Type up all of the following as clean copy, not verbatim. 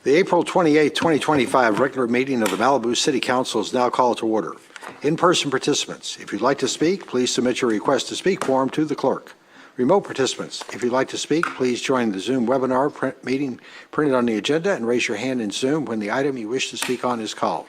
The April 28, 2025 regular meeting of the Malibu City Council is now called to order. In-person participants, if you'd like to speak, please submit your request to speak form to the clerk. Remote participants, if you'd like to speak, please join the Zoom webinar meeting printed on the agenda and raise your hand in Zoom when the item you wish to speak on is called.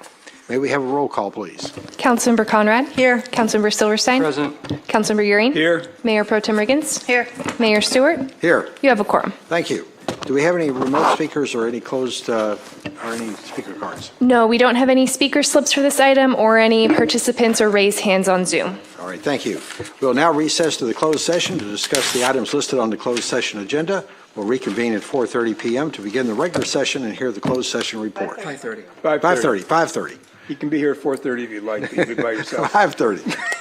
May we have a roll call, please? Councilmember Conrad? Here. Councilmember Silverstein? Present. Councilmember Euring? Here. Mayor Pro Tem Riggins? Here. Mayor Stewart? Here. You have a quorum. Thank you. Do we have any remote speakers or any closed or any speaker cards? No, we don't have any speaker slips for this item or any participants or raised hands on Zoom. All right, thank you. We'll now recess to the closed session to discuss the items listed on the closed session agenda. We'll reconvene at 4:30 p.m. to begin the regular session and hear the closed session report. 5:30. 5:30. You can be here at 4:30 if you'd like to. You can by yourself. 5:30.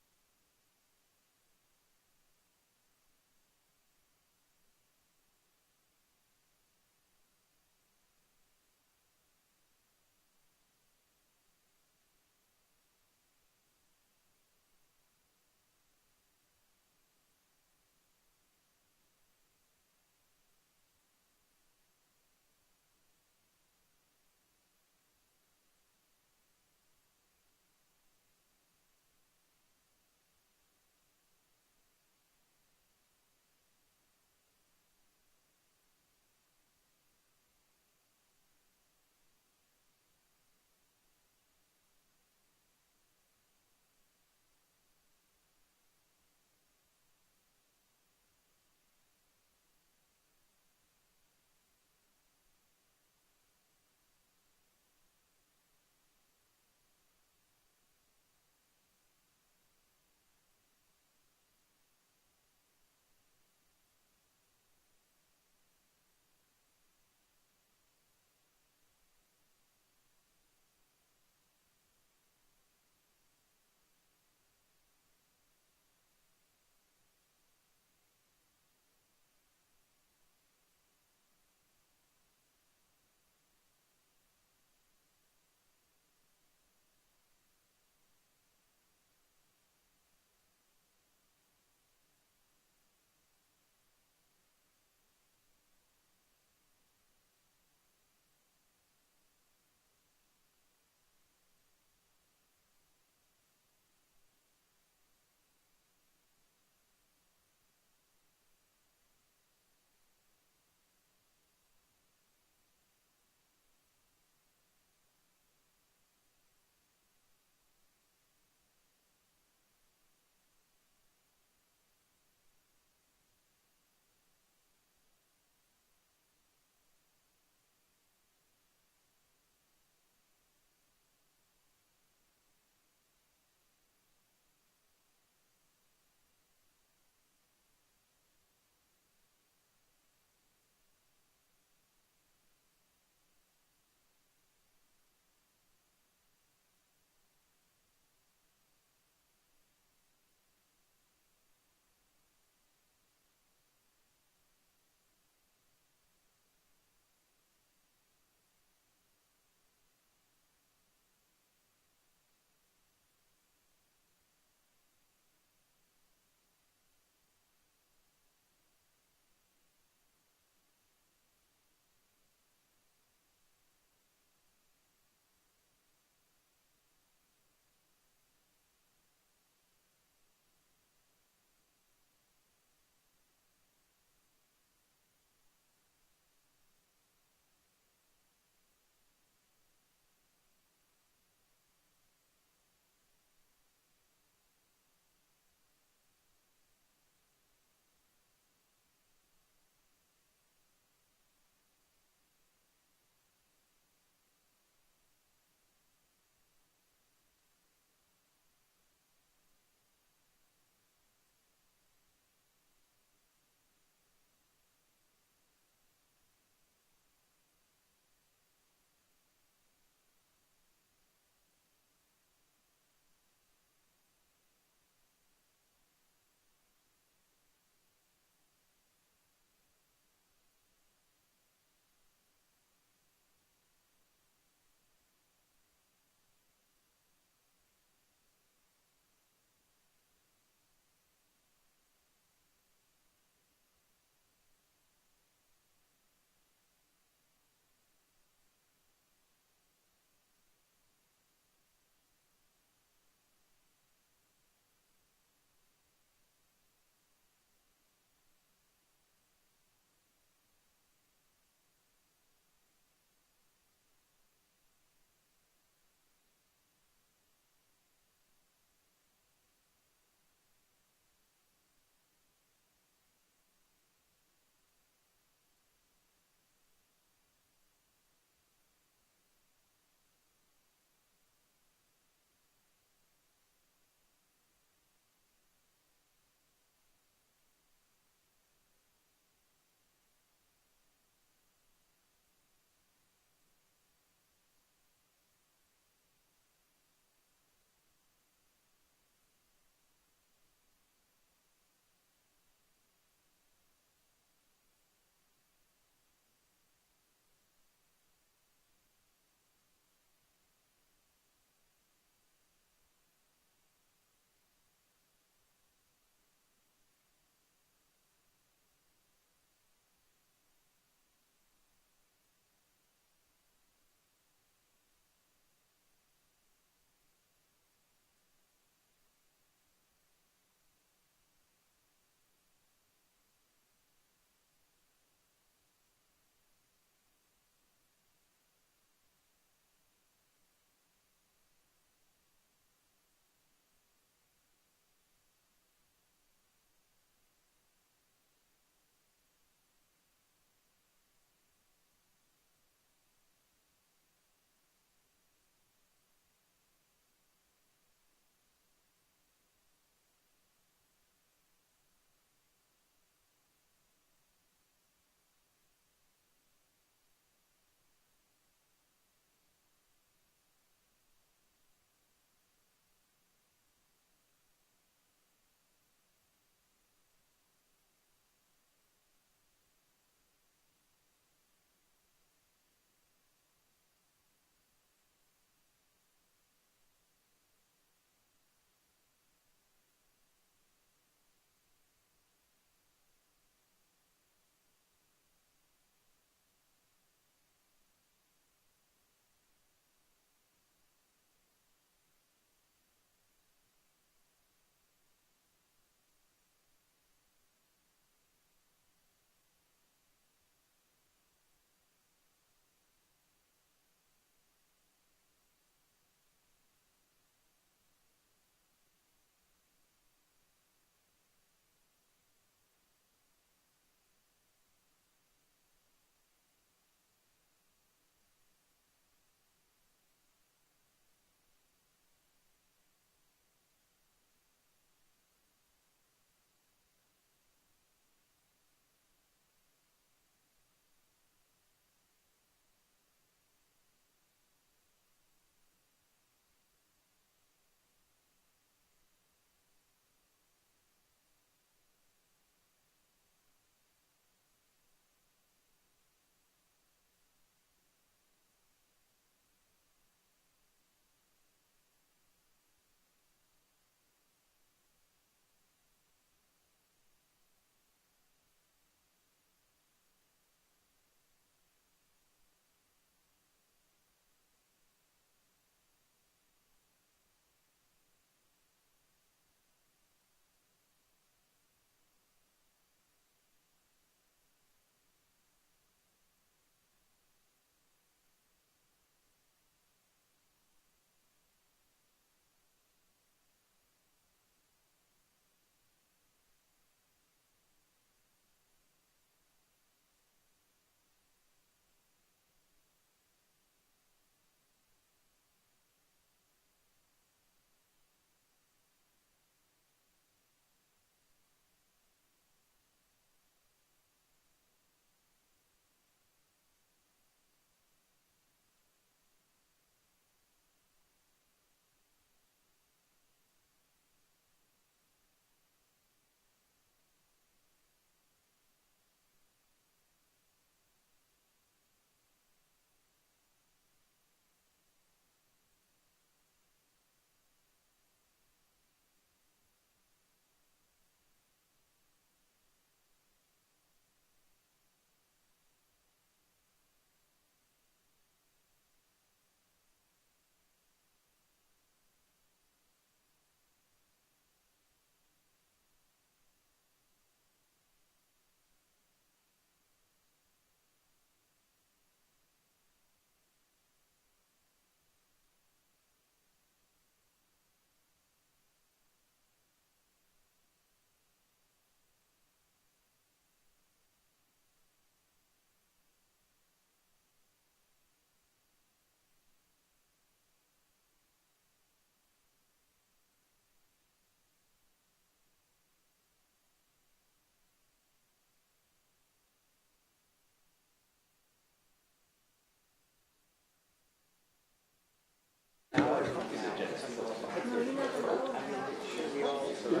Where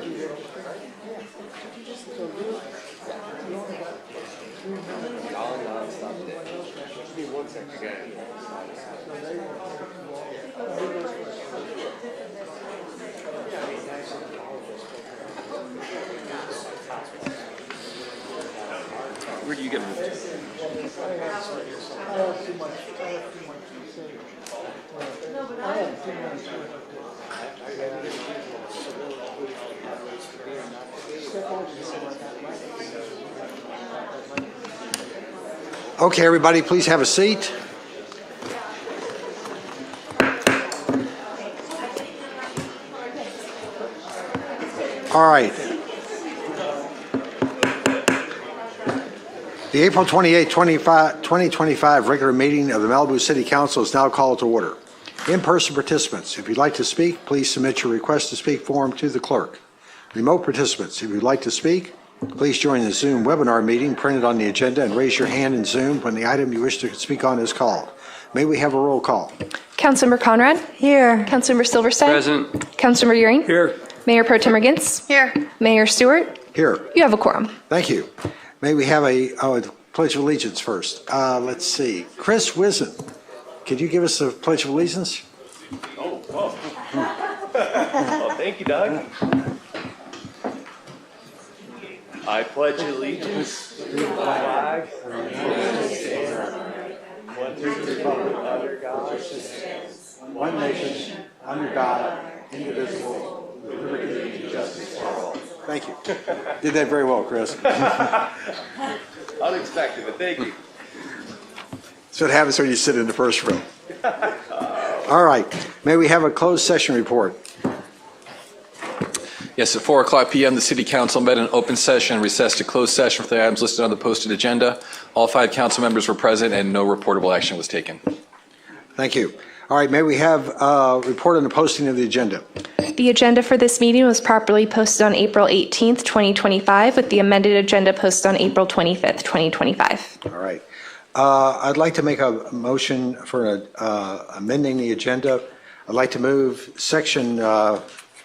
do you get moved? Okay, everybody, please have a seat. All right. The April 28, 2025 regular meeting of the Malibu City Council is now called to order. In-person participants, if you'd like to speak, please submit your request to speak form to the clerk. Remote participants, if you'd like to speak, please join the Zoom webinar meeting printed on the agenda and raise your hand in Zoom when the item you wish to speak on is called. May we have a roll call? Councilmember Conrad? Here. Councilmember Silverstein? Present. Councilmember Euring? Here. Mayor Pro Tem Riggins? Here. Mayor Stewart? Here. You have a quorum. Thank you. May we have a Pledge of Allegiance first? Let's see. Chris Wizen, could you give us a Pledge of Allegiance? Oh, thank you, Doug. I pledge allegiance to the flag of the United States, one to the republic under God, One nation, under God, indivisible, with liberty and justice for all. Thank you. Did that very well, Chris. unexpected, but thank you. That's what happens when you sit in the first row. All right. May we have a closed session report? Yes, at 4:00 p.m., the City Council met in open session, recessed to closed session for the items listed on the posted agenda. All 5 council members were present and no reportable action was taken. Thank you. All right. May we have a report on the posting of the agenda? The agenda for this meeting was properly posted on April 18th, 2025, with the amended agenda posted on April 25th, 2025. All right. I'd like to make a motion for amending the agenda. I'd like to move section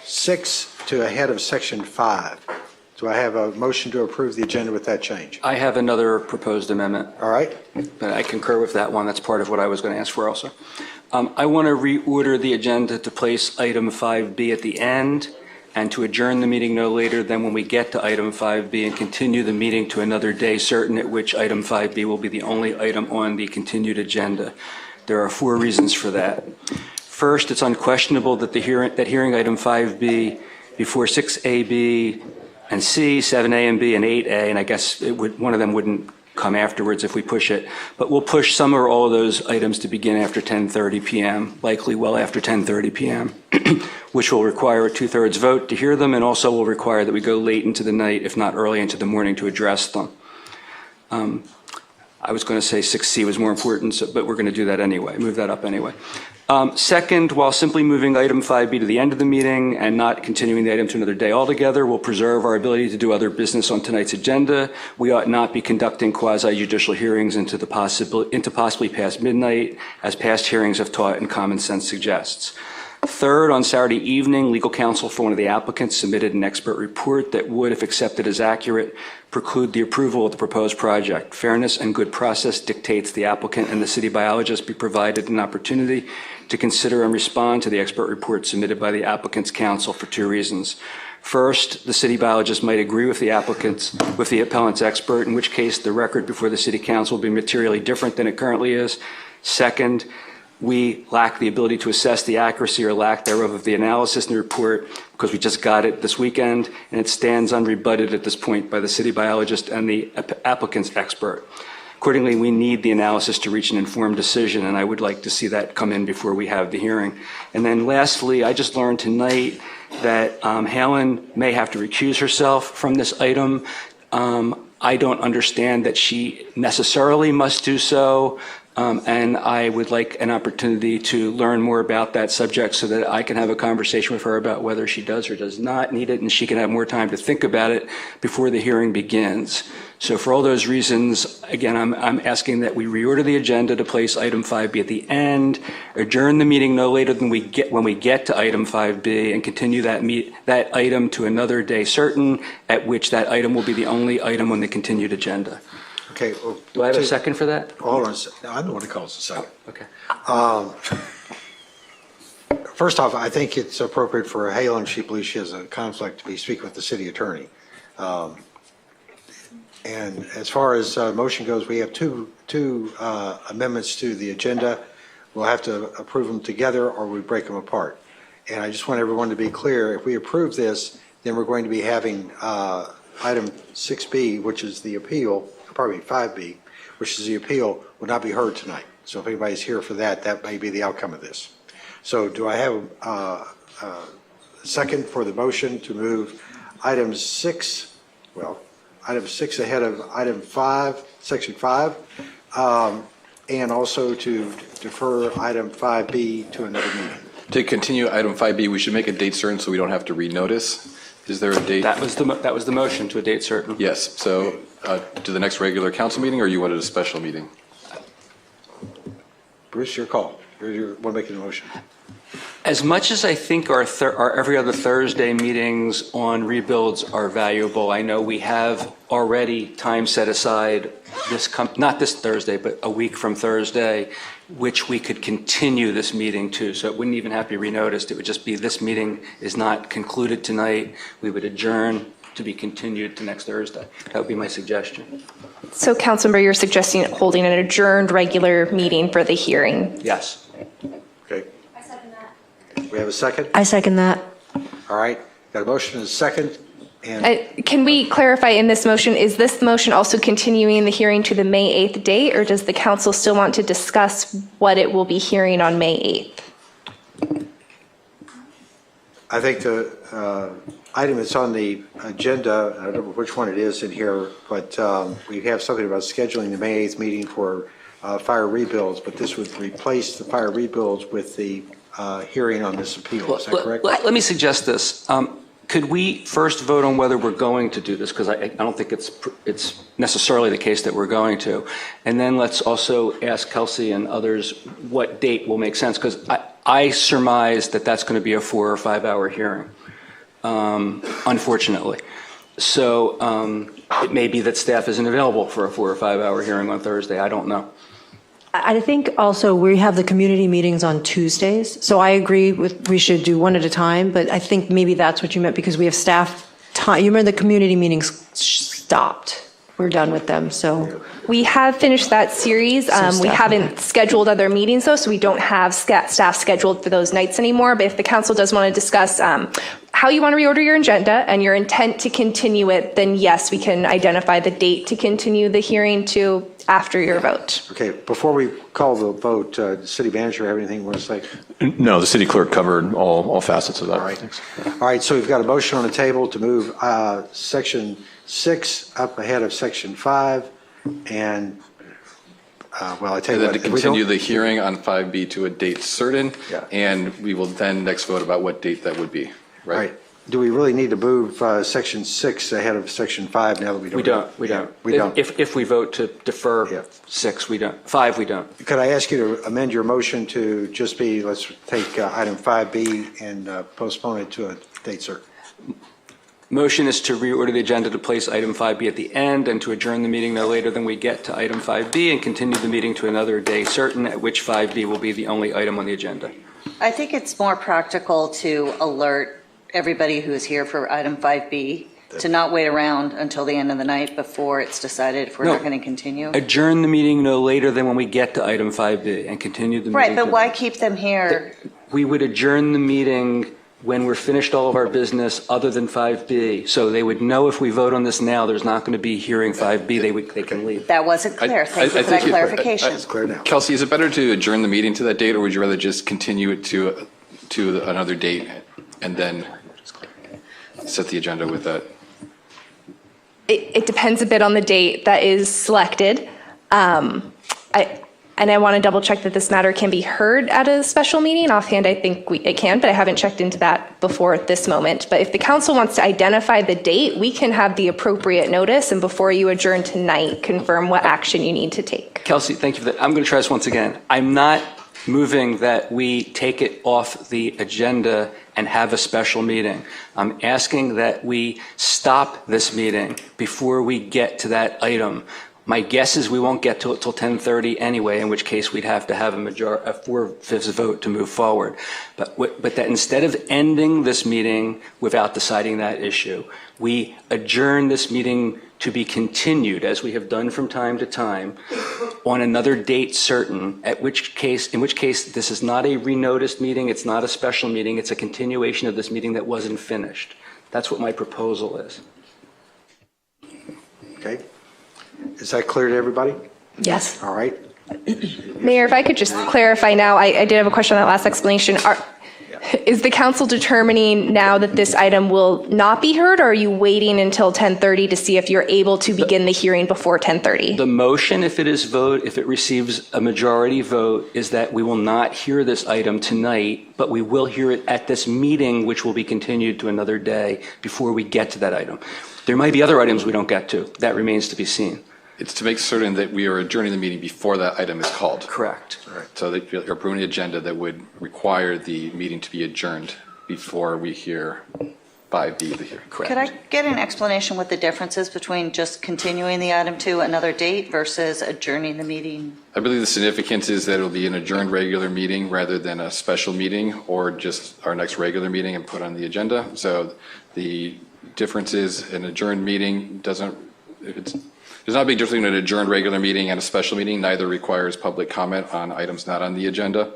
6 to ahead of section 5. Do I have a motion to approve the agenda with that change? I have another proposed amendment, All right. but I concur with that one. That's part of what I was going to ask for also. I want to reorder the agenda to place item 5B at the end and to adjourn the meeting no later than when we get to item 5B and continue the meeting to another day certain at which item 5B will be the only item on the continued agenda. There are 4 reasons for that. First, it's unquestionable that hearing item 5B before 6A, B, and C, 7A and B, and 8A, and I guess one of them wouldn't come afterwards if we push it, but we'll push some or all of those items to begin after 10:30 p.m., likely well after 10:30 p.m., which will require a 2/3 vote to hear them and also will require that we go late into the night, if not early into the morning, to address them. I was going to say 6C was more important, but we're going to do that anyway, move that up anyway. Second, while simply moving item 5B to the end of the meeting and not continuing the item to another day altogether will preserve our ability to do other business on tonight's agenda. We ought not be conducting quasi-judicial hearings into possibly past midnight, as past hearings have taught and common sense suggests. Third, on Saturday evening, legal counsel for one of the applicants submitted an expert report that would, if accepted as accurate, preclude the approval of the proposed project. Fairness and good process dictates the applicant and the city biologist be provided an opportunity to consider and respond to the expert report submitted by the applicant's counsel for 2 reasons. First, the city biologist might agree with the appellant's expert, in which case the record before the city council will be materially different than it currently is. Second, we lack the ability to assess the accuracy or lack thereof of the analysis in the report because we just got it this weekend and it stands unrebutted at this point by the city biologist and the applicant's expert. Accordingly, we need the analysis to reach an informed decision, and I would like to see that come in before we have the hearing. And then lastly, I just learned tonight that Helen may have to recuse herself from this item. I don't understand that she necessarily must do so, And I would like an opportunity to learn more about that subject so that I can have a conversation with her about whether she does or does not need it, and she can have more time to think about it before the hearing begins. So for all those reasons, again, I'm asking that we reorder the agenda to place item 5B at the end, adjourn the meeting no later than when we get to item 5B, and continue that item to another day certain, at which that item will be the only item on the continued agenda. Okay. Well, Do I have a second for that? Hold on a second. I'm the one who calls a second. Okay. First off, I think it's appropriate for Halen, she believes she has a conflict, to be speaking with the city attorney. And as far as motion goes, we have two amendments to the agenda. We'll have to approve them together or we break them apart. And I just want everyone to be clear, if we approve this, then we're going to be having item 6B, which is the appeal, probably 5B, which is the appeal, will not be heard tonight. So if anybody's here for that, that may be the outcome of this. So do I have a second for the motion to move item 6 ahead of item 5, section 5, and also to defer item 5B to another meeting? To continue item 5B, we should make a date certain so we don't have to renotice. Is there a date? That was the motion, to a date certain. Yes, so to the next regular council meeting, or you wanted a special meeting? Bruce, your call. You're one making the motion. As much as I think our every other Thursday meetings on rebuilds are valuable, I know we have already time set aside not this Thursday, but a week from Thursday, which we could continue this meeting to. So it wouldn't even have to be renoticed. It would just be this meeting is not concluded tonight. We would adjourn to be continued to next Thursday. That would be my suggestion. So Councilmember, you're suggesting holding an adjourned regular meeting for the hearing? Yes. Okay. I second that. We have a second? I second that. All right. Got a motion and a second. And Can we clarify in this motion, is this motion also continuing the hearing to the May 8th date, or does the council still want to discuss what it will be hearing on May 8th? I think the item that's on the agenda, I don't know which one it is in here, but we have something about scheduling the May 8th meeting for fire rebuilds, but this would replace the fire rebuilds with the hearing on this appeal. Is that correct? Let me suggest this. Could we first vote on whether we're going to do this? Because I don't think it's necessarily the case that we're going to. And then let's also ask Kelsey and others what date will make sense. Because I surmise that that's going to be a 4 or 5 hour hearing, unfortunately. So it may be that staff isn't available for a 4 or 5 hour hearing on Thursday. I don't know. I think also we have the community meetings on Tuesdays, so I agree with we should do one at a time, but I think maybe that's what you meant because we have staff time. You remember the community meetings stopped. We're done with them, so. We have finished that series. We haven't scheduled other meetings though, so we don't have staff scheduled for those nights anymore. But if the council does want to discuss how you want to reorder your agenda and your intent to continue it, then yes, we can identify the date to continue the hearing to after your vote. Okay, before we call the vote, city manager, have anything you want to say? No, the city clerk covered all facets of that. All right. All right, so we've got a motion on the table to move section 6 up ahead of section 5, and well, I tell you And then what, to if we continue don't- the hearing on 5B to a date certain, Yeah. and we will then next vote about what date that would be, All right? right, do we really need to move section 6 ahead of section 5 now that we don't? We don't. We don't. If we vote to defer Yeah. 6, we don't. 5, we don't. Could I ask you to amend your motion to just be, let's take item 5B and postpone it to a date certain? Motion is to reorder the agenda to place item 5B at the end and to adjourn the meeting no later than we get to item 5B and continue the meeting to another day certain, at which 5B will be the only item on the agenda. I think it's more practical to alert everybody who is here for item 5B to not wait around until the end of the night before it's decided if we're No. not going to continue. Adjourn the meeting no later than when we get to item 5B and continue the meeting. Right, but to- why keep them here? We would adjourn the meeting when we're finished all of our business other than 5B. So they would know if we vote on this now, there's not going to be hearing 5B, they can leave. That wasn't clear. Thank you for that think clarification. It's clear now. Kelsey, is it better to adjourn the meeting to that date, or would you rather just continue it to another date and then set the agenda with that? It depends a bit on the date that is selected. I And I want to double check that this matter can be heard at a special meeting. Offhand, I think it can, but I haven't checked into that before at this moment. But if the council wants to identify the date, we can have the appropriate notice, and before you adjourn tonight, confirm what action you need to take. Kelsey, thank you for that. I'm going to try this once again. I'm not moving that we take it off the agenda and have a special meeting. I'm asking that we stop this meeting before we get to that item. My guess is we won't get to it till 10:30 anyway, in which case we'd have to have a 4/5 vote to move forward. But that instead of ending this meeting without deciding that issue, we adjourn this meeting to be continued, as we have done from time to time, on another date certain, in which case this is not a renoticed meeting, it's not a special meeting, it's a continuation of this meeting that wasn't finished. That's what my proposal is. Okay. Is that clear to everybody? Yes. All right. Mayor, if I could just clarify now, I did have a question on that last explanation. Is the council determining now that this item will not be heard, or are you waiting until 10:30 to see if you're able to begin the hearing before 10:30? The motion, if it receives a majority vote, is that we will not hear this item tonight, but we will hear it at this meeting, which will be continued to another day before we get to that item. There might be other items we don't get to. That remains to be seen. It's to make certain that we are adjourning the meeting before that item is called. Correct. So that you're approving an agenda that would require the meeting to be adjourned before we hear 5B, the hearing. Correct. Could I get an explanation what the difference is between just continuing the item to another date versus adjourning the meeting? I believe the significance is that it'll be an adjourned regular meeting rather than a special meeting or just our next regular meeting and put on the agenda. So the difference is an adjourned meeting doesn't, there's not a big difference between an adjourned regular meeting and a special meeting. Neither requires public comment on items not on the agenda.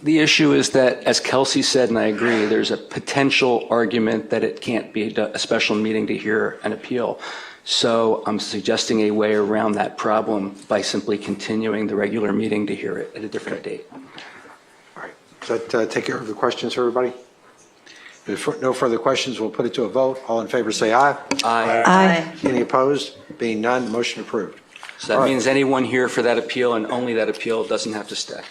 The issue is that, as Kelsey said, and I agree, there's a potential argument that it can't be a special meeting to hear an appeal. So I'm suggesting a way around that problem by simply continuing the regular meeting to hear it at a different date. All right. Does that take care of the questions, everybody? If no further questions, we'll put it to a vote. All in favor, say aye. Aye. Aye. Any opposed? Being none, motion approved. So that means anyone here for that appeal and only that appeal doesn't have to stay.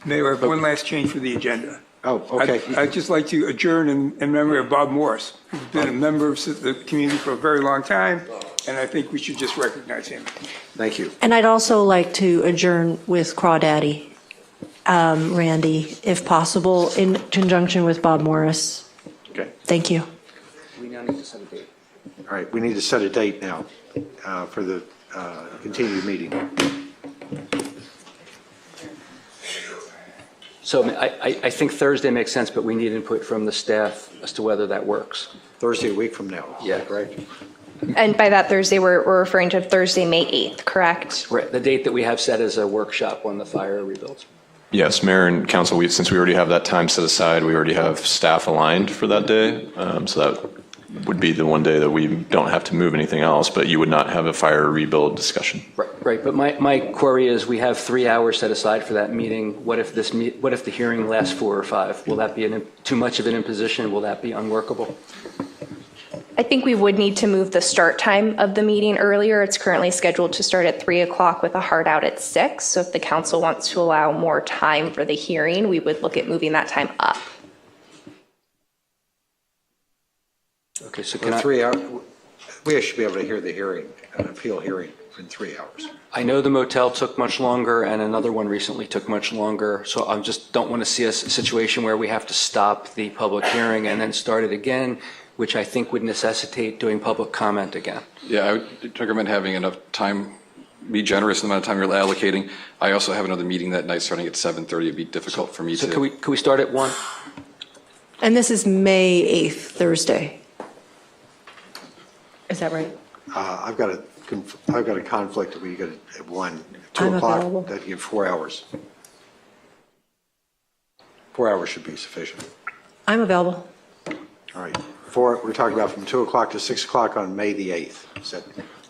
Mayor, I have one last change for the agenda. Oh, okay. I'd just like to adjourn in memory of Bob Morris, who's been a member of the community for a very long time, and I think we should just recognize him. Thank you. And I'd also like to adjourn with Crawdaddy, Randy, if possible, in conjunction with Bob Morris. Okay. Thank you. We now need to set a date. All right. We need to set a date now for the continued meeting. So I think Thursday makes sense, but we need input from the staff as to whether that works. Thursday, a week from now. Yeah. Right. And by that Thursday, we're referring to Thursday, May 8th, correct? Right. The date that we have set is a workshop on the fire rebuilds. Yes, Mayor and Council, since we already have that time set aside, we already have staff aligned for that day. So that would be the one day that we don't have to move anything else, but you would not have a fire rebuild discussion. Right. But my query is, we have 3 hours set aside for that meeting. What if the hearing lasts 4 or 5? Will that be too much of an imposition? Will that be unworkable? I think we would need to move the start time of the meeting earlier. It's currently scheduled to start at 3 o'clock with a hard out at 6. So if the council wants to allow more time for the hearing, we would look at moving that time up. Okay, so For 3 hours, we should be able to hear the hearing, an appeal hearing in 3 hours. I know the motel took much longer and another one recently took much longer. So I just don't want to see a situation where we have to stop the public hearing and then start it again, which I think would necessitate doing public comment again. Yeah, I would recommend having enough time, be generous in the amount of time you're allocating. I also have another meeting that night starting at 7:30. It'd be difficult for me to. So could we start at 1? And this is May 8th, Thursday. Is that right? I've got a conflict that we got at 1, 2 I'm o'clock. available. That'd give 4 hours. 4 hours should be sufficient. I'm available. All right. We're talking about from 2 o'clock to 6 o'clock on May the 8th. Is that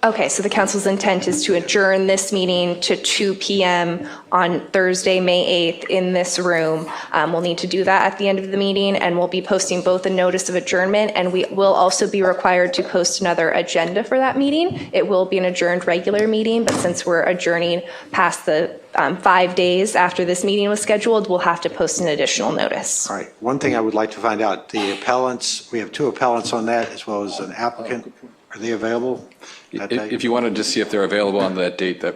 Okay, so the council's intent is to adjourn this meeting to 2 PM on Thursday, May 8th in this room. We'll need to do that at the end of the meeting, and we'll be posting both a notice of adjournment, and we will also be required to post another agenda for that meeting. It will be an adjourned regular meeting, but since we're adjourning past the 5 days after this meeting was scheduled, we'll have to post an additional notice. All right, one thing I would like to find out, the appellants, we have 2 appellants on that, as well as an applicant. Are they available that day? If you want to just see if they're available on that date, that,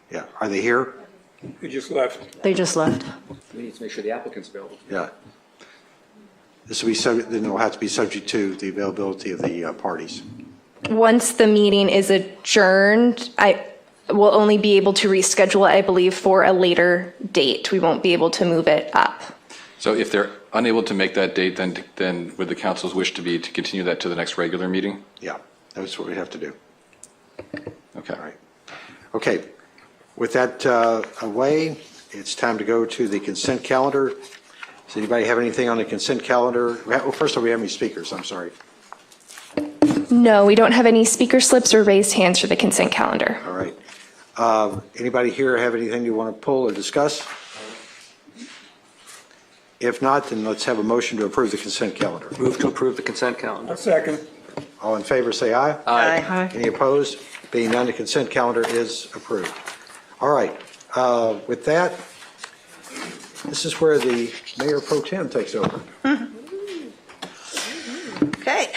Yeah, are they here? They just left. They just left. We need to make sure the applicant's available. Yeah. This will be subject, then it'll have to be subject to the availability of the parties. Once the meeting is adjourned, I will only be able to reschedule it, I believe, for a later date. We won't be able to move it up. so if they're unable to make that date, then would the council's wish to be to continue that to the next regular meeting? Yeah, that's what we have to do. Okay. All right. Okay, with that away, it's time to go to the consent calendar. Does anybody have anything on the consent calendar? Well, first of all, we have any speakers? I'm sorry. No, we don't have any speaker slips or raised hands for the consent calendar. All right. Anybody here have anything you want to pull or discuss? If not, then let's have a motion to approve the consent calendar. Move to approve the consent calendar. A second. All in favor, say aye. Aye. Any opposed? Being none, the consent calendar is approved. All right, with that, this is where the Mayor Pro Tem takes over. Okay,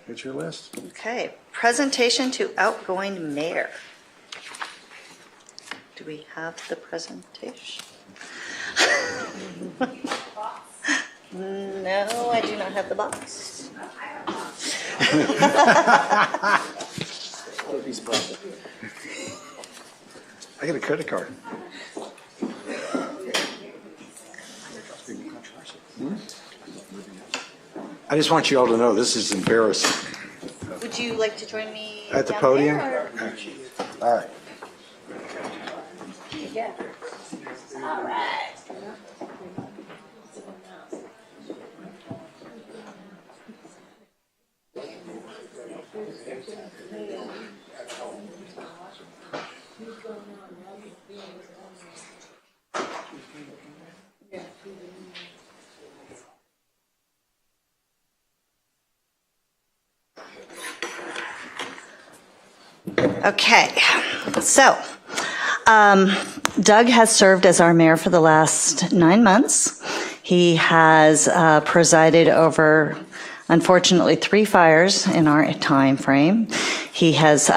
Get your list. okay. Presentation to outgoing mayor. Do we have the presentation? No, I do not have the box. I get a credit card. I just want you all to know, this is embarrassing. Would you like to join me At the down podium? there, or- All right. Okay, so Doug has served as our mayor for the last 9 months. He has presided over, unfortunately, 3 fires in our time frame. He has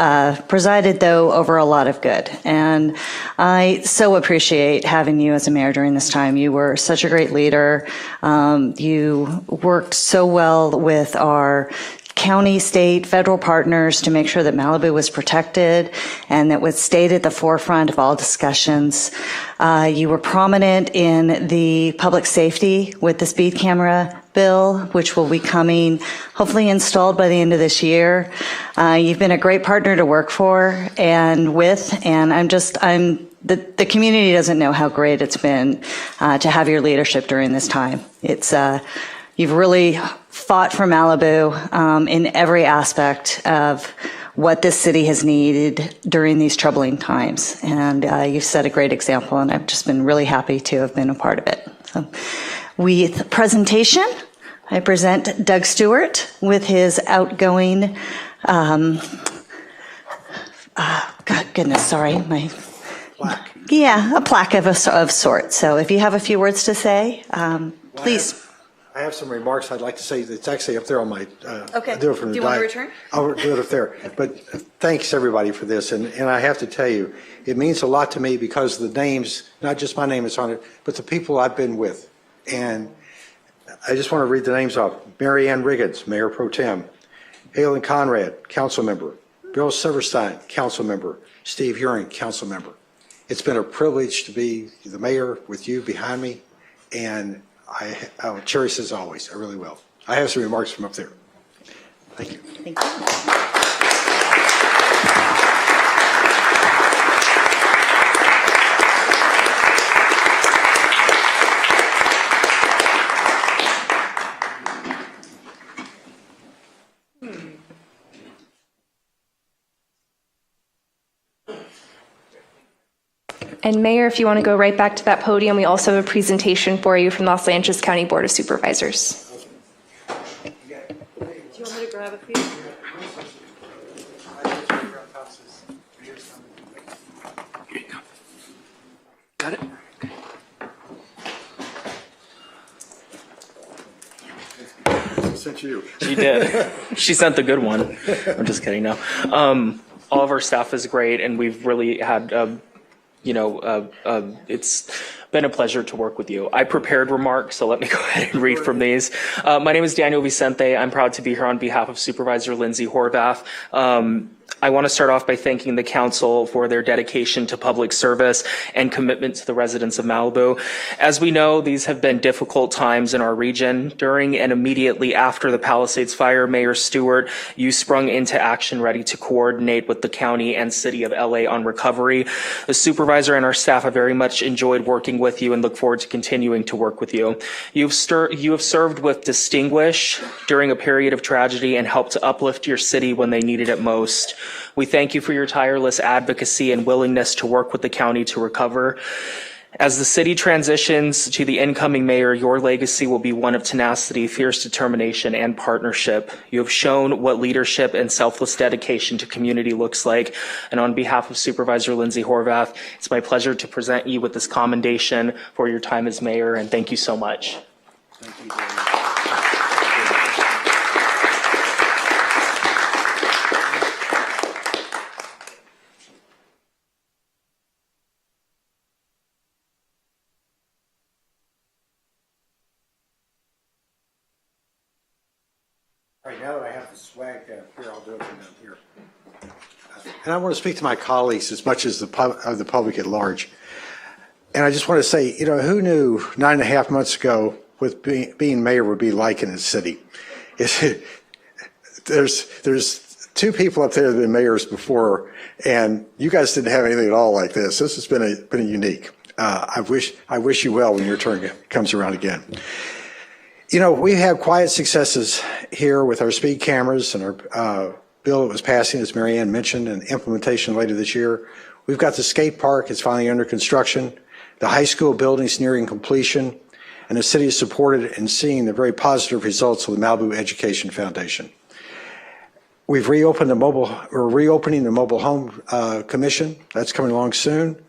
presided, though, over a lot of good. And I so appreciate having you as a mayor during this time. You were such a great leader. You worked so well with our county, state, federal partners to make sure that Malibu was protected and that was stayed at the forefront of all discussions. You were prominent in the public safety with the speed camera bill, which will be coming, hopefully installed by the end of this year. You've been a great partner to work for and with, and the community doesn't know how great it's been to have your leadership during this time. You've really fought for Malibu in every aspect of what this city has needed during these troubling times. And you've set a great example, and I've just been really happy to have been a part of it. So, with presentation, I present Doug Stewart with his outgoing, Plaque. Yeah, a plaque of sorts. So if you have a few words to say, please. I have some remarks I'd like to say. It's actually up there on my. Okay. I'll do it from the Do you want to diet. return? I'll do it up there. But thanks, everybody, for this. And I have to tell you, it means a lot to me because the names, not just my name is on it, but the people I've been with. And I just want to read the names off. Mary Ann Riggins, Mayor Pro Tem. Halen Conrad, Council Member. Bill Silverstein, Council Member. Steve Huron, Council Member. It's been a privilege to be the mayor with you behind me, and I will cherish this always. I really will. I have some remarks from up there. Thank you. Thank you. And Mayor, if you want to go right back to that podium, we also have a presentation for you from the Los Angeles County Board of Supervisors. Do you want me to grab a few? Got it? Sent you. She did. She sent the good one. I'm just kidding. No. All of our staff is great, and we've really had, it's been a pleasure to work with you. I prepared remarks, so let me go ahead and read from these. My name is Daniel Vicente. I'm proud to be here on behalf of Supervisor Lindsay Horvath. I want to start off by thanking the council for their dedication to public service and commitment to the residents of Malibu. As we know, these have been difficult times in our region. During and immediately after the Palisades fire, Mayor Stewart, you sprung into action ready to coordinate with the county and city of LA on recovery. The supervisor and our staff have very much enjoyed working with you and look forward to continuing to work with you. You have served with distinguish during a period of tragedy and helped to uplift your city when they needed it most. We thank you for your tireless advocacy and willingness to work with the county to recover. As the city transitions to the incoming mayor, your legacy will be one of tenacity, fierce determination, and partnership. You have shown what leadership and selfless dedication to community looks like. And on behalf of Supervisor Lindsay Horvath, it's my pleasure to present you with this commendation for your time as mayor, and thank you so much. Thank you very much. All right, now that I have the swag down here, I'll do it from down here. And I want to speak to my colleagues as much as the public at large. And I just want to say, who knew 9.5 months ago what being mayor would be like in the city? There's two people up there that have been mayors before, and you guys didn't have anything at all like this. This has been a unique. I wish you well when your turn comes around again. We have quiet successes here with our speed cameras and our bill that was passing, as Mary Ann mentioned, and implementation later this year. We've got the skate park. It's finally under construction. The high school building's nearing completion, and the city is supported in seeing the very positive results of the Malibu Education Foundation. We're reopening the Mobile Home Commission. That's coming along soon.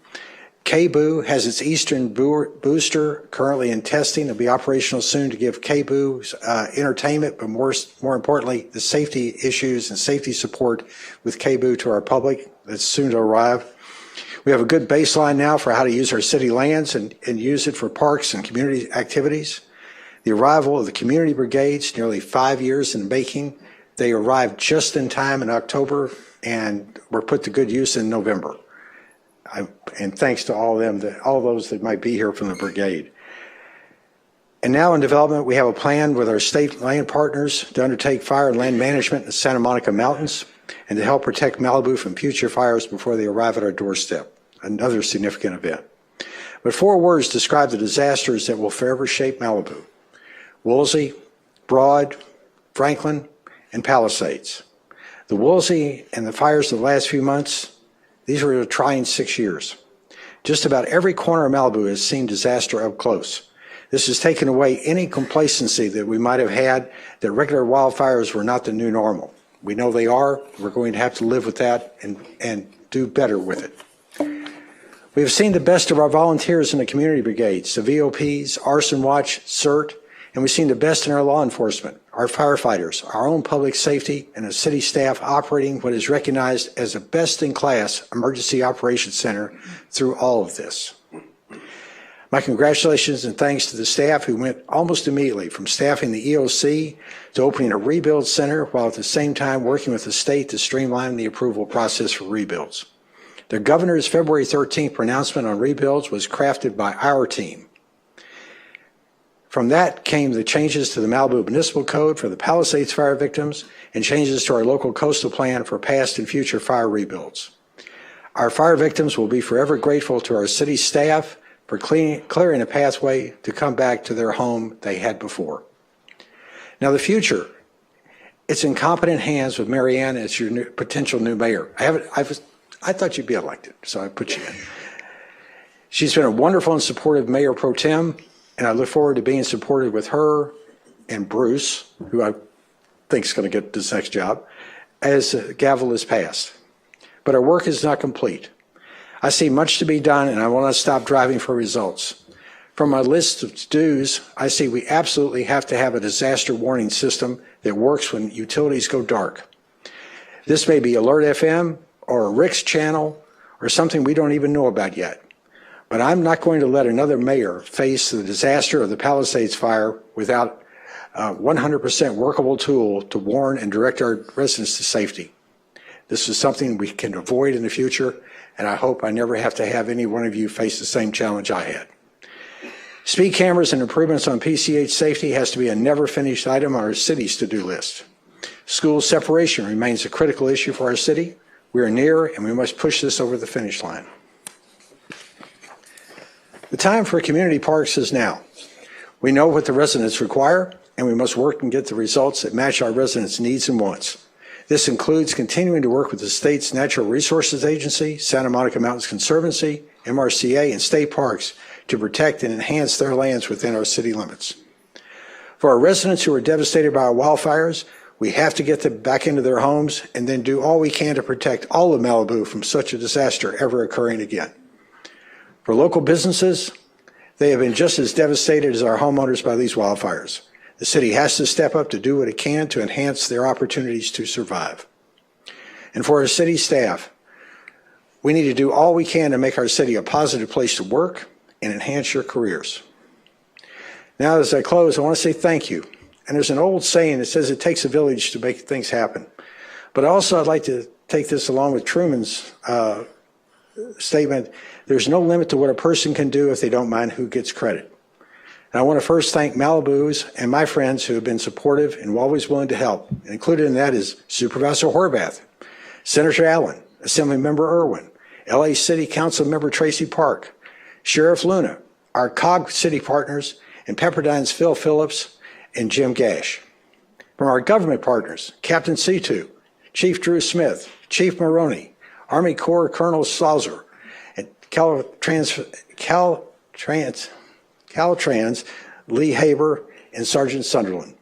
KBOO has its Eastern booster currently in testing. It'll be operational soon to give KBOO entertainment, but more importantly, the safety issues and safety support with KBOO to our public. That's soon to arrive. We have a good baseline now for how to use our city lands and use it for parks and community activities. The arrival of the community brigades, nearly 5 years in making. They arrived just in time in October and were put to good use in November. And thanks to all of them, all those that might be here from the brigade. And now in development, we have a plan with our state land partners to undertake fire and land management in the Santa Monica Mountains and to help protect Malibu from future fires before they arrive at our doorstep, another significant event. But 4 words describe the disasters that will forever shape Malibu: Woolsey, Broad, Franklin, and Palisades. The Woolsey and the fires of the last few months, these were a trying 6 years. Just about every corner of Malibu has seen disaster up close. This has taken away any complacency that we might have had that regular wildfires were not the new normal. We know they are. We're going to have to live with that and do better with it. We have seen the best of our volunteers in the community brigades, the VOPs, Arson Watch, CERT, and we've seen the best in our law enforcement, our firefighters, our own public safety, and the city staff operating what is recognized as a best-in-class emergency operations center through all of this. My congratulations and thanks to the staff who went almost immediately from staffing the EOC to opening a rebuild center while at the same time working with the state to streamline the approval process for rebuilds. The governor's February 13th pronouncement on rebuilds was crafted by our team. From that came the changes to the Malibu Municipal Code for the Palisades fire victims and changes to our local coastal plan for past and future fire rebuilds. Our fire victims will be forever grateful to our city staff for clearing a pathway to come back to their home they had before. Now the future, it's in competent hands with Mary Ann as your potential new mayor. I thought you'd be elected, so I put you in. She's been a wonderful and supportive mayor pro tem, and I look forward to being supported with her and Bruce, who I think is going to get this next job, as the gavel is passed. But our work is not complete. I see much to be done, and I will not stop driving for results. From my list of to-dos, I see we absolutely have to have a disaster warning system that works when utilities go dark. This may be Alert FM or a RICS channel or something we don't even know about yet. But I'm not going to let another mayor face the disaster of the Palisades fire without a 100% workable tool to warn and direct our residents to safety. This is something we can avoid in the future, and I hope I never have to have any one of you face the same challenge I had. Speed cameras and improvements on PCH safety has to be a never-finished item on our city's to-do list. School separation remains a critical issue for our city. We are near, and we must push this over the finish line. The time for community parks is now. We know what the residents require, and we must work and get the results that match our residents' needs and wants. This includes continuing to work with the state's Natural Resources Agency, Santa Monica Mountains Conservancy, MRCA, and state parks to protect and enhance their lands within our city limits. For our residents who are devastated by our wildfires, we have to get them back into their homes and then do all we can to protect all of Malibu from such a disaster ever occurring again. For local businesses, they have been just as devastated as our homeowners by these wildfires. The city has to step up to do what it can to enhance their opportunities to survive. And for our city staff, we need to do all we can to make our city a positive place to work and enhance your careers. Now, as I close, I want to say thank you. And there's an old saying that says it takes a village to make things happen. But also, I'd like to take this along with Truman's statement. There's no limit to what a person can do if they don't mind who gets credit. And I want to first thank Malibu's and my friends who have been supportive and always willing to help. And included in that is Supervisor Horvath, Senator Allen, Assemblymember Irwin, LA City Council Member Tracy Park, Sheriff Luna, our COG city partners, and Pepperdine's Phil Phillips and Jim Gash. From our government partners, Captain C2, Chief Drew Smith, Chief Maroney, Army Corps Colonel Slauser, and Caltrans, Lee Haber, and Sergeant Sunderland.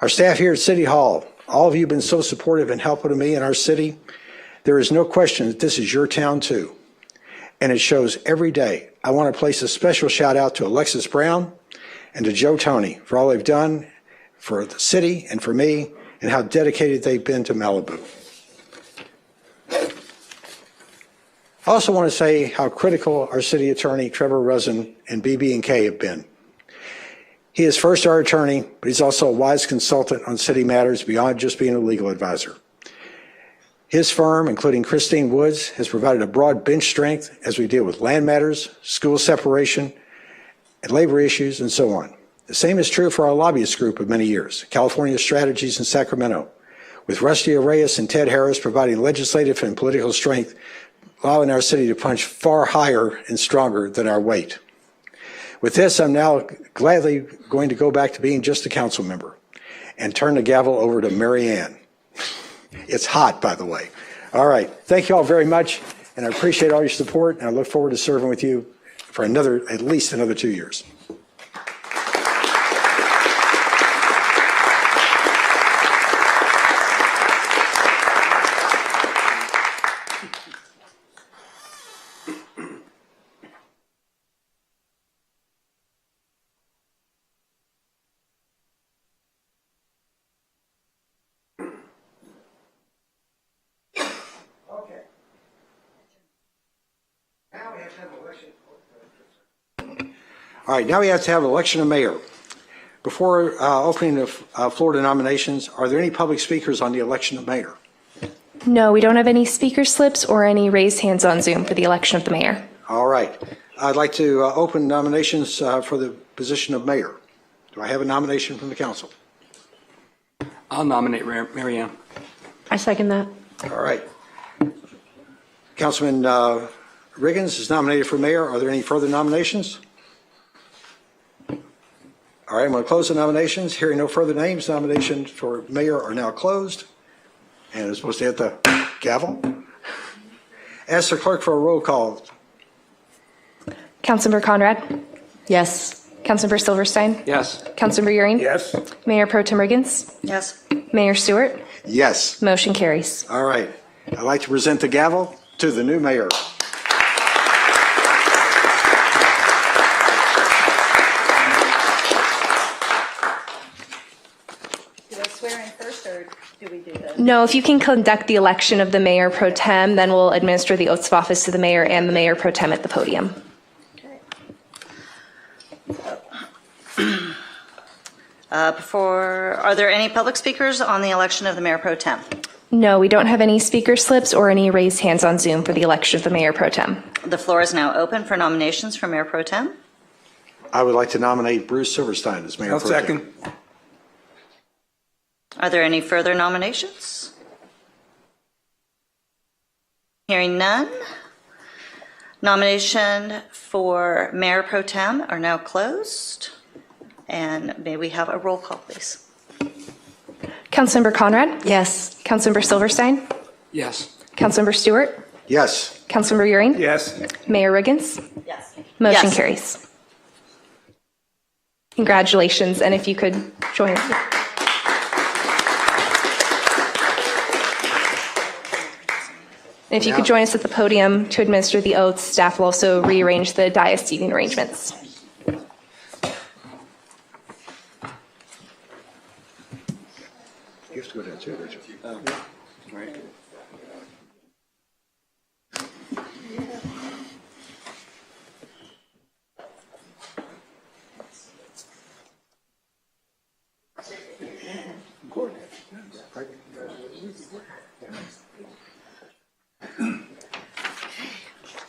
Our staff here at City Hall, all of you have been so supportive and helpful to me in our city. There is no question that this is your town too, and it shows every day. I want to place a special shout out to Alexis Brown and to Joe Tony for all they've done for the city and for me, and how dedicated they've been to Malibu. I also want to say how critical our city attorney, Trevor Rosen, and BB&K have been. He is first our attorney, but he's also a wise consultant on city matters beyond just being a legal advisor. His firm, including Christine Woods, has provided a broad bench strength as we deal with land matters, school separation, and labor issues, and so on. The same is true for our lobbyist group of many years, California Strategies in Sacramento, with Rusty Reyes and Ted Harris providing legislative and political strength, allowing our city to punch far higher and stronger than our weight. With this, I'm now gladly going to go back to being just a council member and turn the gavel over to Mary Ann. It's hot, by the way. All right. Thank you all very much, and I appreciate all your support, and I look forward to serving with you for at least another 2 years. All right, now we have to have an election of mayor. Before opening the floor to nominations, are there any public speakers on the election of mayor? No, we don't have any speaker slips or any raised hands on Zoom for the election of the mayor. All right. I'd like to open nominations for the position of mayor. Do I have a nomination from the council? I'll nominate Mary Ann. I second that. All right. Councilman Riggins is nominated for mayor. Are there any further nominations? All right, I'm going to close the nominations. Hearing no further names, nominations for mayor are now closed. And I'm supposed to hit the gavel. Ask the clerk for a roll call. Councilmember Conrad, Yes. Councilmember Silverstein, Yes. Councilmember Euring, Yes? Mayor Pro Tem Riggins, Yes. Mayor Stewart, Yes. motion carries. All right. I'd like to present the gavel to the new mayor. Do I swear in first, or do we do this? No, if you can conduct the election of the Mayor Pro Tem, then we'll administer the oaths of office to the mayor and the Mayor Pro Tem at the podium. Are there any public speakers on the election of the Mayor Pro Tem? No, we don't have any speaker slips or any raised hands on Zoom for the election of the Mayor Pro Tem. The floor is now open for nominations for Mayor Pro Tem. I would like to nominate Bruce Silverstein as mayor I'll pro tem. second. Are there any further nominations? Hearing none. Nomination for Mayor Pro Tem are now closed. And may we have a roll call, please? Councilmember Conrad, Yes. Councilmember Silverstein, Yes. Councilmember Stewart, Yes. Councilmember Euring, Yes? Mayor Riggins, Yes. motion Yes. carries. Congratulations, and if you could join. If you could join us at the podium to administer the oaths, staff will also rearrange the dais seating arrangements. You have to go down too, don't you? Right.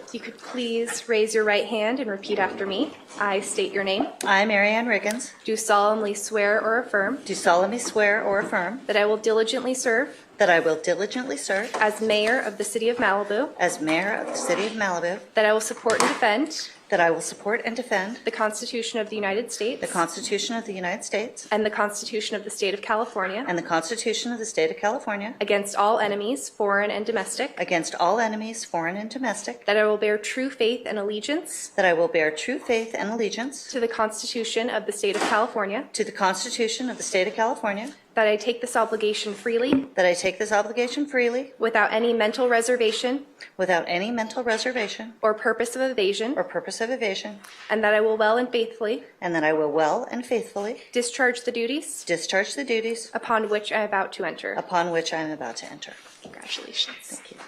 If you could please raise your right hand and repeat after me. I state your name. I, Mary Ann Riggins, Do solemnly swear or affirm do solemnly swear or affirm that I will diligently serve that I will diligently serve as mayor of the city of Malibu, as mayor of the city of Malibu, that I will support and defend that I will support and defend the Constitution of the United States the Constitution of the United States and the Constitution of the state of California and the Constitution of the state of California against all enemies, foreign and domestic, against all enemies, foreign and domestic, that I will bear true faith and allegiance that I will bear true faith and allegiance to the Constitution of the state of California, to the Constitution of the state of California, that I take this obligation freely that I take this obligation freely without any mental reservation without any mental reservation or purpose of evasion, or purpose of evasion, and that I will well and faithfully and that I will well and faithfully discharge the duties discharge the duties upon which I am about to enter. upon which I am about to enter. Congratulations. Thank you.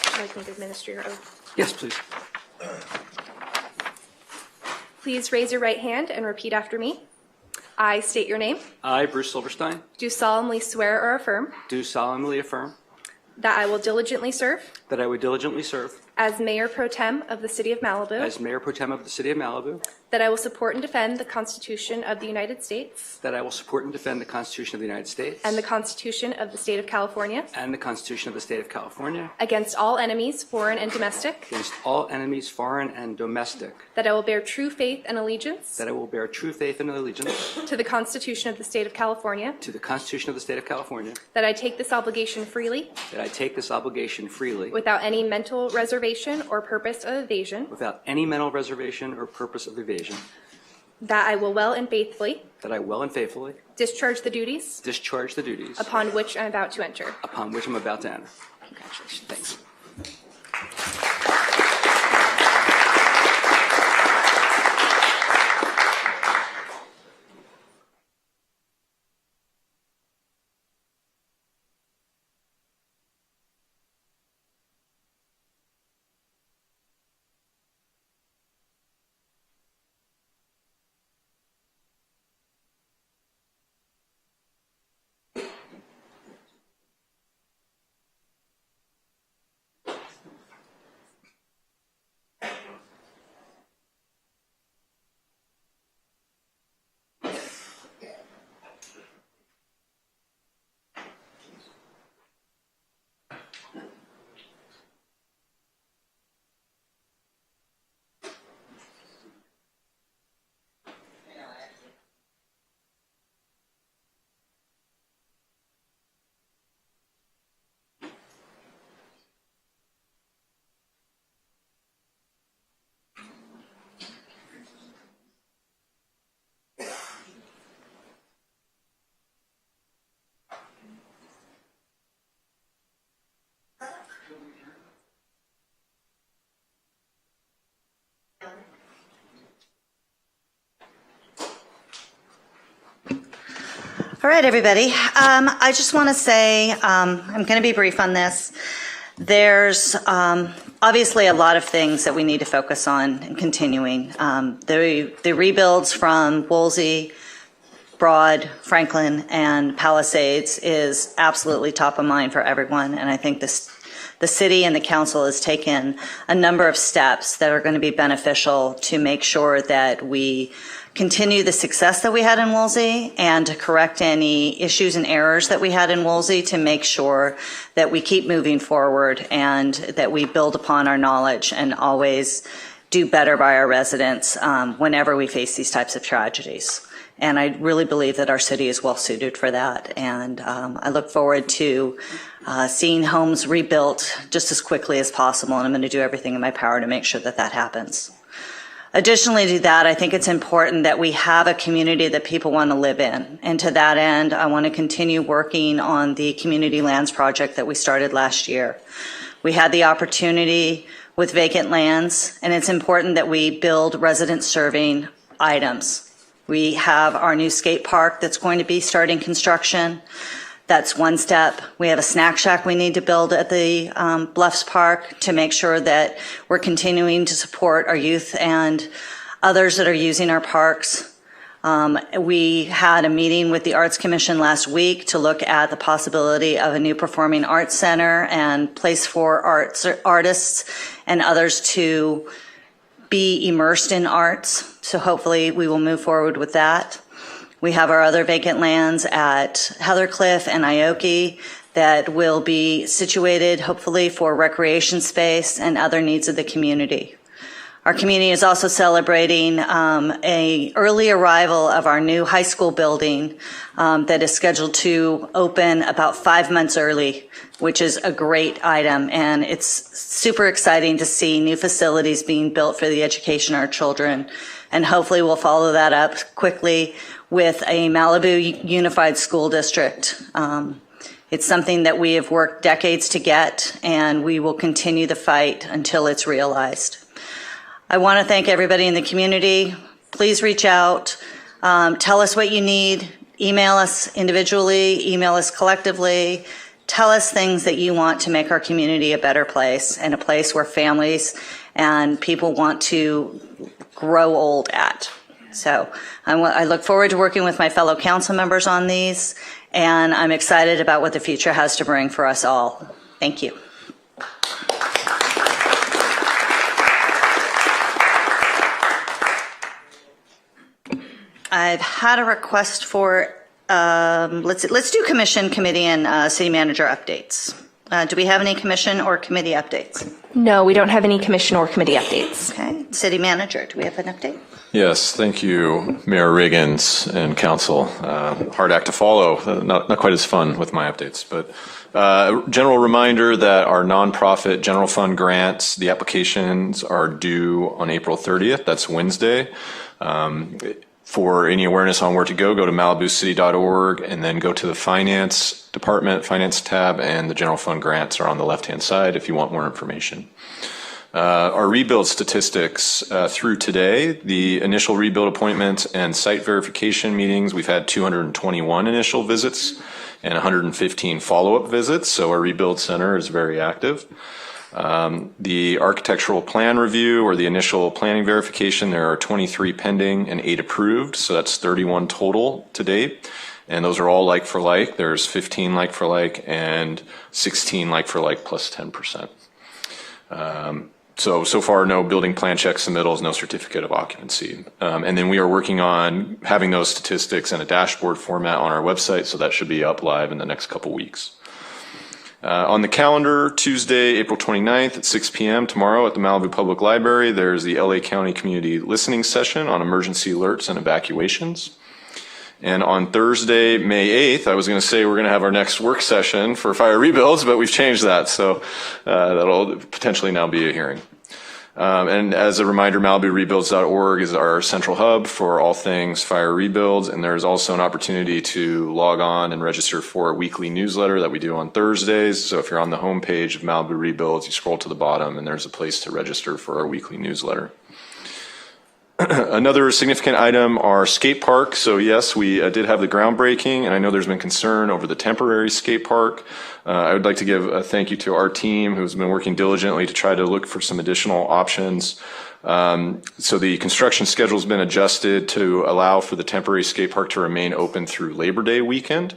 Would you like me to administer your oath? Yes, please. Please raise your right hand and repeat after me. I state your name. I, Bruce Silverstein, Do solemnly swear or affirm do solemnly affirm that I will diligently serve that I would diligently serve as Mayor Pro Tem of the City of Malibu, as Mayor Pro Tem of the City of Malibu, that I will support and defend the Constitution of the United States that I will support and defend the Constitution of the United States and the Constitution of the State of California and the Constitution of the State of California against all enemies, foreign and domestic, against all enemies, foreign and domestic, that I will bear true faith and allegiance that I will bear true faith and allegiance to the Constitution of the State of California, to the Constitution of the State of California, that I take this obligation freely that I take this obligation freely without any mental reservation or purpose of evasion, without any mental reservation or purpose of evasion, that I will well and faithfully that I will and faithfully discharge the duties discharge the duties upon which I'm about to enter. upon which I'm about to enter. Congratulations. Thanks. All right, everybody. I just want to say, I'm going to be brief on this. There's obviously a lot of things that we need to focus on and continuing. The rebuilds from Woolsey, Broad, Franklin, and Palisades is absolutely top of mind for everyone, and I think the city and the council has taken a number of steps that are going to be beneficial to make sure that we continue the success that we had in Woolsey and to correct any issues and errors that we had in Woolsey to make sure that we keep moving forward and that we build upon our knowledge and always do better by our residents whenever we face these types of tragedies. And I really believe that our city is well suited for that. And I look forward to seeing homes rebuilt just as quickly as possible. And I'm going to do everything in my power to make sure that that happens. Additionally to that, I think it's important that we have a community that people want to live in. And to that end, I want to continue working on the Community Lands project that we started last year. We had the opportunity with vacant lands, and it's important that we build resident-serving items. We have our new skate park that's going to be starting construction. That's one step. We have a snack shack we need to build at the Bluffs Park to make sure that we're continuing to support our youth and others that are using our parks. We had a meeting with the Arts Commission last week to look at the possibility of a new performing arts center and place for artists and others to be immersed in arts. So hopefully we will move forward with that. We have our other vacant lands at Heathercliff and Ioki that will be situated hopefully for recreation space and other needs of the community. Our community is also celebrating an early arrival of our new high school building that is scheduled to open about 5 months early, which is a great item. And it's super exciting to see new facilities being built for the education of our children. And hopefully we'll follow that up quickly with a Malibu Unified School District. It's something that we have worked decades to get, and we will continue the fight until it's realized. I want to thank everybody in the community. Please reach out. Tell us what you need. Email us individually. Email us collectively. Tell us things that you want to make our community a better place and a place where families and people want to grow old at. So I look forward to working with my fellow council members on these, and I'm excited about what the future has to bring for us all. Thank you. I've had a request for, let's do commission, committee, and city manager updates. Do we have any commission or committee updates? No, we don't have any commission or committee updates. Okay. City manager, do we have an update? Yes, thank you, Mayor Riggins and council. Hard act to follow, not quite as fun with my updates, but general reminder that our nonprofit general fund grants, the applications are due on April 30th. That's Wednesday. For any awareness on where to go to malibuscity.org and then go to the finance department, finance tab, and the general fund grants are on the left-hand side if you want more information. Our rebuild statistics through today, the initial rebuild appointments and site verification meetings, we've had 221 initial visits and 115 follow-up visits, so our rebuild center is very active. The architectural plan review or the initial planning verification, there are 23 pending and 8 approved, so that's 31 total to date. And those are all like for like. There's 15 like for like and 16 like for like plus 10%. So far, no building plan check submittals, no certificate of occupancy. And then we are working on having those statistics in a dashboard format on our website, so that should be up live in the next couple weeks. On the calendar, Tuesday, April 29th at 6 p.m. tomorrow at the Malibu Public Library, there's the LA County Community Listening Session on emergency alerts and evacuations. And on Thursday, May 8th, I was going to say we're going to have our next work session for fire rebuilds, but we've changed that, so that'll potentially now be a hearing. And as a reminder, MalibuRebuilds.org is our central hub for all things fire rebuilds, and there's also an opportunity to log on and register for a weekly newsletter that we do on Thursdays. So if you're on the homepage of Malibu Rebuilds, you scroll to the bottom, and there's a place to register for our weekly newsletter. Another significant item are skate parks. So yes, we did have the groundbreaking, and I know there's been concern over the temporary skate park. I would like to give a thank you to our team who's been working diligently to try to look for some additional options. So the construction schedule has been adjusted to allow for the temporary skate park to remain open through Labor Day weekend.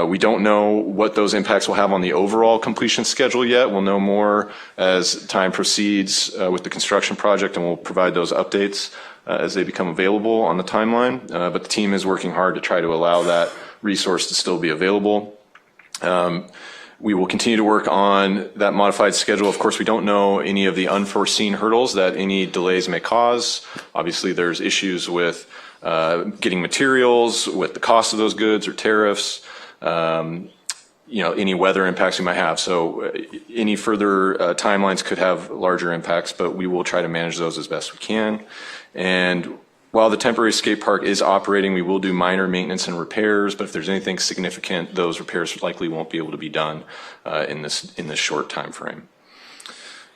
We don't know what those impacts will have on the overall completion schedule yet. We'll know more as time proceeds with the construction project, and we'll provide those updates as they become available on the timeline. But the team is working hard to try to allow that resource to still be available. We will continue to work on that modified schedule. Of course, we don't know any of the unforeseen hurdles that any delays may cause. Obviously, there's issues with getting materials, with the cost of those goods or tariffs, any weather impacts we might have. So any further timelines could have larger impacts, but we will try to manage those as best we can. And while the temporary skate park is operating, we will do minor maintenance and repairs, but if there's anything significant, those repairs likely won't be able to be done in this short time frame.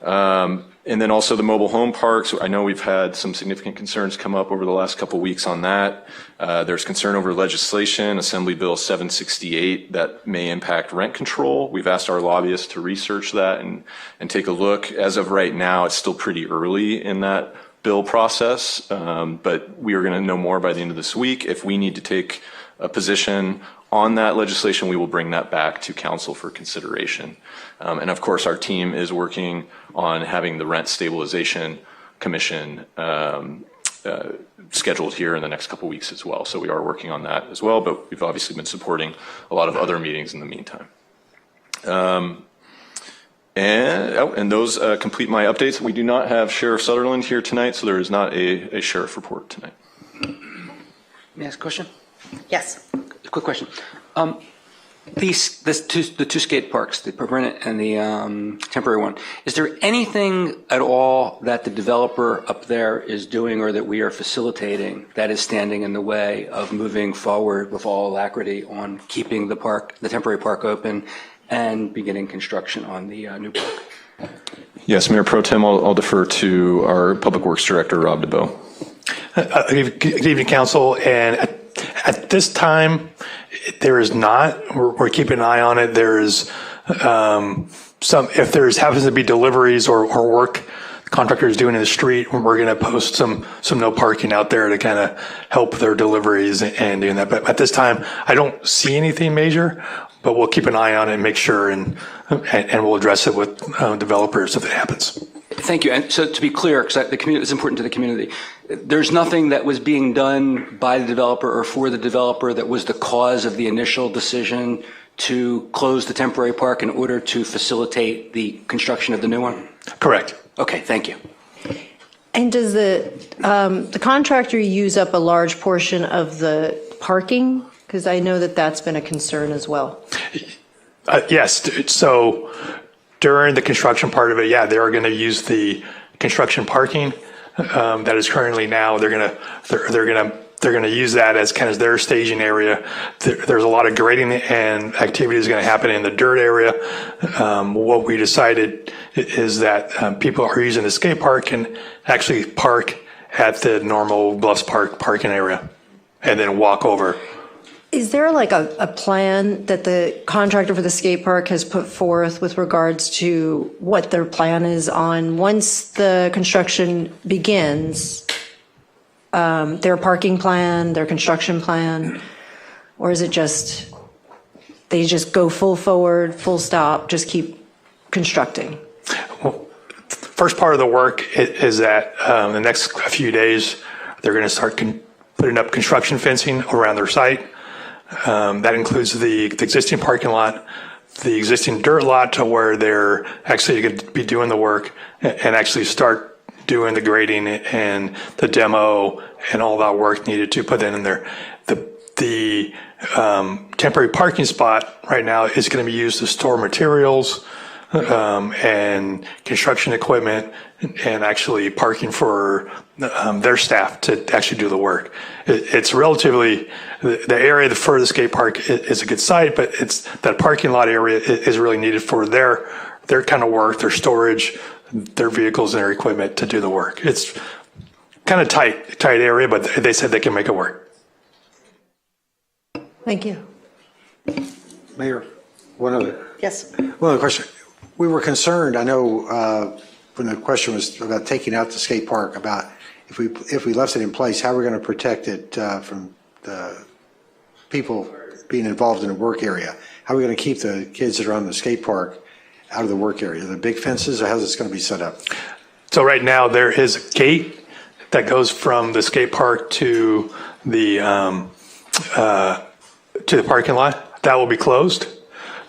And then also the mobile home parks. I know we've had some significant concerns come up over the last couple of weeks on that. There's concern over legislation, Assembly Bill 768, that may impact rent control. We've asked our lobbyists to research that and take a look. As of right now, it's still pretty early in that bill process, but we are going to know more by the end of this week. If we need to take a position on that legislation, we will bring that back to council for consideration. And of course, our team is working on having the Rent Stabilization Commission scheduled here in the next couple weeks as well. So we are working on that as well, but we've obviously been supporting a lot of other meetings in the meantime. And those complete my updates. We do not have Sheriff Sutherland here tonight, so there is not a sheriff report tonight. May I ask a question? Yes. A quick question. The two skate parks, the permanent and the temporary one, is there anything at all that the developer up there is doing or that we are facilitating that is standing in the way of moving forward with all alacrity on keeping the temporary park open and beginning construction on the new park? Yes, Mayor Pro Tem, I'll defer to our Public Works Director, Rob DeBoe. Good evening, Council. And at this time, there is not. We're keeping an eye on it. There is if there happens to be deliveries or work contractors doing in the street, we're going to post some no parking out there to kind of help their deliveries and doing that. But at this time, I don't see anything major, but we'll keep an eye on it and make sure and we'll address it with developers if it happens. Thank you. And so to be clear, because the community is important to the community, there's nothing that was being done by the developer or for the developer that was the cause of the initial decision to close the temporary park in order to facilitate the construction of the new one? Correct. Okay, thank you. And does the contractor use up a large portion of the parking? Because I know that that's been a concern as well. Yes. So during the construction part of it, yeah, they are going to use the construction parking that is currently now. They're going to use that as kind of their staging area. There's a lot of grading and activities going to happen in the dirt area. What we decided is that people are using the skate park can actually park at the normal Bluffs Park parking area and then walk over. Is there like a plan that the contractor for the skate park has put forth with regards to what their plan is on once the construction begins, their parking plan, their construction plan? Or is it just, they just go full forward, full stop, just keep constructing? Well, first part of the work is that the next few days, they're going to start putting up construction fencing around their site. That includes the existing parking lot, the existing dirt lot to where they're actually going to be doing the work and actually start doing the grading and the demo and all that work needed to put in there. The temporary parking spot right now is going to be used to store materials and construction equipment and actually parking for their staff to actually do the work. It's relatively, the area for the skate park is a good site, but it's that parking lot area is really needed for their kind of work, their storage, their vehicles and their equipment to do the work. It's kind of tight area, but they said they can make it work. Thank you. Mayor, one other question. We were concerned, I know, when the question was about taking out the skate park, about if we left it in place, how we're going to protect it from the people being involved in the work area. How are we going to keep the kids that are on the skate park out of the work area? The big fences, or how's this going to be set up? So right now, there is a gate that goes from the skate park to the parking lot. That will be closed.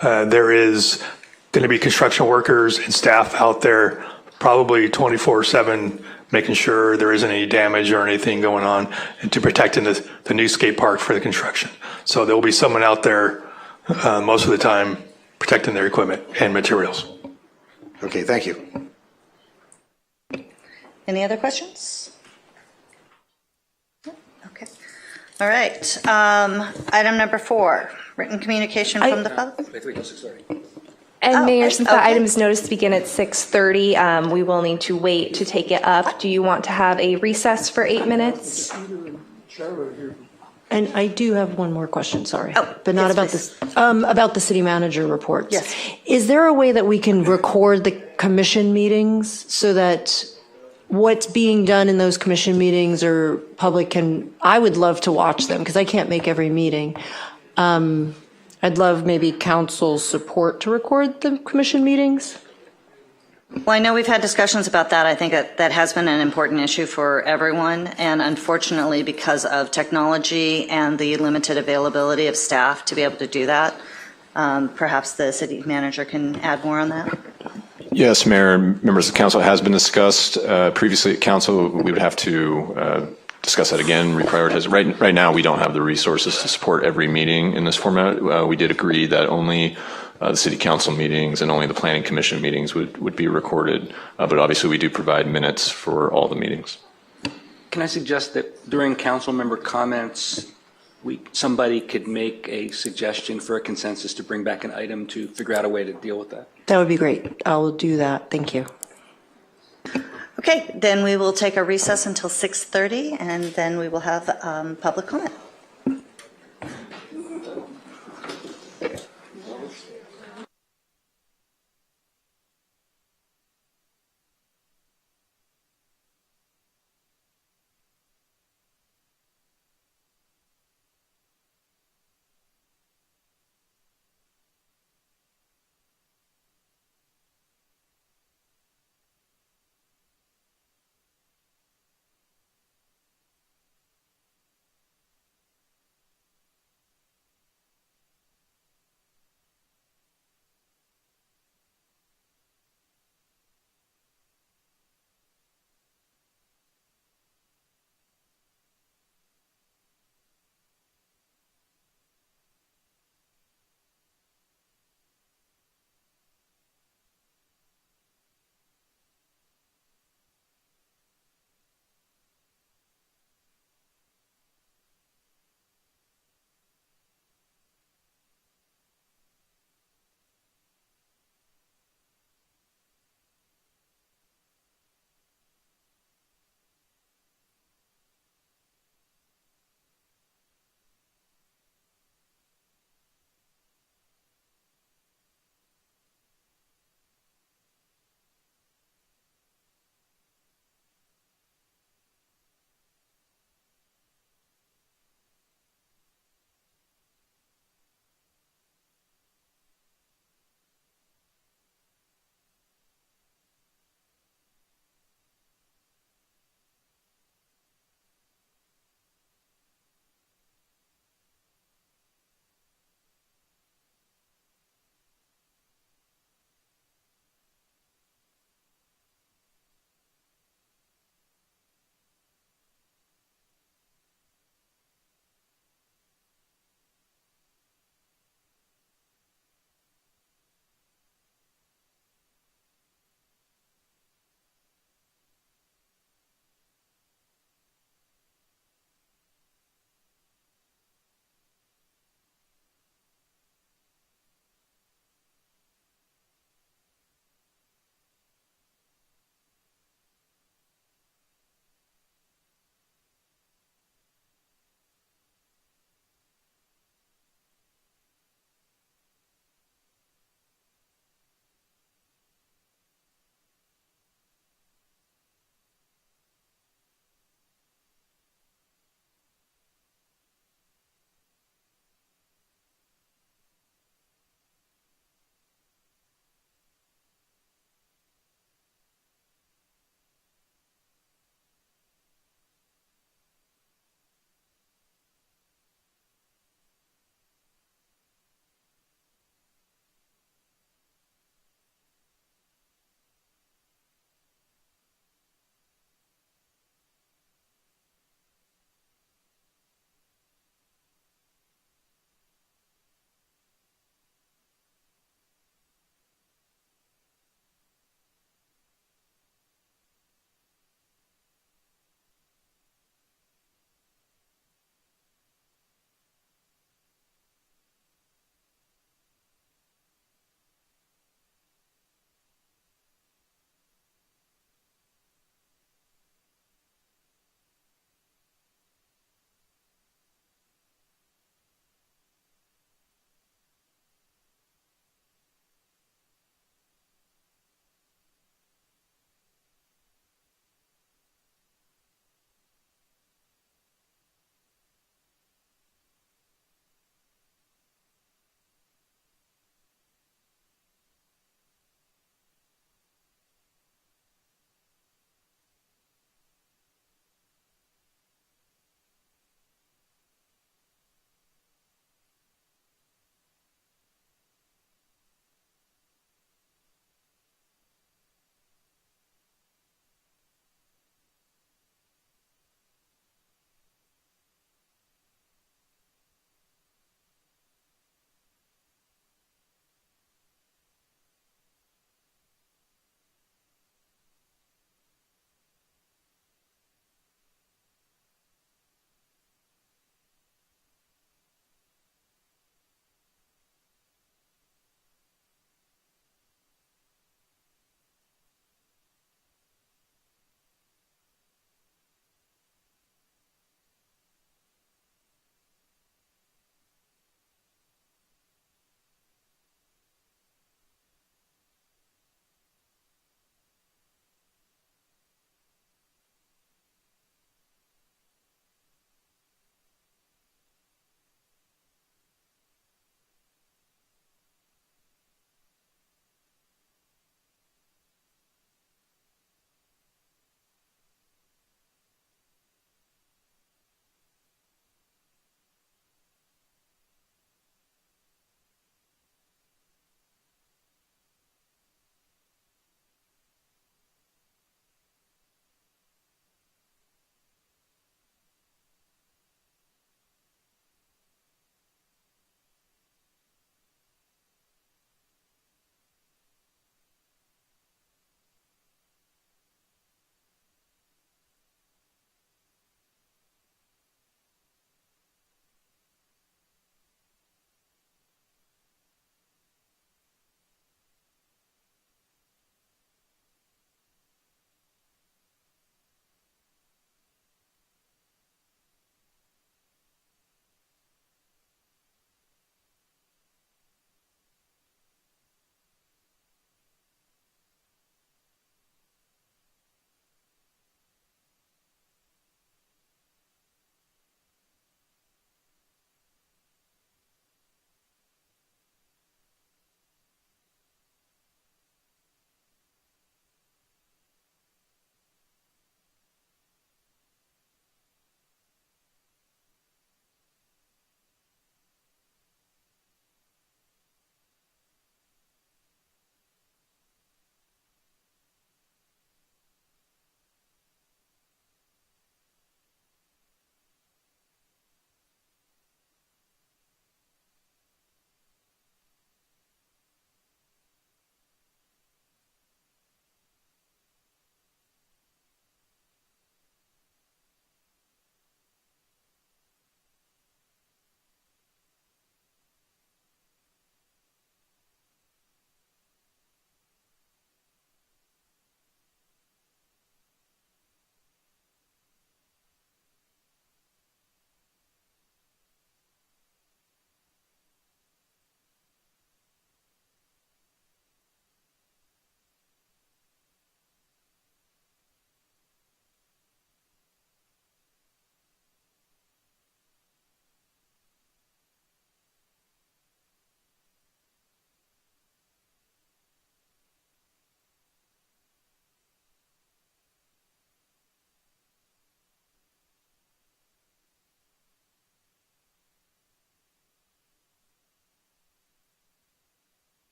There is going to be construction workers and staff out there probably 24/7 making sure there isn't any damage or anything going on, and to protecting the new skate park for the construction. So there will be someone out there most of the time protecting their equipment and materials. Okay, thank you. Any other questions? Okay. All right. Item number 4, written communication from the public. And Mayor, since the okay. item is noticed to begin at 6:30, we will need to wait to take it up. Do you want to have a recess for 8 minutes? And I do have one more question, sorry. Oh, but not yes, about please. this, about the city manager reports. Yes. Is there a way that we can record the commission meetings so that what's being done in those commission meetings or public can, I would love to watch them because I can't make every meeting. I'd love maybe council's support to record the commission meetings. Well, I know we've had discussions about that. I think that has been an important issue for everyone. And unfortunately, because of technology and the limited availability of staff to be able to do that, perhaps the city manager can add more on that. Yes, Mayor, members of the council, has been discussed previously at council. We would have to discuss that again, reprioritize. Right now, we don't have the resources to support every meeting in this format. We did agree that only the city council meetings and only the planning commission meetings would be recorded. But obviously, we do provide minutes for all the meetings. Can I suggest that during council member comments, somebody could make a suggestion for a consensus to bring back an item to figure out a way to deal with that? That would be great. I'll do that. Thank you. Okay, then we will take a recess until 6:30, and then we will have public comment.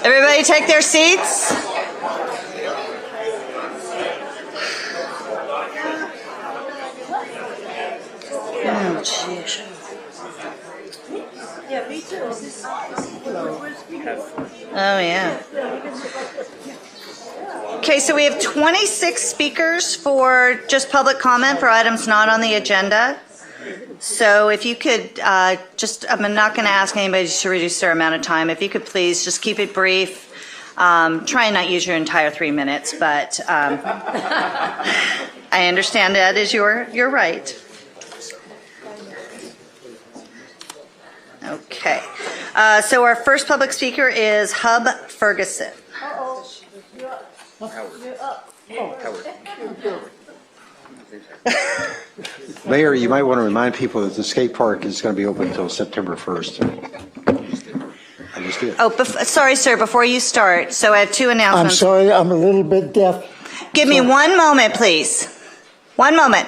Everybody take their seats. Oh, jeez. Oh, yeah. Okay, so we have 26 speakers for just public comment for items not on the agenda. So if you could I'm not going to ask anybody to reduce their amount of time. If you could please just keep it brief. Try and not use your entire 3 minutes, but I understand that is your right. Okay. So our first public speaker is Hub Ferguson. Mayor, you might want to remind people that the skate park is going to be open until September 1st. I just did. Oh, sorry, sir, before you start, so I have two I'm announcements. sorry, I'm a little bit deaf. Give me 1 moment, please. 1 moment.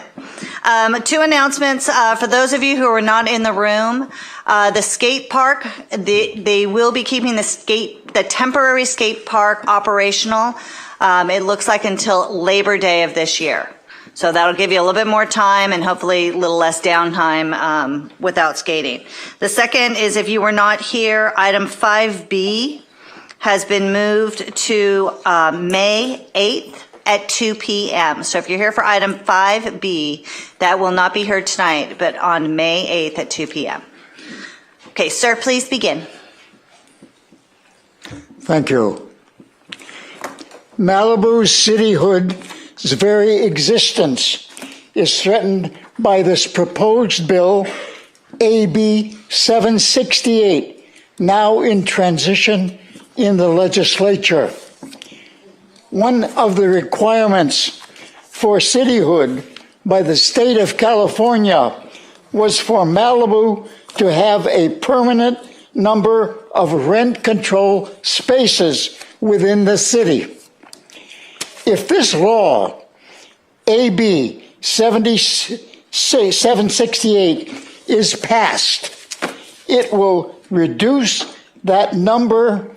Two announcements for those of you who are not in the room. The skate park, they will be keeping the temporary skate park operational. It looks like until Labor Day of this year. So that'll give you a little bit more time and hopefully a little less downtime without skating. The second is, if you were not here, item 5B has been moved to May 8th at 2 p.m. So if you're here for item 5B, that will not be heard tonight, but on May 8th at 2 p.m. Okay, sir, please begin. Thank you. Malibu's cityhood's very existence is threatened by this proposed bill, AB 768, now in transition in the legislature. One of the requirements for cityhood by the state of California was for Malibu to have a permanent number of rent control spaces within the city. If this law, AB 768, is passed, it will reduce that number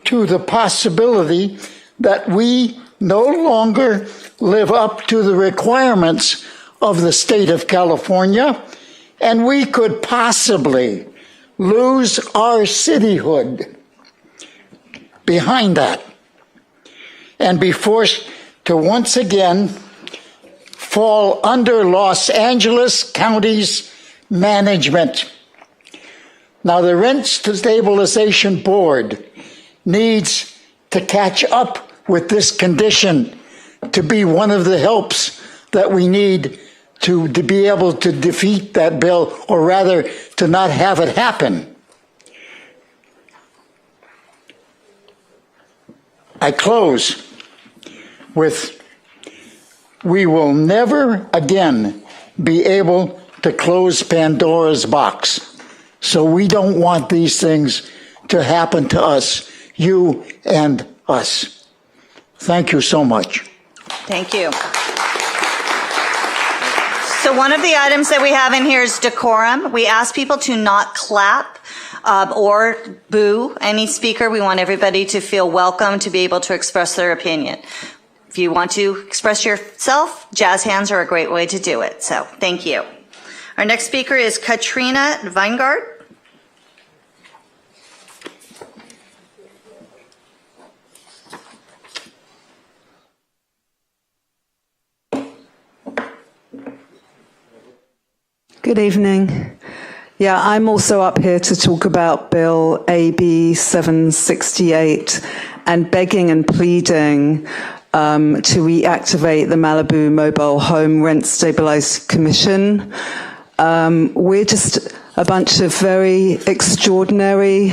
to the possibility that we no longer live up to the requirements of the state of California, and we could possibly lose our cityhood behind that and be forced to once again fall under Los Angeles County's management. Now, the Rent Stabilization Board needs to catch up with this condition to be one of the helps that we need to be able to defeat that bill, or rather to not have it happen. I close with, we will never again be able to close Pandora's box. So we don't want these things to happen to us, you and us. Thank you so much. Thank you. So one of the items that we have in here is decorum. We ask people to not clap or boo any speaker. We want everybody to feel welcome to be able to express their opinion. If you want to express yourself, jazz hands are a great way to do it. So thank you. Our next speaker is Katrina Weingart. Good evening. Yeah, I'm also up here to talk about Bill AB 768 and begging and pleading to reactivate the Malibu Mobile Home Rent Stabilized Commission. We're just a bunch of very extraordinary,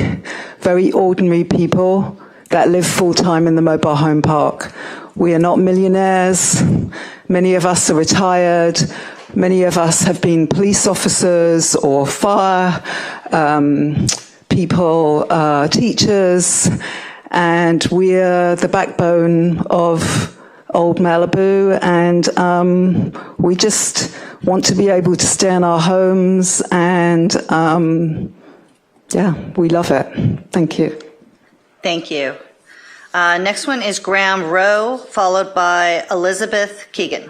very ordinary people that live full-time in the mobile home park. We are not millionaires. Many of us are retired. Many of us have been police officers or fire people, teachers, and we're the backbone of Old Malibu, and we just want to be able to stay in our homes, and yeah, we love it. Thank you. Thank you. Next one is Graham Rowe, followed by Elizabeth Keegan.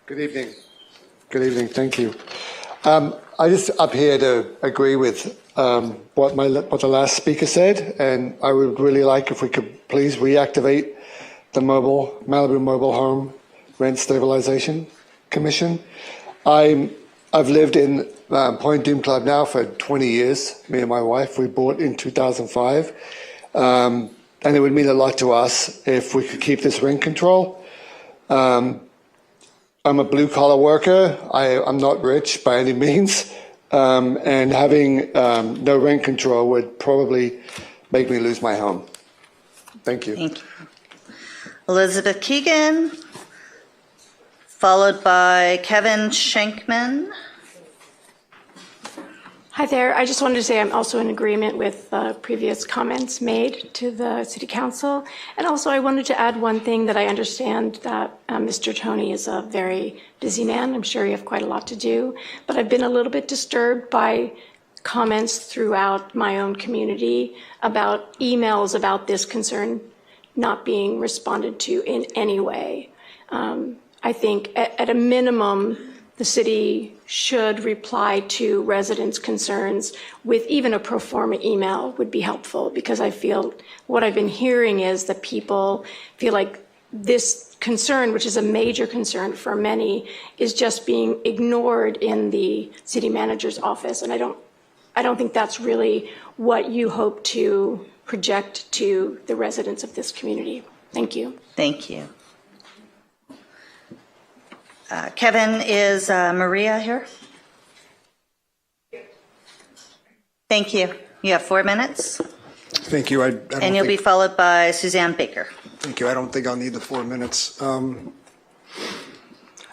Good evening. Good evening. Thank you. I just up here to agree with what the last speaker said, and I would really like if we could please reactivate the Malibu Mobile Home Rent Stabilization Commission. I've lived in Point Doom Club now for 20 years. Me and my wife, we bought in 2005, and it would mean a lot to us if we could keep this rent control. I'm a blue-collar worker. I'm not rich by any means, and having no rent control would probably make me lose my home. Thank you. Thank you. Elizabeth Keegan, followed by Kevin Schenkman. Hi there. I just wanted to say I'm also in agreement with previous comments made to the City Council. And also I wanted to add one thing that I understand that Mr. Tony is a very busy man. I'm sure you have quite a lot to do. But I've been a little bit disturbed by comments throughout my own community about emails about this concern not being responded to in any way. I think at a minimum, the city should reply to residents' concerns with even a pro forma email would be helpful, because I feel what I've been hearing is that people feel like this concern, which is a major concern for many, is just being ignored in the city manager's office. And I don't think that's really what you hope to project to the residents of this community. Thank you. Thank you. Kevin, is Maria here? Thank you. You have 4 minutes. Thank you. And you'll be followed by Suzanne Baker. Thank you. I don't think I'll need the 4 minutes.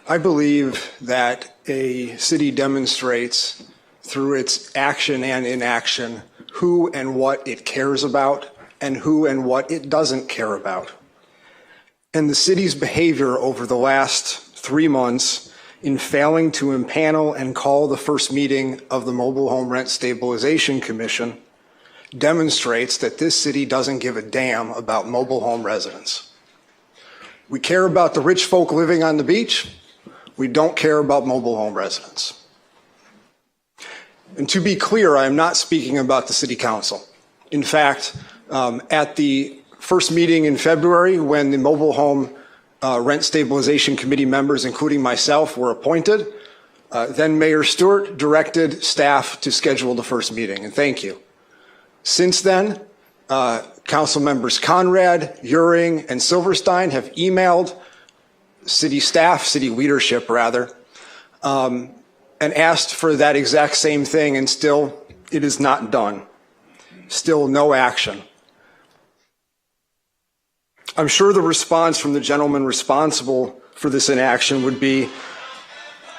I believe that a city demonstrates through its action and inaction who and what it cares about and who and what it doesn't care about. And the city's behavior over the last 3 months in failing to impanel and call the first meeting of the Mobile Home Rent Stabilization Commission demonstrates that this city doesn't give a damn about mobile home residents. We care about the rich folk living on the beach. We don't care about mobile home residents. And to be clear, I am not speaking about the City Council. In fact, at the first meeting in February, when the Mobile Home Rent Stabilization Committee members, including myself, were appointed, then Mayor Stewart directed staff to schedule the first meeting, and thank you. Since then, Council members Conrad, Euring, and Silverstein have emailed city staff, city leadership rather, and asked for that exact same thing, and still it is not done. Still no action. I'm sure the response from the gentleman responsible for this inaction would be,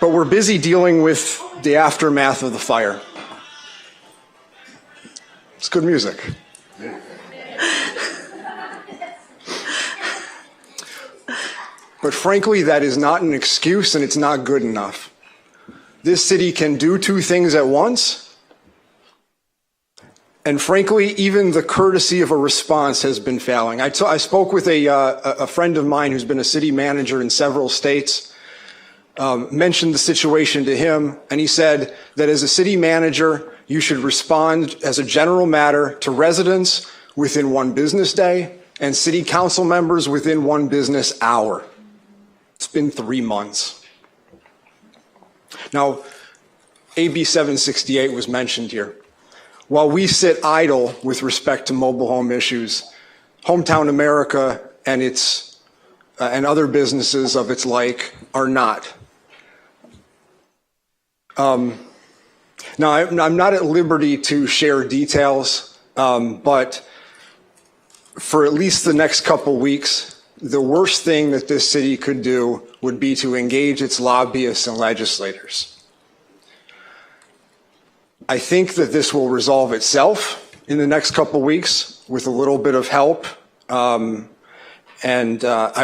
but we're busy dealing with the aftermath of the fire. It's good music. But frankly, that is not an excuse, and it's not good enough. This city can do 2 things at once. And frankly, even the courtesy of a response has been failing. I spoke with a friend of mine who's been a city manager in several states, mentioned the situation to him, and he said that as a city manager, you should respond as a general matter to residents within 1 business day and city council members within 1 business hour. It's been 3 months. Now, AB 768 was mentioned here. While we sit idle with respect to mobile home issues, Hometown America and and other businesses of its like are not. Now, I'm not at liberty to share details, but for at least the next couple weeks, the worst thing that this city could do would be to engage its lobbyists and legislators. I think that this will resolve itself in the next couple weeks with a little bit of help. I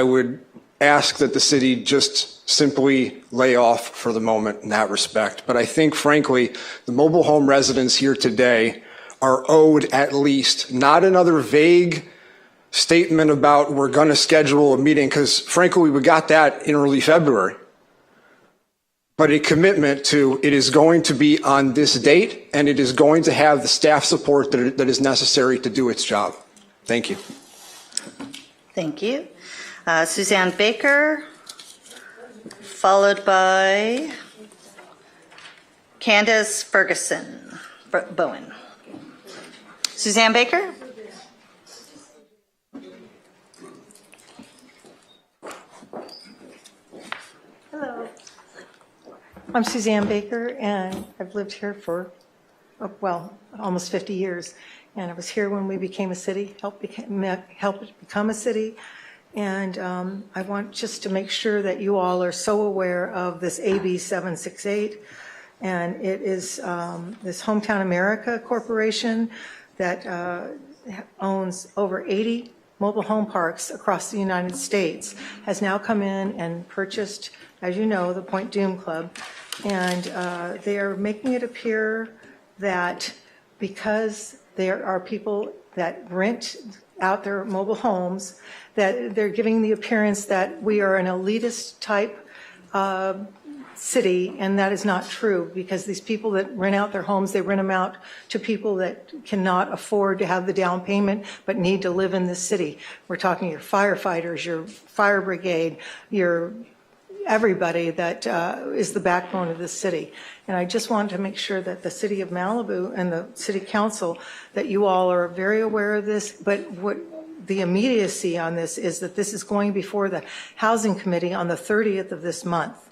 would ask that the city just simply lay off for the moment in that respect. But I think, frankly, the mobile home residents here today are owed at least not another vague statement about we're going to schedule a meeting, because frankly, we got that in early February, but a commitment to it is going to be on this date and it is going to have the staff support that is necessary to do its job. Thank you. Thank you. Suzanne Baker, followed by Candace Ferguson Bowen. Suzanne Baker? Hello. I'm Suzanne Baker, and I've lived here for, well, almost 50 years. And I was here when we became a city, helped it become a city. And I want just to make sure that you all are so aware of this AB 768. And it is this Hometown America Corporation that owns over 80 mobile home parks across the United States, has now come in and purchased, as you know, the Point Doom Club. And they are making it appear that because there are people that rent out their mobile homes, that they're giving the appearance that we are an elitist type city, and that is not true, because these people that rent out their homes, they rent them out to people that cannot afford to have the down payment but need to live in this city. We're talking your firefighters, your fire brigade, your everybody that is the backbone of this city. And I just want to make sure that the city of Malibu and the city council, that you all are very aware of this, but what the immediacy on this is that this is going before the Housing Committee on the 30th of this month.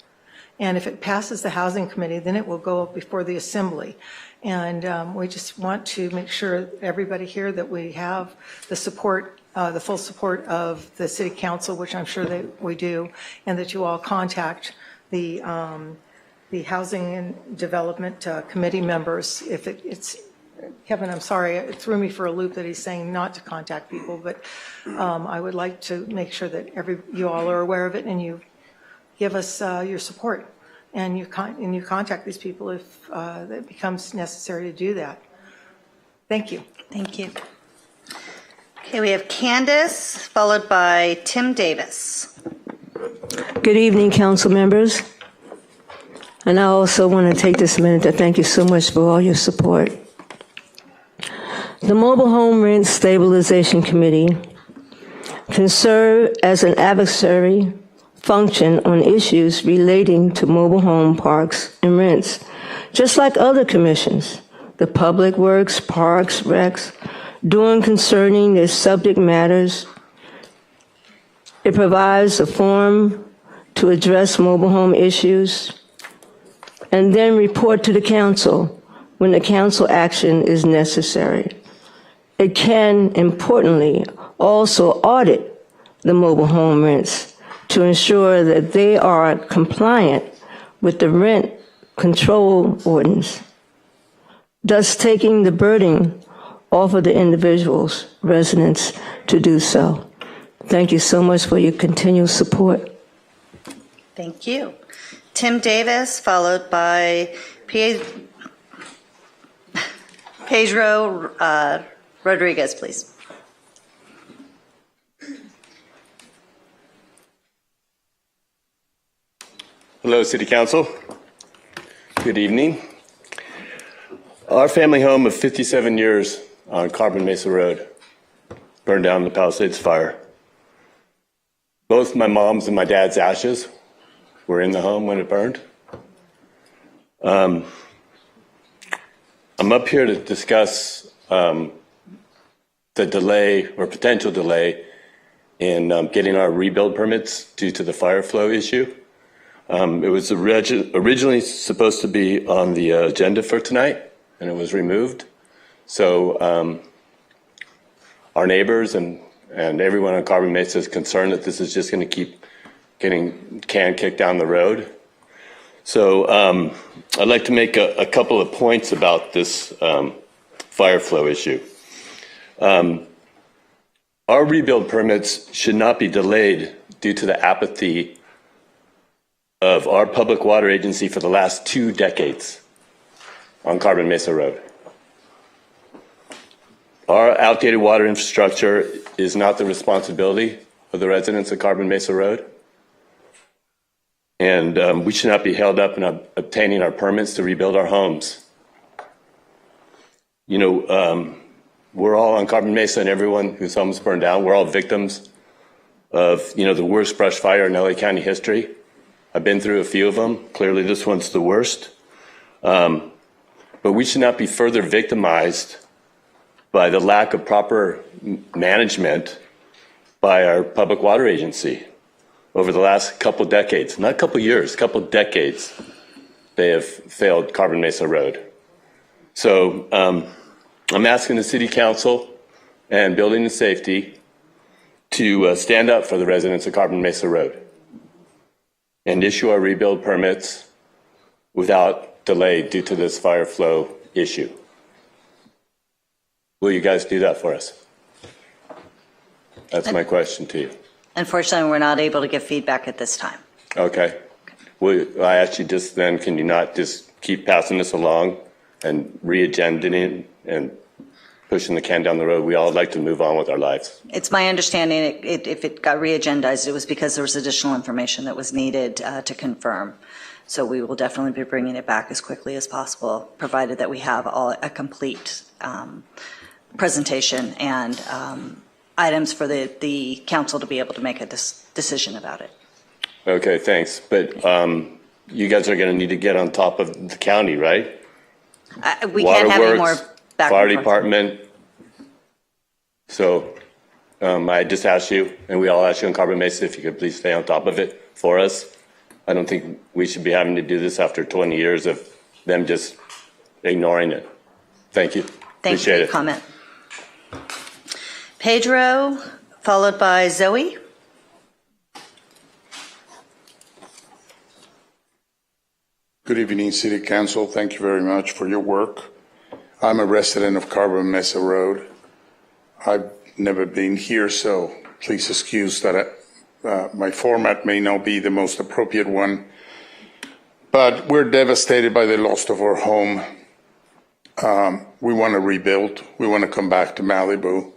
And if it passes the Housing Committee, then it will go before the Assembly. And we just want to make sure, everybody here, that we have the support, the full support of the City Council, which I'm sure that we do, and that you all contact the Housing and Development Committee members. If it's Kevin, I'm sorry, it threw me for a loop that he's saying not to contact people, but I would like to make sure that you all are aware of it, and you give us your support, and you contact these people if it becomes necessary to do that. Thank you. Thank you. Okay, we have Candace, followed by Tim Davis. Good evening, council members. And I also want to take this minute to thank you so much for all your support. The Mobile Home Rent Stabilization Committee can serve as an advisory function on issues relating to mobile home parks and rents, just like other commissions, the Public Works, Parks, Recs, doing concerning their subject matters. It provides a forum to address mobile home issues and then report to the council when the council action is necessary. It can, importantly, also audit the mobile home rents to ensure that they are compliant with the rent control ordinance, thus taking the burden off of the individuals, residents, to do so. Thank you so much for your continued support. Thank you. Tim Davis, followed by Pedro Rodriguez, please. Hello, City Council. Good evening. Our family home of 57 years on Carbon Mesa Road burned down in the Palisades fire. Both my mom's and my dad's ashes were in the home when it burned. I'm up here to discuss the delay or potential delay in getting our rebuild permits due to the fire flow issue. It was originally supposed to be on the agenda for tonight, and it was removed. So our neighbors and everyone on Carbon Mesa is concerned that this is just going to keep getting can kicked down the road. So I'd like to make a couple of points about this fire flow issue. Our rebuild permits should not be delayed due to the apathy of our public water agency for the last 2 decades on Carbon Mesa Road. Our outdated water infrastructure is not the responsibility of the residents of Carbon Mesa Road. And we should not be held up in obtaining our permits to rebuild our homes. You know, we're all on Carbon Mesa, and everyone whose homes burned down, we're all victims of, you know, the worst brush fire in LA County history. I've been through a few of them. Clearly, this one's the worst. But we should not be further victimized by the lack of proper management by our public water agency. Over the last couple decades, not a couple years, couple decades, they have failed Carbon Mesa Road. So I'm asking the City Council and Building and Safety to stand up for the residents of Carbon Mesa Road and issue our rebuild permits without delay due to this fire flow issue. Will you guys do that for us? That's my question to you. Unfortunately, we're not able to give feedback at this time. Okay. Well, I ask you just then, can you not just keep passing this along and re-agending it and pushing the can down the road? We all like to move on with our lives. It's my understanding if it got re-agendized, it was because there was additional information that was needed to confirm. So we will definitely be bringing it back as quickly as possible, provided that we have a complete presentation and items for the council to be able to make a decision about it. Okay, thanks. But you guys are going to need to get on top of the county, right? We can't have any more back Fire and forth. department. So I just asked you, and we all asked you on Carbon Mesa, if you could please stay on top of it for us. I don't think we should be having to do this after 20 years of them just ignoring it. Thank you. Thank you for Appreciate your it. comment. Pedro, followed by Zoe. Good evening, City Council. Thank you very much for your work. I'm a resident of Carbon Mesa Road. I've never been here, so please excuse that my format may not be the most appropriate one. But we're devastated by the loss of our home. We want to rebuild. We want to come back to Malibu.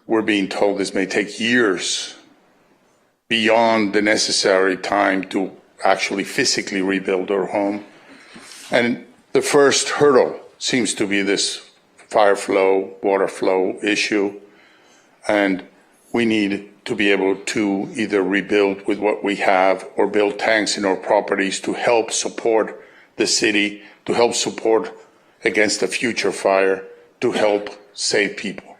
We're being told this may take years beyond the necessary time to actually physically rebuild our home. And the first hurdle seems to be this fire flow, water flow issue. And we need to be able to either rebuild with what we have or build tanks in our properties to help support the city, to help support against a future fire, to help save people.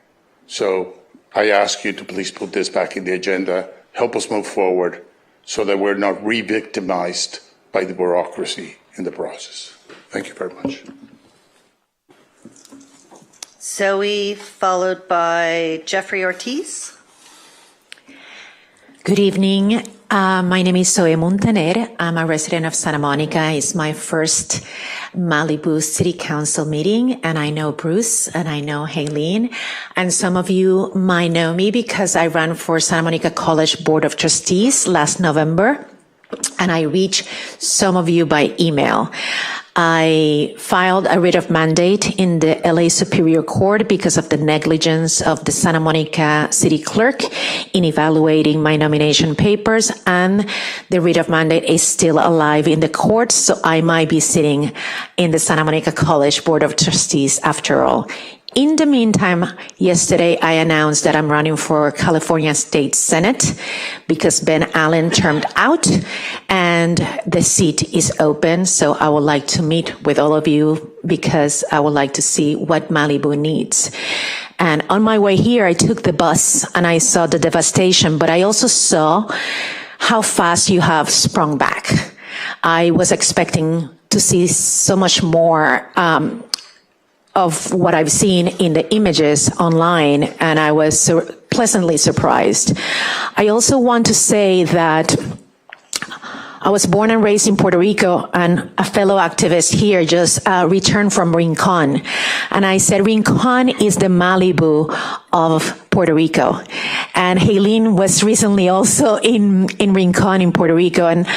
So I ask you to please put this back in the agenda, help us move forward so that we're not re-victimized by the bureaucracy in the process. Thank you very much. Zoe, followed by Jeffrey Ortiz. Good evening. My name is Zoe Montaner. I'm a resident of Santa Monica. It's my first Malibu City Council meeting, and I know Bruce and I know Haylene, and some of you might know me because I ran for Santa Monica College Board of Trustees last November, and I reached some of you by email. I filed a writ of mandate in the LA Superior Court because of the negligence of the Santa Monica City Clerk in evaluating my nomination papers, and the writ of mandate is still alive in the court, so I might be sitting in the Santa Monica College Board of Trustees after all. In the meantime, yesterday I announced that I'm running for California State Senate because Ben Allen termed out and the seat is open. So I would like to meet with all of you because I would like to see what Malibu needs. And on my way here, I took the bus and I saw the devastation, but I also saw how fast you have sprung back. I was expecting to see so much more, of what I've seen in the images online, and I was pleasantly surprised. I also want to say that I was born and raised in Puerto Rico, and a fellow activist here just returned from Rincon. And I said, Rincon is the Malibu of Puerto Rico. And Haylene was recently also in Rincon in Puerto Rico. And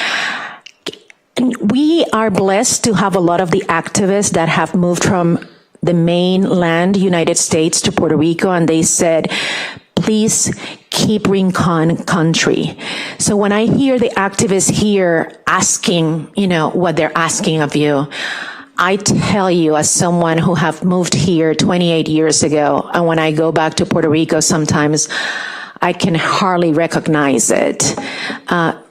we are blessed to have a lot of the activists that have moved from the mainland United States to Puerto Rico, and they said, please keep Rincon country. So when I hear the activists here asking, what they're asking of you, I tell you, as someone who have moved here 28 years ago, and when I go back to Puerto Rico sometimes, I can hardly recognize it.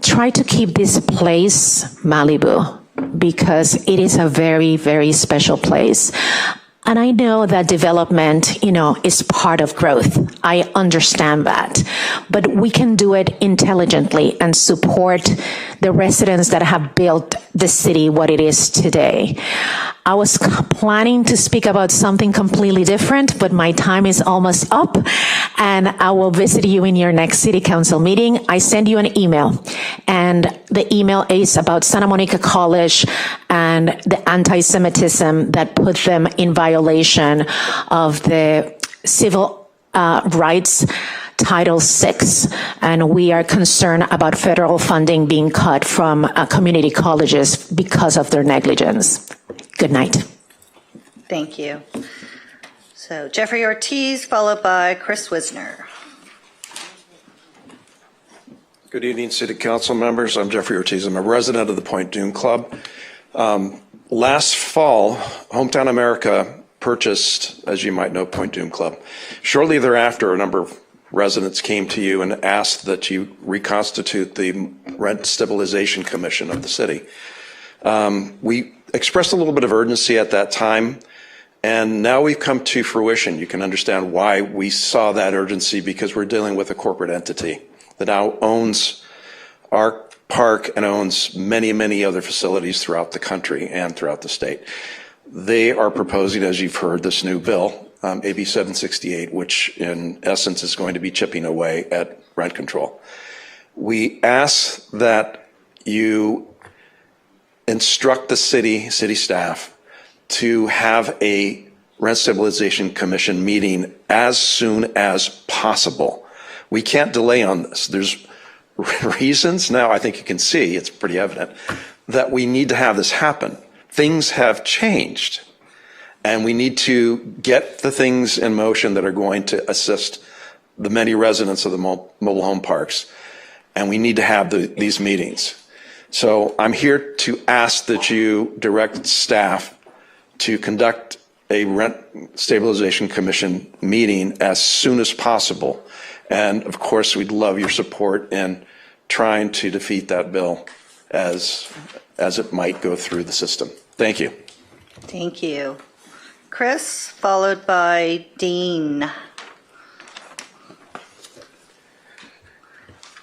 Try to keep this place Malibu, because it is a very, very special place. And I know that development, is part of growth. I understand that. But we can do it intelligently and support the residents that have built the city what it is today. I was planning to speak about something completely different, but my time is almost up, and I will visit you in your next city council meeting. I send you an email, and the email is about Santa Monica College and the anti-Semitism that put them in violation of the civil rights Title VI, and we are concerned about federal funding being cut from community colleges because of their negligence. Good night. Thank you. So Jeffrey Ortiz, followed by Chris Wisner. Good evening, City Council members. I'm Jeffrey Ortiz. I'm a resident of the Point Dume Club. Last fall, Hometown America purchased, as you might know, Point Dume Club. Shortly thereafter, a number of residents came to you and asked that you reconstitute the Rent Stabilization Commission of the city. We expressed a little bit of urgency at that time, and now we've come to fruition. You can understand why we saw that urgency, because we're dealing with a corporate entity that now owns our park and owns many, many other facilities throughout the country and throughout the state. They are proposing, as you've heard, this new bill, AB 768, which in essence is going to be chipping away at rent control. We ask that you instruct the city staff to have a Rent Stabilization Commission meeting as soon as possible. We can't delay on this. There's reasons now, I think you can see, it's pretty evident, that we need to have this happen. Things have changed, and we need to get the things in motion that are going to assist the many residents of the mobile home parks, and we need to have these meetings. So I'm here to ask that you direct staff to conduct a Rent Stabilization Commission meeting as soon as possible. And of course, we'd love your support in trying to defeat that bill as it might go through the system. Thank you. Thank you. Chris, followed by Dean.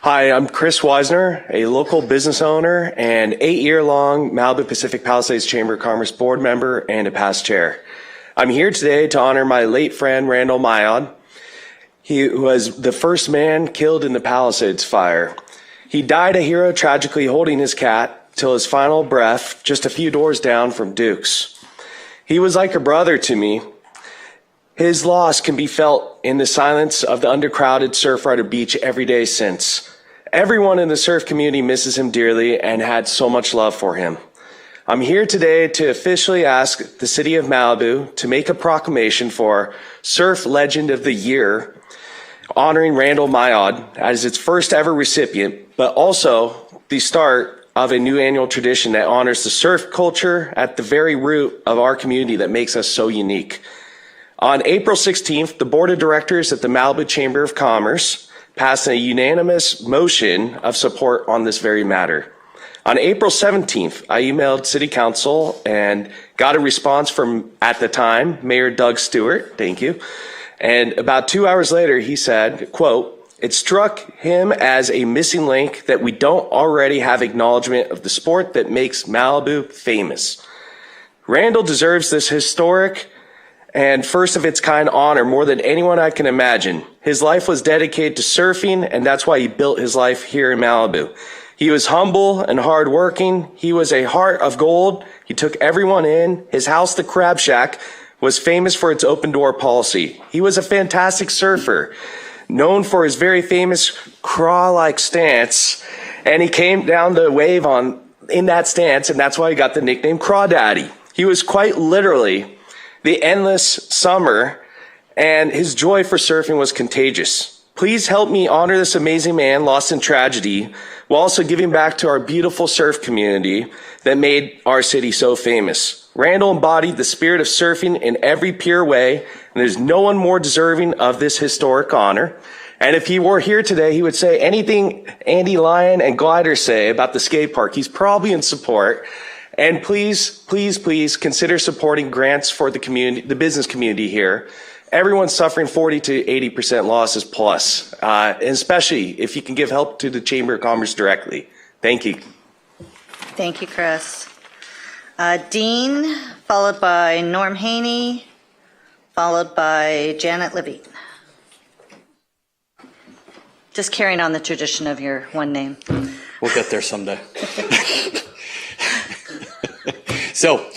Hi, I'm Chris Weisner, a local business owner and 8-year-long Malibu Pacific Palisades Chamber of Commerce board member and a past chair. I'm here today to honor my late friend, Randall Mayod. He was the first man killed in the Palisades fire. He died a hero tragically holding his cat till his final breath just a few doors down from Duke's. He was like a brother to me. His loss can be felt in the silence of the undercrowded Surfrider Beach every day since. Everyone in the surf community misses him dearly and had so much love for him. I'm here today to officially ask the City of Malibu to make a proclamation for Surf Legend of the Year, honoring Randall Mayod as its first ever recipient, but also the start of a new annual tradition that honors the surf culture at the very root of our community that makes us so unique. On April 16th, the Board of Directors at the Malibu Chamber of Commerce passed a unanimous motion of support on this very matter. On April 17th, I emailed City Council and got a response from, at the time, Mayor Doug Stewart, thank you. And about 2 hours later, he said, quote, "It struck him as a missing link that we don't already have acknowledgement of the sport that makes Malibu famous. Randall deserves this historic and first of its kind honor more than anyone I can imagine. His life was dedicated to surfing, and that's why he built his life here in Malibu. He was humble and hardworking. He was a heart of gold. He took everyone in. His house, the Crab Shack, was famous for its open door policy. He was a fantastic surfer, known for his very famous craw-like stance, and he came down the wave in that stance, and that's why he got the nickname Crawdaddy. He was quite literally the endless summer, and his joy for surfing was contagious. Please help me honor this amazing man lost in tragedy, while also giving back to our beautiful surf community that made our city so famous. Randall embodied the spirit of surfing in every pure way, and there's no one more deserving of this historic honor. And if he were here today, he would say anything Andy Lyon and Glider say about the skate park. He's probably in support. And please, please, please consider supporting grants for the community, the business community here. Everyone's suffering 40 to 80% losses plus, and especially if you can give help to the Chamber of Commerce directly. Thank you. Thank you, Chris. Dean, followed by Norm Haney, followed by Janet Levine. Just carrying on the tradition of your one name. We'll get there someday. So,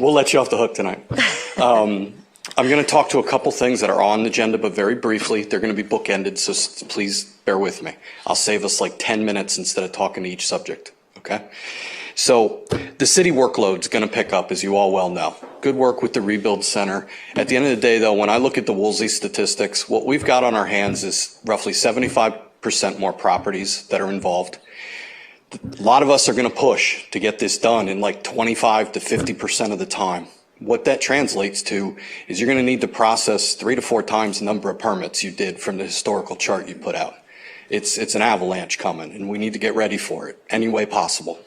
we'll let you off the hook tonight. I'm going to talk to a couple things that are on the agenda, but very briefly. They're going to be bookended, so please bear with me. I'll save us like 10 minutes instead of talking to each subject, okay? So the city workload's going to pick up, as you all well know. Good work with the Rebuild Center. At the end of the day, though, when I look at the Woolsey statistics, what we've got on our hands is roughly 75% more properties that are involved. A lot of us are going to push to get this done in like 25 to 50% of the time. What that translates to is you're going to need to process 3 to 4 times the number of permits you did from the historical chart you put out. It's an avalanche coming, and we need to get ready for it any way possible.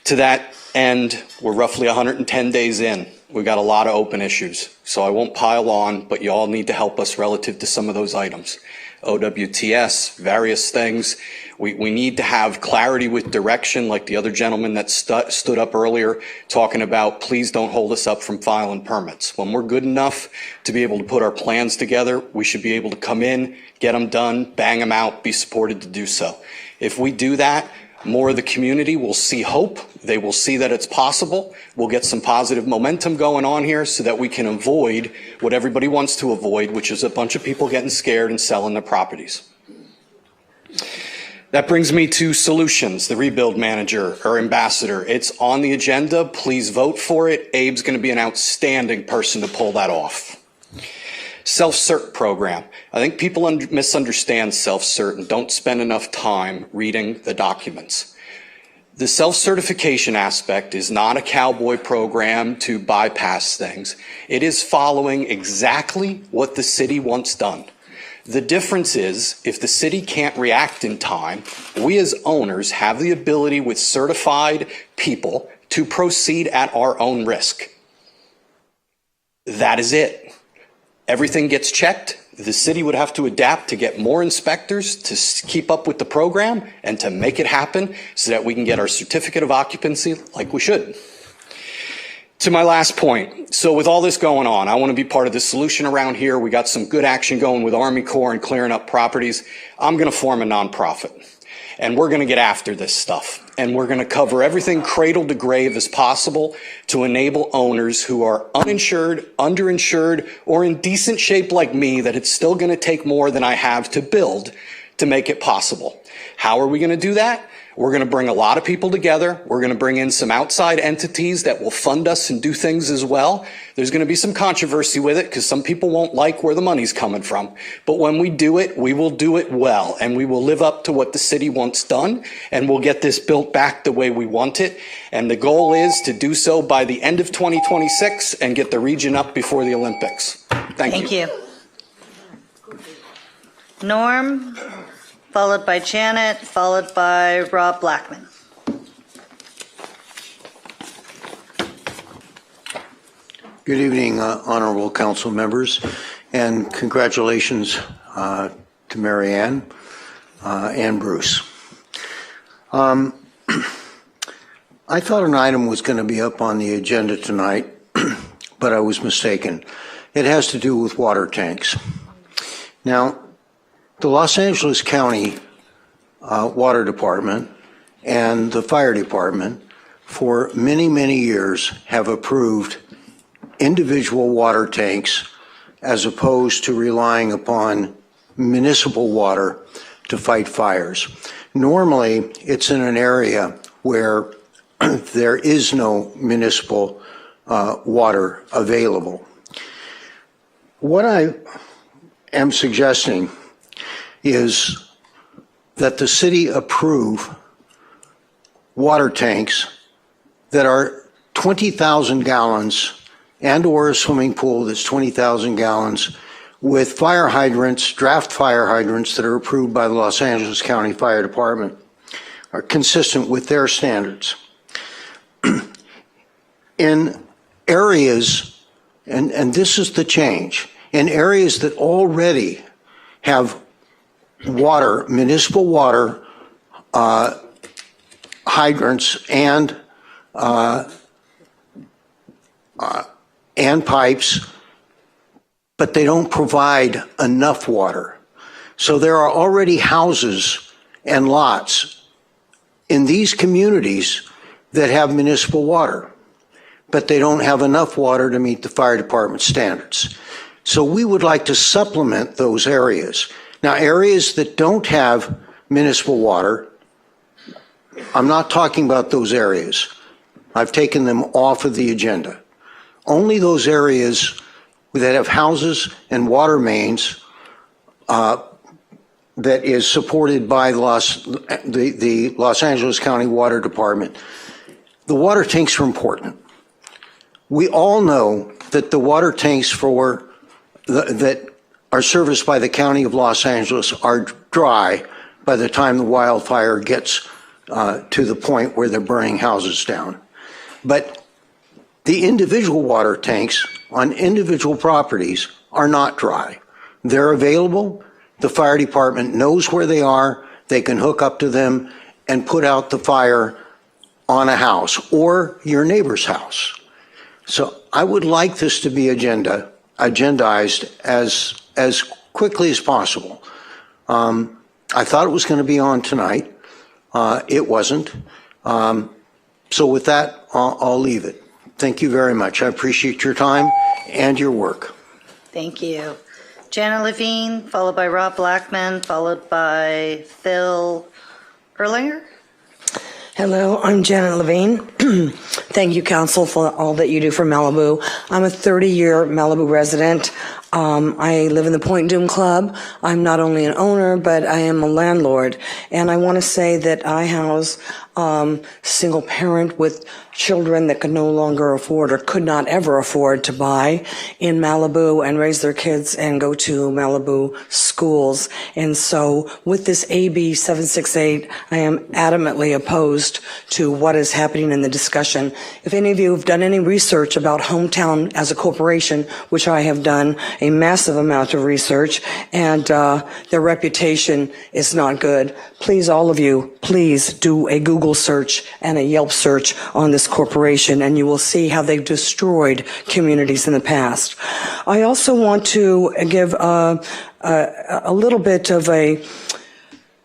To that end, we're roughly 110 days in. We've got a lot of open issues, so I won't pile on, but you all need to help us relative to some of those items. OWTS, various things. We need to have clarity with direction, like the other gentleman that stood up earlier talking about, please don't hold us up from filing permits. When we're good enough to be able to put our plans together, we should be able to come in, get them done, bang them out, be supported to do so. If we do that, more of the community will see hope. They will see that it's possible. We'll get some positive momentum going on here so that we can avoid what everybody wants to avoid, which is a bunch of people getting scared and selling their properties. That brings me to solutions, the rebuild manager or ambassador. It's on the agenda. Please vote for it. Abe's going to be an outstanding person to pull that off. Self-cert program. I think people misunderstand self-cert and don't spend enough time reading the documents. The self-certification aspect is not a cowboy program to bypass things. It is following exactly what the city wants done. The difference is, if the city can't react in time, we as owners have the ability with certified people to proceed at our own risk. That is it. Everything gets checked. The city would have to adapt to get more inspectors to keep up with the program and to make it happen so that we can get our certificate of occupancy like we should. To my last point, so with all this going on, I want to be part of the solution around here. We got some good action going with Army Corps and clearing up properties. I'm going to form a nonprofit, and we're going to get after this stuff. And we're going to cover everything cradle to grave as possible to enable owners who are uninsured, underinsured, or in decent shape like me that it's still going to take more than I have to build to make it possible. How are we going to do that? We're going to bring a lot of people together. We're going to bring in some outside entities that will fund us and do things as well. There's going to be some controversy with it because some people won't like where the money's coming from. But when we do it, we will do it well, and we will live up to what the city wants done, and we'll get this built back the way we want it. And the goal is to do so by the end of 2026 and get the region up before the Olympics. Thank you. Norm, followed by Janet, followed by Rob Blackman. Good evening, honorable council members, and congratulations to Mary Ann and Bruce. I thought an item was going to be up on the agenda tonight, but I was mistaken. It has to do with water tanks. Now, the Los Angeles County water department and the fire department for many, many years have approved individual water tanks as opposed to relying upon municipal water to fight fires. Normally, it's in an area where there is no municipal water available. What I am suggesting is that the city approve water tanks that are 20,000 gallons and or a swimming pool that's 20,000 gallons with fire hydrants, draft fire hydrants that are approved by the Los Angeles County Fire Department, are consistent with their standards. In areas, and this is the change, in areas that already have water, municipal water, hydrants and pipes, but they don't provide enough water. So there are already houses and lots in these communities that have municipal water, but they don't have enough water to meet the fire department standards. So we would like to supplement those areas. Now, areas that don't have municipal water, I'm not talking about those areas. I've taken them off of the agenda. Only those areas that have houses and water mains that is supported by the Los Angeles County Water Department. The water tanks are important. We all know that the water tanks that are serviced by the County of Los Angeles are dry by the time the wildfire gets to the point where they're burning houses down. But the individual water tanks on individual properties are not dry. They're available. The fire department knows where they are. They can hook up to them and put out the fire on a house or your neighbor's house. So I would like this to be agendized as quickly as possible. I thought it was going to be on tonight. It wasn't. So with that, I'll leave it. Thank you very much. I appreciate your time and your work. Thank you. Jana Levine, followed by Rob Blackman, followed by Phil Erlinger. Hello, I'm Janet Levine. Thank you, Council, for all that you do for Malibu. I'm a 30-year Malibu resident. I live in the Point Doom Club. I'm not only an owner, but I am a landlord. And I want to say that I house single parent with children that could no longer afford or could not ever afford to buy in Malibu and raise their kids and go to Malibu schools. And so with this AB 768, I am adamantly opposed to what is happening in the discussion. If any of you have done any research about Hometown as a corporation, which I have done a massive amount of research, and their reputation is not good, please, all of you, please do a Google search and a Yelp search on this corporation, and you will see how they've destroyed communities in the past. I also want to give a little bit of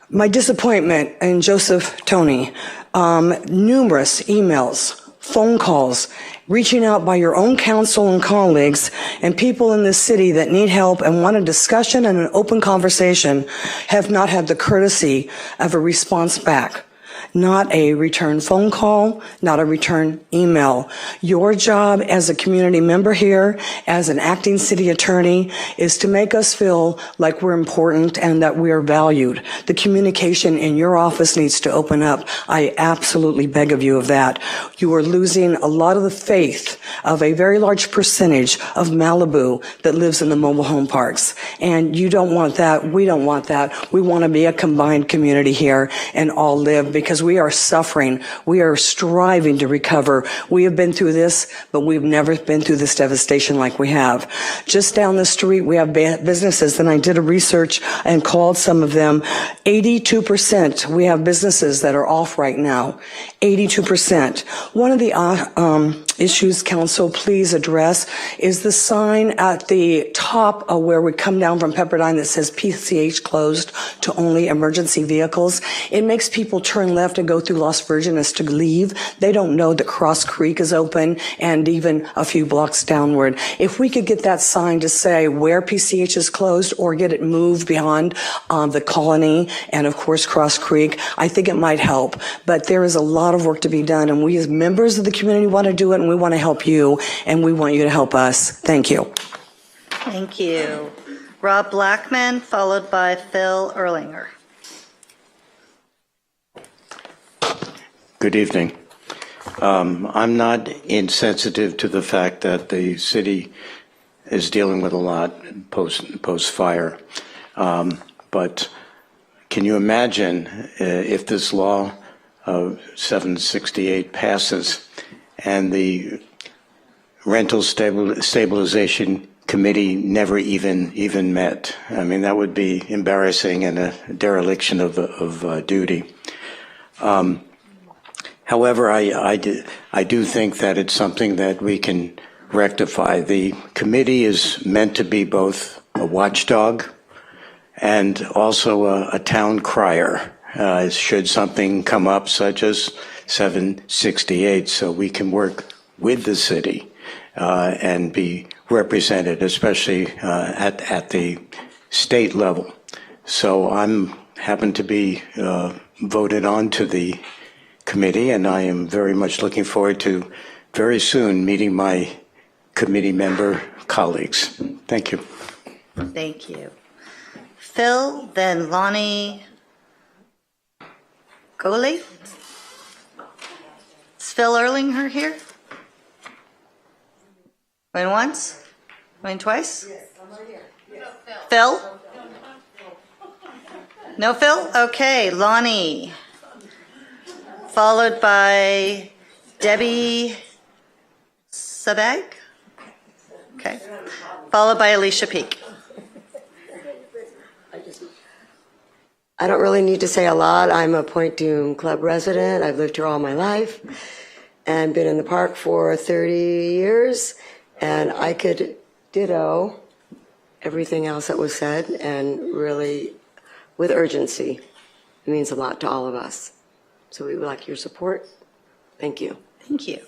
my disappointment in Joseph Tony. Numerous emails, phone calls, reaching out by your own council and colleagues and people in this city that need help and want a discussion and an open conversation have not had the courtesy of a response back. Not a return phone call, not a return email. Your job as a community member here, as an acting city attorney, is to make us feel like we're important and that we are valued. The communication in your office needs to open up. I absolutely beg of you of that. You are losing a lot of the faith of a very large percentage of Malibu that lives in the mobile home parks. And you don't want that. We don't want that. We want to be a combined community here and all live, because we are suffering. We are striving to recover. We have been through this, but we've never been through this devastation like we have. Just down the street, we have businesses, and I did a research and called some of them. 82%, we have businesses that are off right now. 82%. One of the issues, council, please address is the sign at the top of where we come down from Pepperdine that says PCH closed to only emergency vehicles. It makes people turn left and go through Las Virgenes to leave. They don't know that Cross Creek is open and even a few blocks downward. If we could get that sign to say where PCH is closed or get it moved beyond the Colony and of course Cross Creek, I think it might help. But there is a lot of work to be done, and we as members of the community want to do it, and we want to help you, and we want you to help us. Thank you. Thank you. Rob Blackman, followed by Phil Erlinger. Good evening. I'm not insensitive to the fact that the city is dealing with a lot post-fire. But can you imagine if this law of 768 passes and the rental stabilization committee never even met? I mean, that would be embarrassing and a dereliction of duty. However, I do think that it's something that we can rectify. The committee is meant to be both a watchdog and also a town crier, should something come up such as 768, so we can work with the city and be represented, especially at the state level. So I'm happen to be voted on to the committee, and I am very much looking forward to very soon meeting my committee member colleagues. Thank you. Thank you. Phil, then Lonnie Goley. Is Phil Erlinger here? Going once? Going twice? Yes, I'm right here. Phil? No Phil? Okay, Lonnie. Followed by Debbie Sabag. Okay. Followed by Alicia Peak. I don't really need to say a lot. I'm a Point Dume Club resident. I've lived here all my life and been in the park for 30 years. And I could ditto everything else that was said, and really, with urgency, it means a lot to all of us. So we would like your support. Thank you. Thank you.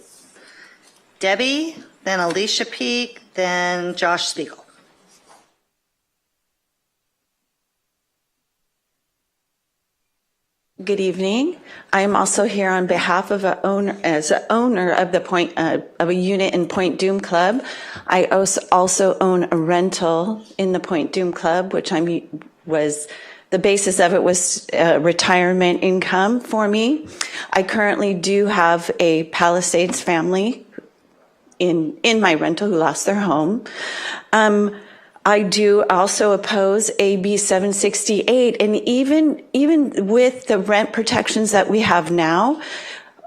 Debbie, then Alicia Peak, then Josh Spiegel. Good evening. I am also here on behalf of as an owner of of a unit in Point Dume Club. I also own a rental in the Point Dume Club, which the basis of it was retirement income for me. I currently do have a Palisades family in my rental who lost their home. I do also oppose AB 768, and even with the rent protections that we have now,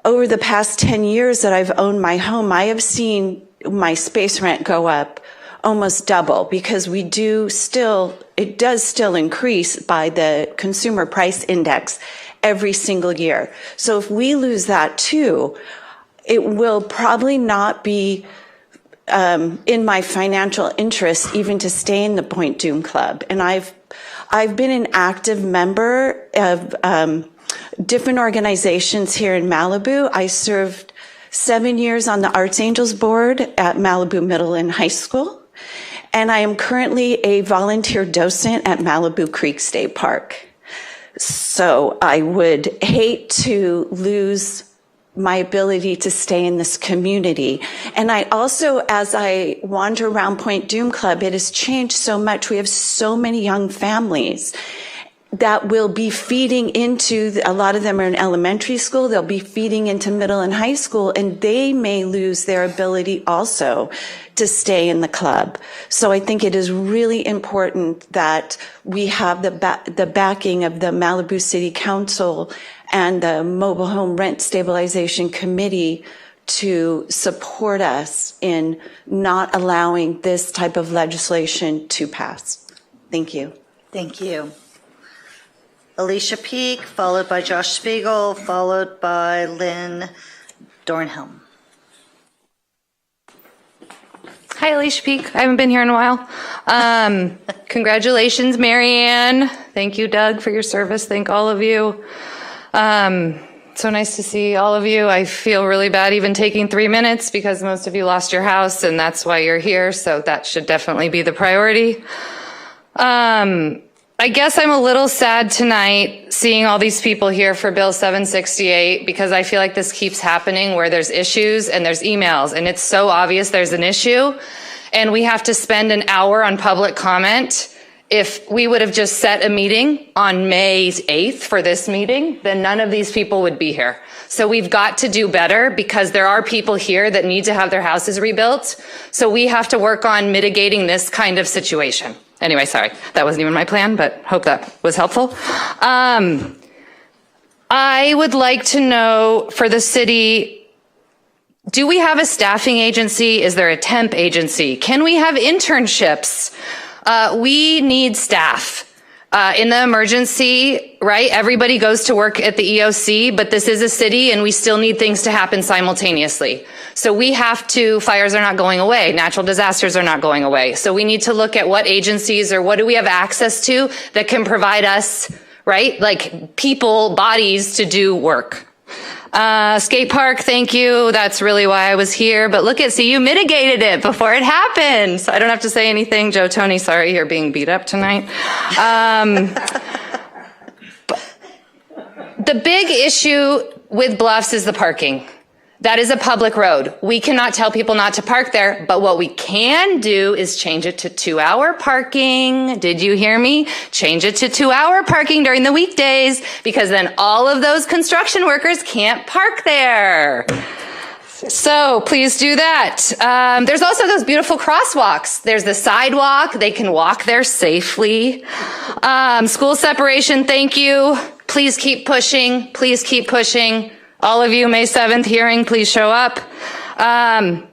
over the past 10 years that I've owned my home, I have seen my space rent go up almost double, because it does still increase by the consumer price index every single year. So if we lose that too, it will probably not be in my financial interest even to stay in the Point Dume Club. And I've been an active member of different organizations here in Malibu. I served 7 years on the Arts Angels board at Malibu Middle and High School. And I am currently a volunteer docent at Malibu Creek State Park. So I would hate to lose my ability to stay in this community. And I also, as I wander around Point Dume Club, it has changed so much. We have so many young families that will be feeding into, a lot of them are in elementary school, they'll be feeding into middle and high school, and they may lose their ability also to stay in the club. So I think it is really important that we have the backing of the Malibu City Council and the Mobile Home Rent Stabilization Committee to support us in not allowing this type of legislation to pass. Thank you. Thank you. Alicia Peak, followed by Josh Spiegel, followed by Lynn Dornhelm. Hi, Alicia Peak. I haven't been here in a while. Congratulations, Marianne. Thank you, Doug, for your service. Thank all of you. So nice to see all of you. I feel really bad even taking 3 minutes because most of you lost your house and that's why you're here. So that should definitely be the priority. I guess I'm a little sad tonight seeing all these people here for Bill 768 because I feel like this keeps happening where there's issues and there's emails and it's so obvious there's an issue and we have to spend an hour on public comment. If we would have just set a meeting on May 8th for this meeting, then none of these people would be here. So we've got to do better because there are people here that need to have their houses rebuilt. So we have to work on mitigating this kind of situation. Anyway, sorry, that wasn't even my plan, but hope that was helpful. I would like to know for the city, do we have a staffing agency? Is there a temp agency? Can we have internships? We need staff. In the emergency, right? Everybody goes to work at the EOC, but this is a city and we still need things to happen simultaneously. So we have to, fires are not going away, natural disasters are not going away. So we need to look at what agencies or what do we have access to that can provide us, right? Like people, bodies to do work. Skate park, thank you. That's really why I was here. But look see, you mitigated it before it happened. So I don't have to say anything. Joe, Tony, sorry you're being beat up tonight. The big issue with Bluffs is the parking. That is a public road. We cannot tell people not to park there, but what we can do is change it to 2-hour parking. Did you hear me? Change it to 2-hour parking during the weekdays, because then all of those construction workers can't park there. So please do that. There's also those beautiful crosswalks. There's the sidewalk. They can walk there safely. School separation, thank you. Please keep pushing. Please keep pushing. All of you, May 7th hearing, please show up. I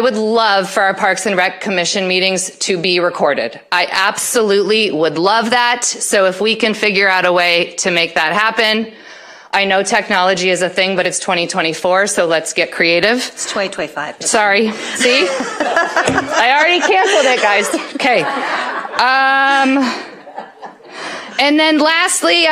would love for our Parks and Rec Commission meetings to be recorded. I absolutely would love that. So if we can figure out a way to make that happen. I know technology is a thing, but it's 2024, so let's get creative. It's 2025. Sorry. See? I already canceled it, guys. Okay. And then lastly,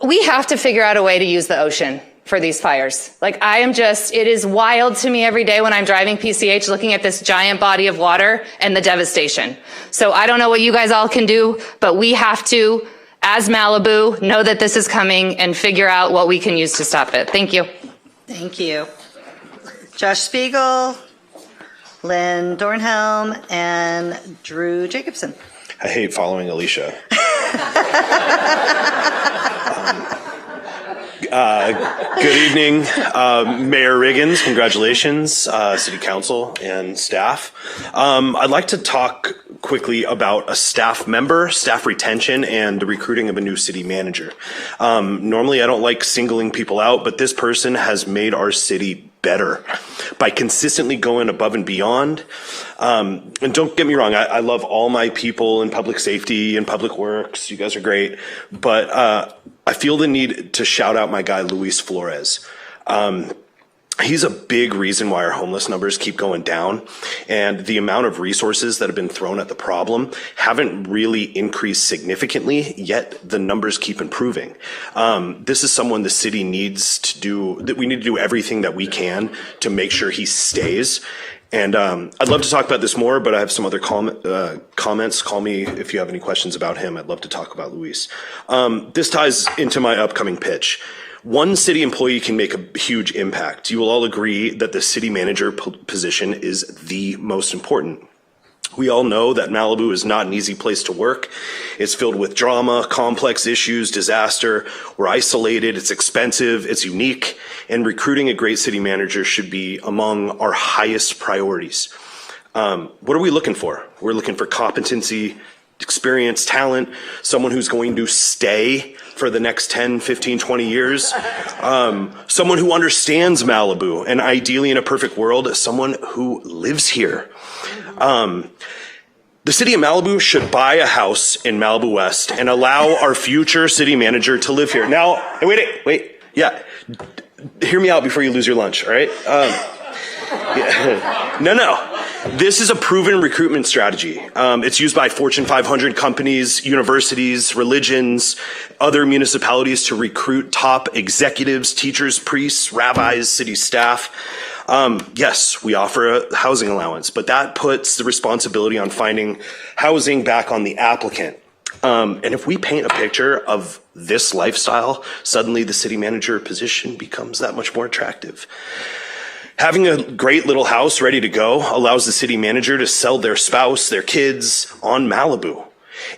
we have to figure out a way to use the ocean for these fires. Like it is wild to me every day when I'm driving PCH looking at this giant body of water and the devastation. So I don't know what you guys all can do, but we have to, as Malibu, know that this is coming and figure out what we can use to stop it. Thank you. Thank you. Josh Spiegel, Lynn Dornhelm, and Drew Jacobson. I hate following Alicia. Good evening, Mayor Riggins. Congratulations, City Council and staff. I'd like to talk quickly about a staff member, staff retention, and the recruiting of a new city manager. Normally, I don't like singling people out, but this person has made our city better by consistently going above and beyond. And don't get me wrong, I love all my people in public safety and public works. You guys are great. But I feel the need to shout out my guy, Luis Flores. He's a big reason why our homeless numbers keep going down, and the amount of resources that have been thrown at the problem haven't really increased significantly, yet the numbers keep improving. This is someone the city needs to do, that we need to do everything that we can to make sure he stays. And I'd love to talk about this more, but I have some other comments. Call me if you have any questions about him. I'd love to talk about Luis. This ties into my upcoming pitch. One city employee can make a huge impact. You will all agree that the city manager position is the most important. We all know that Malibu is not an easy place to work. It's filled with drama, complex issues, disaster. We're isolated, it's expensive, it's unique, and recruiting a great city manager should be among our highest priorities. What are we looking for? We're looking for competency, experience, talent, someone who's going to stay for the next 10, 15, 20 years, someone who understands Malibu, and ideally in a perfect world, someone who lives here. The city of Malibu should buy a house in Malibu West and allow our future city manager to live here. Now, wait. Yeah. Hear me out before you lose your lunch, all right? No. This is a proven recruitment strategy. It's used by Fortune 500 companies, universities, religions, other municipalities to recruit top executives, teachers, priests, rabbis, city staff. Yes, we offer a housing allowance, but that puts the responsibility on finding housing back on the applicant. And if we paint a picture of this lifestyle, suddenly the city manager position becomes that much more attractive. Having a great little house ready to go allows the city manager to sell their spouse, their kids on Malibu.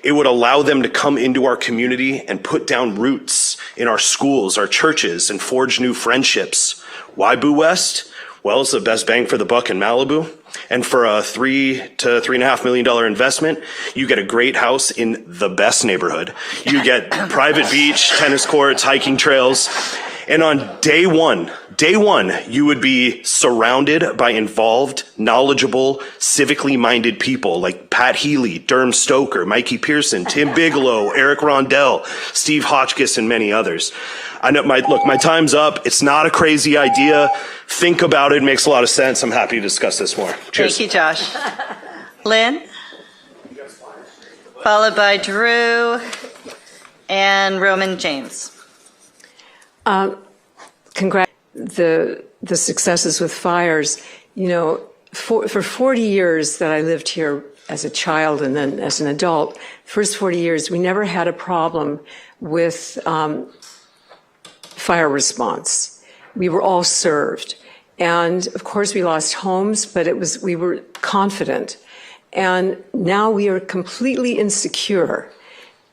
It would allow them to come into our community and put down roots in our schools, our churches, and forge new friendships. Why Boo West? Well, it's the best bang for the buck in Malibu. And for a $3 to $3.5 million investment, you get a great house in the best neighborhood. You get private beach, tennis courts, hiking trails. And on day one, you would be surrounded by involved, knowledgeable, civically minded people like Pat Healy, Durham Stoker, Mikey Pearson, Tim Bigelow, Eric Rondell, Steve Hotchkiss, and many others. I know my time's up. It's not a crazy idea. Think about it. It makes a lot of sense. I'm happy to discuss this more. Cheers. Thank you, Josh. Lynn? Followed by Drew and Roman James. Congrats the successes with fires. You know, for 40 years that I lived here as a child and then as an adult, first 40 years, we never had a problem with fire response. We were all served. And of course we lost homes, but we were confident. And now we are completely insecure.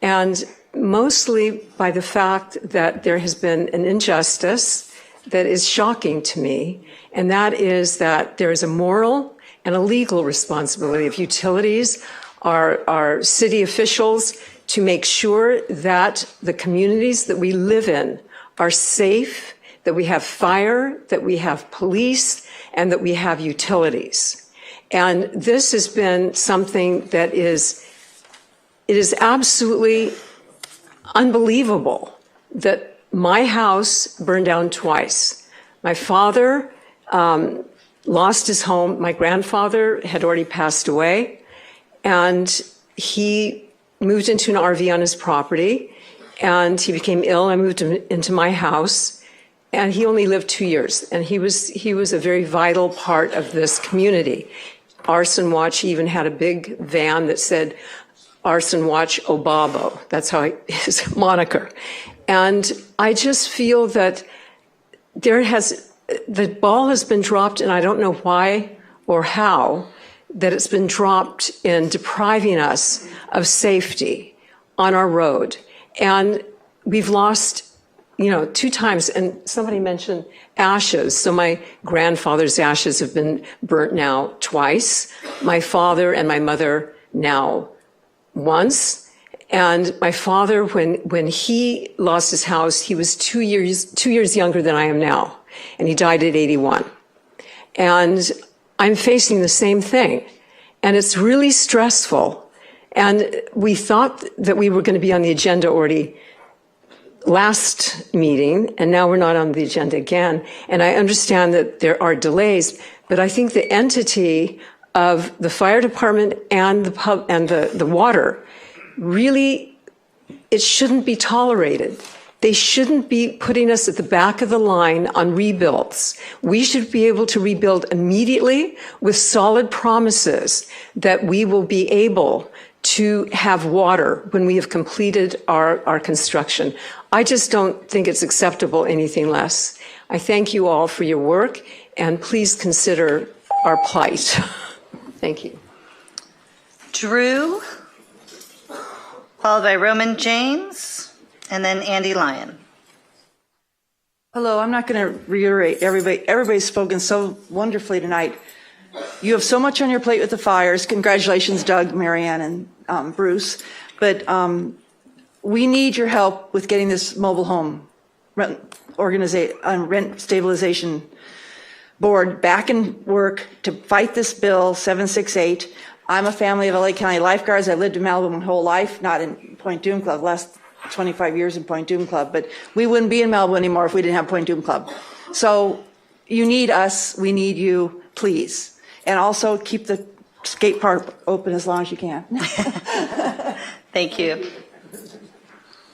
And mostly by the fact that there has been an injustice that is shocking to me, and that is that there is a moral and a legal responsibility of utilities, our city officials, to make sure that the communities that we live in are safe, that we have fire, that we have police, and that we have utilities. And this has been something that it is absolutely unbelievable that my house burned down twice. My father lost his home. My grandfather had already passed away, and he moved into an RV on his property, and he became ill. I moved him into my house, and he only lived 2 years, and he was a very vital part of this community. Arson Watch, he even had a big van that said Arson Watch Obabo. That's how his moniker. And I just feel that the ball has been dropped, and I don't know why or how, that it's been dropped in depriving us of safety on our road. And we've lost, 2 times, and somebody mentioned ashes. So my grandfather's ashes have been burnt now twice. My father and my mother now once. And my father, when he lost his house, he was 2 years younger than I am now, and he died at 81. And I'm facing the same thing, and it's really stressful. And we thought that we were going to be on the agenda already last meeting, and now we're not on the agenda again. And I understand that there are delays, but I think the entity of the fire department and the water, really, it shouldn't be tolerated. They shouldn't be putting us at the back of the line on rebuilds. We should be able to rebuild immediately with solid promises that we will be able to have water when we have completed our construction. I just don't think it's acceptable anything less. I thank you all for your work, and please consider our plight. Thank you. Drew, followed by Roman James, and then Andy Lyon. Hello, I'm not going to reiterate everybody's spoken so wonderfully tonight. You have so much on your plate with the fires. Congratulations, Doug, Marianne, and Bruce. But we need your help with getting this mobile home rent stabilization board back in work to fight this bill 768. I'm a family of LA County lifeguards. I lived in Malibu my whole life, not in Point Doom Club, last 25 years in Point Doom Club, but we wouldn't be in Malibu anymore if we didn't have Point Doom Club. So you need us, we need you, please. And also keep the skate park open as long as you can. Thank you.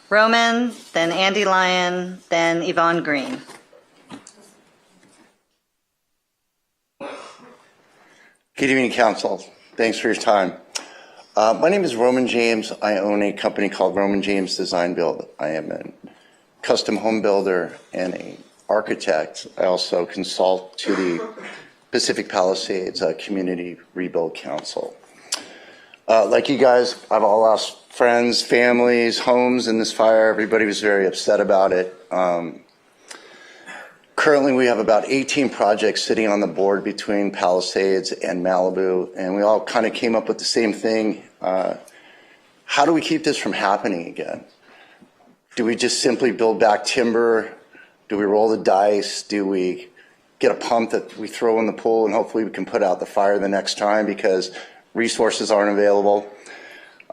Roman, then Andy Lyon, then Yvonne Green. Good evening, Council. Thanks for your time. My name is Roman James. I own a company called Roman James Design Build. I am a custom home builder and an architect. I also consult to the Pacific Palisades Community Rebuild Council. Like you guys, I've all lost friends, families, homes in this fire. Everybody was very upset about it. Currently, we have about 18 projects sitting on the board between Palisades and Malibu, and we all kind of came up with the same thing. How do we keep this from happening again? Do we just simply build back timber? Do we roll the dice? Do we get a pump that we throw in the pool and hopefully we can put out the fire the next time because resources aren't available?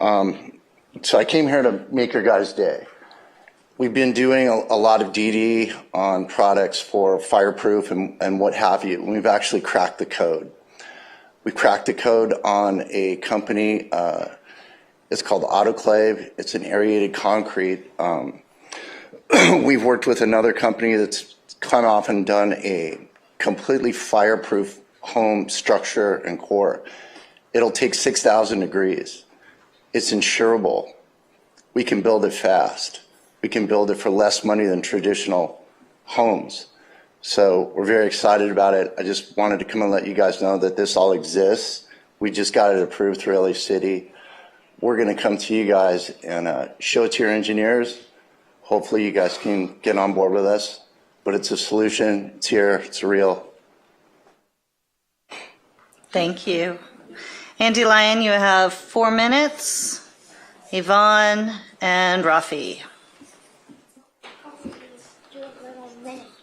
So I came here to make your guys' day. We've been doing a lot of DD on products for fireproof and what have you. And we've actually cracked the code. We cracked the code on a company. It's called Autoclave. It's an aerated concrete. We've worked with another company that's come off and done a completely fireproof home structure and core. It'll take 6,000 degrees. It's insurable. We can build it fast. We can build it for less money than traditional homes. So we're very excited about it. I just wanted to come and let you guys know that this all exists. We just got it approved through LA City. We're going to come to you guys and show it to your engineers. Hopefully you guys can get on board with us. But it's a solution. It's here. It's real. Thank you. Andy Lyon, you have 4 minutes. Yvonne and Rafi.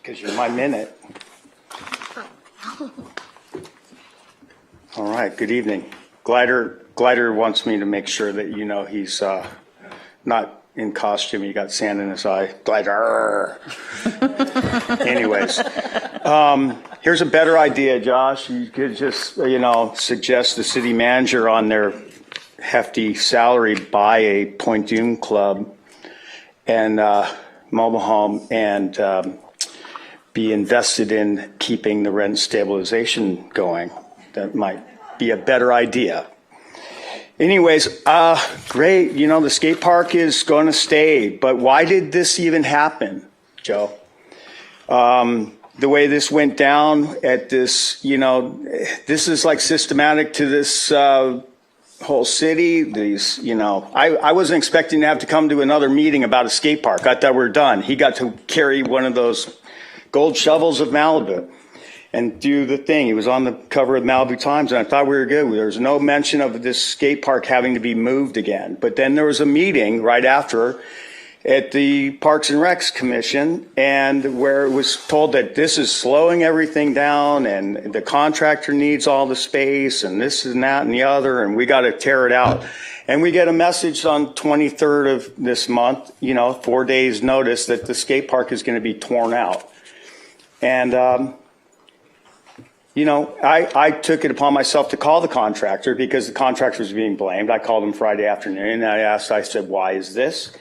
Because you're my minute. All right, good evening. Glider wants me to make sure that you know he's not in costume. He got sand in his eye. Glider. Anyways, here's a better idea, Josh. You could just, suggest the city manager on their hefty salary buy a Point Doom Club and mobile home and be invested in keeping the rent stabilization going. That might be a better idea. Anyways, great. The skate park is going to stay. But why did this even happen, Joe? The way this went down at this, this is like systematic to this whole city. These, I wasn't expecting to have to come to another meeting about a skate park. I thought we were done. He got to carry one of those gold shovels of Malibu and do the thing. He was on the cover of Malibu Times, and I thought we were good. There was no mention of this skate park having to be moved again. But then there was a meeting right after at the Parks and Recs Commission, and where it was told that this is slowing everything down, and the contractor needs all the space, and this and that and the other, and we got to tear it out. And we get a message on 23rd of this month, 4 days notice that the skate park is going to be torn out. And, I took it upon myself to call the contractor because the contractor was being blamed. I called him Friday afternoon and I said, why is this?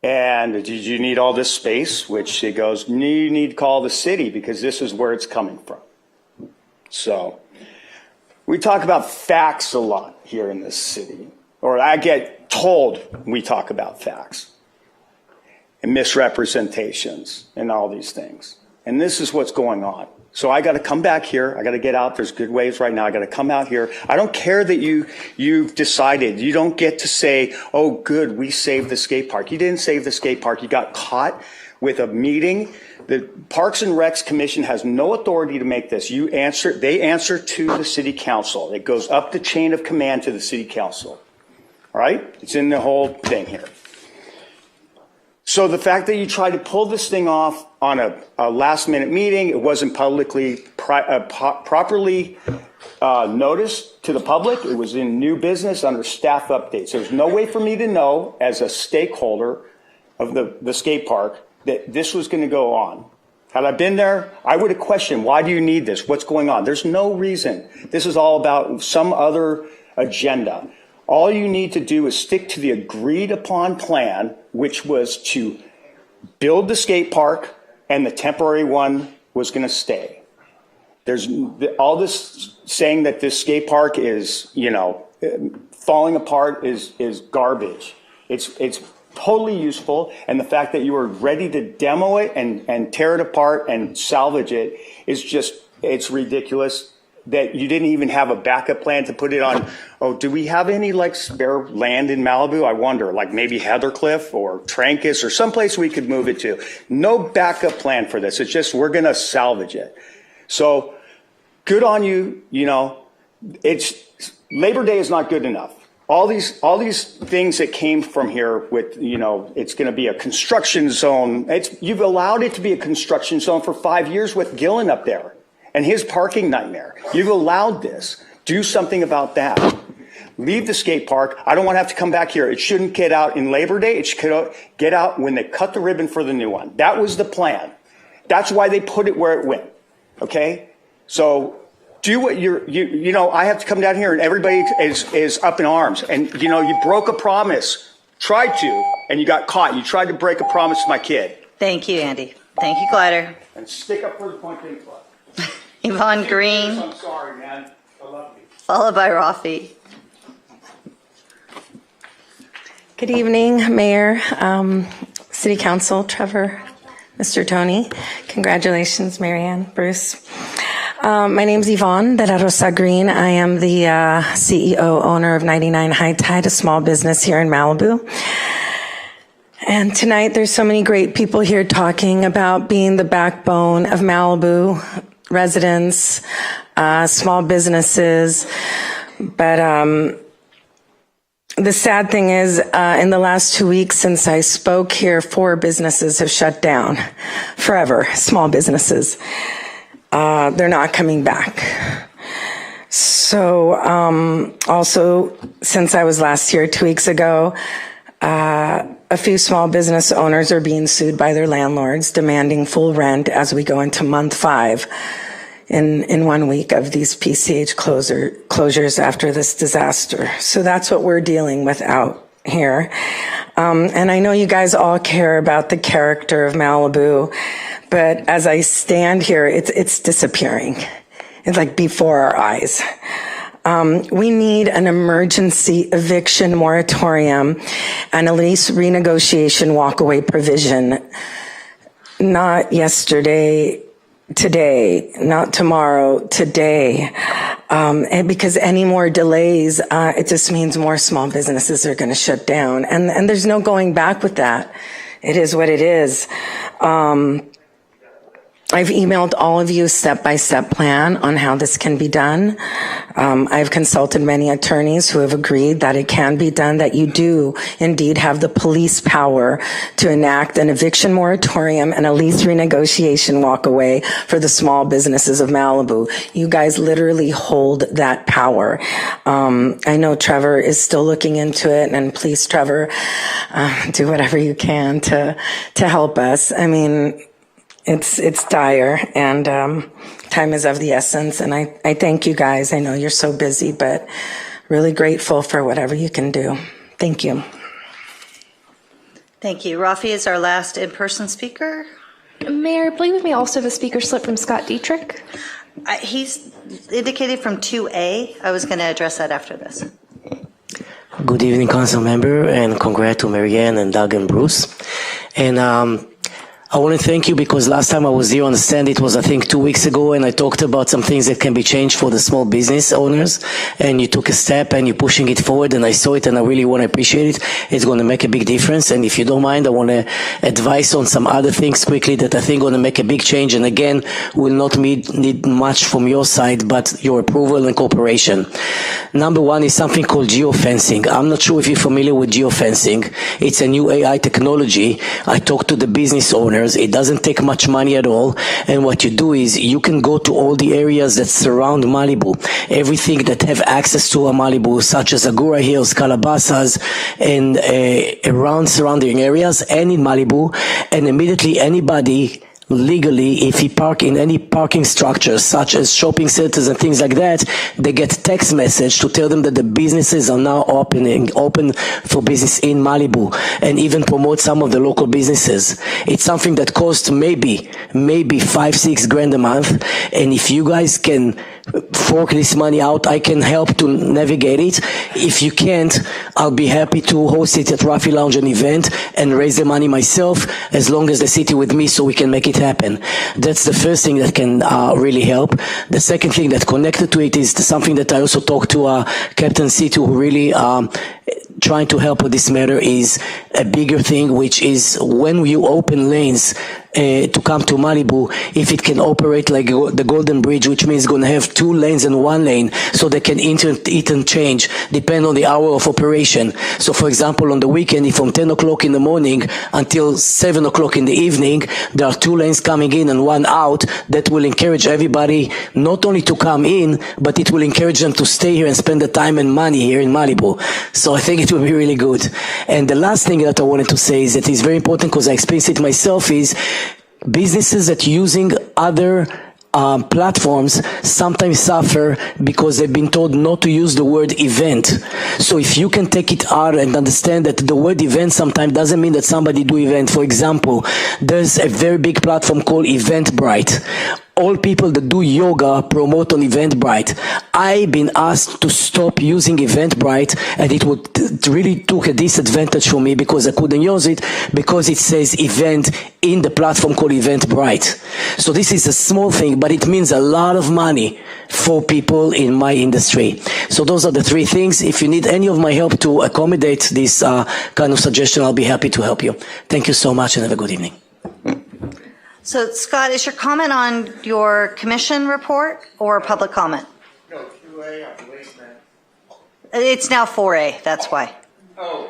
And did you need all this space? Which he goes, no, you need to call the city because this is where it's coming from. So we talk about facts a lot here in this city, or I get told we talk about facts and misrepresentations and all these things. And this is what's going on. So I got to come back here. I got to get out. There's good waves right now. I got to come out here. I don't care that you've decided. You don't get to say, oh, good, we saved the skate park. You didn't save the skate park. You got caught with a meeting. The Parks and Recs Commission has no authority to make this. They answer to the city council. It goes up the chain of command to the city council. All right? It's in the whole thing here. So the fact that you tried to pull this thing off on a last-minute meeting, it wasn't publicly properly noticed to the public. It was in new business under staff updates. There's no way for me to know as a stakeholder of the skate park that this was going to go on. Had I been there, I would have questioned, why do you need this? What's going on? There's no reason. This is all about some other agenda. All you need to do is stick to the agreed upon plan, which was to build the skate park, and the temporary one was going to stay. There's all this saying that this skate park is, falling apart is garbage. It's totally useful, and the fact that you were ready to demo it and tear it apart and salvage it is just, it's ridiculous that you didn't even have a backup plan to put it on. Oh, do we have any spare land in Malibu? I wonder, maybe Heathercliff or Trancas or someplace we could move it to. No backup plan for this. It's just, we're going to salvage it. So good on you. It's Labor Day is not good enough. All these things that came from here with, it's going to be a construction zone. You've allowed it to be a construction zone for 5 years with Gillen up there and his parking nightmare. You've allowed this. Do something about that. Leave the skate park. I don't want to have to come back here. It shouldn't get out in Labor Day. It should get out when they cut the ribbon for the new one. That was the plan. That's why they put it where it went. Okay? So do what I have to come down here and everybody is up in arms. And, you broke a promise. Tried to, and you got caught. You tried to break a promise to my kid. Thank you, Andy. Thank you, Glider. And stick up for the Point Dume Club. Yvonne Green. I'm sorry, man. I love you. Followed by Rafi. Good evening, Mayor, City Council, Trevor, Mr. Tony. Congratulations, Marianne, Bruce. My name's Yvonne de la Rosa Green. I am the CEO, owner of 99 High Tide, a small business here in Malibu. And tonight there's so many great people here talking about being the backbone of Malibu, residents, small businesses. But the sad thing is, in the last 2 weeks since I spoke here, 4 businesses have shut down forever, small businesses. They're not coming back. So also, since I was last here 2 weeks ago, a few small business owners are being sued by their landlords, demanding full rent as we go into month 5 in 1 week of these PCH closures after this disaster. So that's what we're dealing with out here. And I know you guys all care about the character of Malibu, but as I stand here, it's disappearing. It's like before our eyes. We need an emergency eviction moratorium and a lease renegotiation walkaway provision. Not yesterday, today, not tomorrow, today. And because any more delays, it just means more small businesses are going to shut down. And there's no going back with that. It is what it is. I've emailed all of you a step-by-step plan on how this can be done. I've consulted many attorneys who have agreed that it can be done, that you do indeed have the police power to enact an eviction moratorium and a lease renegotiation walkaway for the small businesses of Malibu. You guys literally hold that power. I know Trevor is still looking into it, and please, Trevor, do whatever you can to help us. I mean, it's dire, and time is of the essence, and I thank you guys. I know you're so busy, but really grateful for whatever you can do. Thank you. Thank you. Rafi is our last in-person speaker. Mayor, I believe we may also have a speaker slip from Scott Dietrich. He's indicated from 2A. I was going to address that after this. Good evening, council member, and congrats to Marianne and Doug and Bruce. And I want to thank you because last time I was here on the stand, it was, I think, 2 weeks ago, and I talked about some things that can be changed for the small business owners, and you took a step and you're pushing it forward, and I saw it, and I really want to appreciate it. It's going to make a big difference, and if you don't mind, I want to advise on some other things quickly that I think going to make a big change, and again, will not need much from your side, but your approval and cooperation. Number one is something called geofencing. I'm not sure if you're familiar with geofencing. It's a new AI technology. I talked to the business owner. planners. It doesn't take much money at all. And what you do is you can go to all the areas that surround Malibu, everything that have access to a Malibu, such as Agoura Hills, Calabasas, and around surrounding areas, and in Malibu, and immediately anybody legally, if he park in any parking structures such as shopping centers and things like that, they get text message to tell them that the businesses are now open for business in Malibu, and even promote some of the local businesses. It's something that costs maybe $5-6 grand a month, and if you guys can fork this money out, I can help to navigate it. If you can't, I'll be happy to host it at Rafi Lounge, an event, and raise the money myself, as long as the city with me, so we can make it happen. That's the first thing that can really help. The second thing that connected to it is something that I also talked to Captain C2, who really trying to help with this matter, is a bigger thing, which is when you open lanes to come to Malibu, if it can operate like the Golden Bridge, which means going to have 2 lanes and 1 lane, so they can interchange, depend on the hour of operation. So for example, on the weekend, if from 10 o'clock in the morning until 7 o'clock in the evening, there are 2 lanes coming in and 1 out, that will encourage everybody not only to come in, but it will encourage them to stay here and spend the time and money here in Malibu. So I think it will be really good. And the last thing that I wanted to say is that it's very important, because I experienced it myself, is businesses that using other platforms sometimes suffer because they've been told not to use the word event. So if you can take it out and understand that the word event sometimes doesn't mean that somebody do event. For example, there's a very big platform called Eventbrite. All people that do yoga promote on Eventbrite. I've been asked to stop using Eventbrite, and it really took a disadvantage for me, because I couldn't use it because it says event in the platform called Eventbrite. So this is a small thing, but it means a lot of money for people in my industry. So those are the 3 things. If you need any of my help to accommodate this kind of suggestion, I'll be happy to help you. Thank you so much, and have a good evening. So, Scott, is your comment on your commission report or public comment? No, 2A, I believe, man. It's now 4A, that's why. Oh.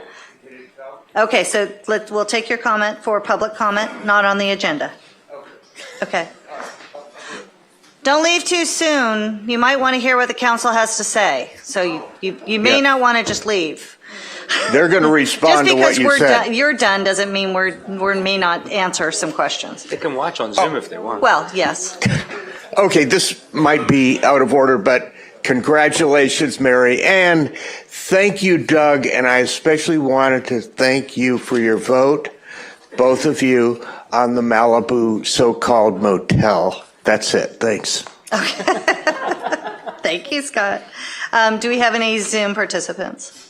Okay, so we'll take your comment for public comment, not on the agenda. Okay. Don't leave too soon. You might want to hear what the council has to say. So you may not want to just leave. They're going to respond to what you said. You're done doesn't mean we may not answer some questions. They can watch on Zoom if they want. Well, yes. Okay, this might be out of order, but congratulations, Mary Ann. Thank you, Doug, and I especially wanted to thank you for your vote, both of you, on the Malibu so-called motel. That's it. Thanks. Okay. Thank you, Scott. Do we have any Zoom participants?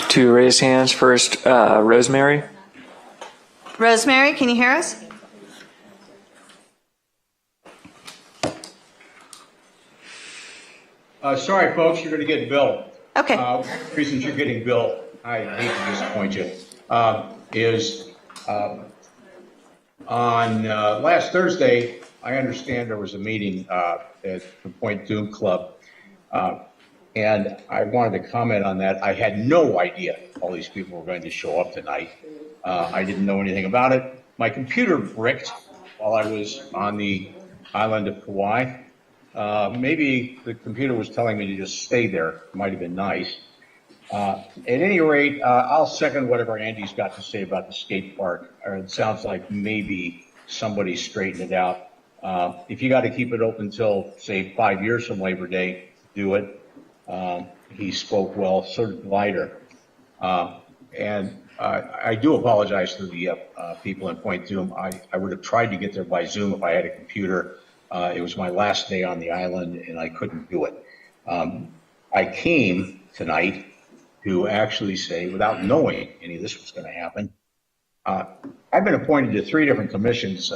2 raised hands. First, Rosemary. Rosemary, can you hear us? Sorry, folks, you're going to get billed. Okay. Reasons you're getting billed, I hate to disappoint you, on last Thursday, I understand there was a meeting at the Point Doom Club, and I wanted to comment on that. I had no idea all these people were going to show up tonight. I didn't know anything about it. My computer bricked while I was on the island of Kauai. Maybe the computer was telling me to just stay there. It might have been nice. At any rate, I'll second whatever Andy's got to say about the skate park. It sounds like maybe somebody straightened it out. If you got to keep it open until, say, 5 years from Labor Day, do it. He spoke well, so did Glider. And I do apologize to the people in Point Doom. I would have tried to get there by Zoom if I had a computer. It was my last day on the island, and I couldn't do it. I came tonight to actually say, without knowing any of this was going to happen, I've been appointed to 3 different commissions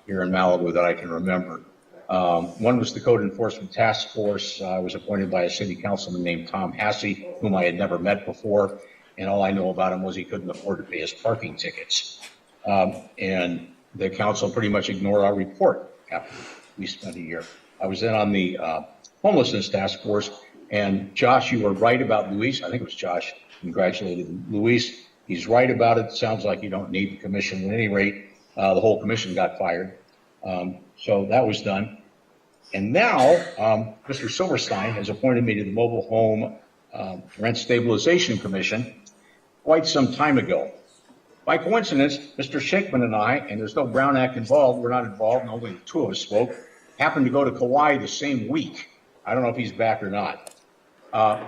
here in Malibu that I can remember. One was the Code Enforcement Task Force. I was appointed by a city councilman named Tom Hassey, whom I had never met before, and all I know about him was he couldn't afford to pay his parking tickets. And the council pretty much ignored our report after we spent a year. I was then on the Homelessness Task Force, and Josh, you were right about Luis. I think it was Josh, congratulated Luis. He's right about it. Sounds like you don't need the commission at any rate. The whole commission got fired. So that was done. And now Mr. Silverstein has appointed me to the Mobile Home Rent Stabilization Commission quite some time ago. By coincidence, Mr. Shankman and I, and there's no Brown Act involved, we're not involved, and only the two of us spoke, happened to go to Kauai the same week. I don't know if he's back or not.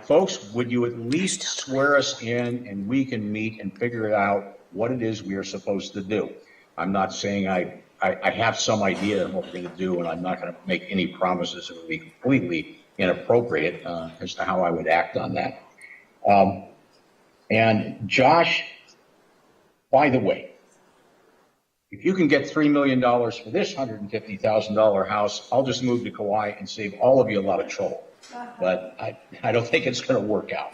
Folks, would you at least swear us in and we can meet and figure out what it is we are supposed to do? I'm not saying I have some idea of what we're going to do, and I'm not going to make any promises that would be completely inappropriate as to how I would act on that. And Josh, by the way, if you can get $3 million for this $150,000 house, I'll just move to Kauai and save all of you a lot of trouble. But I don't think it's going to work out.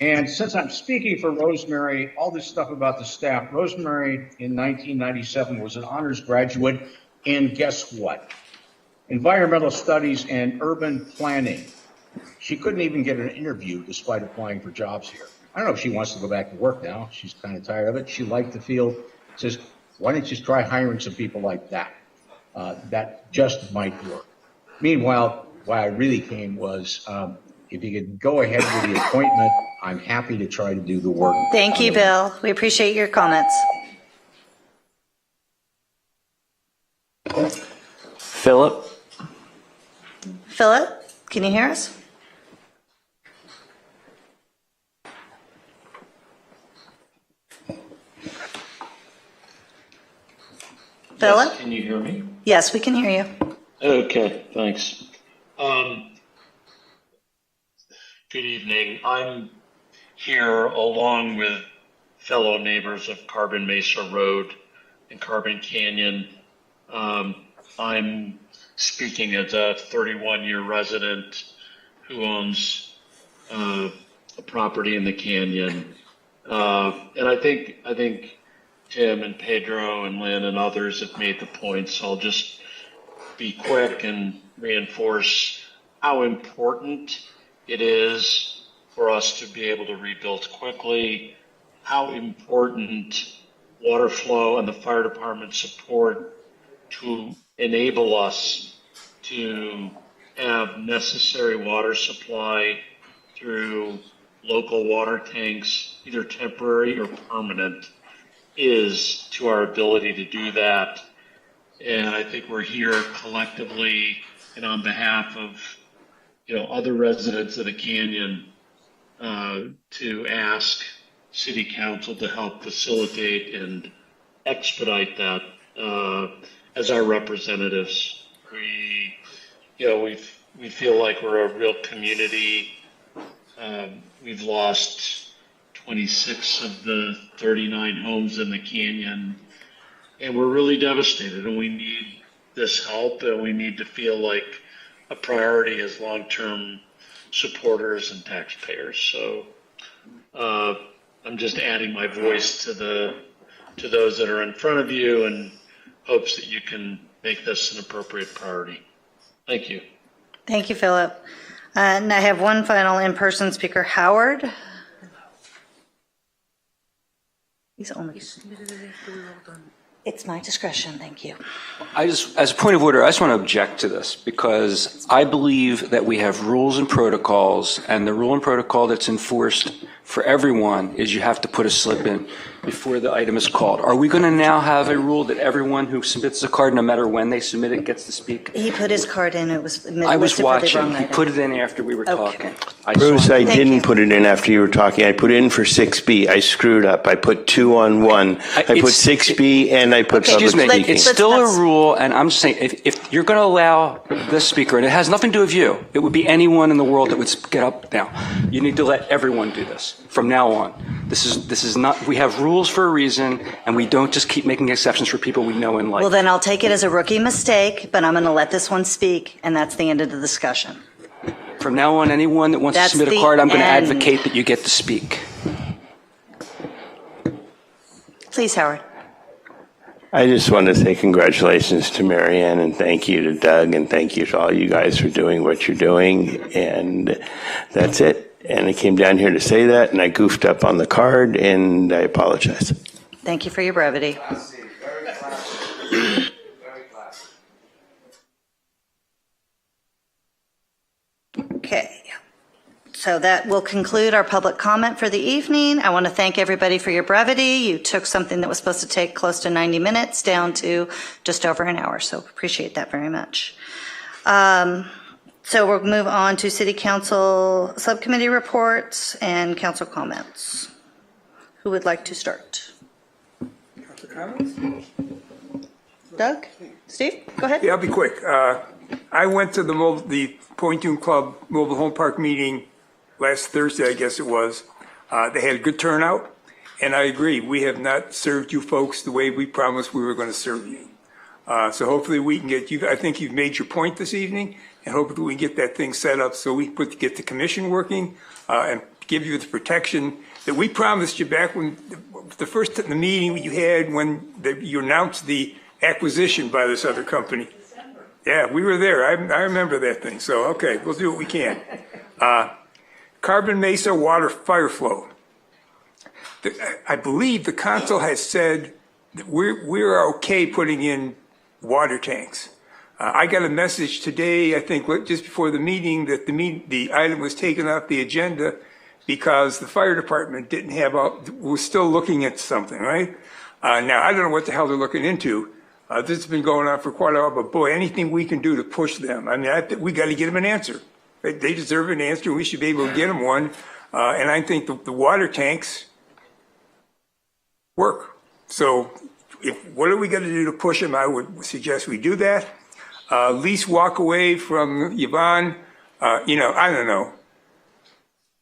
And since I'm speaking for Rosemary, all this stuff about the staff, Rosemary in 1997 was an honors graduate, and guess what? Environmental studies and urban planning. She couldn't even get an interview despite applying for jobs here. I don't know if she wants to go back to work now. She's kind of tired of it. She liked the field. Says, why don't you just try hiring some people like that? That just might work. Meanwhile, why I really came was, if you could go ahead with the appointment, I'm happy to try to do the work. Thank you, Bill. We appreciate your comments. Philip? Philip, can you hear us? Philip? Yes, can you hear me? Yes, we can hear you. Okay, thanks. Good evening. I'm here along with fellow neighbors of Carbon Mesa Road and Carbon Canyon. I'm speaking as a 31-year resident who owns a property in the canyon. And I think Tim and Pedro and Lynn and others have made the point, so I'll just be quick and reinforce how important it is for us to be able to rebuild quickly, how important water flow and the fire department support to enable us to have necessary water supply through local water tanks, either temporary or permanent, is to our ability to do that. And I think we're here collectively and on behalf of other residents of the canyon to ask City Council to help facilitate and expedite that as our representatives. We feel like we're a real community. We've lost 26 of the 39 homes in the canyon, and we're really devastated, and we need this help, and we need to feel like a priority as long-term supporters and taxpayers. So I'm just adding my voice to those that are in front of you, and hopes that you can make this an appropriate priority. Thank you. Thank you, Philip. And I have one final in-person speaker, Howard. He's only. It's my discretion. Thank you. As a point of order, I just want to object to this because I believe that we have rules and protocols, and the rule and protocol that's enforced for everyone is you have to put a slip in before the item is called. Are we going to now have a rule that everyone who submits a card, no matter when they submit it, gets to speak? He put his card in. It was. I was watching. He put it in after we were talking. Bruce, I didn't put it in after you were talking. I put it in for 6B. I screwed up. I put 2 on 1. I put 6B and I put public speaking. It's still a rule, and I'm just saying, if you're going to allow this speaker, and it has nothing to do with you, it would be anyone in the world that would get up now. You need to let everyone do this from now on. This is not. We have rules for a reason, and we don't just keep making exceptions for people we know and like. Well, then I'll take it as a rookie mistake, but I'm going to let this one speak, and that's the end of the discussion. From now on, anyone that wants to submit a card, I'm going to advocate that you get to speak. Please, Howard. I just want to say congratulations to Marianne and thank you to Doug and thank you to all you guys for doing what you're doing. And that's it. And I came down here to say that and I goofed up on the card and I apologize. Thank you for your brevity. Okay. So that will conclude our public comment for the evening. I want to thank everybody for your brevity. You took something that was supposed to take close to 90 minutes down to just over an hour, so appreciate that very much. So we'll move on to City Council subcommittee reports and council comments. Who would like to start? Doug? Steve? Go ahead. Yeah, I'll be quick. I went to the Point Dume Club Mobile Home Park meeting last Thursday, I guess it was. They had a good turnout, and I agree. We have not served you folks the way we promised we were going to serve you. So hopefully we can get you. I think you've made your point this evening, and hopefully we can get that thing set up so we get the commission working and give you the protection that we promised you back when the meeting you had when you announced the acquisition by this other company. Yeah, we were there. I remember that thing. So, okay, we'll do what we can. Carbon Mesa water fire flow. I believe the council has said that we're okay putting in water tanks. I got a message today, I think just before the meeting, that the item was taken off the agenda because the fire department was still looking at something, right? Now, I don't know what the hell they're looking into. This has been going on for quite a while, but boy, anything we can do to push them. I mean, we got to get them an answer. They deserve an answer. We should be able to get them one. And I think the water tanks work. So what are we going to do to push them? I would suggest we do that. Lease walk away from Yvonne, I don't know,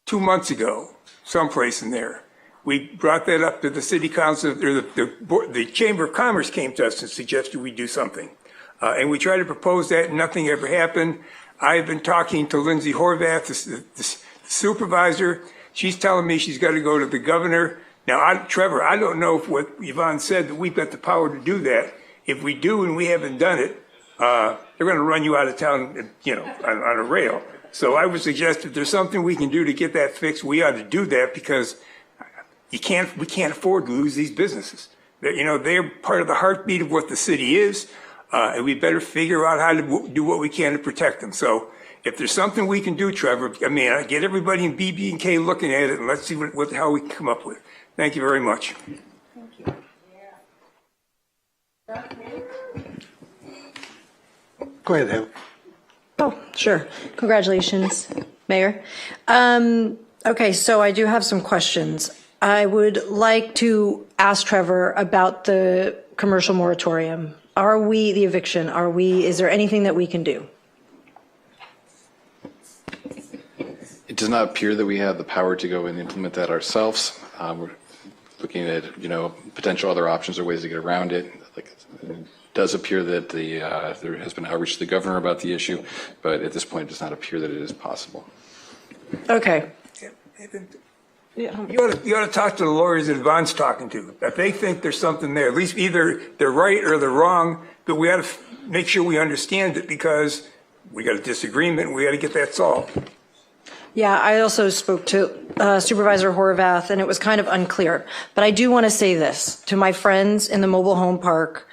2 months ago, someplace in there. We brought that up to the city council, or the Chamber of Commerce came to us and suggested we do something. And we tried to propose that, and nothing ever happened. I've been talking to Lindsay Horvath, the supervisor. She's telling me she's got to go to the governor. Now, Trevor, I don't know if what Yvonne said, that we've got the power to do that. If we do and we haven't done it, they're going to run you out of town, on a rail. So I would suggest if there's something we can do to get that fixed, we ought to do that, because we can't afford to lose these businesses. They're part of the heartbeat of what the city is, and we better figure out how to do what we can to protect them. So if there's something we can do, Trevor, get everybody in BB&K looking at it, and let's see what the hell we can come up with. Thank you very much. Thank you. Go ahead, Hal. Oh, sure. Congratulations, Mayor. Okay, so I do have some questions. I would like to ask Trevor about the commercial moratorium. The eviction, is there anything that we can do? It does not appear that we have the power to go and implement that ourselves. We're looking at, potential other options or ways to get around it. It does appear that there has been outreach to the governor about the issue, but at this point, it does not appear that it is possible. Okay. You ought to talk to the lawyers that Yvonne's talking to. If they think there's something there, at least either they're right or they're wrong, but we ought to make sure we understand it, because we got a disagreement and we got to get that solved. Yeah, I also spoke to Supervisor Horvath, and it was kind of unclear. But I do want to say this to my friends in the mobile home park.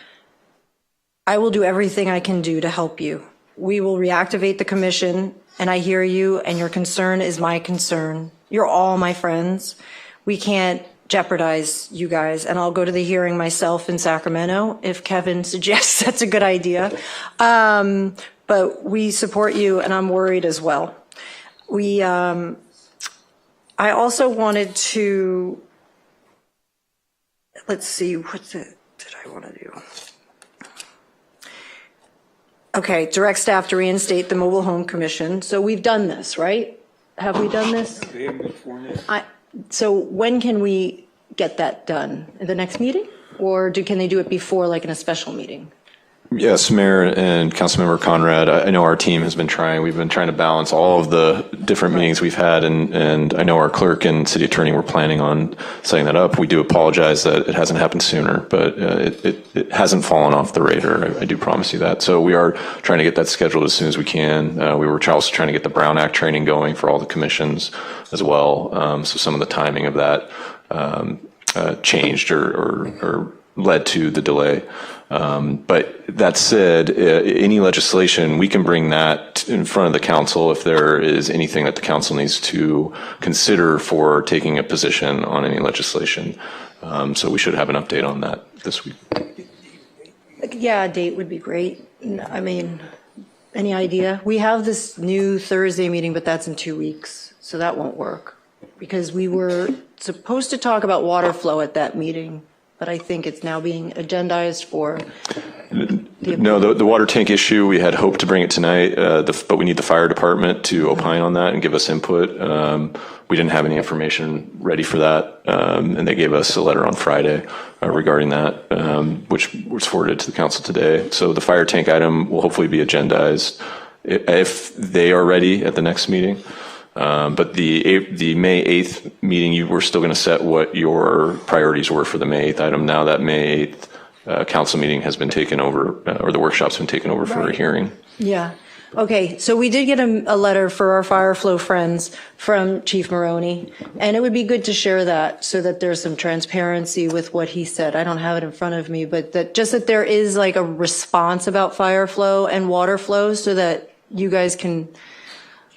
I will do everything I can do to help you. We will reactivate the commission, and I hear you, and your concern is my concern. You're all my friends. We can't jeopardize you guys, and I'll go to the hearing myself in Sacramento if Kevin suggests that's a good idea. But we support you, and I'm worried as well. I also wanted to, let's see, what did I want to do? Okay, direct staff to reinstate the mobile home commission. So we've done this, right? Have we done this? So when can we get that done? In the next meeting? Or can they do it before, like in a special meeting? Yes, Mayor and Councilmember Conrad, I know our team has been trying. We've been trying to balance all of the different meetings we've had, and I know our clerk and city attorney were planning on setting that up. We do apologize that it hasn't happened sooner, but it hasn't fallen off the radar. I do promise you that. So we are trying to get that scheduled as soon as we can. We were also trying to get the Brown Act training going for all the commissions as well. So some of the timing of that changed or led to the delay. But that said, any legislation, we can bring that in front of the council if there is anything that the council needs to consider for taking a position on any legislation. So we should have an update on that this week. Yeah, a date would be great. I mean, any idea? We have this new Thursday meeting, but that's in 2 weeks, so that won't work. Because we were supposed to talk about water flow at that meeting, but I think it's now being agendized for. No, the water tank issue, we had hoped to bring it tonight, but we need the fire department to opine on that and give us input. We didn't have any information ready for that, and they gave us a letter on Friday regarding that, which was forwarded to the council today. So the fire tank item will hopefully be agendized if they are ready at the next meeting. But the May 8th meeting, you were still going to set what your priorities were for the May 8th item. Now that May 8th council meeting has been taken over, or the workshop's been taken over for a hearing. Yeah. Okay, so we did get a letter for our fire flow friends from Chief Maroney, and it would be good to share that so that there's some transparency with what he said. I don't have it in front of me, but that there is like a response about fire flow and water flow so that you guys can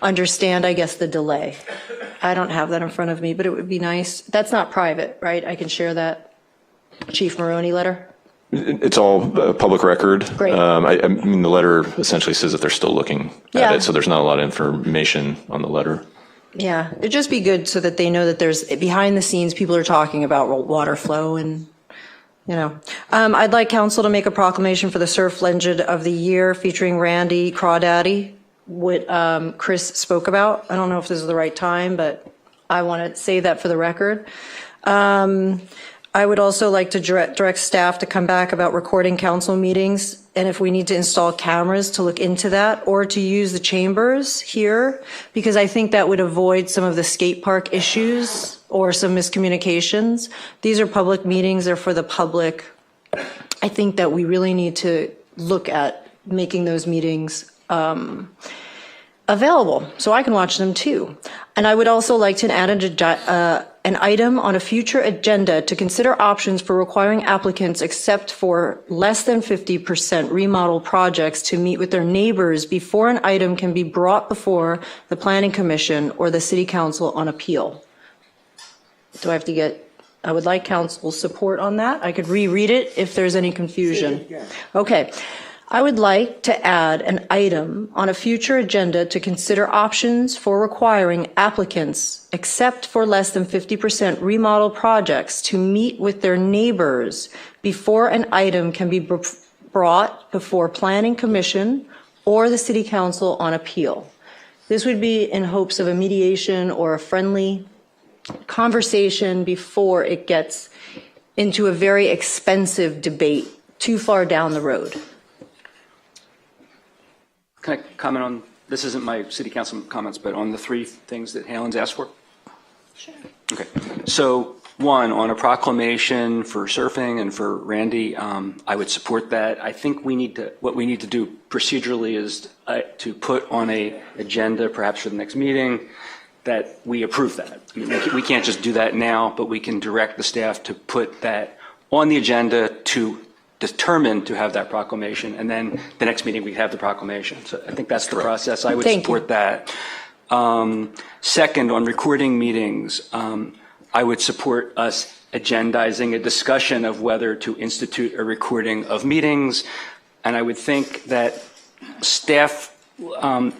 understand, I guess, the delay. I don't have that in front of me, but it would be nice. That's not private, right? I can share that Chief Maroney letter? It's all public record. Great. I mean, the letter essentially says that they're still looking at it, so there's not a lot of information on the letter. Yeah, it'd just be good so that they know that there's behind the scenes, people are talking about water flow and, you know. I'd like council to make a proclamation for the Surf Legend of the Year featuring Randy Crawdaddy, what Chris spoke about. I don't know if this is the right time, but I want to say that for the record. I would also like to direct staff to come back about recording council meetings, and if we need to install cameras to look into that, or to use the chambers here, because I think that would avoid some of the skate park issues or some miscommunications. These are public meetings, they're for the public. I think that we really need to look at making those meetings available so I can watch them too. And I would also like to add an item on a future agenda to consider options for requiring applicants except for less than 50% remodel projects to meet with their neighbors before an item can be brought before the Planning Commission or the City Council on appeal. Do I have to get, I would like council support on that. I could reread it if there's any confusion. Okay. I would like to add an item on a future agenda to consider options for requiring applicants, except for less than 50% remodel projects, to meet with their neighbors before an item can be brought before Planning Commission or the City Council on appeal. This would be in hopes of a mediation or a friendly conversation before it gets into a very expensive debate too far down the road. Can I comment on, this isn't my city council comments, but on the three things that Halen's asked for? Sure. Okay. So one, on a proclamation for surfing and for Randy, I would support that. I think what we need to do procedurally is to put on a agenda, perhaps for the next meeting, that we approve that. I mean, we can't just do that now, but we can direct the staff to put that on the agenda to determined to have that proclamation, and then the next meeting we have the proclamation. So I think that's the process. I would support that. Second, on recording meetings, I would support us agendizing a discussion of whether to institute a recording of meetings, and I would think that staff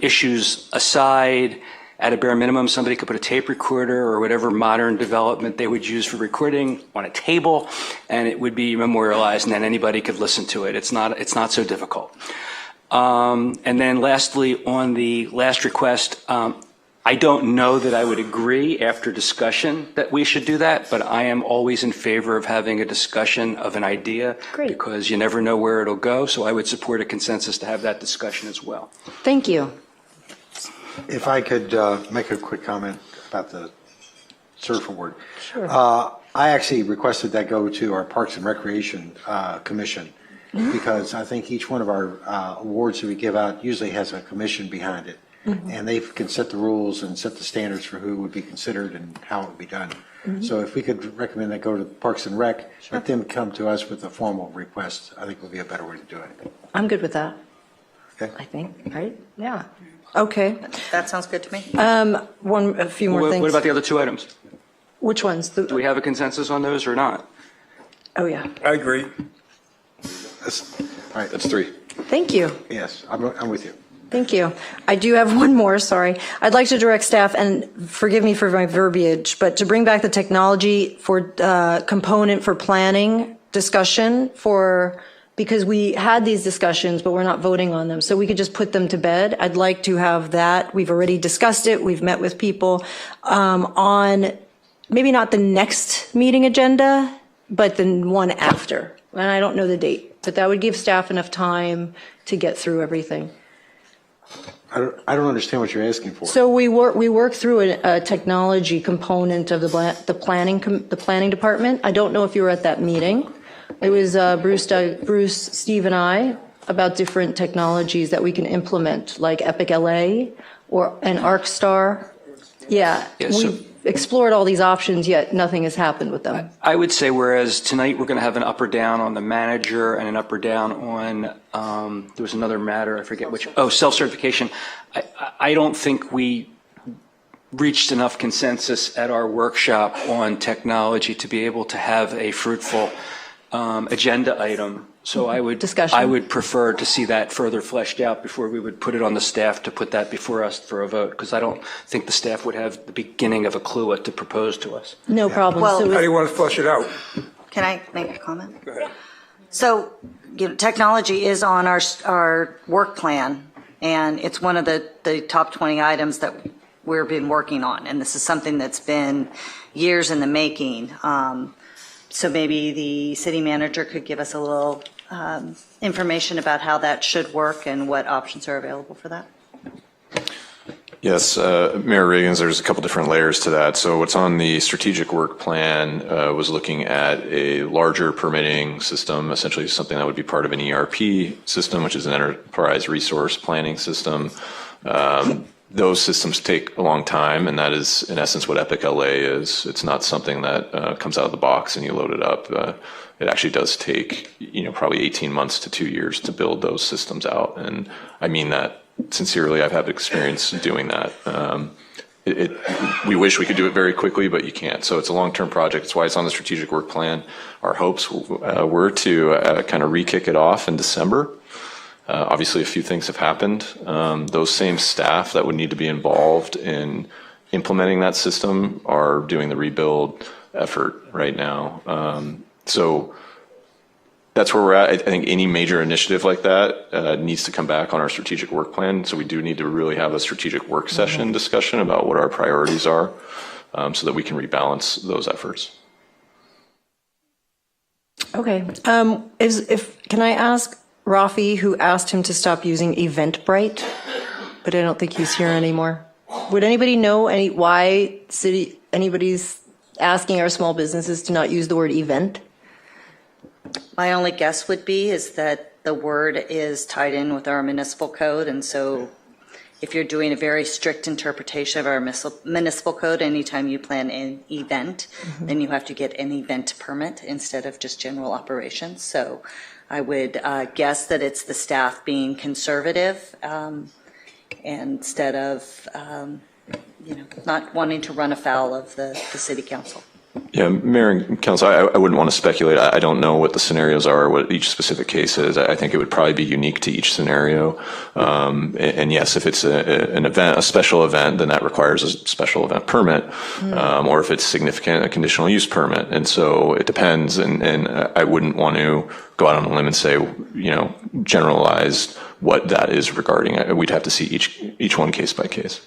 issues aside, at a bare minimum, somebody could put a tape recorder or whatever modern development they would use for recording on a table, and it would be memorialized, and then anybody could listen to it. It's not so difficult. And then lastly, on the last request, I don't know that I would agree after discussion that we should do that, but I am always in favor of having a discussion of an idea. Great. Because you never know where it'll go, so I would support a consensus to have that discussion as well. Thank you. If I could make a quick comment about the surf award. Sure. I actually requested that go to our Parks and Recreation Commission because I think each one of our awards that we give out usually has a commission behind it. and they can set the rules and set the standards for who would be considered and how it would be done. So if we could recommend that go to Parks and Rec, let them come to us with a formal request, I think would be a better way to do it. I'm good with that. Okay. I think, right? Yeah. Okay. That sounds good to me. A few more things. What about the other two items? Which ones? Do we have a consensus on those or not? Oh, yeah. I agree. All right. That's 3. Thank you. Yes, I'm with you. Thank you. I do have one more, sorry. I'd like to direct staff, and forgive me for my verbiage, but to bring back the technology for component for planning discussion because we had these discussions, but we're not voting on them. So we could just put them to bed. I'd like to have that. We've already discussed it. We've met with people on maybe not the next meeting agenda, but the one after. And I don't know the date, but that would give staff enough time to get through everything. I don't understand what you're asking for. So we work through a technology component of the planning department. I don't know if you were at that meeting. It was Bruce, Steve, and I about different technologies that we can implement, like Epic LA and ArcStar. Yeah, we've explored all these options, yet nothing has happened with them. I would say, whereas tonight we're going to have an up or down on the manager and an up or down on, there was another matter, I forget which, self-certification. I don't think we reached enough consensus at our workshop on technology to be able to have a fruitful agenda item. So I would prefer to see that further fleshed out before we would put it on the staff to put that before us for a vote, because I don't think the staff would have the beginning of a clue what to propose to us. No problem. Well, How do you want to flesh it out? Can I make a comment? Go ahead. So, technology is on our work plan, and it's one of the top 20 items that we've been working on, and this is something that's been years in the making. So maybe the city manager could give us a little information about how that should work and what options are available for that. Yes, Mayor Riggins, there's a couple different layers to that. So what's on the strategic work plan was looking at a larger permitting system, essentially something that would be part of an ERP system, which is an enterprise resource planning system. Those systems take a long time, and that is, in essence, what Epic LA is. It's not something that comes out of the box and you load it up. It actually does take, probably 18 months to 2 years to build those systems out. And I mean that sincerely. I've had experience doing that. We wish we could do it very quickly, but you can't. So it's a long-term project. That's why it's on the strategic work plan. Our hopes were to kind of re-kick it off in December. Obviously, a few things have happened. Those same staff that would need to be involved in implementing that system are doing the rebuild effort right now. So that's where we're at. I think any major initiative like that needs to come back on our strategic work plan. So we do need to really have a strategic work session discussion about what our priorities are so that we can rebalance those efforts. Okay. Can I ask Rafi, who asked him to stop using Eventbrite, but I don't think he's here anymore. Would anybody know why anybody's asking our small businesses to not use the word event? My only guess would be is that the word is tied in with our municipal code, and so if you're doing a very strict interpretation of our municipal code, anytime you plan an event, then you have to get an event permit instead of just general operations. So I would guess that it's the staff being conservative instead of, not wanting to run afoul of the city council. Yeah, Mayor and Council, I wouldn't want to speculate. I don't know what the scenarios are, what each specific case is. I think it would probably be unique to each scenario. And yes, if it's an event, a special event, then that requires a special event permit. Or if it's significant, a conditional use permit. And so it depends. And I wouldn't want to go out on a limb and say, generalize what that is regarding. We'd have to see each one case by case.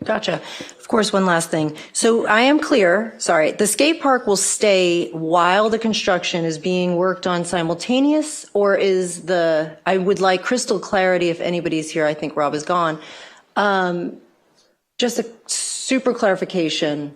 Gotcha. Of course, one last thing. So I am clear, the skate park will stay while the construction is being worked on simultaneous, or I would like crystal clarity if anybody's here. I think Rob is gone. Just a super clarification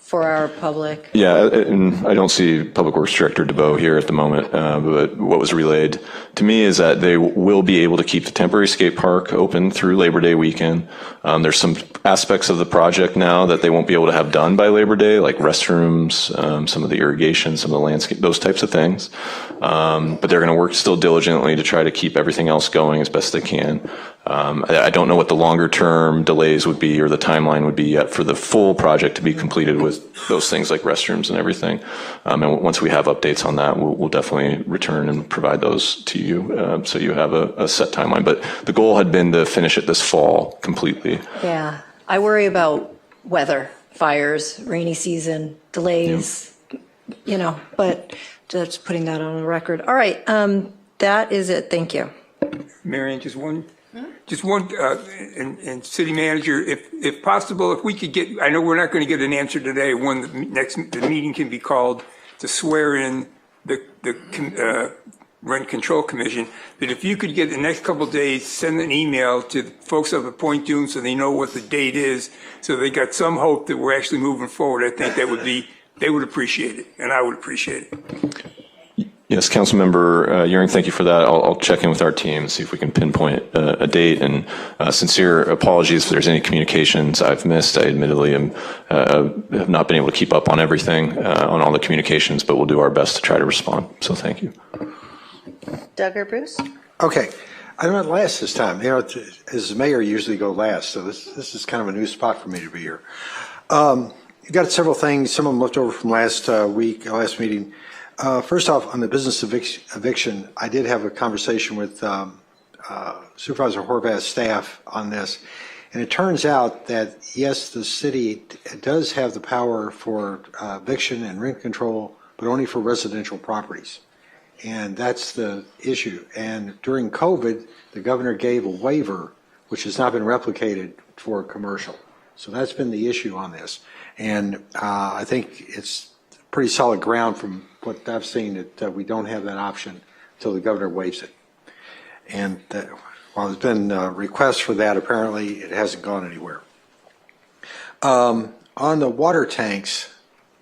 for our public? Yeah, and I don't see Public Works Director DeBoe here at the moment, but what was relayed to me is that they will be able to keep the temporary skate park open through Labor Day weekend. There's some aspects of the project now that they won't be able to have done by Labor Day, like restrooms, some of the irrigation, some of the landscape, those types of things. But they're going to work still diligently to try to keep everything else going as best they can. I don't know what the longer term delays would be or the timeline would be yet for the full project to be completed with those things like restrooms and everything. And once we have updates on that, we'll definitely return and provide those to you so you have a set timeline. But the goal had been to finish it this fall completely. Yeah, I worry about weather, fires, rainy season, delays, but just putting that on the record. All right, that is it. Thank you. Marianne, just one, and city manager, if possible, if we could get, I know we're not going to get an answer today when the meeting can be called to swear in the Rent Control Commission, that if you could get the next couple of days, send an email to the folks up at Point Dume so they know what the date is, so they got some hope that we're actually moving forward. I think they would appreciate it, and I would appreciate it. Yes, Councilmember Euring, thank you for that. I'll check in with our team and see if we can pinpoint a date. And sincere apologies if there's any communications I've missed. I admittedly have not been able to keep up on everything, on all the communications, but we'll do our best to try to respond. So thank you. Doug or Bruce? Okay. I'm not last this time. As mayor, I usually go last, so this is kind of a new spot for me to be here. You got several things, some of them left over from last meeting. First off, on the business eviction, I did have a conversation with Supervisor Horvath's staff on this, and it turns out that, yes, the city does have the power for eviction and rent control, but only for residential properties. And that's the issue. And during COVID, the governor gave a waiver, which has not been replicated for commercial. So that's been the issue on this. And I think it's pretty solid ground from what I've seen that we don't have that option until the governor waives it. And while there's been requests for that, apparently it hasn't gone anywhere. On the water tanks,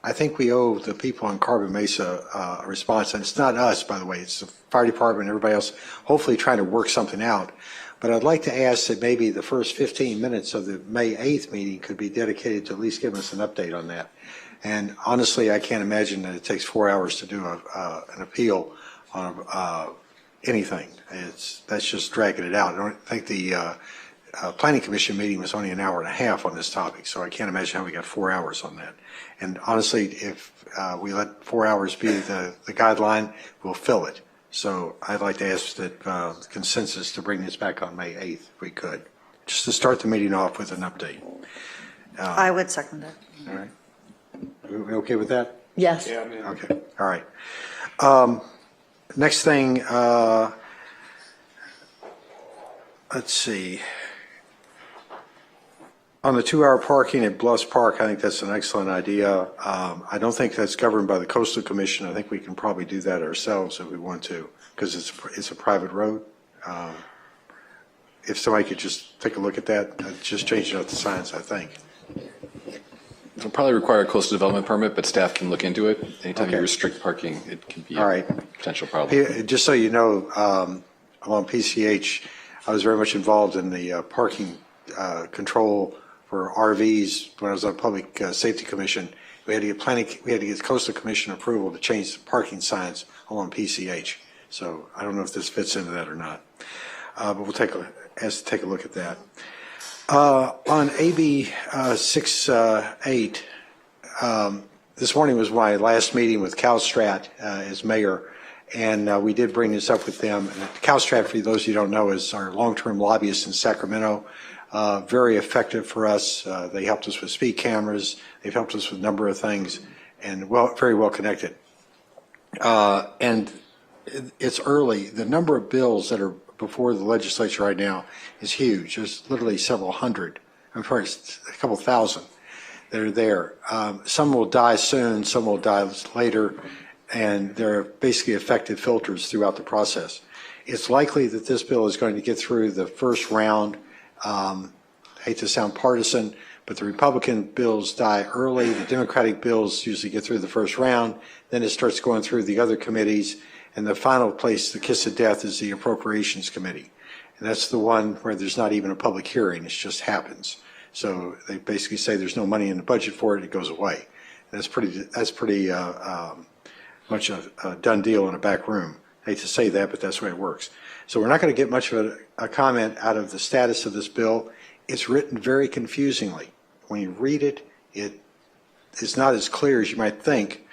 I think we owe the people in Carbon Mesa a response. And it's not us, by the way. It's the fire department and everybody else hopefully trying to work something out. But I'd like to ask that maybe the first 15 minutes of the May 8th meeting could be dedicated to at least giving us an update on that. And honestly, I can't imagine that it takes 4 hours to do an appeal on anything. That's just dragging it out. I don't think the Planning Commission meeting was only an hour and a half on this topic, so I can't imagine how we got 4 hours on that. And honestly, if we let 4 hours be the guideline, we'll fill it. So I'd like to ask that consensus to bring this back on May 8th, if we could, just to start the meeting off with an update. I would second that. All right. Are we okay with that? Yes. Yeah, I mean, Okay. All right. Next thing, let's see. On the 2-hour parking at Bluffs Park, I think that's an excellent idea. I don't think that's governed by the Coastal Commission. I think we can probably do that ourselves if we want to, because it's a private road. If somebody could just take a look at that, just changing out the signs, I think. It'll probably require a coastal development permit, but staff can look into it. Anytime you Okay. restrict parking, it can be All right. a potential problem. Just so you know, along PCH, I was very much involved in the parking control for RVs when I was on Public Safety Commission. We had to get Coastal Commission approval to change the parking signs along PCH. So I don't know if this fits into that or not, but we'll take a look at that. On AB 68, this morning was my last meeting with CalStrat as mayor, and we did bring this up with them. And CalStrat, for those of you who don't know, is our long-term lobbyist in Sacramento. Very effective for us. They helped us with speed cameras. They've helped us with a number of things, and very well connected. And it's early. The number of bills that are before the legislature right now is huge. There's literally several hundred. I'm sorry, a couple thousand that are there. Some will die soon, some will die later, and they're basically effective filters throughout the process. It's likely that this bill is going to get through the first round. I hate to sound partisan, But the Republican bills die early. The Democratic bills usually get through the first round. Then it starts going through the other committees. And the final place, the kiss of death, is the Appropriations Committee. And that's the one where there's not even a public hearing. It just happens. So they basically say there's no money in the budget for it. It goes away. And that's pretty much a done deal in a back room. I hate to say that, but that's the way it works. So we're not going to get much of a comment out of the status of this bill. It's written very confusingly. When you read it, it is not as clear as you might think.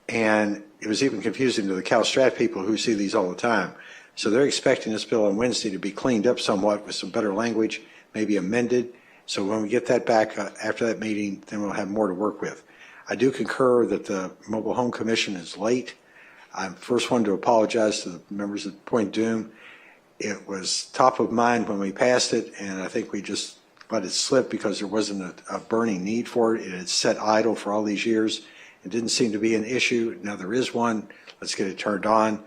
And it was even confusing to the CalStrat people who see these all the time. So they're expecting this bill on Wednesday to be cleaned up somewhat with some better language, maybe amended. So when we get that back after that meeting, then we'll have more to work with. I do concur that the Mobile Home Commission is late. I'm the first one to apologize to the members of Point Doom. It was top of mind when we passed it, and I think we just let it slip because there wasn't a burning need for it. It had sat idle for all these years. It didn't seem to be an issue. Now there is one. Let's get it turned on.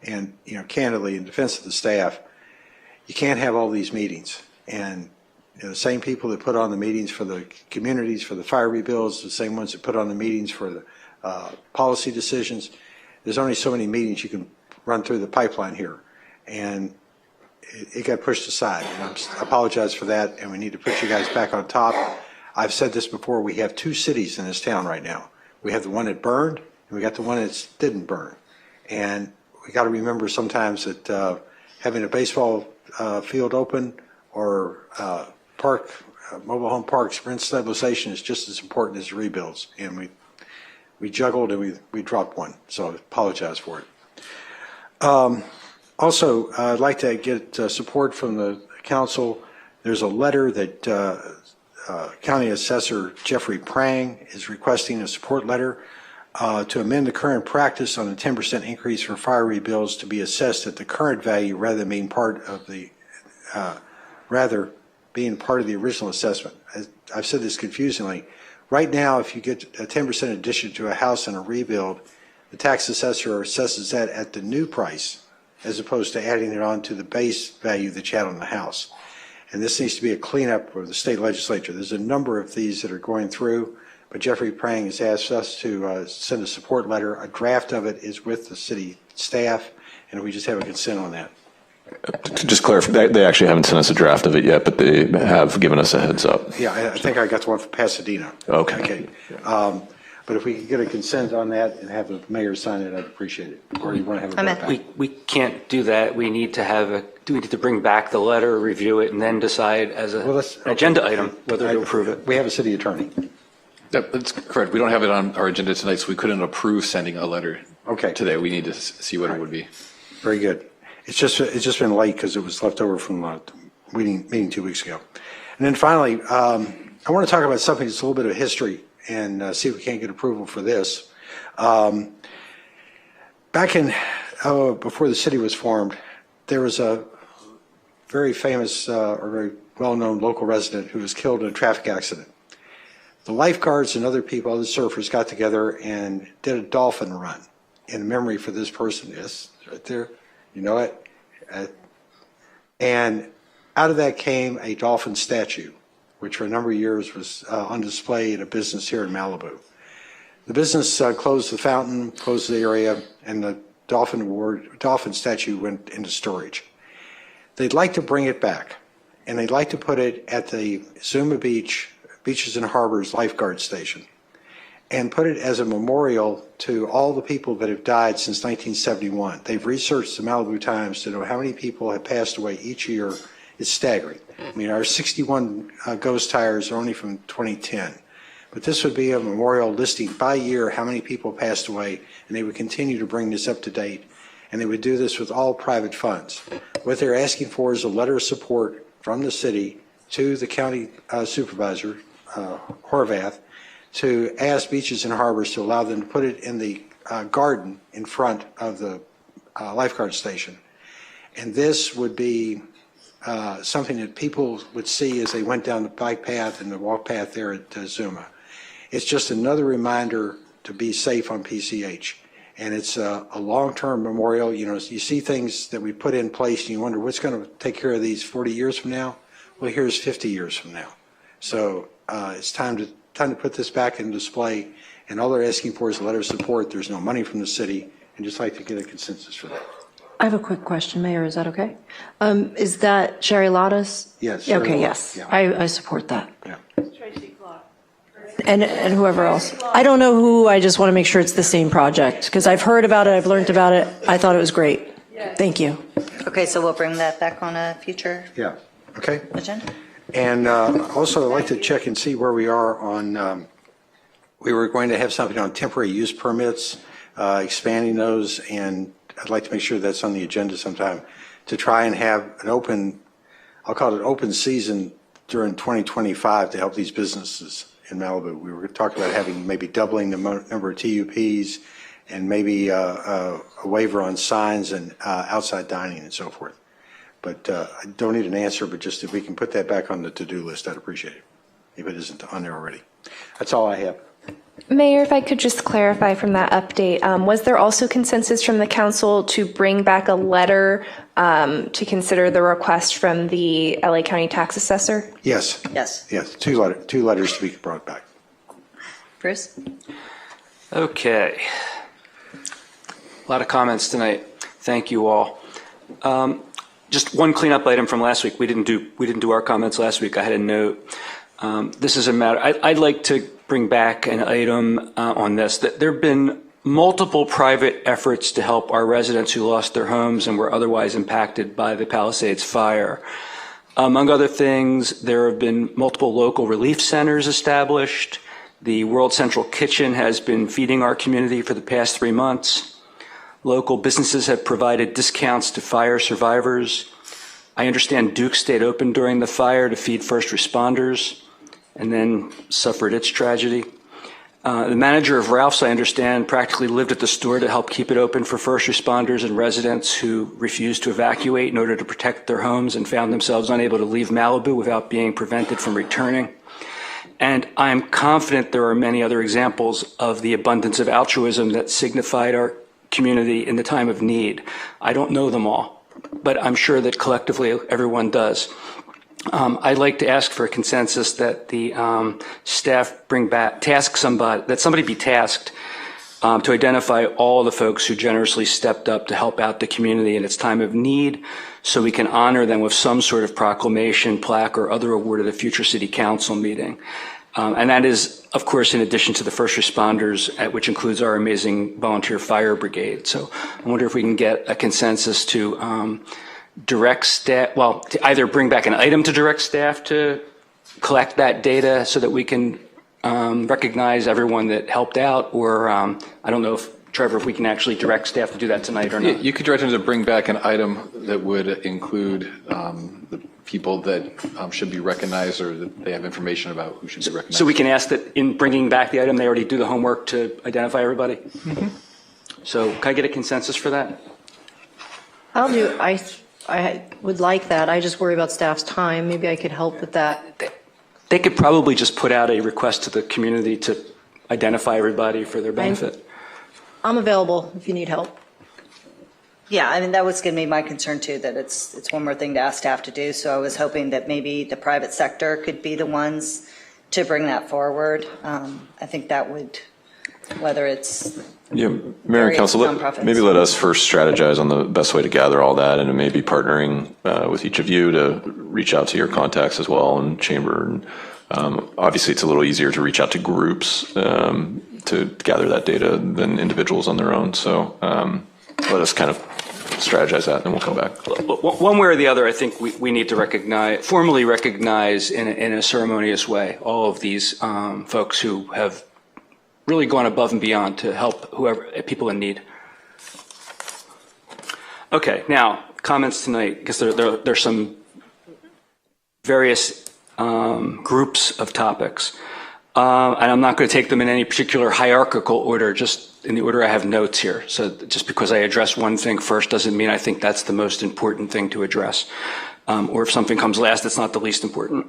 And, you know, candidly, in defense of the staff, you can't have all these meetings. And you know, the same people that put on the meetings for the communities, for the fire rebuilds, the same ones that put on the meetings for the policy decisions. There's only so many meetings you can run through the pipeline here. And it got pushed aside. And I apologize for that, and we need to put you guys back on top. I've said this before, we have two cities in this town right now. We have the one that burned, and we got the one that didn't burn. And we got to remember sometimes that having a baseball field open or mobile home parks rent stabilization is just as important as the rebuilds. And we juggled and we dropped one, so I apologize for it. Also, I'd like to get support from the council. There's a letter that County Assessor Jeffrey Prang is requesting a support letter to amend the current practice on a 10% increase for fire rebuilds to be assessed at the current value rather than being part of the original assessment. I've said this confusingly. Right now, if you get a 10% addition to a house in a rebuild, the tax assessor assesses that at the new price, as opposed to adding it on to the base value that you had on the house. And this needs to be a cleanup of the state legislature. There's a number of these that are going through, but Jeffrey Prang has asked us to send a support letter. A draft of it is with the city staff, and we just have a consent on that. To just clarify, they actually haven't sent us a draft of it yet, but they have given us a heads up. Yeah, I think I got the one from Pasadena. Okay. But if we could get a consent on that and have the mayor sign it, I'd appreciate it. Or you want to have it back? We can't do that. We need to bring back the letter, review it, and then decide as an agenda item whether to approve it. We have a city attorney. That's correct. We don't have it on our agenda tonight, so we couldn't approve sending a letter today. We need to see what it would be. Very good. It's just been late because it was left over from meeting 2 weeks ago. And then finally, I want to talk about something that's a little bit of history and see if we can't get approval for this. Back in, before the city was formed, there was a very famous or very well-known local resident who was killed in a traffic accident. The lifeguards and other people, other surfers got together and did a dolphin run in memory for this person. Yes, right there. You know it. And out of that came a dolphin statue, which for a number of years was on display at a business here in Malibu. The business closed the fountain, closed the area, and the dolphin statue went into storage. They'd like to bring it back, and they'd like to put it at the Zuma Beaches and Harbors lifeguard station, and put it as a memorial to all the people that have died since 1971. They've researched the Malibu Times to know how many people have passed away each year. It's staggering. I mean, our 61 ghost tires are only from 2010. But this would be a memorial listing by year how many people passed away, and they would continue to bring this up to date. And they would do this with all private funds. What they're asking for is a letter of support from the city to the county supervisor, Horvath, to ask Beaches and Harbors to allow them to put it in the garden in front of the lifeguard station. And this would be something that people would see as they went down the bike path and the walk path there at Zuma. It's just another reminder to be safe on PCH. And it's a long-term memorial. You know, you see things that we put in place and you wonder what's going to take care of these 40 years from now. Well, here's 50 years from now. So it's time to put this back in display, and all they're asking for is a letter of support. There's no money from the city, and just like to get a consensus for that. I have a quick question, Mayor. Is that okay? Is that Sherry Ladas? Yes. Sherry Okay, Ladas, yes. yeah. I support that. Yeah. And whoever else. I don't know who, I just want to make sure it's the same project, because I've heard about it, I've learned about it. I thought it was great. Thank you. Okay, so we'll bring that back on a future Yeah, okay. agenda. And also, I'd like to check and see where we are on, we were going to have something on temporary use permits, expanding those, and I'd like to make sure that's on the agenda sometime to try and have an open, I'll call it open season during 2025 to help these businesses in Malibu. We were talking about having maybe doubling the number of TUPs and maybe a waiver on signs and outside dining and so forth. But I don't need an answer, but just if we can put that back on the to-do list, I'd appreciate it, if it isn't on there already. That's all I have. Mayor, if I could just clarify from that update, was there also consensus from the council to bring back a letter to consider the request from the LA County tax assessor? Yes. Yes. Yes, two letters to be brought back. Bruce? Okay. A lot of comments tonight. Thank you all. Just one cleanup item from last week. We didn't do our comments last week. I had a note. This is a matter. I'd like to bring back an item on this. There have been multiple private efforts to help our residents who lost their homes and were otherwise impacted by the Palisades fire. Among other things, there have been multiple local relief centers established. The World Central Kitchen has been feeding our community for the past 3 months. Local businesses have provided discounts to fire survivors. I understand Duke stayed open during the fire to feed first responders and then suffered its tragedy. The manager of Ralph's, I understand, practically lived at the store to help keep it open for first responders and residents who refused to evacuate in order to protect their homes and found themselves unable to leave Malibu without being prevented from returning. And I'm confident there are many other examples of the abundance of altruism that signified our community in the time of need. I don't know them all, but I'm sure that collectively everyone does. I'd like to ask for a consensus that the staff that somebody be tasked to identify all the folks who generously stepped up to help out the community in its time of need, so we can honor them with some sort of proclamation, plaque, or other award at a future city council meeting. And that is, of course, in addition to the first responders, which includes our amazing volunteer fire brigade. So I wonder if we can get a consensus to direct staff, well, to either bring back an item to direct staff to collect that data so that we can recognize everyone that helped out, or I don't know if, Trevor, if we can actually direct staff to do that tonight or not. You could direct them to bring back an item that would include the people that should be recognized, or that they have information about who should be recognized. So we can ask that in bringing back the item, they already do the homework to identify everybody? Mm-hmm. So can I get a consensus for that? I would like that. I just worry about staff's time. Maybe I could help with that. They could probably just put out a request to the community to identify everybody for their benefit. I'm available if you need help. Yeah, I mean, that was going to be my concern too, that it's one more thing to ask staff to do. So I was hoping that maybe the private sector could be the ones to bring that forward. I think that would, whether it's Yeah, Mayor and Council, maybe let us first strategize on the best way to gather all that, and maybe partnering with each of you to reach out to your contacts as well in chamber. And obviously, it's a little easier to reach out to groups to gather that data than individuals on their own. So let us kind of strategize that, and then we'll come back. One way or the other, I think we need to formally recognize in a ceremonious way all of these folks who have really gone above and beyond to help people in need. Okay, now comments tonight, because there's some various groups of topics, and I'm not going to take them in any particular hierarchical order, just in the order I have notes here. So just because I address one thing first doesn't mean I think that's the most important thing to address, or if something comes last, it's not the least important.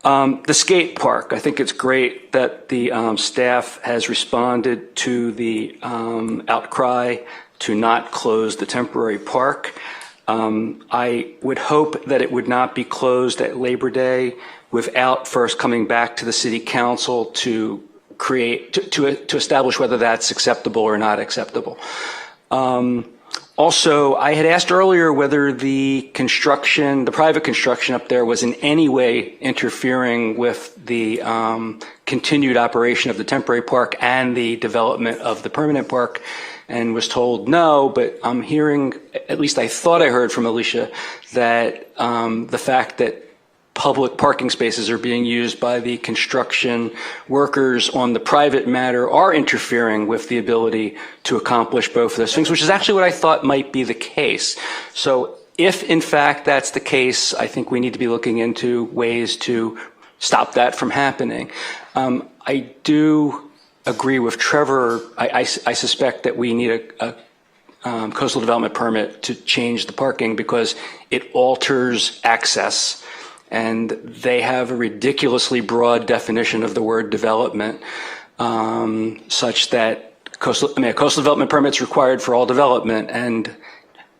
The skate park, I think it's great that the staff has responded to the outcry to not close the temporary park. I would hope that it would not be closed at Labor Day without first coming back to the City Council to establish whether that's acceptable or not acceptable. Also, I had asked earlier whether the private construction up there was in any way interfering with the continued operation of the temporary park and the development of the permanent park, and was told no, but I'm hearing, at least I thought I heard from Alicia, that the fact that public parking spaces are being used by the construction workers on the private matter are interfering with the ability to accomplish both of those things, which is actually what I thought might be the case. So if in fact that's the case, I think we need to be looking into ways to stop that from happening. I do agree with Trevor. I suspect that we need a coastal development permit to change the parking because it alters access. And they have a ridiculously broad definition of the word development, such that a coastal development permit is required for all development, and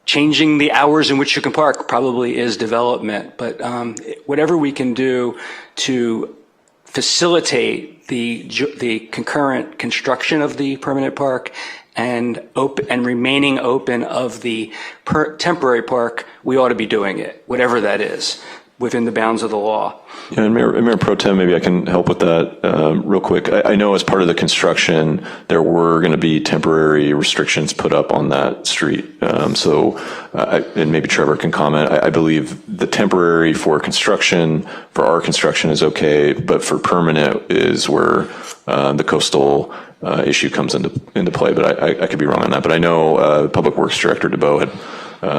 changing the hours in which you can park probably is development. But whatever we can do to facilitate the concurrent construction of the permanent park and remaining open of the temporary park, we ought to be doing it, whatever that is, within the bounds of the law. Yeah, and Mayor Pro Tem, maybe I can help with that real quick. I know as part of the construction, there were going to be temporary restrictions put up on that street. And maybe Trevor can comment. I believe the temporary for construction, for our construction, is okay, but for permanent is where the coastal issue comes into play. But I could be wrong on that. But I know Public Works Director DeBoe had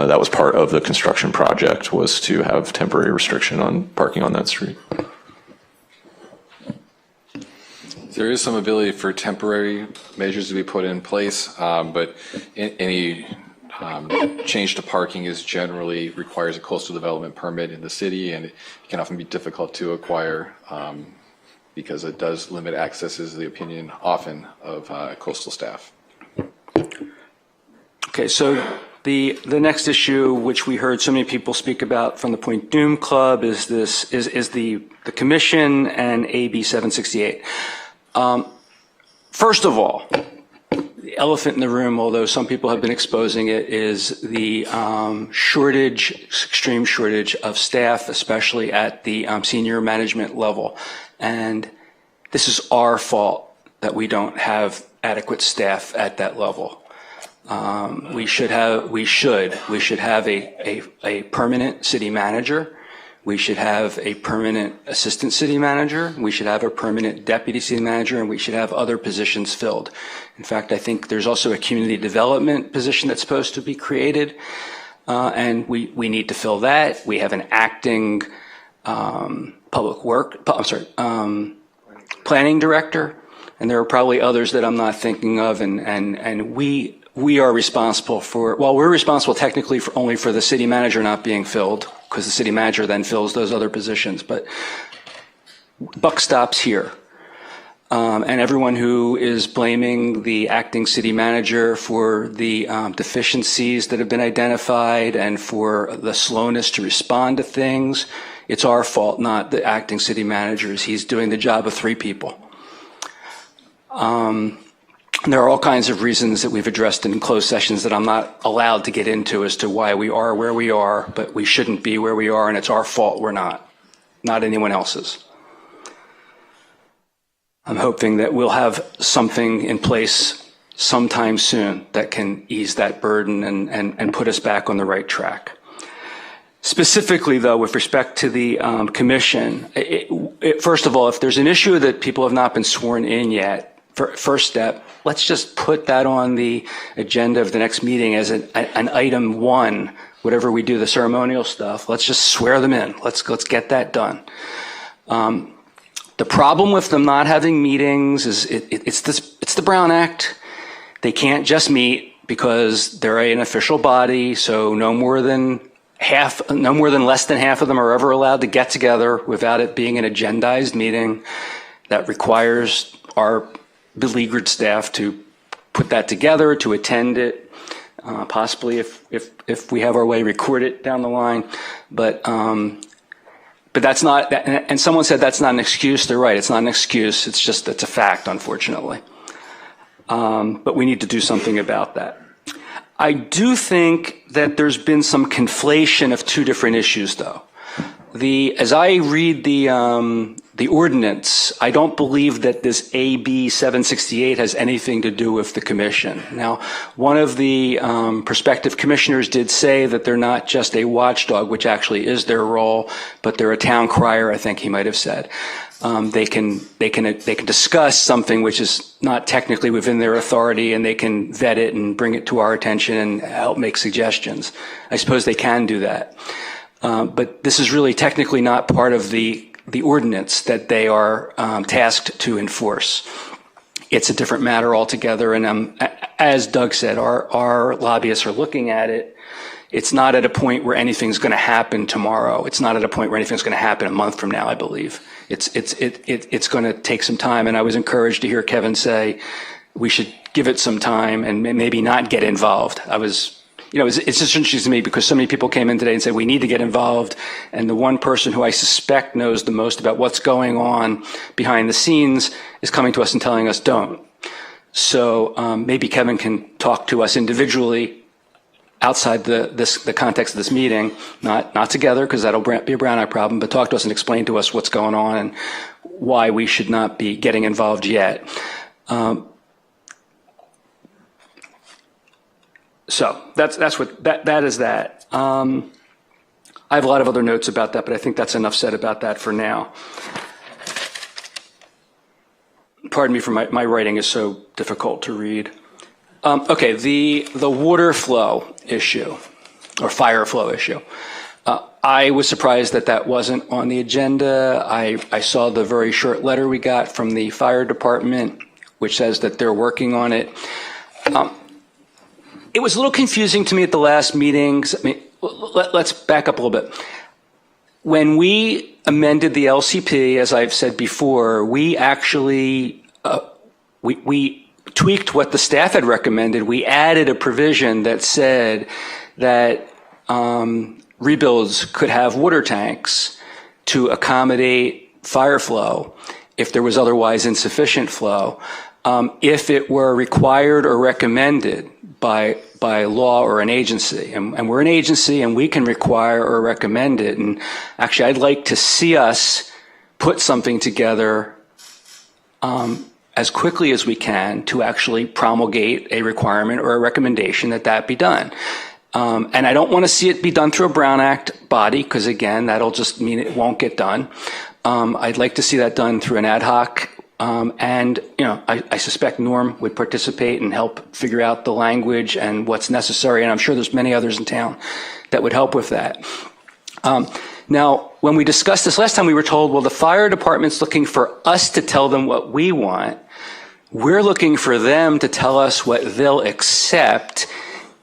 that was part of the construction project, was to have temporary restriction on parking on that street. There is some ability for temporary measures to be put in place, but any change to parking generally requires a coastal development permit in the city, and it can often be difficult to acquire because it does limit access, is the opinion often of coastal staff. Okay, so the next issue, which we heard so many people speak about from the Point Doom Club, is the commission and AB 768. First of all, the elephant in the room, although some people have been exposing it, is the extreme shortage of staff, especially at the senior management level. And this is our fault that we don't have adequate staff at that level. We should have a permanent city manager. We should have a permanent assistant city manager. We should have a permanent deputy city manager, and we should have other positions filled. In fact, I think there's also a community development position that's supposed to be created, and we need to fill that. We have an acting planning director, and there are probably others that I'm not thinking of, and we are responsible for, well, we're responsible technically only for the city manager not being filled, because the city manager then fills those other positions, but buck stops here. And everyone who is blaming the acting city manager for the deficiencies that have been identified and for the slowness to respond to things, it's our fault, not the acting city manager's. He's doing the job of 3 people. There are all kinds of reasons that we've addressed in closed sessions that I'm not allowed to get into as to why we are where we are, but we shouldn't be where we are, and it's our fault we're not anyone else's. I'm hoping that we'll have something in place sometime soon that can ease that burden and put us back on the right track. Specifically, though, with respect to the commission, first of all, if there's an issue that people have not been sworn in yet, first step, let's just put that on the agenda of the next meeting as an item 1, whatever we do, the ceremonial stuff. Let's just swear them in. Let's get that done. The problem with them not having meetings is it's the Brown Act. They can't just meet because they're an official body, so no more than less than half of them are ever allowed to get together without it being an agendized meeting. That requires our beleaguered staff to put that together, to attend it. possibly if we have our way, record it down the line. But that's not, and someone said that's not an excuse. They're right. It's not an excuse. It's a fact, unfortunately. But we need to do something about that. I do think that there's been some conflation of two different issues, though. As I read the ordinance, I don't believe that this AB 768 has anything to do with the commission. Now, one of the prospective commissioners did say that they're not just a watchdog, which actually is their role, but they're a town crier, I think he might have said. They can discuss something which is not technically within their authority, and they can vet it and bring it to our attention and help make suggestions. I suppose they can do that. But this is really technically not part of the ordinance that they are tasked to enforce. It's a different matter altogether. And as Doug said, our lobbyists are looking at it. It's not at a point where anything's going to happen tomorrow. It's not at a point where anything's going to happen a month from now, I believe. It's going to take some time. And I was encouraged to hear Kevin say we should give it some time and maybe not get involved. It's just interesting to me because so many people came in today and said we need to get involved, and the one person who I suspect knows the most about what's going on behind the scenes is coming to us and telling us don't. So maybe Kevin can talk to us individually outside the context of this meeting, not together because that'll be a Brown Act problem, but talk to us and explain to us what's going on and why we should not be getting involved yet. So that is that. I have a lot of other notes about that, but I think that's enough said about that for now. Pardon me for my writing is so difficult to read. Okay, the water flow issue or fire flow issue. I was surprised that wasn't on the agenda. I saw the very short letter we got from the fire department, which says that they're working on it. It was a little confusing to me at the last meetings. I mean, let's back up a little bit. When we amended the LCP, as I've said before, we actually we tweaked what the staff had recommended. We added a provision that said that rebuilds could have water tanks to accommodate fire flow if there was otherwise insufficient flow, if it were required or recommended by law or an agency. And we're an agency and we can require or recommend it. And actually, I'd like to see us put something together as quickly as we can to actually promulgate a requirement or a recommendation that be done. And I don't want to see it be done through a Brown Act body, because again, that'll just mean it won't get done. I'd like to see that done through an ad hoc. And, I suspect Norm would participate and help figure out the language and what's necessary. And I'm sure there's many others in town that would help with that. Now, when we discussed this last time, we were told, well, the fire department's looking for us to tell them what we want. We're looking for them to tell us what they'll accept.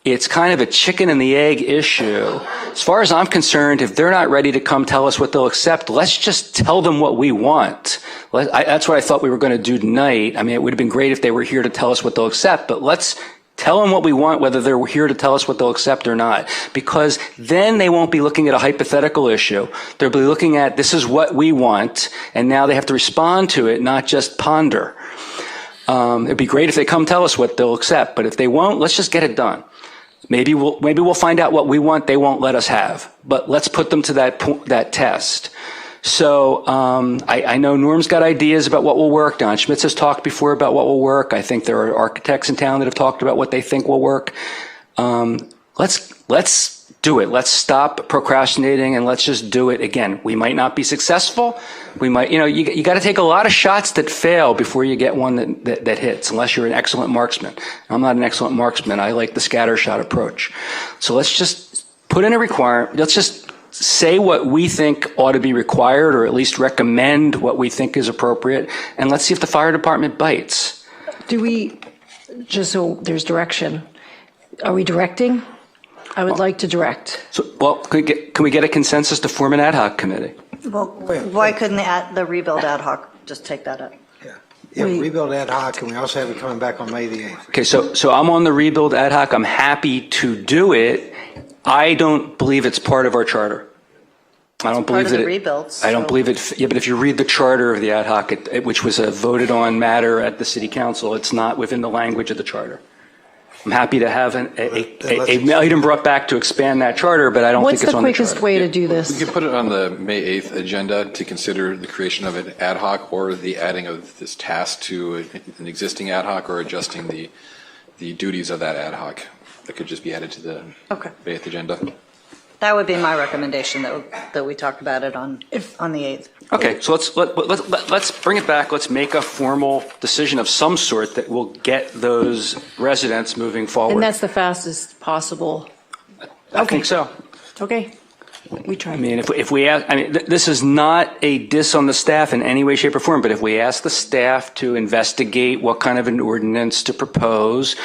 It's kind of a chicken and the egg issue. As far as I'm concerned, if they're not ready to come tell us what they'll accept, let's just tell them what we want. That's what I thought we were going to do tonight. I mean, it would have been great if they were here to tell us what they'll accept, but let's tell them what we want, whether they're here to tell us what they'll accept or not, because then they won't be looking at a hypothetical issue. They'll be looking at, this is what we want, and now they have to respond to it, not just ponder. It'd be great if they come tell us what they'll accept, but if they won't, let's just get it done. Maybe we'll find out what we want they won't let us have, but let's put them to that test. So I know Norm's got ideas about what will work. Don Schmitz has talked before about what will work. I think there are architects in town that have talked about what they think will work. Let's do it. Let's stop procrastinating and let's just do it. Again, we might not be successful. We might, you got to take a lot of shots that fail before you get one that hits, unless you're an excellent marksman. I'm not an excellent marksman. I like the scatter shot approach. So let's just put in a requirement. Let's just say what we think ought to be required, or at least recommend what we think is appropriate, and let's see if the fire department bites. Do we, just so there's direction, are we directing? I would like to direct. So, well, can we get a consensus to form an ad hoc committee? Well, why couldn't the rebuild ad hoc just take that up? Yeah, rebuild ad hoc, and we also have it coming back on May the 8th. Okay, so I'm on the rebuild ad hoc. I'm happy to do it. I don't believe it's part of our charter. I don't believe Part of that the it, rebuilds. I don't believe it. Yeah, but if you read the charter of the ad hoc, which was a voted on matter at the city council, it's not within the language of the charter. I'm happy to have an item brought back to expand that charter, but I don't What's think it's the on the charter. quickest way to do We this? could put it on the May 8th agenda to consider the creation of an ad hoc or the adding of this task to an existing ad hoc or adjusting the duties of that ad hoc. That could just be added to the May 8th agenda. That would be my recommendation, that we talk about it on the 8th. Okay, so let's bring it back. Let's make a formal decision of some sort that will get those residents moving forward. And that's the fastest possible. I think so. Okay. We try. I mean, if we ask, I mean, this is not a diss on the staff in any way, shape, or form, but if we ask the staff to investigate what kind of an ordinance to propose,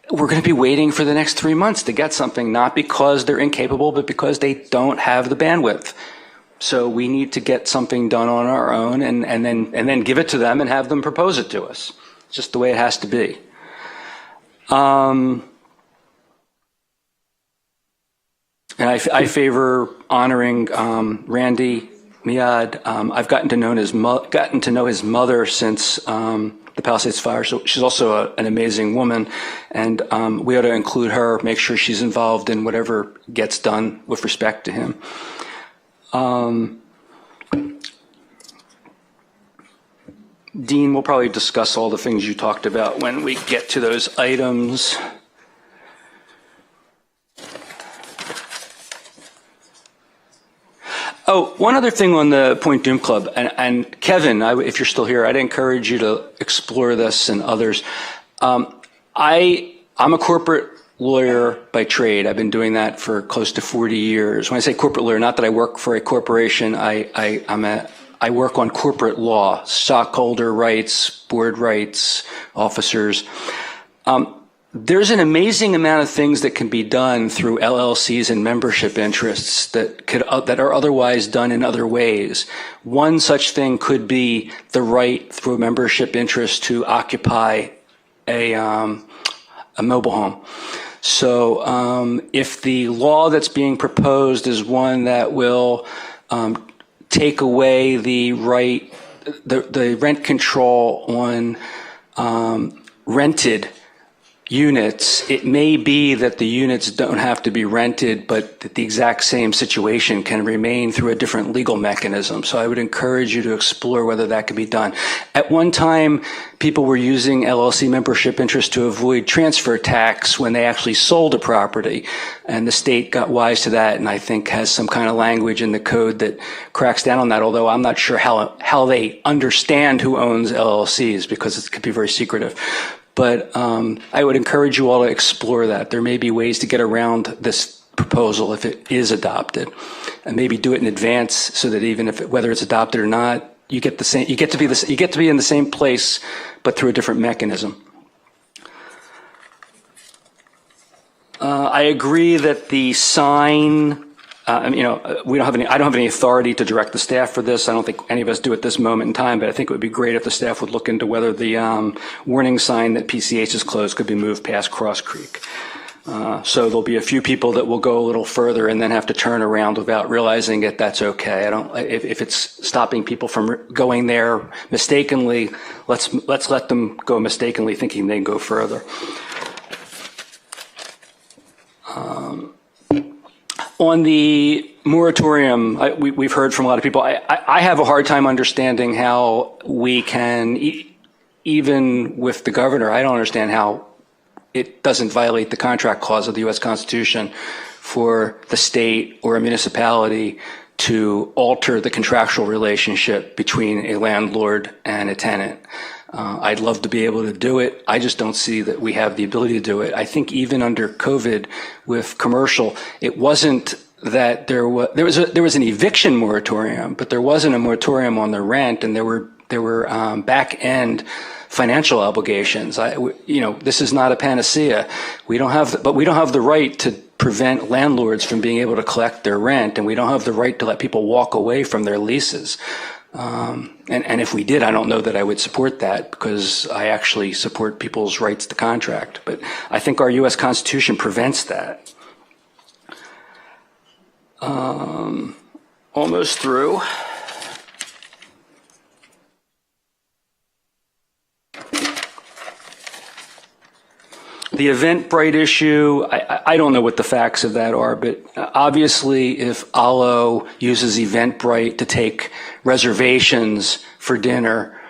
we're going to be waiting for the next 3 months to get something, not because they're incapable, but because they don't have the bandwidth. So we need to get something done on our own and then give it to them and have them propose it to us. It's just the way it has to be. And I favor honoring Randy Miad. I've gotten to know his mother since the Palisades fire. So she's also an amazing woman, and we ought to include her, make sure she's involved in whatever gets done with respect to him. Dean, we'll probably discuss all the things you talked about when we get to those items. Oh, one other thing on the Point Doom Club, and Kevin, if you're still here, I'd encourage you to explore this and others. I'm a corporate lawyer by trade. I've been doing that for close to 40 years. When I say corporate lawyer, not that I work for a corporation. I work on corporate law, stockholder rights, board rights, officers. There's an amazing amount of things that can be done through LLCs and membership interests that are otherwise done in other ways. One such thing could be the right through a membership interest to occupy a mobile home. So if the law that's being proposed is one that will take away the right, the rent control on rented units, it may be that the units don't have to be rented, but that the exact same situation can remain through a different legal mechanism. So I would encourage you to explore whether that could be done. At one time, people were using LLC membership interest to avoid transfer tax when they actually sold a property, and the state got wise to that, and I think has some kind of language in the code that cracks down on that, although I'm not sure how they understand who owns LLCs, because it could be very secretive. But I would encourage you all to explore that. There may be ways to get around this proposal if it is adopted, and maybe do it in advance so that even if whether it's adopted or not, you get to be in the same place, but through a different mechanism. I agree that the sign. I don't have any authority to direct the staff for this. I don't think any of us do at this moment in time, but I think it would be great if the staff would look into whether the warning sign that PCH is closed could be moved past Cross Creek. So there'll be a few people that will go a little further and then have to turn around without realizing that that's okay. If it's stopping people from going there mistakenly, let's let them go mistakenly thinking they can go further. On the moratorium, we've heard from a lot of people. I have a hard time understanding how we can, even with the governor, I don't understand how it doesn't violate the contract clause of the U.S. Constitution for the state or a municipality to alter the contractual relationship between a landlord and a tenant. I'd love to be able to do it. I just don't see that we have the ability to do it. I think even under COVID with commercial, it wasn't that there was an eviction moratorium, but there wasn't a moratorium on the rent, and there were back end financial obligations. This is not a panacea. We don't have the right to prevent landlords from being able to collect their rent, and we don't have the right to let people walk away from their leases. And if we did, I don't know that I would support that because I actually support people's rights to contract. But I think our U.S. Constitution prevents that. Almost through. The Eventbrite issue, I don't know what the facts of that are, but obviously if Allo uses Eventbrite to take reservations for dinner,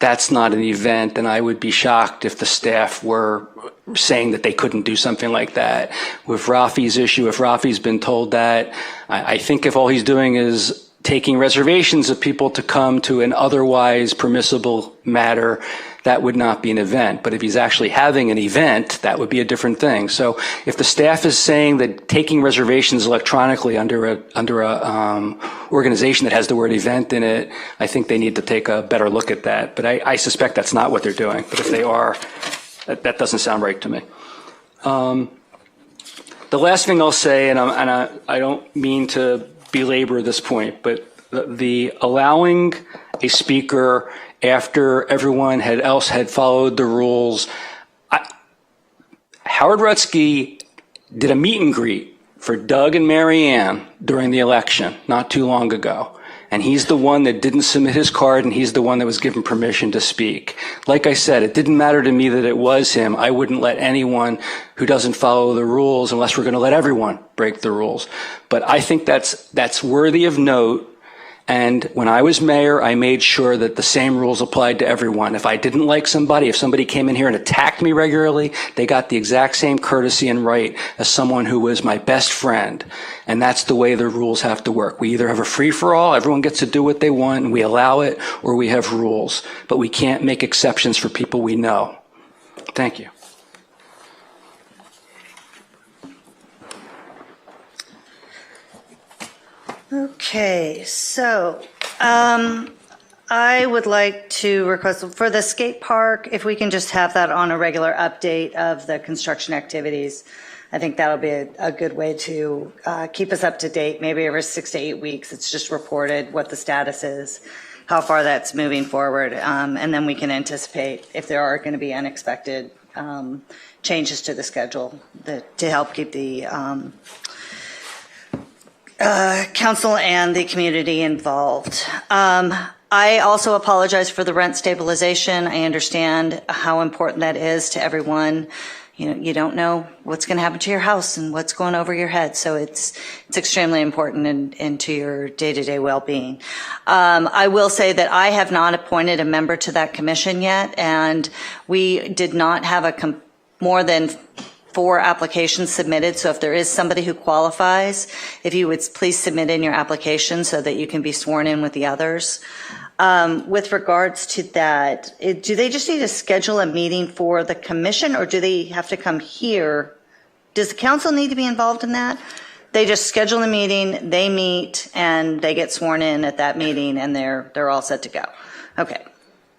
that's not an event, and I would be shocked if the staff were saying that they couldn't do something like that. With Rafi's issue, if Rafi's been told that, I think if all he's doing is taking reservations of people to come to an otherwise permissible matter, that would not be an event. But if he's actually having an event, that would be a different thing. So if the staff is saying that taking reservations electronically under a organization that has the word event in it, I think they need to take a better look at that. But I suspect that's not what they're doing. But if they are, that doesn't sound right to me. The last thing I'll say, and I don't mean to belabor this point, but the allowing a speaker after everyone else had followed the rules. Howard Rutsky did a meet and greet for Doug and Marianne during the election not too long ago. And he's the one that didn't submit his card, and he's the one that was given permission to speak. Like I said, it didn't matter to me that it was him. I wouldn't let anyone who doesn't follow the rules unless we're going to let everyone break the rules. But I think that's worthy of note. And when I was mayor, I made sure that the same rules applied to everyone. If I didn't like somebody, if somebody came in here and attacked me regularly, they got the exact same courtesy and right as someone who was my best friend. And that's the way the rules have to work. We either have a free-for-all, everyone gets to do what they want, and we allow it, or we have rules. But we can't make exceptions for people we know. Thank you. Okay, so I would like to request for the skate park, if we can just have that on a regular update of the construction activities. I think that'll be a good way to keep us up to date. Maybe every 6 to 8 weeks, it's just reported what the status is, how far that's moving forward, and then we can anticipate if there are going to be unexpected changes to the schedule to help keep the council and the community involved. I also apologize for the rent stabilization. I understand how important that is to everyone. You know, you don't know what's going to happen to your house and what's going over your head. So it's extremely important into your day-to-day well-being. I will say that I have not appointed a member to that commission yet, and we did not have more than 4 applications submitted. So if there is somebody who qualifies, if you would please submit in your application so that you can be sworn in with the others. With regards to that, do they just need to schedule a meeting for the commission, or do they have to come here? Does the council need to be involved in that? They just schedule a meeting, they meet, and they get sworn in at that meeting, and they're all set to go. Okay.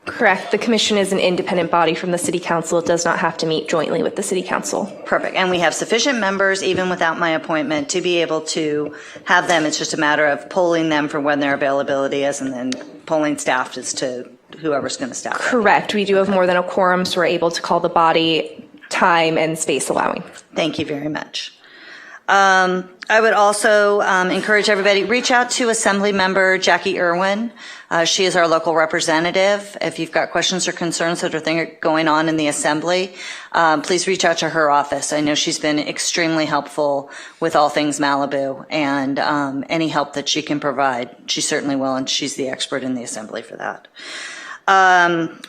Correct. The commission is an independent body from the city council. It does not have to meet jointly with the city council. Perfect. And we have sufficient members, even without my appointment, to be able to have them. It's just a matter of polling them for when their availability is, and then polling staff as to whoever's going to staff. Correct. We do have more than a quorum, so we're able to call the body, time and space allowing. Thank you very much. I would also encourage everybody, reach out to Assembly Member Jackie Irwin. She is our local representative. If you've got questions or concerns that are going on in the Assembly, please reach out to her office. I know she's been extremely helpful with all things Malibu, and any help that she can provide, she certainly will, and she's the expert in the Assembly for that.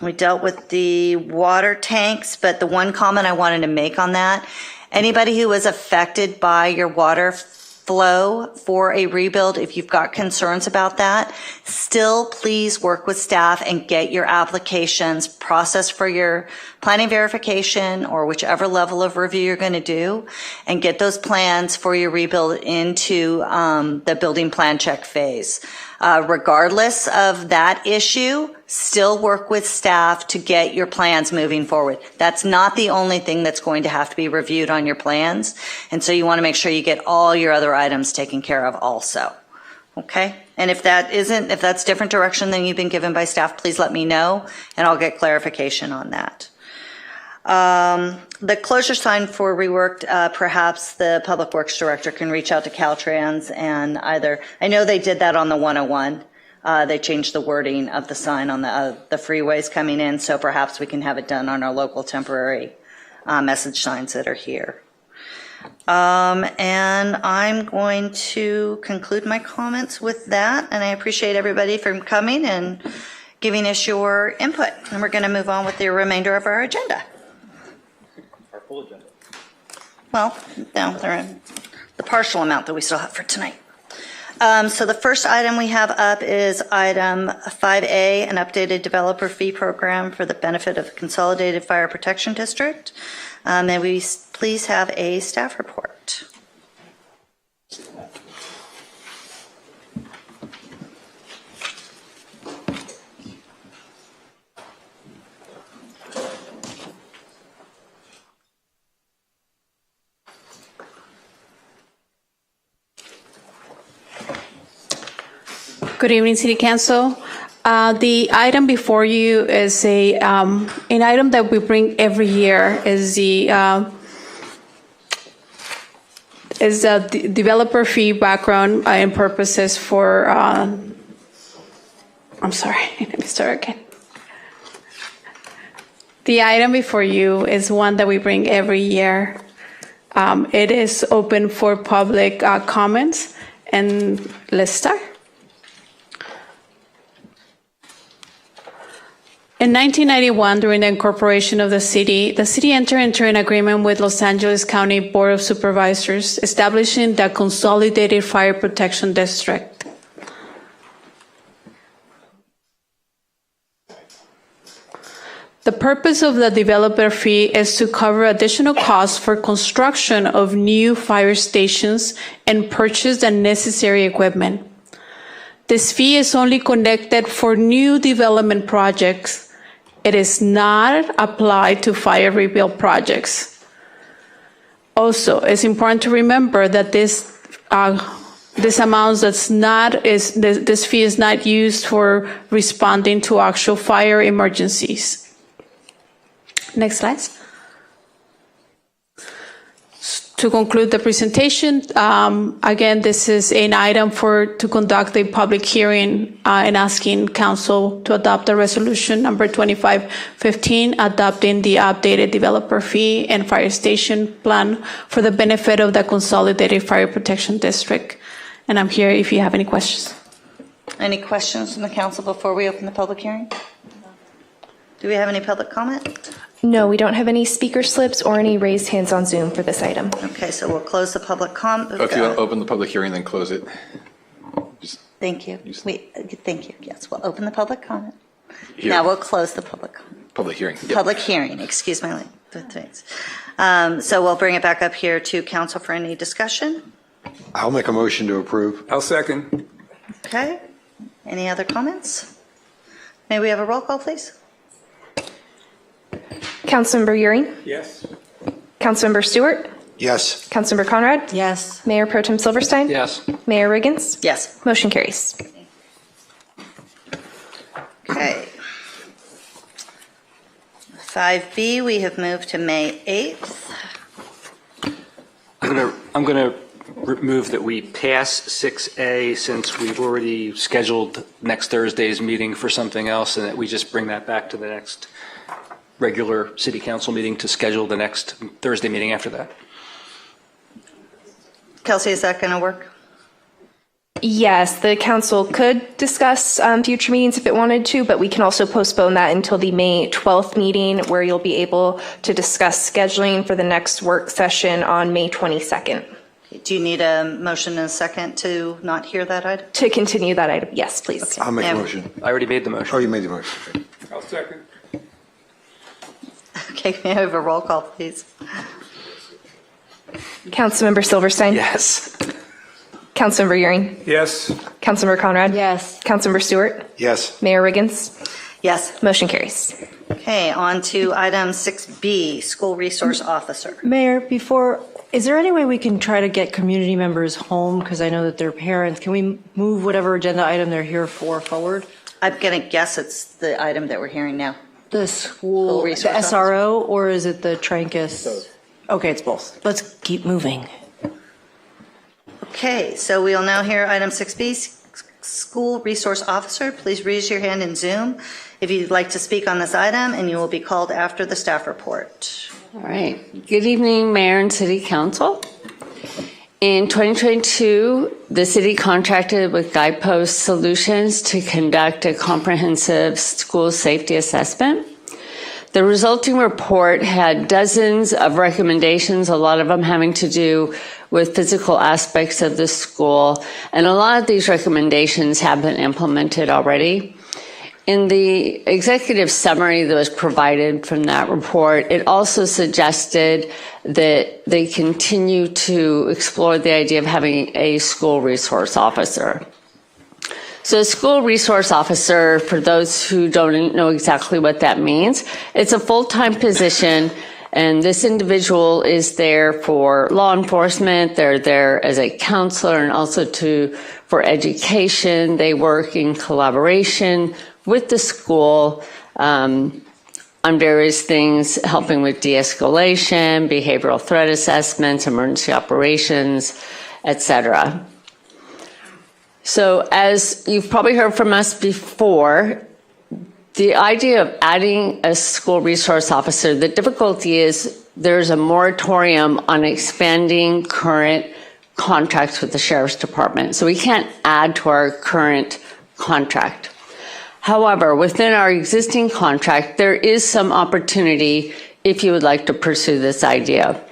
We dealt with the water tanks, but the one comment I wanted to make on that, anybody who was affected by your water flow for a rebuild, if you've got concerns about that, still please work with staff and get your applications processed for your planning verification or whichever level of review you're going to do, and get those plans for your rebuild into the building plan check phase. Regardless of that issue, still work with staff to get your plans moving forward. That's not the only thing that's going to have to be reviewed on your plans. And so you want to make sure you get all your other items taken care of also. Okay? And if that's different direction than you've been given by staff, please let me know, and I'll get clarification on that. The closure sign for reworked, perhaps the Public Works Director can reach out to Caltrans and I know they did that on the 101. They changed the wording of the sign on the freeways coming in, so perhaps we can have it done on our local temporary message signs that are here. And I'm going to conclude my comments with that, and I appreciate everybody for coming and giving us your input. And we're going to move on with the remainder of our agenda. Our full agenda. Well, no, they're in the partial amount that we still have for tonight. So the first item we have up is item 5A, an updated developer fee program for the benefit of the Consolidated Fire Protection District. May we please have a staff report? Good evening, City Council. The item before you is an item that we bring every year. Is the developer fee background and purposes for. I'm sorry. Let me start again. The item before you is one that we bring every year. It is open for public comments, and let's start. In 1991, during the incorporation of the city entered into an agreement with Los Angeles County Board of Supervisors, establishing the Consolidated Fire Protection District. The purpose of the developer fee is to cover additional costs for construction of new fire stations and purchase the necessary equipment. This fee is only collected for new development projects. It is not applied to fire rebuild projects. Also, it's important to remember that this fee is not used for responding to actual fire emergencies. Next slide. To conclude the presentation, again, this is an item to conduct a public hearing and asking council to adopt the resolution number 2515, adopting the updated developer fee and fire station plan for the benefit of the Consolidated Fire Protection District. And I'm here if you have any questions. Any questions from the council before we open the public hearing? Do we have any public comment? No, we don't have any speaker slips or any raised hands on Zoom for this item. Okay, so we'll close the public comment. If you open the public hearing, then close it. Thank you. Thank you. Yes, we'll open the public comment. Now we'll close the public comment. Public hearing. Yep. Public hearing, excuse my language. So we'll bring it back up here to council for any discussion. I'll make a motion to approve. I'll second. Okay. Any other comments? May we have a roll call, please? Councilmember Euring? Yes. Councilmember Stewart? Yes. Councilmember Conrad? Yes. Mayor Pro Tem Silverstein? Yes. Mayor Riggins? Yes. Motion carries. Okay. 5B, we have moved to May 8th. I'm going to move that we pass 6A since we've already scheduled next Thursday's meeting for something else, and that we just bring that back to the next regular city council meeting to schedule the next Thursday meeting after that. Kelsey, is that going to work? Yes, the council could discuss future meetings if it wanted to, but we can also postpone that until the May 12th meeting, where you'll be able to discuss scheduling for the next work session on May 22nd. Do you need a motion and a second to not hear that item? To continue that item, yes, please. Okay. I'll make a motion. I already made the motion. Oh, you made the motion. I'll second. Okay, may I have a roll call, please? Councilmember Silverstein? Yes. Councilmember Euring? Yes. Councilmember Conrad? Yes. Councilmember Stewart? Yes. Mayor Riggins? Yes. Motion carries. Okay, on to item 6B, School Resource Officer. Mayor, before Is there any way we can try to get community members home? Because I know that they're parents. Can we move whatever agenda item they're here for forward? I'm going to guess it's the item that we're hearing now. The school, the resource SRO, or is it the Trancas? Okay, it's both. Let's keep moving. Okay, so we'll now hear item 6B, School Resource Officer. Please raise your hand in Zoom if you'd like to speak on this item, and you will be called after the staff report. All right. Good evening, Mayor and City Council. In 2022, the city contracted with Guidepost Solutions to conduct a comprehensive school safety assessment. The resulting report had dozens of recommendations, a lot of them having to do with physical aspects of the school, and a lot of these recommendations have been implemented already. In the executive summary that was provided from that report, it also suggested that they continue to explore the idea of having a school resource officer. So a school resource officer, for those who don't know exactly what that means, it's a full-time position, and this individual is there for law enforcement. They're there as a counselor and also for education. They work in collaboration with the school on various things, helping with de-escalation, behavioral threat assessments, emergency operations, etc. So as you've probably heard from us before, the idea of adding a school resource officer, the difficulty is there's a moratorium on expanding current contracts with the Sheriff's Department. So we can't add to our current contract. However, within our existing contract, there is some opportunity if you would like to pursue this idea.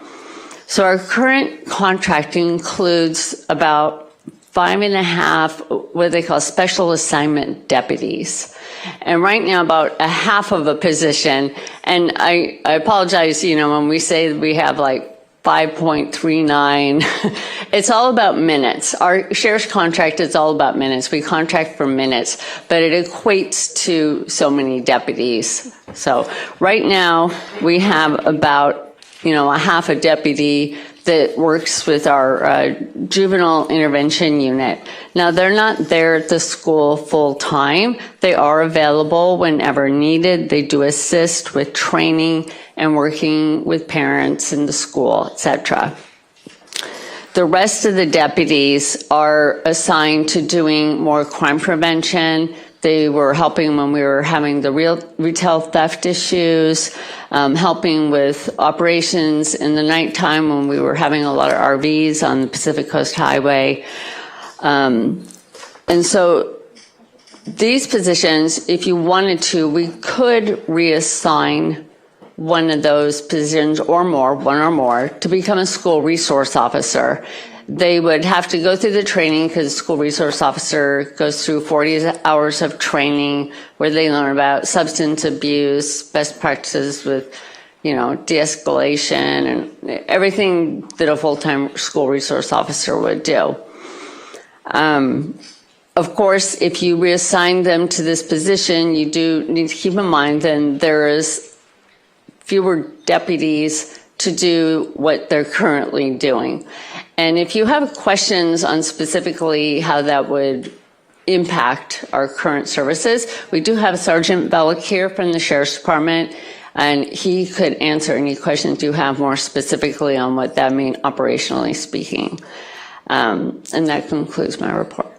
So our current contract includes about 5.5 what they call special assignment deputies. And right now about a half of a position, and I apologize, when we say we have like 5.39, it's all about minutes. Our sheriff's contract is all about minutes. We contract for minutes, but it equates to so many deputies. So right now we have about, a half a deputy that works with our juvenile intervention unit. Now, they're not there at the school full time. They are available whenever needed. They do assist with training and working with parents in the school, etc. The rest of the deputies are assigned to doing more crime prevention. They were helping when we were having the retail theft issues, helping with operations in the nighttime when we were having a lot of RVs on the Pacific Coast Highway. And so these positions, if you wanted to, we could reassign one of those positions or more, one or more, to become a school resource officer. They would have to go through the training because the school resource officer goes through 40 hours of training where they learn about substance abuse, best practices with, de-escalation and everything that a full-time school resource officer would do. Of course, if you reassign them to this position, you do need to keep in mind then there is fewer deputies to do what they're currently doing. And if you have questions on specifically how that would impact our current services, we do have Sergeant Bellick here from the Sheriff's Department, and he could answer any questions you have more specifically on what that means operationally speaking. And that concludes my report.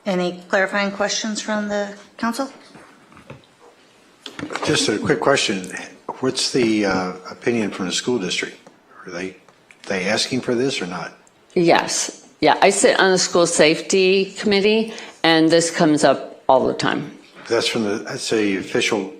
Any clarifying questions from the council? Just a quick question. What's the opinion from the school district? Are they asking for this or not? Yes. Yeah, I sit on the school safety committee, and this comes up all the time. That's from that's the official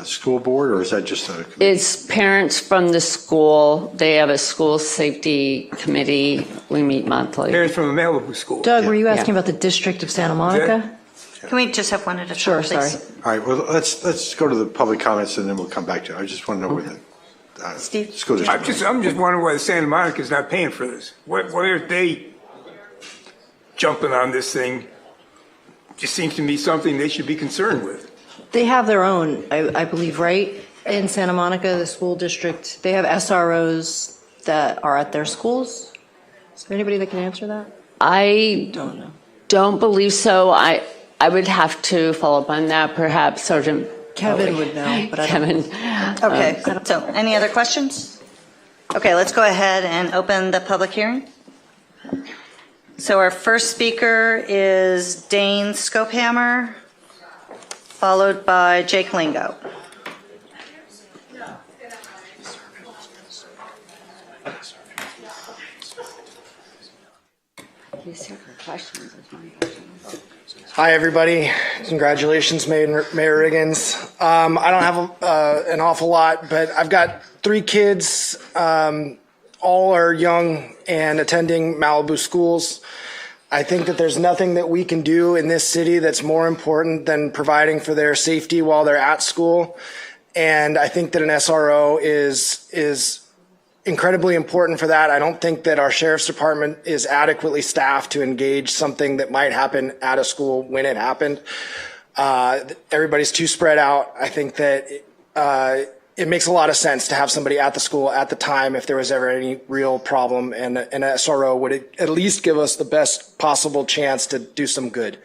school board, or is that just a committee? It's parents from the school. They have a school safety committee. We meet monthly. Parents from the Malibu school. Doug, were you asking about the District of Santa Monica? Can we just have one at a time, Sure, please? sorry. All right, well, let's go to the public comments and then we'll come back to it. I just want to know where the school district. I'm just wondering why the Santa Monica is not paying for this. Why are they jumping on this thing? Just seems to me something they should be concerned with. They have their own, I believe, right? in Santa Monica, the school district, they have SROs that are at their schools? Is there anybody that can answer that? I Don't know. don't believe so. I would have to follow up on that, perhaps Sergeant Kevin would know, but I don't. Kevin. Okay, so any other questions? Okay, let's go ahead and open the public hearing. So our first speaker is Dane Scopehammer, followed by Jake Lingo. Hi, everybody. Congratulations, Mayor Riggins. I don't have an awful lot, but I've got 3 kids. All are young and attending Malibu schools. I think that there's nothing that we can do in this city that's more important than providing for their safety while they're at school. And I think that an SRO is incredibly important for that. I don't think that our sheriff's department is adequately staffed to engage something that might happen at a school when it happened. Everybody's too spread out. I think that it makes a lot of sense to have somebody at the school at the time if there was ever any real problem, and an SRO would at least give us the best possible chance to do some good.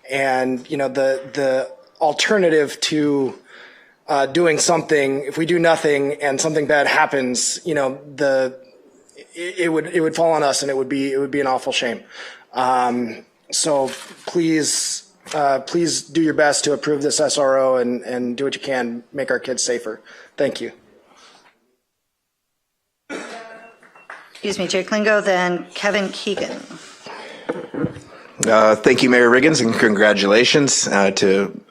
And, you know, the alternative to doing something, if we do nothing and something bad happens, you know, it would fall on us, and it would be an awful shame. So please do your best to approve this SRO and do what you can, make our kids safer. Thank you. Excuse me, Jake Lingo, then Kevin Keegan. Thank you, Mayor Riggins, and congratulations to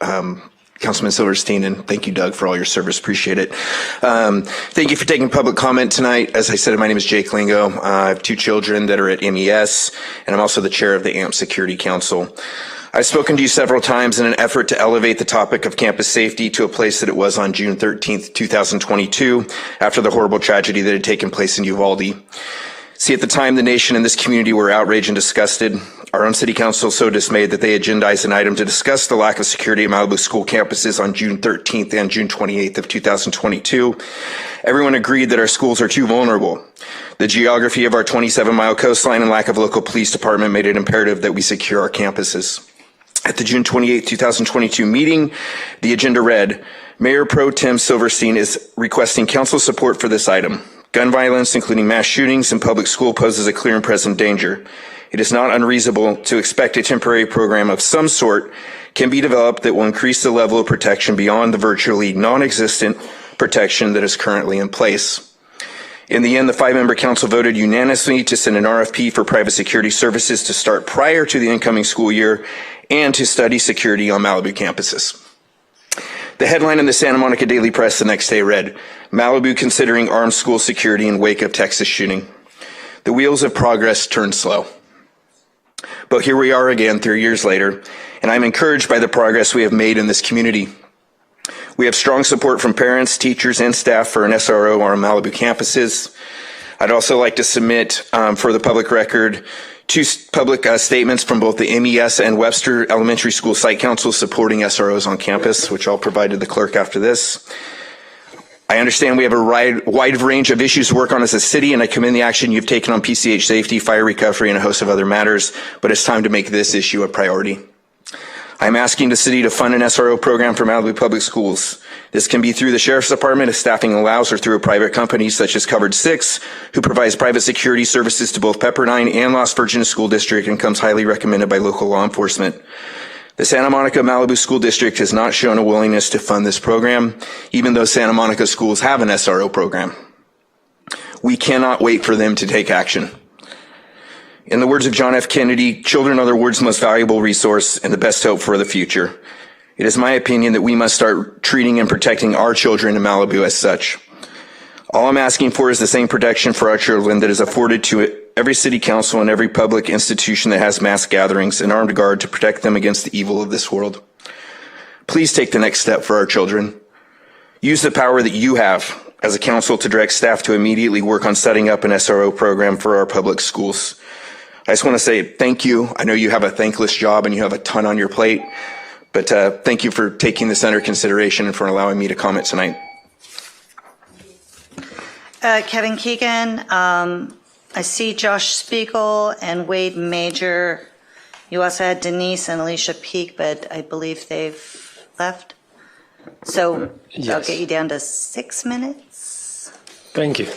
Councilman Silverstein, and thank you, Doug, for all your service. Appreciate it. Thank you for taking public comment tonight. As I said, my name is Jake Lingo. I have 2 children that are at MES, and I'm also the chair of the AMP Security Council. I've spoken to you several times in an effort to elevate the topic of campus safety to a place that it was on June 13th, 2022, after the horrible tragedy that had taken place in Uvalde. See, at the time, the nation and this community were outraged and disgusted. Our own city council so dismayed that they agendized an item to discuss the lack of security at Malibu school campuses on June 13th and June 28th of 2022. Everyone agreed that our schools are too vulnerable. The geography of our 27-mile coastline and lack of local police department made it imperative that we secure our campuses. At the June 28, 2022 meeting, the agenda read, Mayor Pro Tem Silverstein is requesting council support for this item. Gun violence, including mass shootings in public school, poses a clear and present danger. It is not unreasonable to expect a temporary program of some sort can be developed that will increase the level of protection beyond the virtually non-existent protection that is currently in place. In the end, the 5-member council voted unanimously to send an RFP for private security services to start prior to the incoming school year and to study security on Malibu campuses. The headline in the Santa Monica Daily Press the next day read, Malibu considering armed school security in wake of Texas shooting. The wheels of progress turned slow. But here we are again 3 years later, and I'm encouraged by the progress we have made in this community. We have strong support from parents, teachers, and staff for an SRO on Malibu campuses. I'd also like to submit for the public record 2 public statements from both the MES and Webster Elementary School Site Council supporting SROs on campus, which I'll provide to the clerk after this. I understand we have a wide range of issues to work on as a city, and I commend the action you've taken on PCH safety, fire recovery, and a host of other matters, but it's time to make this issue a priority. I'm asking the city to fund an SRO program for Malibu Public Schools. This can be through the Sheriff's Department if staffing allows, or through a private company such as Covered 6, who provides private security services to both Pepperdine and Las Virgenes School District and comes highly recommended by local law enforcement. The Santa Monica Malibu School District has not shown a willingness to fund this program, even though Santa Monica schools have an SRO program. We cannot wait for them to take action. In the words of John F. Kennedy, children are the world's most valuable resource and the best hope for the future. It is my opinion that we must start treating and protecting our children in Malibu as such. All I'm asking for is the same protection for our children that is afforded to every city council and every public institution that has mass gatherings, an armed guard to protect them against the evil of this world. Please take the next step for our children. Use the power that you have as a council to direct staff to immediately work on setting up an SRO program for our public schools. I just want to say thank you. I know you have a thankless job and you have a ton on your plate, but thank you for taking this under consideration and for allowing me to comment tonight. Kevin Keegan. I see Josh Spiegel and Wade Major. You also had Denise and Alicia Peak, but I believe they've left. So I'll get you down to 6 minutes. Thank you.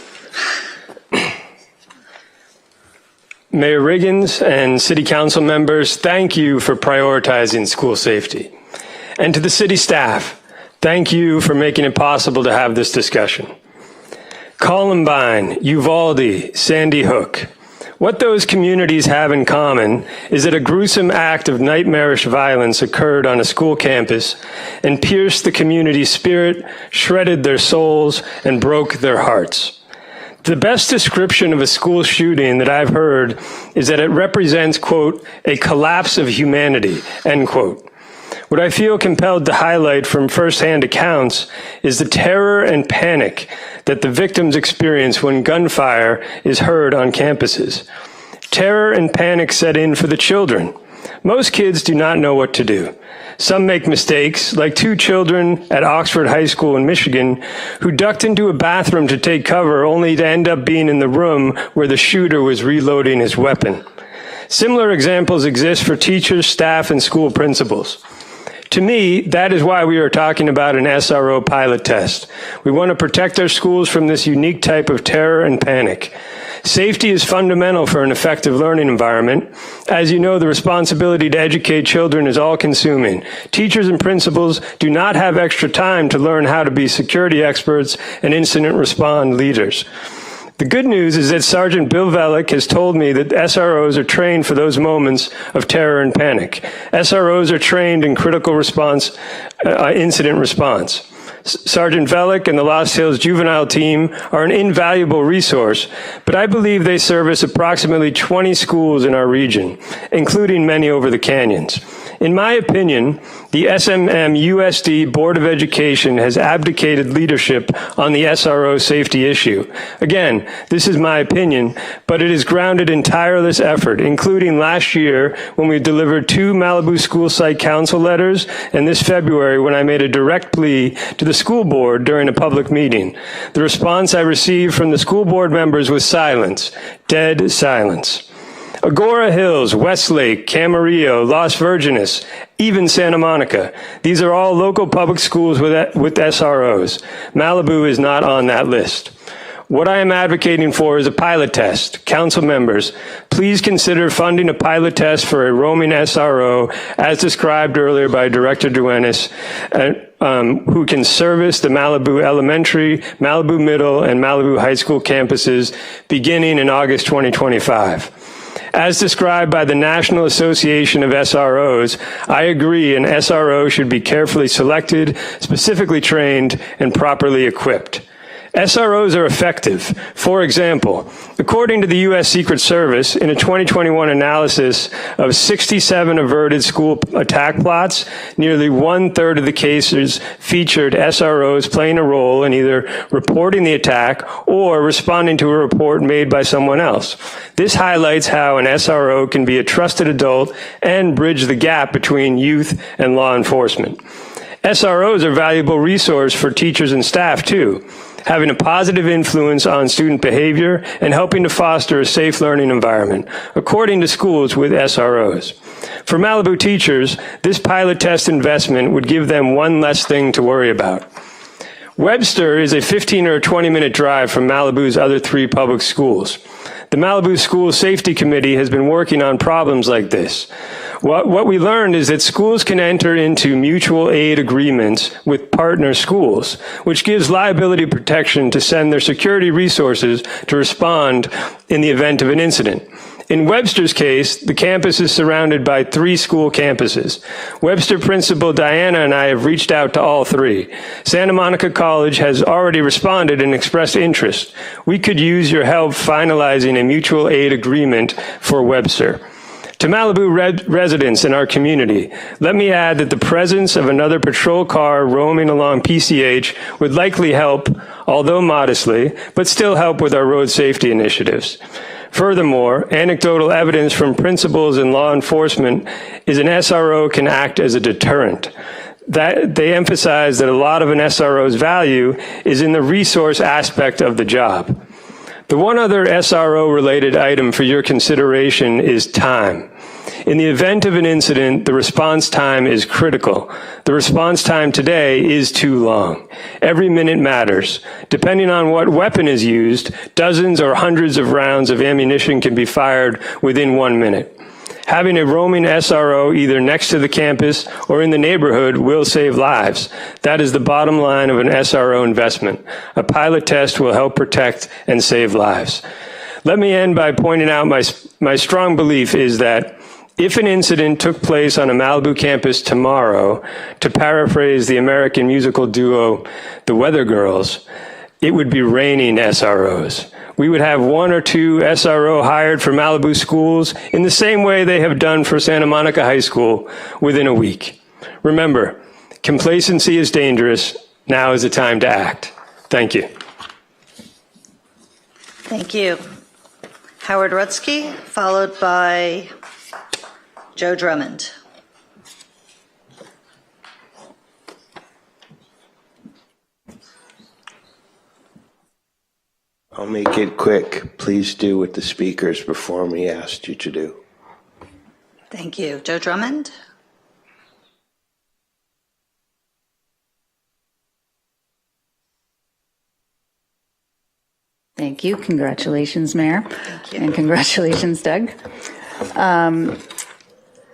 Mayor Riggins and City Council members, thank you for prioritizing school safety. And to the city staff, thank you for making it possible to have this discussion. Columbine, Uvalde, Sandy Hook. What those communities have in common is that a gruesome act of nightmarish violence occurred on a school campus and pierced the community's spirit, shredded their souls, and broke their hearts. The best description of a school shooting that I've heard is that it represents, quote, a collapse of humanity, end quote. What I feel compelled to highlight from firsthand accounts is the terror and panic that the victims experience when gunfire is heard on campuses. Terror and panic set in for the children. Most kids do not know what to do. Some make mistakes, like 2 children at Oxford High School in Michigan who ducked into a bathroom to take cover only to end up being in the room where the shooter was reloading his weapon. Similar examples exist for teachers, staff, and school principals. To me, that is why we are talking about an SRO pilot test. We want to protect our schools from this unique type of terror and panic. Safety is fundamental for an effective learning environment. As you know, the responsibility to educate children is all-consuming. Teachers and principals do not have extra time to learn how to be security experts and incident response leaders. The good news is that Sergeant Bill Velick has told me that SROs are trained for those moments of terror and panic. SROs are trained in critical response, incident response. Sergeant Velick and the Lost Hills Juvenile Team are an invaluable resource, but I believe they service approximately 20 schools in our region, including many over the canyons. In my opinion, the SMM-USD Board of Education has abdicated leadership on the SRO safety issue. Again, this is my opinion, but it is grounded in tireless effort, including last year when we delivered 2 Malibu school site council letters, and this February when I made a direct plea to the school board during a public meeting. The response I received from the school board members was silence, dead silence. Agora Hills, Westlake, Camarillo, Las Virgenes, even Santa Monica. These are all local public schools with SROs. Malibu is not on that list. What I am advocating for is a pilot test. Council members, please consider funding a pilot test for a roaming SRO as described earlier by Director Duenas, who can service the Malibu Elementary, Malibu Middle, and Malibu High School campuses beginning in August 2025. As described by the National Association of SROs, I agree an SRO should be carefully selected, specifically trained, and properly equipped. SROs are effective. For example, according to the U.S. Secret Service, in a 2021 analysis of 67 averted school attack plots, nearly 1/3 of the cases featured SROs playing a role in either reporting the attack or responding to a report made by someone else. This highlights how an SRO can be a trusted adult and bridge the gap between youth and law enforcement. SROs are a valuable resource for teachers and staff, too, having a positive influence on student behavior and helping to foster a safe learning environment, according to schools with SROs. For Malibu teachers, this pilot test investment would give them one less thing to worry about. Webster is a 15 or 20-minute drive from Malibu's other 3 public schools. The Malibu School Safety Committee has been working on problems like this. What we learned is that schools can enter into mutual aid agreements with partner schools, which gives liability protection to send their security resources to respond in the event of an incident. In Webster's case, the campus is surrounded by 3 school campuses. Webster Principal Diana and I have reached out to all 3. Santa Monica College has already responded and expressed interest. We could use your help finalizing a mutual aid agreement for Webster. To Malibu residents in our community, let me add that the presence of another patrol car roaming along PCH would likely help, although modestly, but still help with our road safety initiatives. Furthermore, anecdotal evidence from principals and law enforcement is an SRO can act as a deterrent. that they emphasize that a lot of an SRO's value is in the resource aspect of the job. The one other SRO-related item for your consideration is time. In the event of an incident, the response time is critical. The response time today is too long. Every minute matters. Depending on what weapon is used, dozens or hundreds of rounds of ammunition can be fired within 1 minute. Having a roaming SRO either next to the campus or in the neighborhood will save lives. That is the bottom line of an SRO investment. A pilot test will help protect and save lives. Let me end by pointing out my strong belief is that if an incident took place on a Malibu campus tomorrow, to paraphrase the American musical duo, the Weather Girls, it would be raining SROs. We would have 1 or 2 SRO hired for Malibu schools in the same way they have done for Santa Monica High School within a week. Remember, complacency is dangerous. Now is the time to act. Thank you. Thank you. Howard Rutsky, followed by Joe Drummond. I'll make it quick. Please do what the speakers before me asked you to do. Thank you. Joe Drummond. Thank you. Congratulations, Mayor. Thank you. And congratulations, Doug.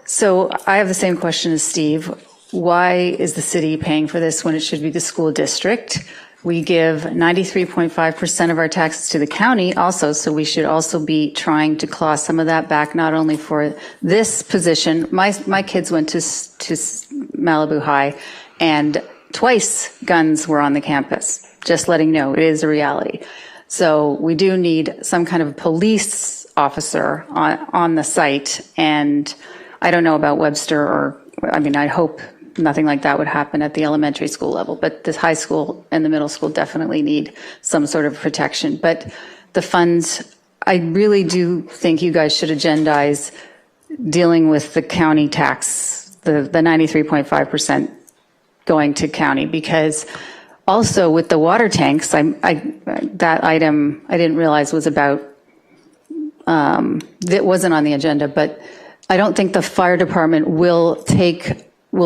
So I have the same question as Steve. Why is the city paying for this when it should be the school district? We give 93.5% of our taxes to the county also, so we should also be trying to claw some of that back, not only for this position. My kids went to Malibu High, and twice guns were on the campus. Just letting you know, it is a reality. So we do need some kind of police officer on the site, and I don't know about Webster or, I mean, I hope nothing like that would happen at the elementary school level, but the high school and the middle school definitely need some sort of protection. But the funds, I really do think you guys should agendize dealing with the county tax, the 93.5% going to county, because also with the water tanks, that item I didn't realize was about, that wasn't on the agenda, but I don't think the fire department will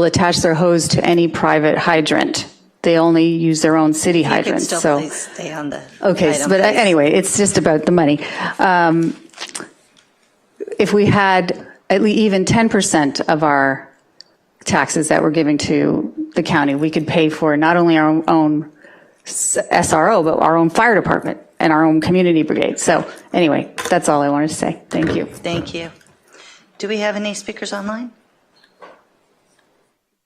attach their hose to any private hydrant. They only use their own city hydrants. Still So, please stay on the okay, item, but please. anyway, it's just about the money. If we had at least even 10% of our taxes that we're giving to the county, we could pay for not only our own SRO, but our own fire department and our own community brigade. So anyway, that's all I wanted to say. Thank you. Thank you. Do we have any speakers online?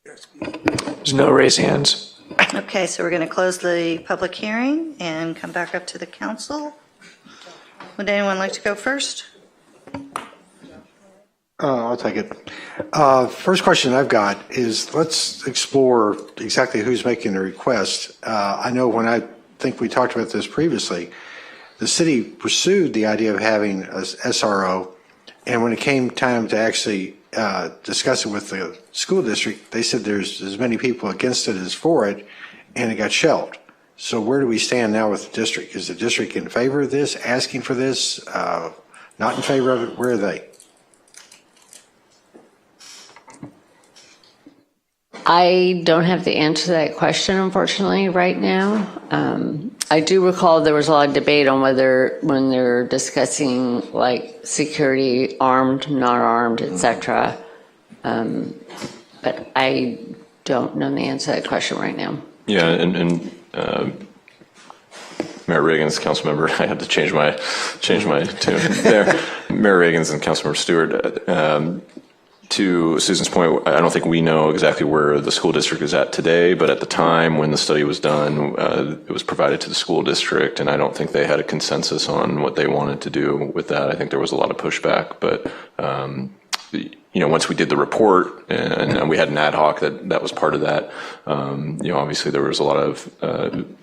There's no raised hands. Okay, so we're going to close the public hearing and come back up to the council. Would anyone like to go first? I'll take it. First question I've got is, let's explore exactly who's making the request. I know when I think we talked about this previously, the city pursued the idea of having a SRO, and when it came time to actually discuss it with the school district, they said there's as many people against it as for it, and it got shelved. So where do we stand now with the district? Is the district in favor of this, asking for this, not in favor of it? Where are they? I don't have the answer to that question, unfortunately, right now. I do recall there was a lot of debate on whether, when they're discussing like security, armed, not armed, etc. But I don't know the answer to that question right now. Yeah, and Mayor Reagan's council member, I had to change my tune there. Mayor Reagan's and Councilmember Stewart. To Susan's point, I don't think we know exactly where the school district is at today, but at the time when the study was done, it was provided to the school district, and I don't think they had a consensus on what they wanted to do with that. I think there was a lot of pushback, but once we did the report and we had an ad hoc that was part of that, obviously there was a lot of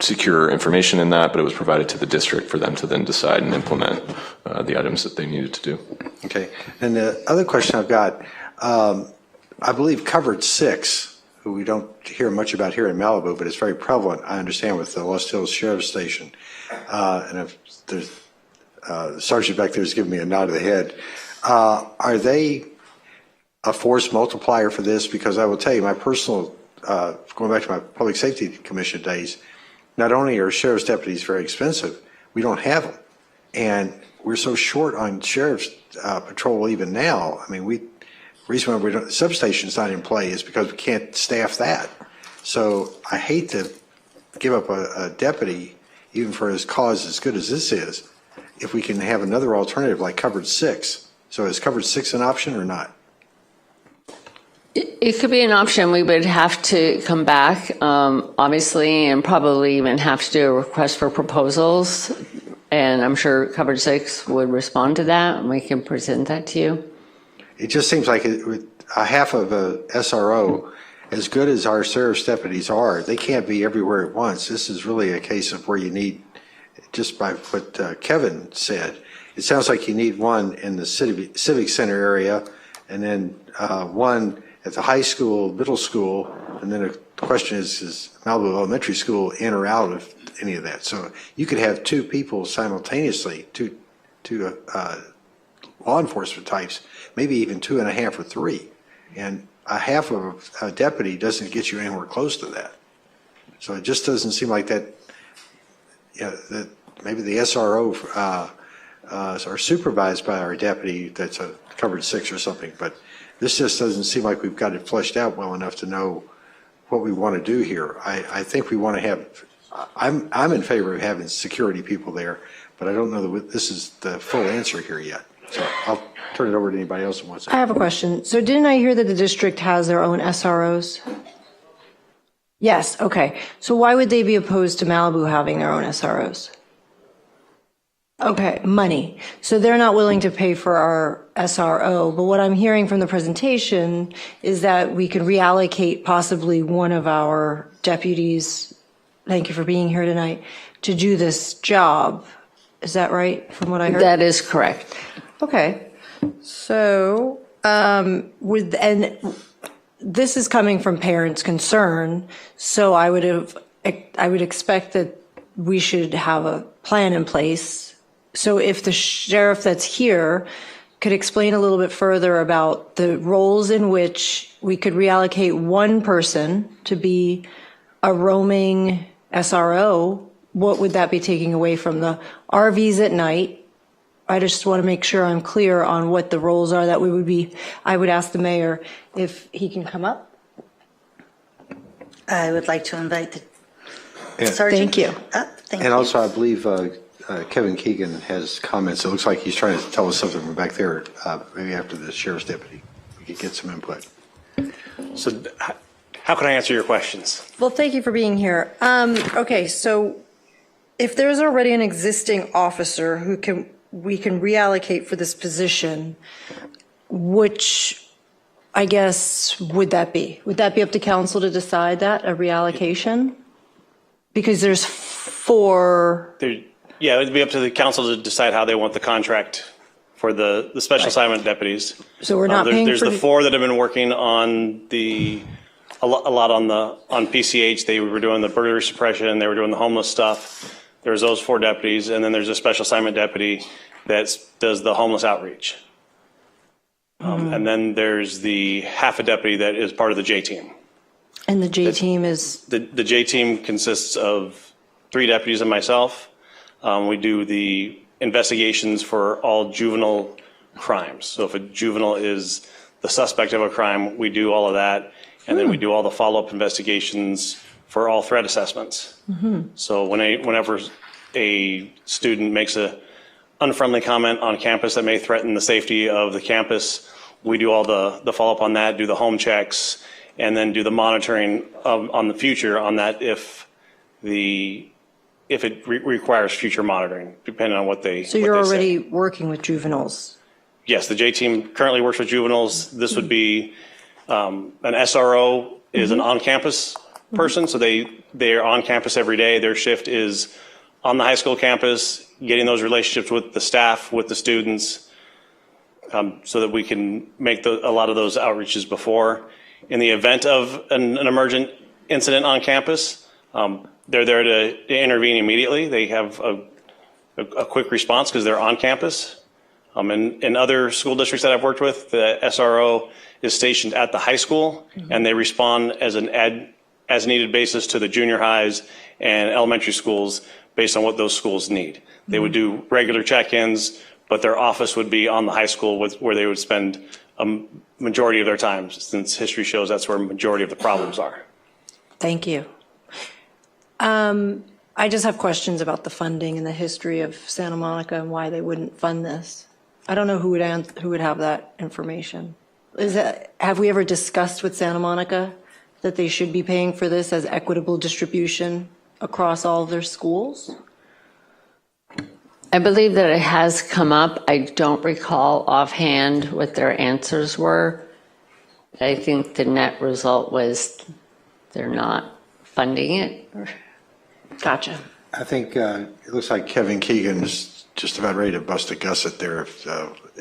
secure information in that, but it was provided to the district for them to then decide and implement the items that they needed to do. Okay, and the other question I've got, I believe Covered 6, who we don't hear much about here in Malibu, but it's very prevalent, I understand, with the Lost Hills Sheriff's Station. And if there's, the sergeant back there is giving me a nod of the head. Are they a force multiplier for this? Because I will tell you, my personal, going back to my Public Safety Commission days, not only are sheriff's deputies very expensive, we don't have them. And we're so short on sheriff's patrol even now. I mean, the reason why the substation's not in play is because we can't staff that. So I hate to give up a deputy, even for his cause as good as this is, if we can have another alternative like Covered 6. So is Covered 6 an option or not? It could be an option. We would have to come back, obviously, and probably even have to do a request for proposals. And I'm sure Covered 6 would respond to that, and we can present that to you. It just seems like with a half of a SRO, as good as our sheriff's deputies are, they can't be everywhere at once. This is really a case of where you need, just by what Kevin said, it sounds like you need one in the Civic Center area, and then one at the high school, middle school, and then the question is Malibu Elementary School in or out of any of that? So you could have two people simultaneously, two law enforcement types, maybe even 2.5 or 3. And a half of a deputy doesn't get you anywhere close to that. So it just doesn't seem like that, that maybe the SRO are supervised by our deputy that's a Covered 6 or something, but this just doesn't seem like we've got it fleshed out well enough to know what we want to do here. I think we want to have, I'm in favor of having security people there, but I don't know that this is the full answer here yet. So I'll turn it over to anybody else who wants to. I have a question. So didn't I hear that the district has their own SROs? Yes, okay. So why would they be opposed to Malibu having their own SROs? Okay, money. So they're not willing to pay for our SRO, but what I'm hearing from the presentation is that we can reallocate possibly one of our deputies, thank you for being here tonight, to do this job. Is that right, from what I heard? That is correct. Okay. So, and this is coming from parents' concern, so I would expect that we should have a plan in place. So if the sheriff that's here could explain a little bit further about the roles in which we could reallocate one person to be a roaming SRO, what would that be taking away from the RVs at night? I just want to make sure I'm clear on what the roles are that we would be. I would ask the mayor if he can come up. I would like to invite the Yeah. sergeant. Thank you. Thank And you. also, I believe Kevin Keegan has comments. It looks like he's trying to tell us something from back there, maybe after the sheriff's deputy. We could get some input. So how can I answer your questions? Well, thank you for being here. Okay, so if there's already an existing officer who we can reallocate for this position, which I guess would that be? Would that be up to council to decide that, a reallocation? Because there's 4. Yeah, it would be up to the council to decide how they want the contract for the special assignment deputies. So we're not paying There's for the 4 that have been working on a lot on PCH. They were doing the burglary suppression. They were doing the homeless stuff. There's those 4 deputies, and then there's a special assignment deputy that does the homeless outreach. And then there's the half a deputy that is part of the J team. And the J team is? The J team consists of 3 deputies and myself. We do the investigations for all juvenile crimes. So if a juvenile is the suspect of a crime, we do all of that. And then we do all the follow-up investigations for all threat assessments. So whenever a student makes a unfriendly comment on campus that may threaten the safety of the campus, we do all the follow-up on that, do the home checks, and then do the monitoring on the future on that if it requires future monitoring, depending on what they So you're what they already say. working with juveniles? Yes, the J team currently works with juveniles. This would be an SRO is an on-campus person, so they are on campus every day. Their shift is on the high school campus, getting those relationships with the staff, with the students, so that we can make a lot of those outreaches before. in the event of an emergent incident on campus. They're there to intervene immediately. They have a quick response because they're on campus. In other school districts that I've worked with, the SRO is stationed at the high school, and they respond as an as needed basis to the junior highs and elementary schools based on what those schools need. They would do regular check-ins, but their office would be on the high school where they would spend a majority of their time, since history shows that's where a majority of the problems are. Thank you. I just have questions about the funding and the history of Santa Monica and why they wouldn't fund this. I don't know who would have that information. Have we ever discussed with Santa Monica that they should be paying for this as equitable distribution across all of their schools? I believe that it has come up. I don't recall offhand what their answers were. I think the net result was they're not funding it. Gotcha. I think it looks like Kevin Keegan is just about ready to bust a gusset there.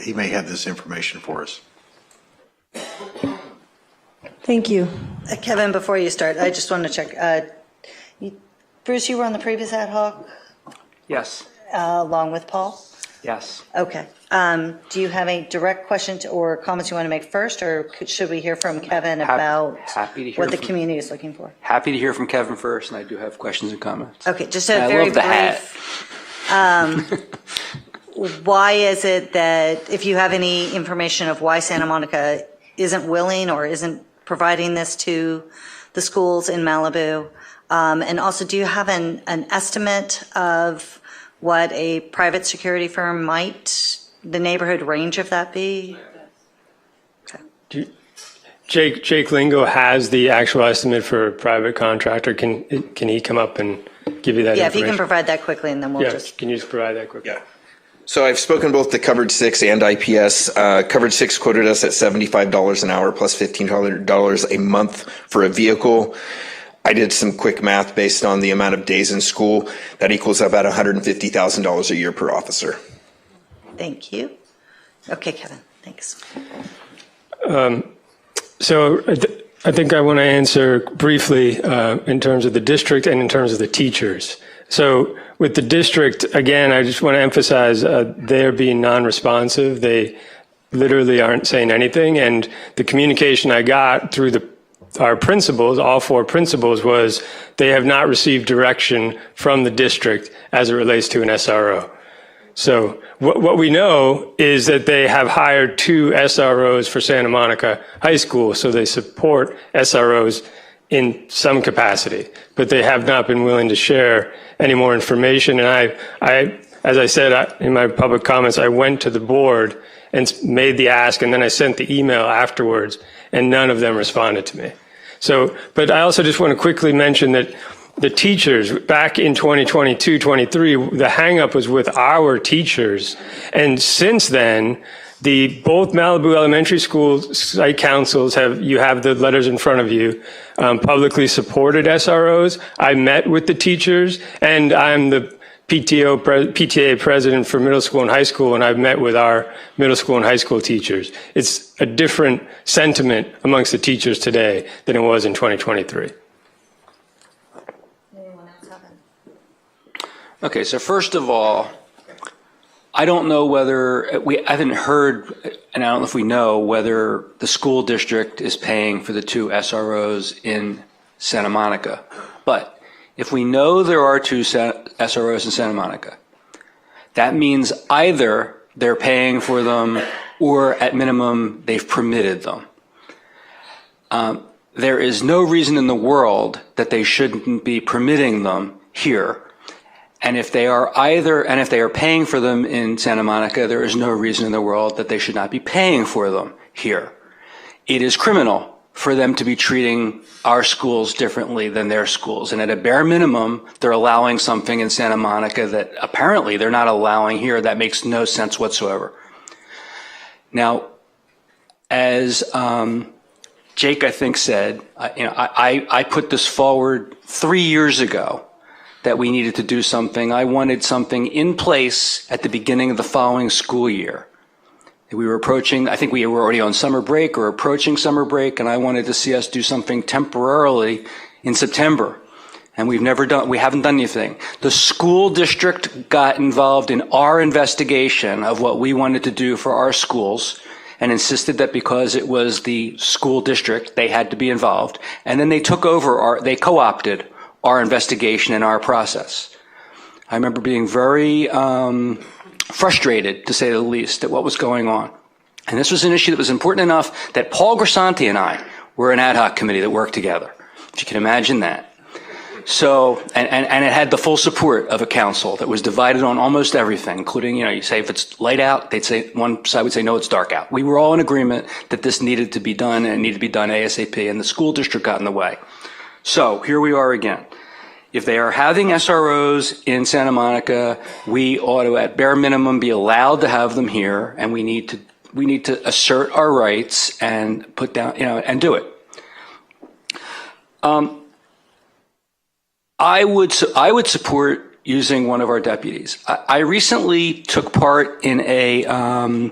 He may have this information for us. Thank you. Kevin, before you start, I just want to check. Bruce, you were on the previous ad hoc Yes. along with Paul? Yes. Okay. Do you have any direct questions or comments you want to make first, or should we hear from Kevin about happy to hear what the from- community is looking for? Happy to hear from Kevin first, and I do have questions and comments. Okay, just And a I very love the hat. brief. Why is it that, if you have any information of why Santa Monica isn't willing or isn't providing this to the schools in Malibu? And also, do you have an estimate of what a private security firm might, the neighborhood range of that be? Jake Lingo has the actual estimate for a private contractor. Can he come up and give you that Yeah, if you information? can provide that quickly, and then we'll Yeah, just. can you just provide that quickly? Yeah. So I've spoken both to Coverage 6 and IPS. Coverage 6 quoted us at $75 an hour plus $1,500 a month for a vehicle. I did some quick math based on the amount of days in school. That equals about $150,000 a year per officer. Thank you. Okay, Kevin, thanks. So I think I want to answer briefly in terms of the district and in terms of the teachers. So with the district, again, I just want to emphasize they're being non-responsive. They literally aren't saying anything. And the communication I got through our principals, all four principals, was they have not received direction from the district as it relates to an SRO. So what we know is that they have hired 2 SROs for Santa Monica High School, so they support SROs in some capacity, but they have not been willing to share any more information. And I as I said in my public comments, I went to the board and made the ask, and then I sent the email afterwards, and none of them responded to me. So, but I also just want to quickly mention that the teachers back in 2022-23, the hangup was with our teachers. And since then, both Malibu Elementary School site councils you have the letters in front of you, publicly supported SROs. I met with the teachers, and I'm the PTA president for middle school and high school, and I've met with our middle school and high school teachers. It's a different sentiment amongst the teachers today than it was in 2023. Okay, so first of all, I don't know whether, I haven't heard, and I don't know if we know whether the school district is paying for the 2 SROs in Santa Monica. But if we know there are 2 SROs in Santa Monica, that means either they're paying for them or at minimum they've permitted them. There is no reason in the world that they shouldn't be permitting them here. And if they are paying for them in Santa Monica, there is no reason in the world that they should not be paying for them here. It is criminal for them to be treating our schools differently than their schools. And at a bare minimum, they're allowing something in Santa Monica that apparently they're not allowing here. That makes no sense whatsoever. Now, as Jake, I think, said, I put this forward 3 years ago that we needed to do something. I wanted something in place at the beginning of the following school year We were approaching, I think we were already on summer break or approaching summer break, and I wanted to see us do something temporarily in September. And we haven't done anything. The school district got involved in our investigation of what we wanted to do for our schools and insisted that because it was the school district, they had to be involved. And then they took over they co-opted our investigation and our process. I remember being very frustrated, to say the least, at what was going on. And this was an issue that was important enough that Paul Grisanti and I were an ad hoc committee that worked together. If you can imagine that. So, and it had the full support of a council that was divided on almost everything, including, you say if it's light out, they'd say, one side would say, no, it's dark out. We were all in agreement that this needed to be done and it needed to be done ASAP, and the school district got in the way. So here we are again. If they are having SROs in Santa Monica, we ought to, at bare minimum, be allowed to have them here, and we need to assert our rights and put down, and do it. I would support using one of our deputies. I recently took part in a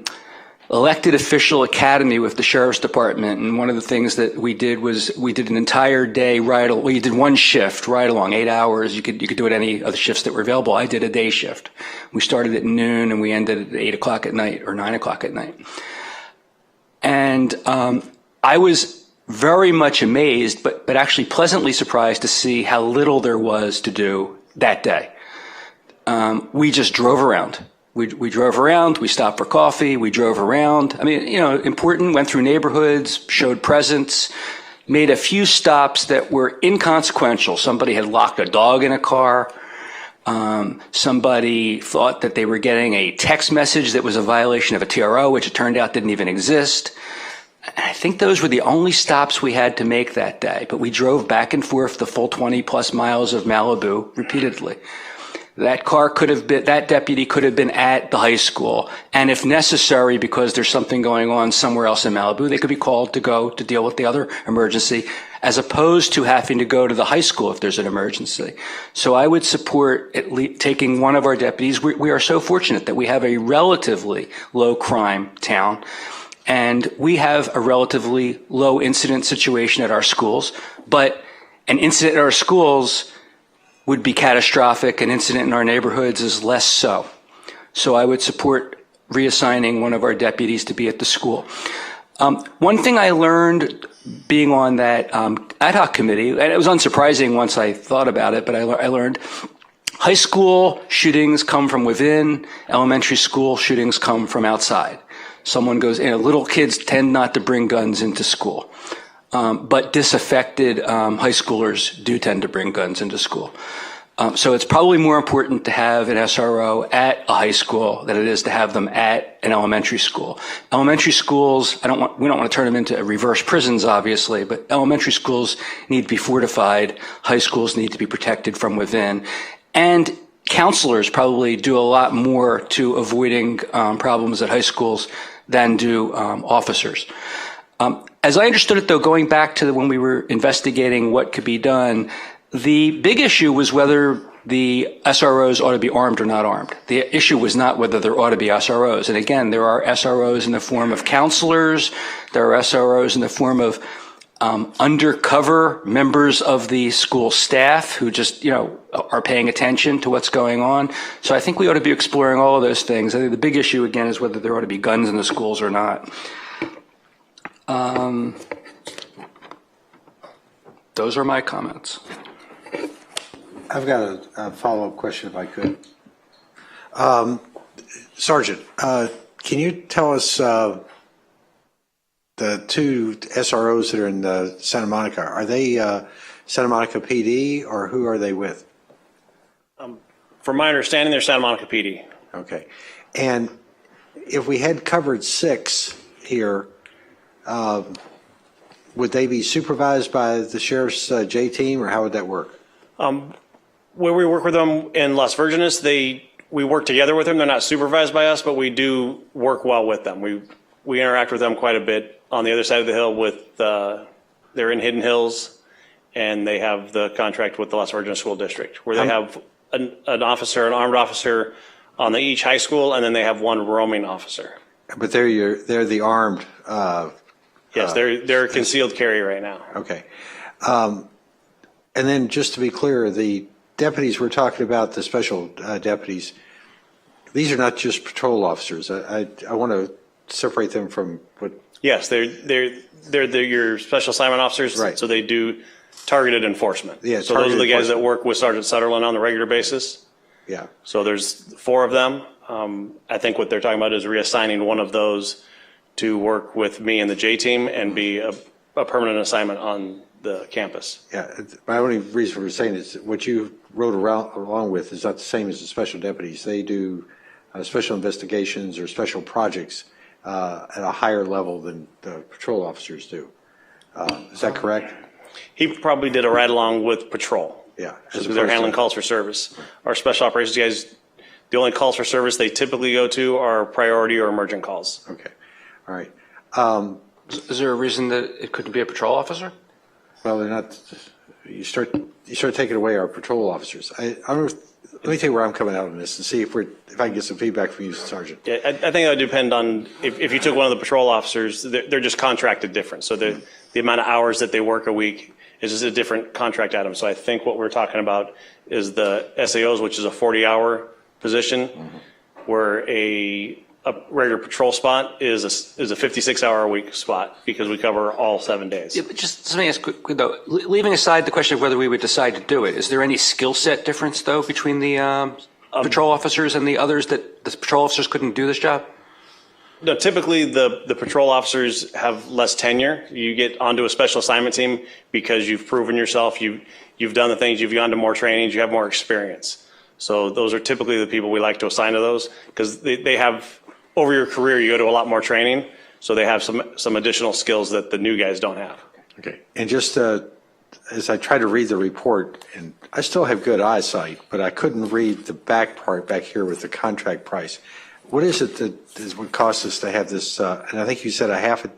elected official academy with the sheriff's department, and one of the things that we did was we did an entire day you did one shift right along, 8 hours. You could do it any of the shifts that were available. I did a day shift. We started at noon and we ended at 8 o'clock at night or 9 o'clock at night. And I was very much amazed, but actually pleasantly surprised to see how little there was to do that day. We just drove around. We drove around, we stopped for coffee, we drove around. I mean, important, went through neighborhoods, showed presence, made a few stops that were inconsequential. Somebody had locked a dog in a car. Somebody thought that they were getting a text message that was a violation of a TRO, which it turned out didn't even exist. And I think those were the only stops we had to make that day. But we drove back and forth the full 20 plus miles of Malibu repeatedly. That deputy could have been at the high school. And if necessary, because there's something going on somewhere else in Malibu, they could be called to go to deal with the other emergency, as opposed to having to go to the high school if there's an emergency. So I would support at least taking one of our deputies. We are so fortunate that we have a relatively low crime town, and we have a relatively low incident situation at our schools, but an incident at our schools would be catastrophic. An incident in our neighborhoods is less so. So I would support reassigning one of our deputies to be at the school. One thing I learned being on that ad hoc committee, and it was unsurprising once I thought about it, but I learned high school shootings come from within, elementary school shootings come from outside. Little kids tend not to bring guns into school. But disaffected high schoolers do tend to bring guns into school. So it's probably more important to have an SRO at a high school than it is to have them at an elementary school. Elementary schools, we don't want to turn them into reverse prisons, obviously, but elementary schools need to be fortified. High schools need to be protected from within. And counselors probably do a lot more to avoiding problems at high schools than do officers. As I understood it, though, going back to when we were investigating what could be done, the big issue was whether the SROs ought to be armed or not armed. The issue was not whether there ought to be SROs. And again, there are SROs in the form of counselors. There are SROs in the form of undercover members of the school staff who just, are paying attention to what's going on. So I think we ought to be exploring all of those things. I think the big issue, again, is whether there ought to be guns in the schools or not. Those are my comments. I've got a follow-up question, if I could. Sergeant, can you tell us the two SROs that are in Santa Monica, are they Santa Monica PD, or who are they with? From my understanding, they're Santa Monica PD. Okay. And if we had covered 6 here, would they be supervised by the sheriff's J team, or how would that work? Where we work with them in Las Virgenes, we work together with them. They're not supervised by us, but we do work well with them. We interact with them quite a bit on the other side of the hill they're in Hidden Hills, and they have the contract with the Las Virgenes School District, where they have an armed officer on each high school, and then they have one roaming officer. But they're the armed. Yes, they're concealed carry right now. Okay. And then just to be clear, the deputies we're talking about, the special deputies, these are not just patrol officers. I want to separate them from what. Yes, they're your special assignment officers. Right. So they do targeted enforcement. Yeah, so those are the guys that enforcement. work with Sergeant Sutherland on the regular basis. Yeah. So there's 4 of them. I think what they're talking about is reassigning one of those to work with me and the J team and be a permanent assignment on the campus. Yeah. My only reason for saying is what you wrote along with is not the same as the special deputies. They do special investigations or special projects at a higher level than the patrol officers do. Is that correct? He probably did a ride along with patrol. Yeah. Because they're handling calls for service. Our special operations guys, the only calls for service they typically go to are priority or emergent calls. Okay. All right. Is there a reason that it couldn't be a patrol officer? Well, they're not. You start taking away our patrol officers. Let me tell you where I'm coming out on this and see if I can get some feedback from you, Sergeant. Yeah, I think that would depend on if you took one of the patrol officers, they're just contracted different. So the amount of hours that they work a week is just a different contract item. So I think what we're talking about is the SAOs, which is a 40-hour position, where a regular patrol spot is a 56-hour a week spot because we cover all 7 days. Yeah, but just let me ask quick though. Leaving aside the question of whether we would decide to do it, is there any skill set difference though between the patrol officers and the others that the patrol officers couldn't do this job? No, typically the patrol officers have less tenure. You get onto a special assignment team because you've proven yourself. You've done the things. You've gone to more trainings. You have more experience. So those are typically the people we like to assign to those because they have. Over your career, you go to a lot more training, so they have some additional skills that the new guys don't have. Okay. And just as I try to read the report, and I still have good eyesight, but I couldn't read the back part back here with the contract price. What is it that would cost us to have this? And I think you said a half a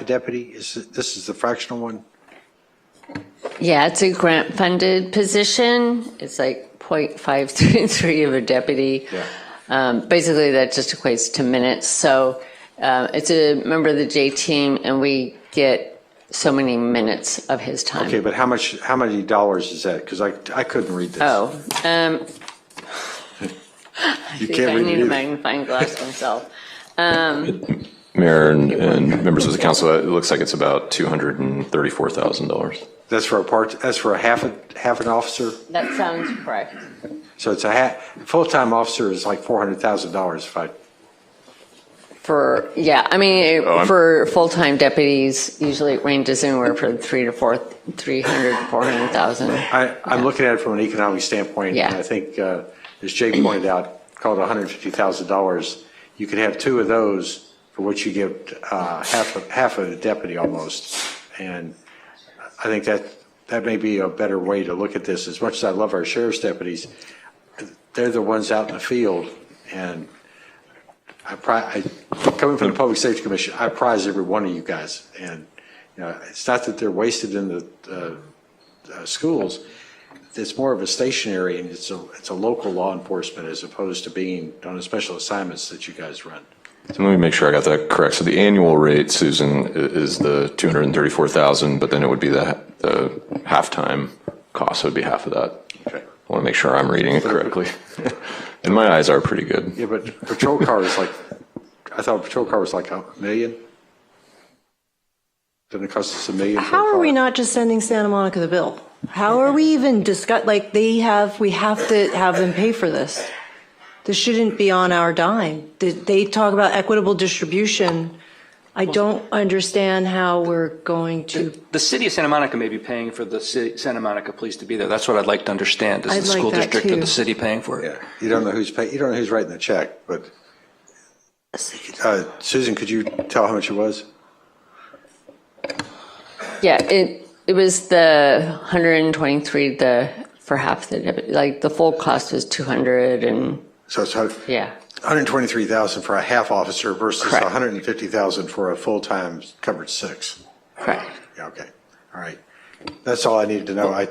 deputy. This is the fractional one? Yeah, it's a grant-funded position. It's like 0.533 of a deputy. Yeah. Basically, that just equates to minutes. So it's a member of the J team, and we get so many minutes of his time. Okay, but how many dollars is that? Because I couldn't read this. Oh, You I can't read it need a either. magnifying glass myself. Mayor and members of the council, it looks like it's about $234,000. That's for a half an officer. That sounds correct. So it's a full-time officer is like $400,000 if I. For full-time deputies, usually it ranges anywhere from 400,000. I'm looking at it from an economic standpoint. Yeah. And I think, as Jake pointed out, called $150,000. You could have 2 of those for which you give half a deputy almost. And I think that may be a better way to look at this. As much as I love our sheriff's deputies, they're the ones out in the field, and coming from the Public Safety Commission, I prize every one of you guys. And it's not that they're wasted in the schools. It's more of a stationary, and it's a local law enforcement as opposed to being on the special assignments that you guys run. So let me make sure I got that correct. So the annual rate, Susan, is the $234,000, but then it would be the halftime cost. So it would be half of that. Okay. I want to make sure I'm reading it correctly. And my eyes are pretty good. Yeah, but patrol car is like, I thought a patrol car was like $1 million. Doesn't it cost us $1 million? How are we not just sending Santa Monica the bill? How are we even like we have to have them pay for this. This shouldn't be on our dime. They talk about equitable distribution. I don't understand how we're going to. The city of Santa Monica may be paying for the Santa Monica police to be there. That's what I'd like to understand. Is I'd the like school that district or too. the city paying for it? Yeah, you don't know who's paying. You don't know who's writing the check. But Susan, could you tell how much it was? Yeah, it was the 123 for half the deputy. Like the full cost was 200 and. So it's yeah. $123,000 for a half officer versus Correct. $150,000 for a full-time covered 6. Correct. Yeah, okay. All right. That's all I needed to know. Are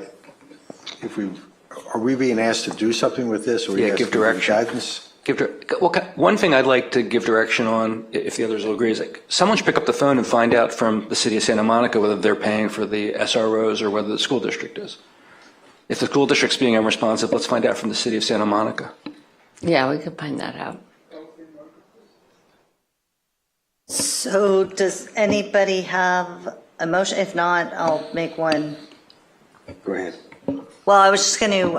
we being asked to do something with this, or Yeah, you guys give giving direction. guidance? One thing I'd like to give direction on, if the others will agree, is like someone should pick up the phone and find out from the city of Santa Monica whether they're paying for the SROs or whether the school district is. If the school district's being unresponsive, let's find out from the city of Santa Monica. Yeah, we could find that out. So does anybody have a motion? If not, I'll make one. Go ahead. Well, I was just going to,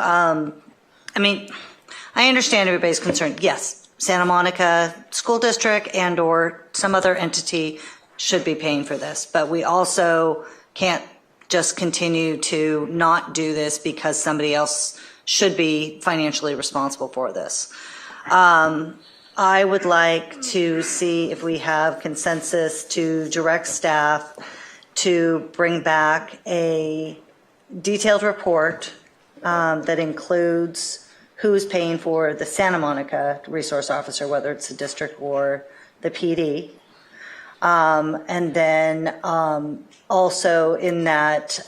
I understand everybody's concerned. Yes, Santa Monica School District and or some other entity should be paying for this, but we also can't just continue to not do this because somebody else should be financially responsible for this. I would like to see if we have consensus to direct staff to bring back a detailed report that includes who's paying for the Santa Monica resource officer, whether it's the district or the PD. And then also in that,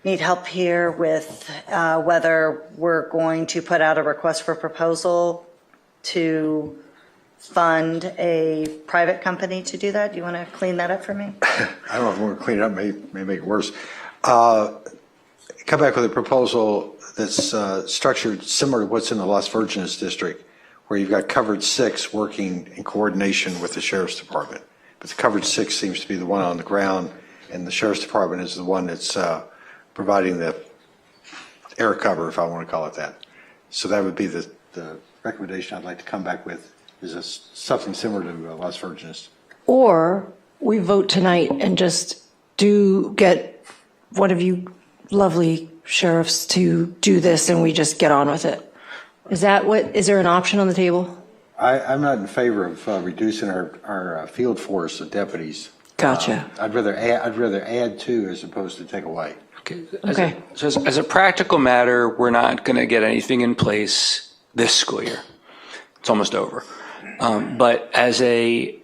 need help here with whether we're going to put out a request for proposal to fund a private company to do that. Do you want to clean that up for me? I don't know if we're going to clean it up, may make it worse. Come back with a proposal that's structured similar to what's in the Las Virgenes district, where you've got covered 6 working in coordination with the sheriff's department. But the covered 6 seems to be the one on the ground, and the sheriff's department is the one that's providing the air cover, if I want to call it that. So that would be the recommendation I'd like to come back with, is something similar to Las Virgenes. Or we vote tonight and just get one of you lovely sheriffs to do this and we just get on with it. Is there an option on the table? I'm not in favor of reducing our field force of deputies. Gotcha. I'd rather add to as opposed to take away. Okay. So as a practical matter, we're not going to get anything in place this school year. It's almost over. But as a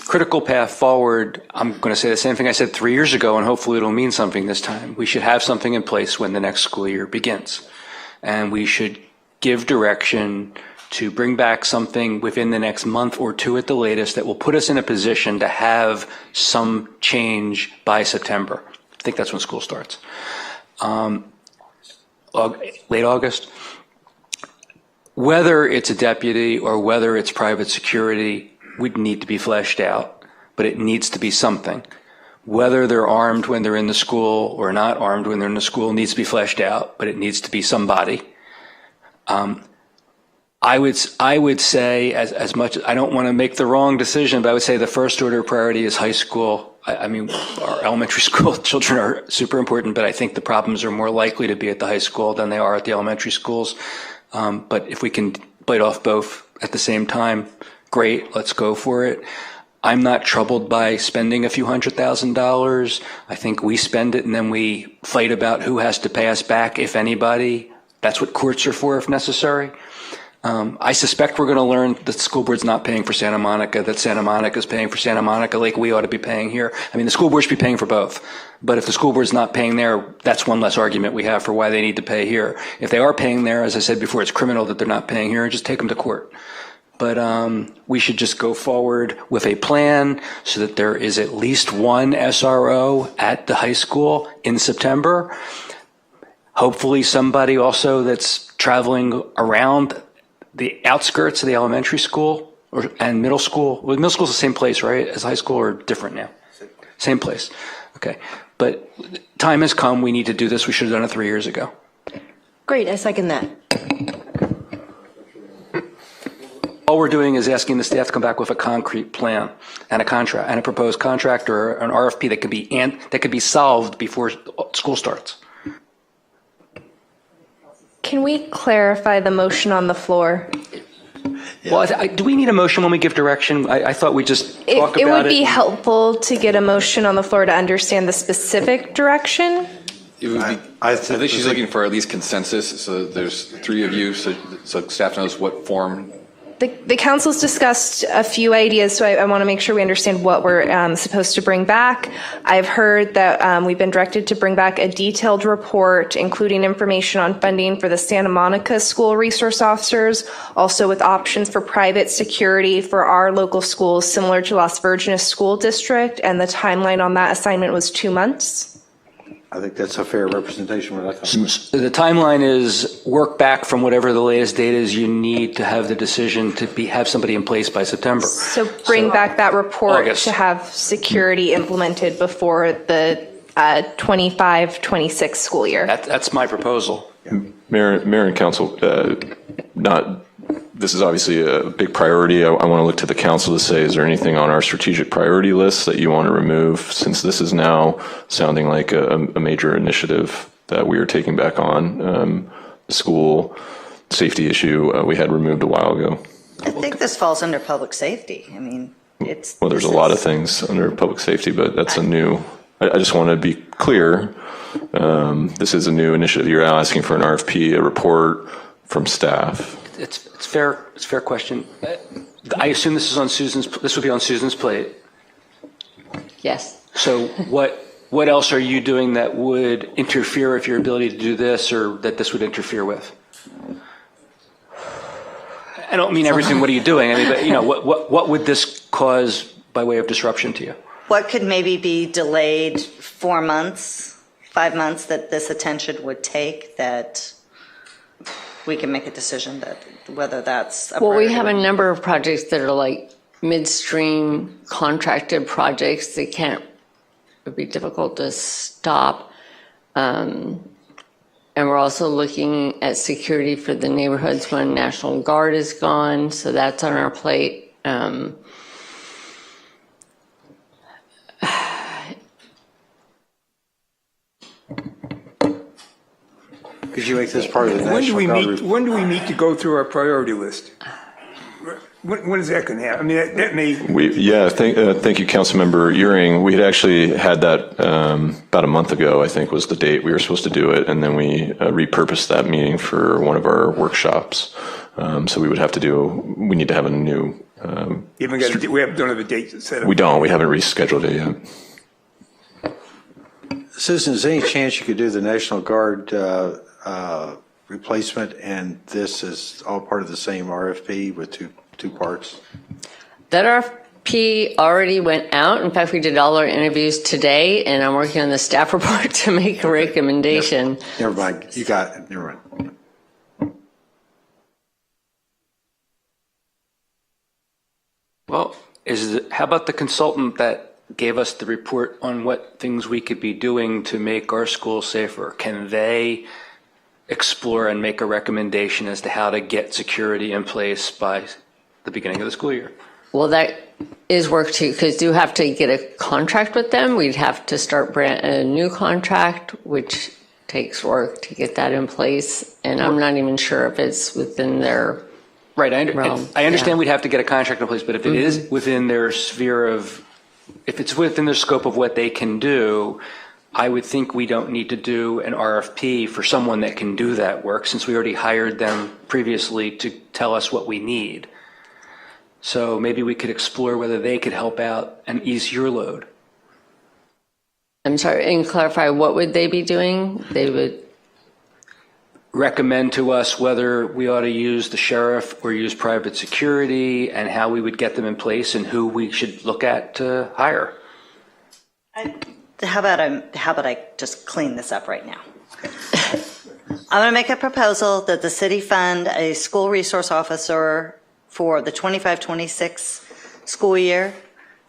critical path forward, I'm going to say the same thing I said 3 years ago, and hopefully it'll mean something this time. We should have something in place when the next school year begins. And we should give direction to bring back something within the next month or 2 at the latest that will put us in a position to have some change by September. I think that's when school starts. Late August. Whether it's a deputy or whether it's private security would need to be fleshed out, but it needs to be something. Whether they're armed when they're in the school or not armed when they're in the school needs to be fleshed out, but it needs to be somebody. I would say, as much as I don't want to make the wrong decision, but I would say the first order of priority is high school. I mean, our elementary school children are super important, but I think the problems are more likely to be at the high school than they are at the elementary schools. But if we can bite off both at the same time, great, let's go for it. I'm not troubled by spending a few $100,000. I think we spend it and then we fight about who has to pay us back, if anybody. That's what courts are for, if necessary. I suspect we're going to learn that the school board's not paying for Santa Monica, that Santa Monica is paying for Santa Monica like we ought to be paying here. I mean, the school board should be paying for both. But if the school board's not paying there, that's one less argument we have for why they need to pay here. If they are paying there, as I said before, it's criminal that they're not paying here, and just take them to court. But we should just go forward with a plan so that there is at least one SRO at the high school in September. Hopefully somebody also that's traveling around the outskirts of the elementary school and middle school. Well, middle school's the same place, right, as high school, or different now? Same place. Okay. But time has come. We need to do this. We should have done it 3 years ago. Great. I second that. All we're doing is asking the staff to come back with a concrete plan and a contract and a proposed contract or an RFP that could be solved before school starts. Can we clarify the motion on the floor? Well, do we need a motion when we give direction? I thought we just talk about it. It would be helpful to get a motion on the floor to understand the specific direction. It would be, I think she's looking for at least consensus. So there's 3 of you, so staff knows what form The council's discussed a few ideas, so I want to make sure we understand what we're supposed to bring back. I've heard that we've been directed to bring back a detailed report, including information on funding for the Santa Monica school resource officers, also with options for private security for our local schools, similar to Las Virgenes School District, and the timeline on that assignment was 2 months. I think that's a fair representation. The timeline is work back from whatever the latest date is you need to have the decision to have somebody in place by September. So bring back that report August. to have security implemented before the 25-26 school year. That's my proposal. Mayor and council, this is obviously a big priority. I want to look to the council to say, is there anything on our strategic priority list that you want to remove, since this is now sounding like a major initiative that we are taking back on? The school safety issue we had removed a while ago. I think this falls under public safety. I mean, it's. Well, there's a lot of things under public safety, but that's a new, I just want to be clear. This is a new initiative. You're asking for an RFP, a report from staff. It's fair. It's a fair question. I assume this is on this would be on Susan's plate. Yes. So what else are you doing that would interfere with your ability to do this, or that this would interfere with? I don't mean everything. What are you doing? I mean, but what would this cause by way of disruption to you? What could maybe be delayed 4 months, 5 months that this attention would take, that we can make a decision that whether that's a Well, we priority. have a number of projects that are like midstream contracted projects that would be difficult to stop. And we're also looking at security for the neighborhoods when National Guard is gone. So that's on our plate. Could you make this part of the National Guard? When do we meet to go through our priority list? When is that going to happen? I mean, that may. Thank you, Councilmember Euring. We had actually had that about a month ago, I think was the date we were supposed to do it, and then we repurposed that meeting for one of our workshops. So we need to have a new. We don't have a date set up. We don't. We haven't rescheduled it yet. Susan, is there any chance you could do the National Guard replacement, and this is all part of the same RFP with two parts? That RFP already went out. In fact, we did all our interviews today, and I'm working on the staff report to make a recommendation. Never mind. You got it. Never mind. Well, how about the consultant that gave us the report on what things we could be doing to make our schools safer? Can they explore and make a recommendation as to how to get security in place by the beginning of the school year? Well, that is work too, because you have to get a contract with them. We'd have to start a new contract, which takes work to get that in place. And I'm not even sure if it's within their right. I understand we'd have to get a contract in place, but if it is within their sphere of, if it's within their scope of what they can do, I would think we don't need to do an RFP for someone that can do that work, since we already hired them previously to tell us what we need. So maybe we could explore whether they could help out and ease your load. I'm sorry, and clarify, what would they be doing? They would recommend to us whether we ought to use the sheriff or use private security, and how we would get them in place, and who we should look at to hire. How about I just clean this up right now? I'm going to make a proposal that the city fund a school resource officer for the 25-26 school year,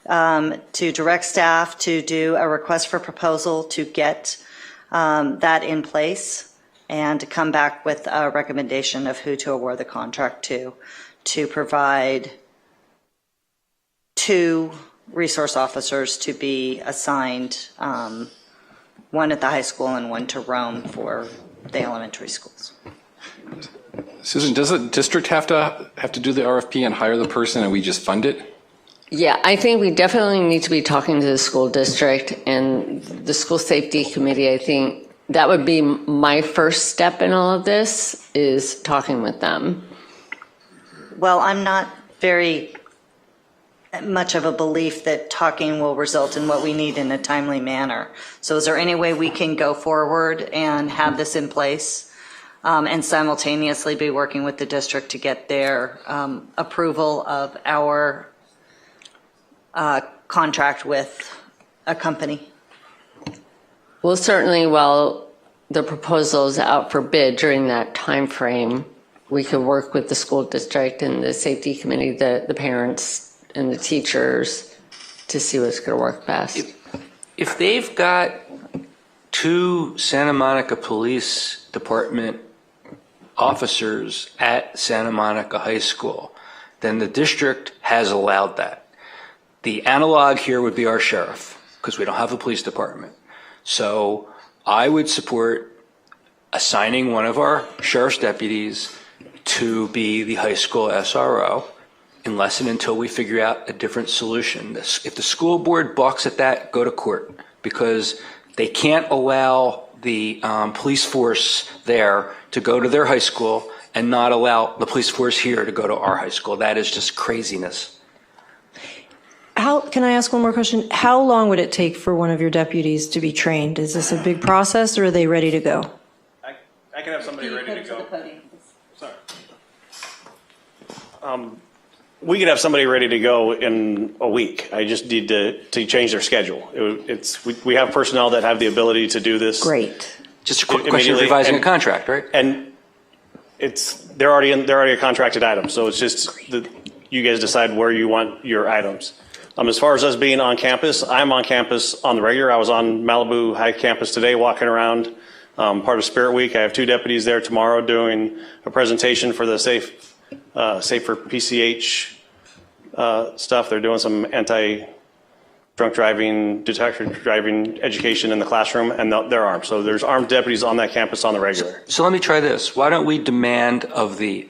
to direct staff to do a request for proposal to get that in place, and to come back with a recommendation of who to award the contract to provide 2 resource officers to be assigned, one at the high school and one to Rome for the elementary schools. Susan, does the district have to do the RFP and hire the person, and we just fund it? Yeah, I think we definitely need to be talking to the school district and the school safety committee. I think that would be my first step in all of this, is talking with them. well, I'm not very much of a belief that talking will result in what we need in a timely manner. So is there any way we can go forward and have this in place and simultaneously be working with the district to get their approval of our contract with a company? Well, certainly while the proposal is out for bid during that time frame, we could work with the school district and the safety committee, the parents and the teachers to see what's going to work best. If they've got 2 Santa Monica Police Department officers at Santa Monica High School, then the district has allowed that. The analog here would be our sheriff, because we don't have a police department. So I would support assigning one of our sheriff's deputies to be the high school SRO unless and until we figure out a different solution. If the school board balks at that, go to court, because they can't allow the police force there to go to their high school and not allow the police force here to go to our high school. That is just craziness. Can I ask one more question? How long would it take for one of your deputies to be trained? Is this a big process, or are they ready to go? I can have somebody ready to go. Sorry. We could have somebody ready to go in a week. I just need to change their schedule. We have personnel that have the ability to do this. Great. Just a quick question of revising a contract, right? And they're already a contracted item, so it's just you guys decide where you want your items. As far as us being on campus, I'm on campus on the regular. I was on Malibu High campus today, walking around, part of Spirit Week. I have 2 deputies there tomorrow doing a presentation for the Safe for PCH stuff. They're doing some anti-drunk driving, detected driving education in the classroom, and they're armed. So there's armed deputies on that campus on the regular. So let me try this. Why don't we demand of the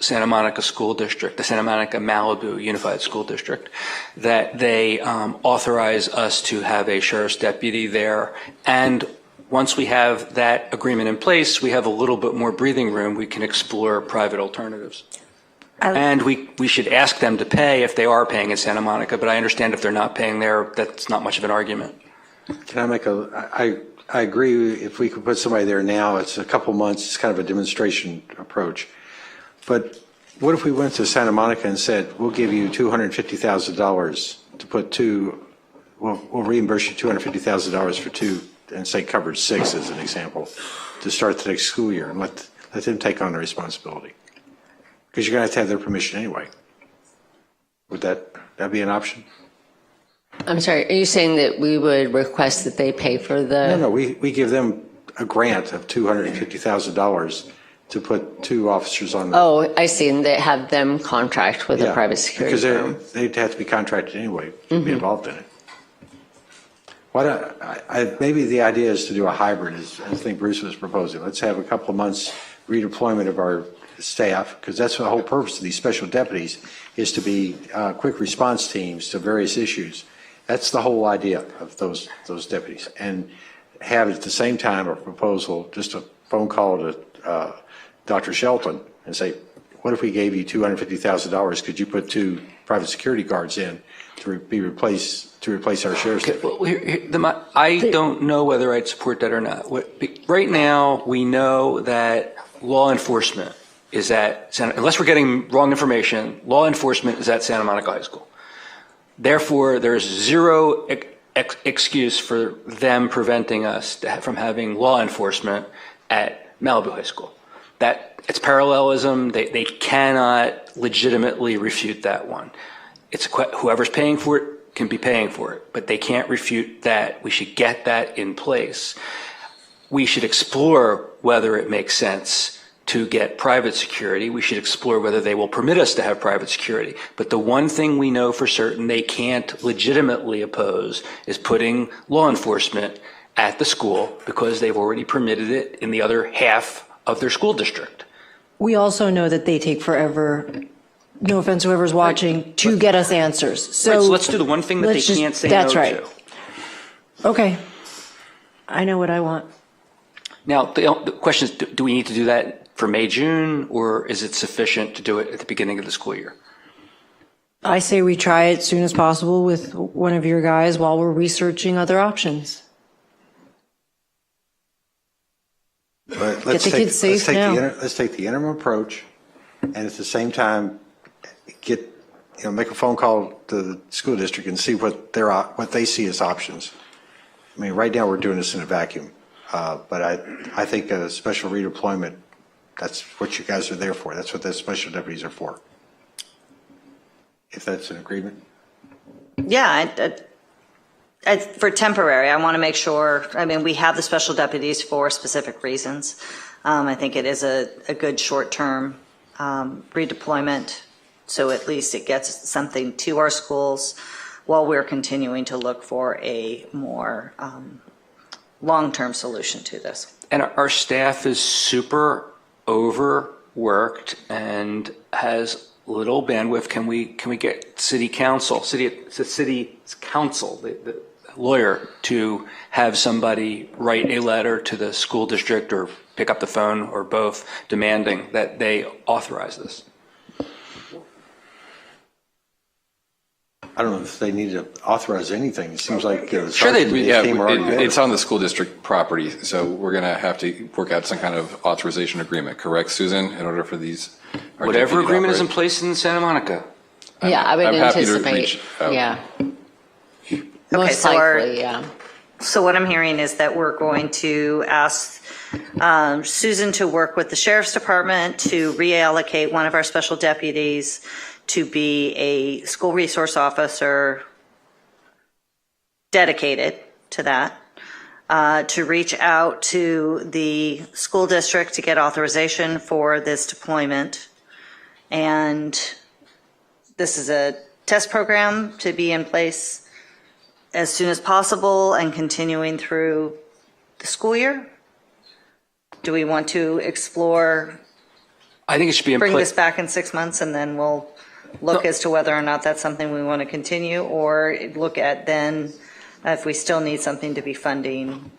Santa Monica School District, the Santa Monica Malibu Unified School District, that they authorize us to have a sheriff's deputy there, and once we have that agreement in place, we have a little bit more breathing room. We can explore private alternatives. And we should ask them to pay if they are paying in Santa Monica, but I understand if they're not paying there, that's not much of an argument. Can I make I agree, if we could put somebody there now, it's a couple months, it's kind of a demonstration approach. But what if we went to Santa Monica and said, we'll give you $250,000 to put we'll reimburse you $250,000 for 2, and say covered 6 as an example, to start the next school year, and let them take on the responsibility. Because you're going to have their permission anyway. Would that be an option? I'm sorry, are you saying that we would request that they pay for the? No, we give them a grant of $250,000 to put 2 officers on. Oh, I see, and they have them contract with a private security firm. Because they'd have to be contracted anyway to be involved in it. Maybe the idea is to do a hybrid, as I think Bruce was proposing. Let's have a couple of months redeployment of our staff, because that's the whole purpose of these special deputies, is to be quick response teams to various issues. That's the whole idea of those deputies. And have at the same time a proposal, just a phone call to Dr. Shelton and say, what if we gave you $250,000? Could you put 2 private security guards in to replace our sheriff's deputy? I don't know whether I'd support that or not. Right now, we know that law enforcement is unless we're getting wrong information, law enforcement is at Santa Monica High School. Therefore, there's zero excuse for them preventing us from having law enforcement at Malibu High School. It's parallelism. They cannot legitimately refute that one. Whoever's paying for it can be paying for it, but they can't refute that. We should get that in place. We should explore whether it makes sense to get private security. We should explore whether they will permit us to have private security. But the one thing we know for certain they can't legitimately oppose is putting law enforcement at the school, because they've already permitted it in the other half of their school district. We also know that they take forever, no offense whoever's watching, to get us answers. So let's do the one thing that they can't say no to. That's right. Okay. I know what I want. Now, the question is, do we need to do that for May, June, or is it sufficient to do it at the beginning of the school year? I say we try it as soon as possible with one of your guys while we're researching other options. But Get the kids safe now. Let's take the interim approach, and at the same time, make a phone call to the school district and see what they see as options. I mean, right now we're doing this in a vacuum, but I think a special redeployment, that's what you guys are there for. That's what the special deputies are for. If that's an agreement. Yeah, for temporary, I want to make sure, I mean, we have the special deputies for specific reasons. I think it is a good short-term redeployment, so at least it gets something to our schools while we're continuing to look for a more long-term solution to this. And our staff is super overworked and has little bandwidth. Can we get city council, the lawyer, to have somebody write a letter to the school district or pick up the phone or both demanding that they authorize this? I don't know if they need to authorize anything. It seems like Sure, it's on the school district property, so we're going to have to work out some kind of authorization agreement, correct, Susan, in order for these. Whatever agreement is in place in Santa Monica. Yeah, I would I'm happy to anticipate, reach out. yeah. Okay, Most so likely, yeah. So what I'm hearing is that we're going to ask Susan to work with the sheriff's department to reallocate one of our special deputies to be a school resource officer dedicated to that, to reach out to the school district to get authorization for this deployment. And this is a test program to be in place as soon as possible and continuing through the school year. Do we want to explore? I think it should be in bring place. this back in 6 months and then we'll look as to whether or not that's something we want to continue, or look at then if we still need something to be funding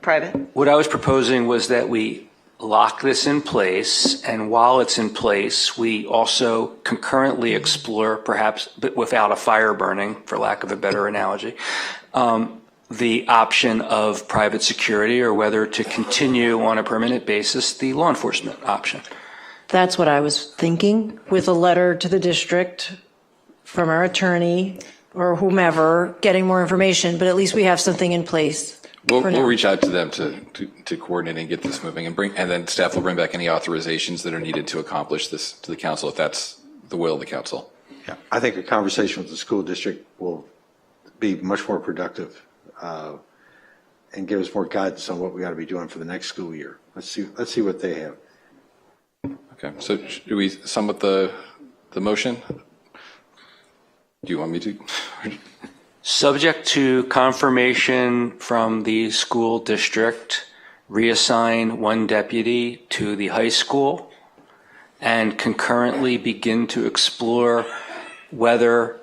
private. What I was proposing was that we lock this in place, and while it's in place, we also concurrently explore, perhaps but without a fire burning, for lack of a better analogy, the option of private security, or whether to continue on a permanent basis the law enforcement option. That's what I was thinking, with a letter to the district from our attorney or whomever, getting more information, but at least we have something in place. We'll reach out to them to coordinate and get this moving, and then staff will bring back any authorizations that are needed to accomplish this to the council, if that's the will of the council. Yeah, I think a conversation with the school district will be much more productive and give us more guidance on what we got to be doing for the next school year. Let's see what they have. Okay, so do we sum up the motion? Do you want me to? Subject to confirmation from the school district, reassign one deputy to the high school, and concurrently begin to explore whether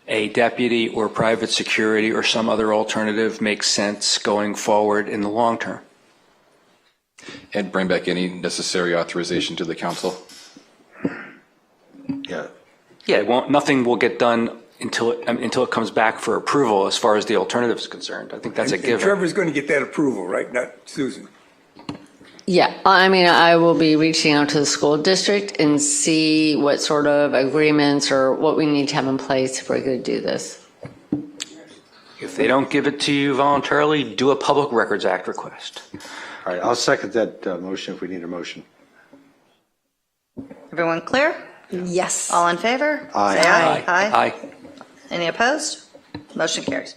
a deputy or private security or some other alternative makes sense going forward in the long term. And bring back any necessary authorization to the council? Yeah. Yeah, nothing will get done until it comes back for approval as far as the alternative is concerned. I think that's a given. Trevor's going to get that approval, right? Not Susan. Yeah, I mean, I will be reaching out to the school district and see what sort of agreements or what we need to have in place if we're going to do this. If they don't give it to you voluntarily, do a Public Records Act request. All right, I'll second that motion if we need a motion. Everyone clear? Yes. All in favor? Aye. Say aye. Aye. Aye. Any opposed? Motion carries.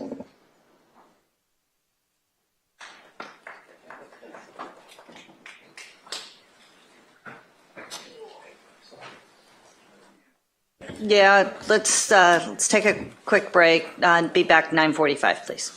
Yeah, let's take a quick break and be back 9:45, please.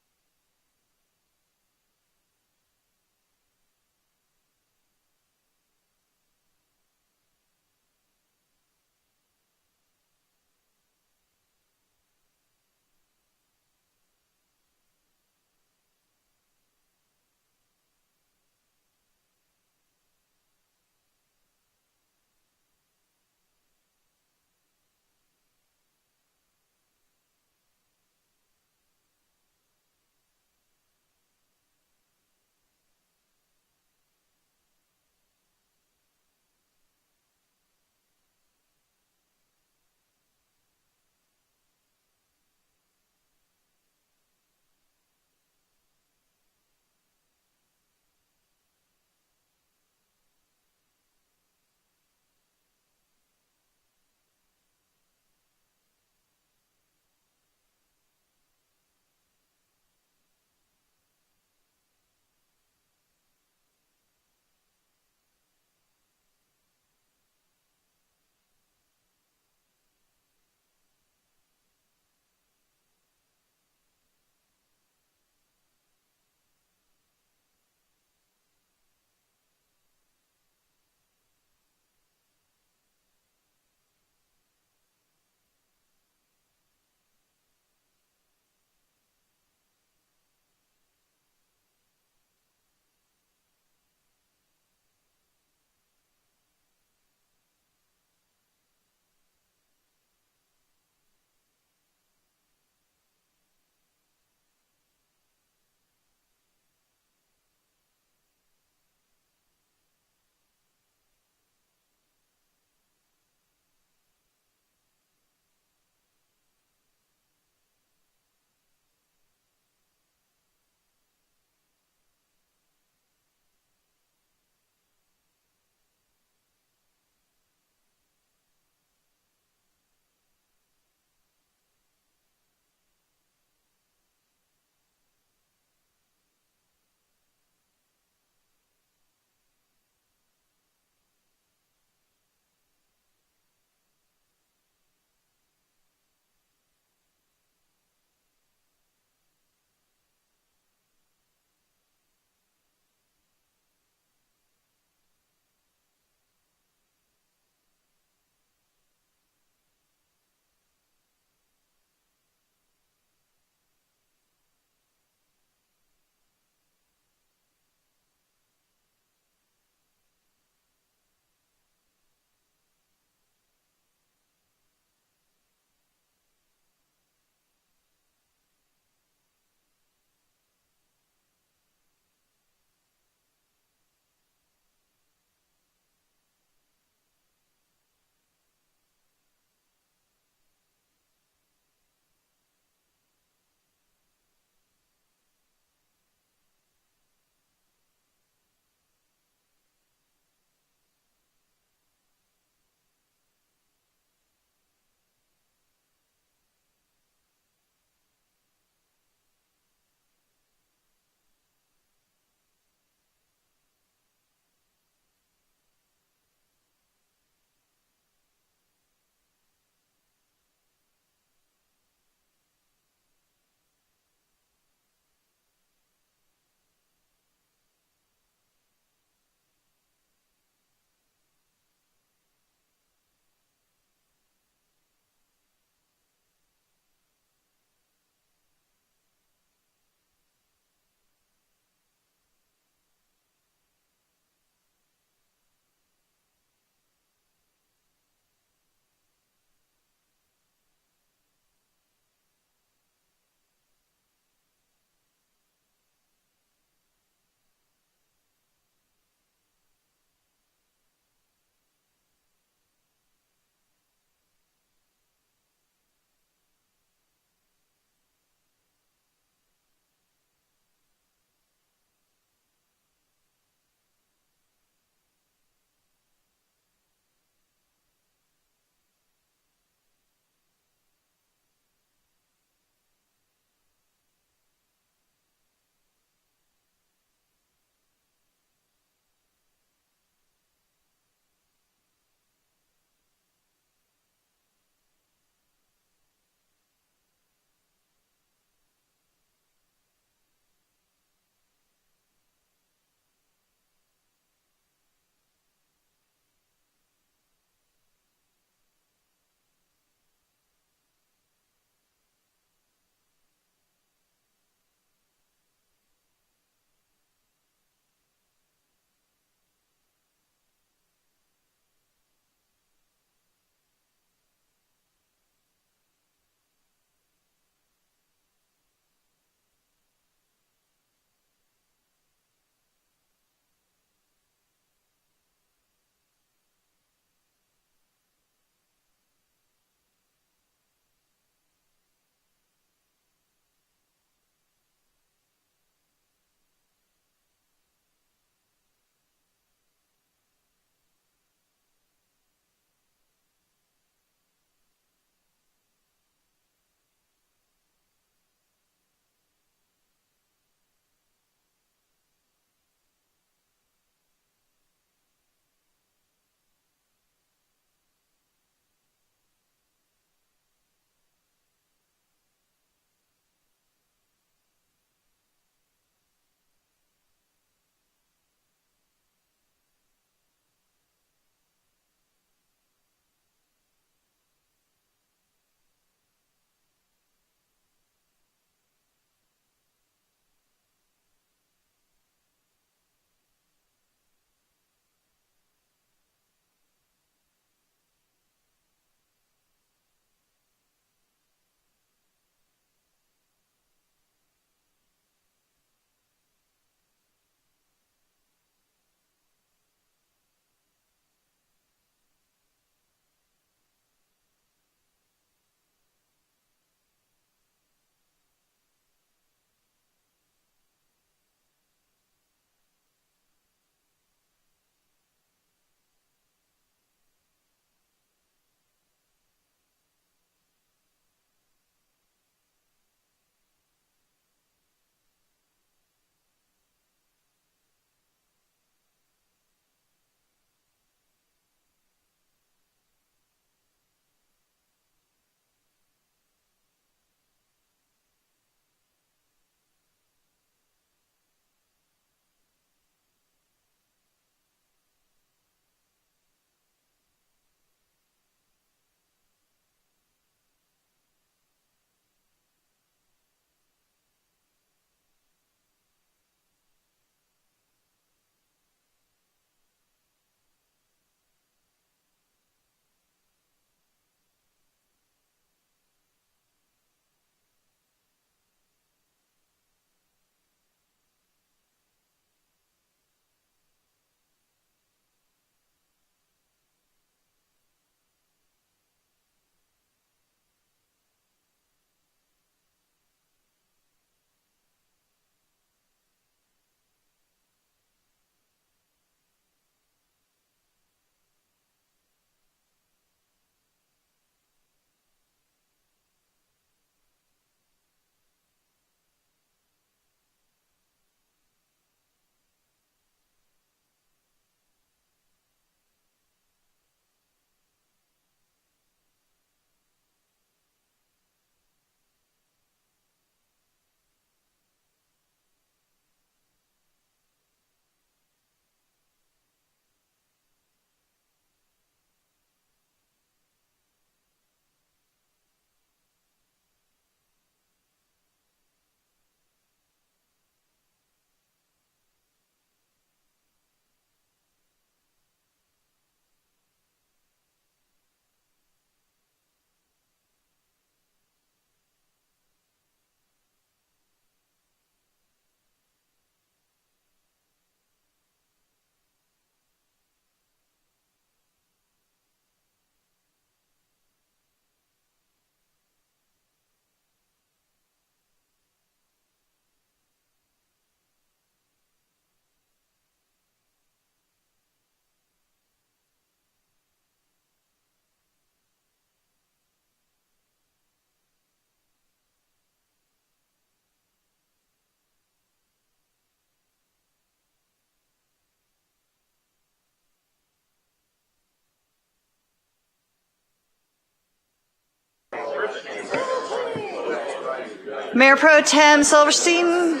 Mayor Pro Tem Silverstein.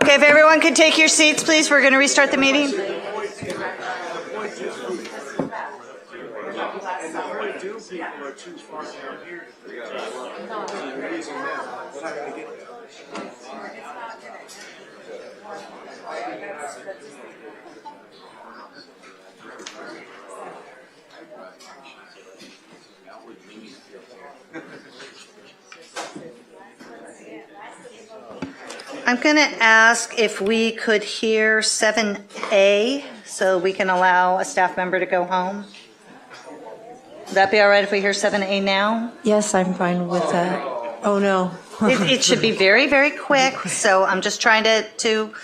Okay, if everyone could take your seats, please, we're going to restart the meeting. I'm going to ask if we could hear 7A so we can allow a staff member to go home. Would that be all right if we hear 7A now? Yes, I'm fine with that. Oh, no. It should be very, very quick, so I'm just trying to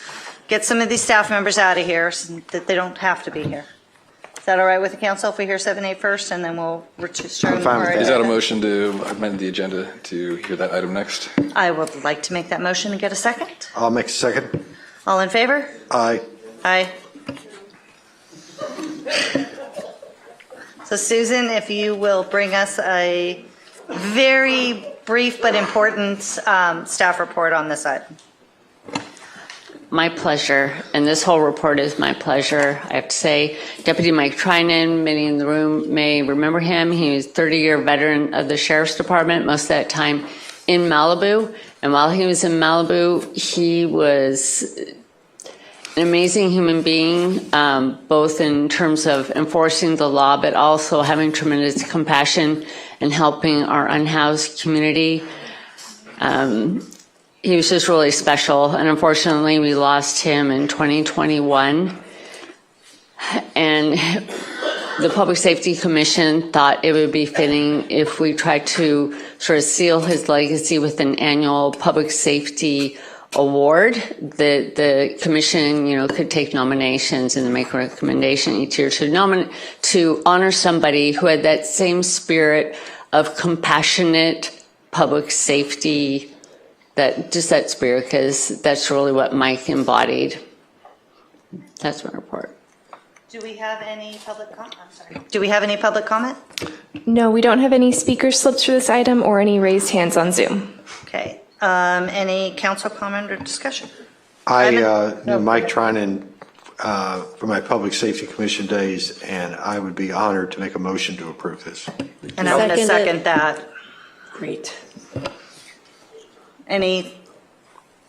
get some of these staff members out of here so that they don't have to be here. Is that all right with the council if we hear 7A first and then we'll return? Is that a motion to amend the agenda to hear that item next? I would like to make that motion and get a second. I'll make a second. All in favor? Aye. Aye. So Susan, if you will bring us a very brief but important staff report on this item. My pleasure, and this whole report is my pleasure. I have to say, Deputy Mike Trinan, many in the room may remember him. He was a 30-year veteran of the Sheriff's Department, most of that time in Malibu. And while he was in Malibu, he was an amazing human being, both in terms of enforcing the law, but also having tremendous compassion and helping our unhoused community. He was just really special, and unfortunately we lost him in 2021. And the Public Safety Commission thought it would be fitting if we tried to sort of seal his legacy with an annual public safety award. The commission, could take nominations and make a recommendation each year to honor somebody who had that same spirit of compassionate public safety. That spirit, because that's really what Mike embodied. That's my report. Do we have any public comment? I'm sorry. Do we have any public comment? No, we don't have any speaker slips for this item or any raised hands on Zoom. Okay. Any council comment or discussion? I know Mike Trinan from my Public Safety Commission days, and I would be honored to make a motion to approve this. And I'm going to second that. Great.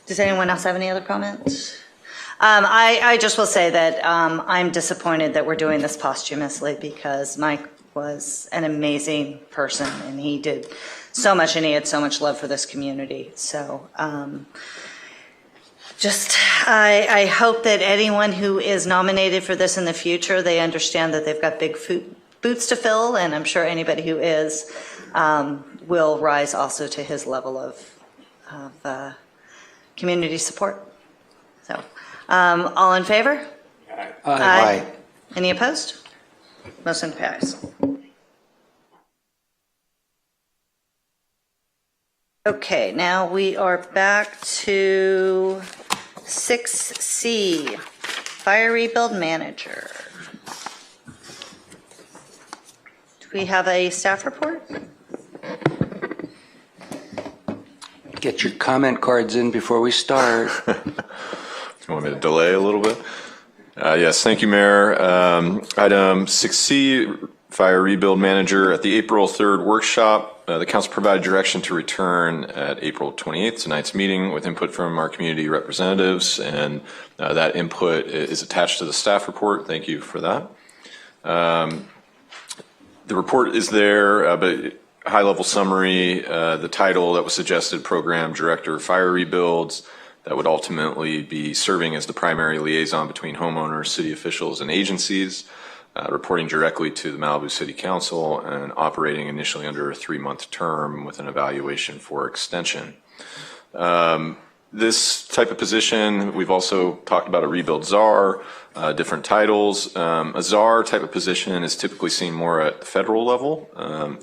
Does anyone else have any other comments? I just will say that I'm disappointed that we're doing this posthumously because Mike was an amazing person and he did so much and he had so much love for this community. So I hope that anyone who is nominated for this in the future, they understand that they've got big boots to fill, and I'm sure anybody who is will rise also to his level of community support. So, all in favor? Aye. Aye. Any opposed? Motion passed. Okay, now we are back to 6C, Fire Rebuild Manager. Do we have a staff report? Get your comment cards in before we start. You want me to delay a little bit? Yes, thank you, Mayor. Item 6C, Fire Rebuild Manager. At the April 3rd workshop, the council provided direction to return at April 28th, tonight's meeting, with input from our community representatives, and that input is attached to the staff report. Thank you for that. The report is there, but high-level summary, the title that was suggested, Program Director Fire Rebuilds, that would ultimately be serving as the primary liaison between homeowners, city officials, and agencies, reporting directly to the Malibu City Council and operating initially under a 3-month term with an evaluation for extension. This type of position, we've also talked about a rebuild czar, different titles. A czar type of position is typically seen more at the federal level.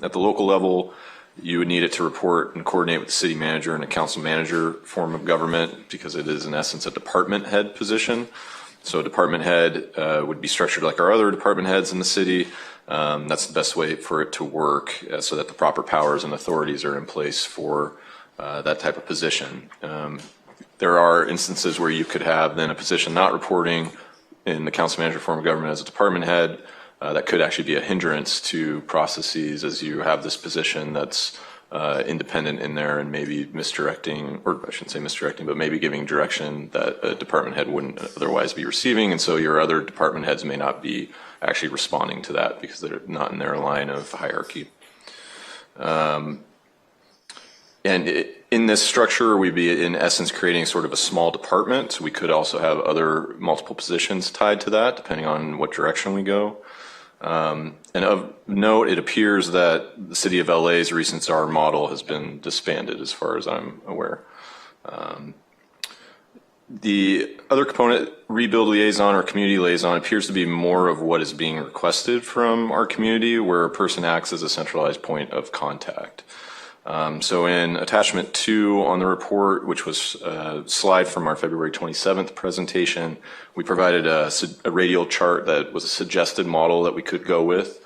At the local level, you would need it to report and coordinate with the city manager and a council manager form of government because it is in essence a department head position. So a department head would be structured like our other department heads in the city. That's the best way for it to work so that the proper powers and authorities are in place for that type of position. There are instances where you could have then a position not reporting in the council manager form of government as a department head. That could actually be a hindrance to processes as you have this position that's independent in there and maybe misdirecting, or I shouldn't say misdirecting, but maybe giving direction that a department head wouldn't otherwise be receiving. And so your other department heads may not be actually responding to that because they're not in their line of hierarchy. In this structure, we'd be in essence creating sort of a small department. We could also have other multiple positions tied to that, depending on what direction we go. And of note, it appears that the City of LA's recent czar model has been disbanded, as far as I'm aware. The other component, rebuild liaison or community liaison, appears to be more of what is being requested from our community, where a person acts as a centralized point of contact. So in attachment 2 on the report, which was a slide from our February 27th presentation, we provided a radial chart that was a suggested model that we could go with.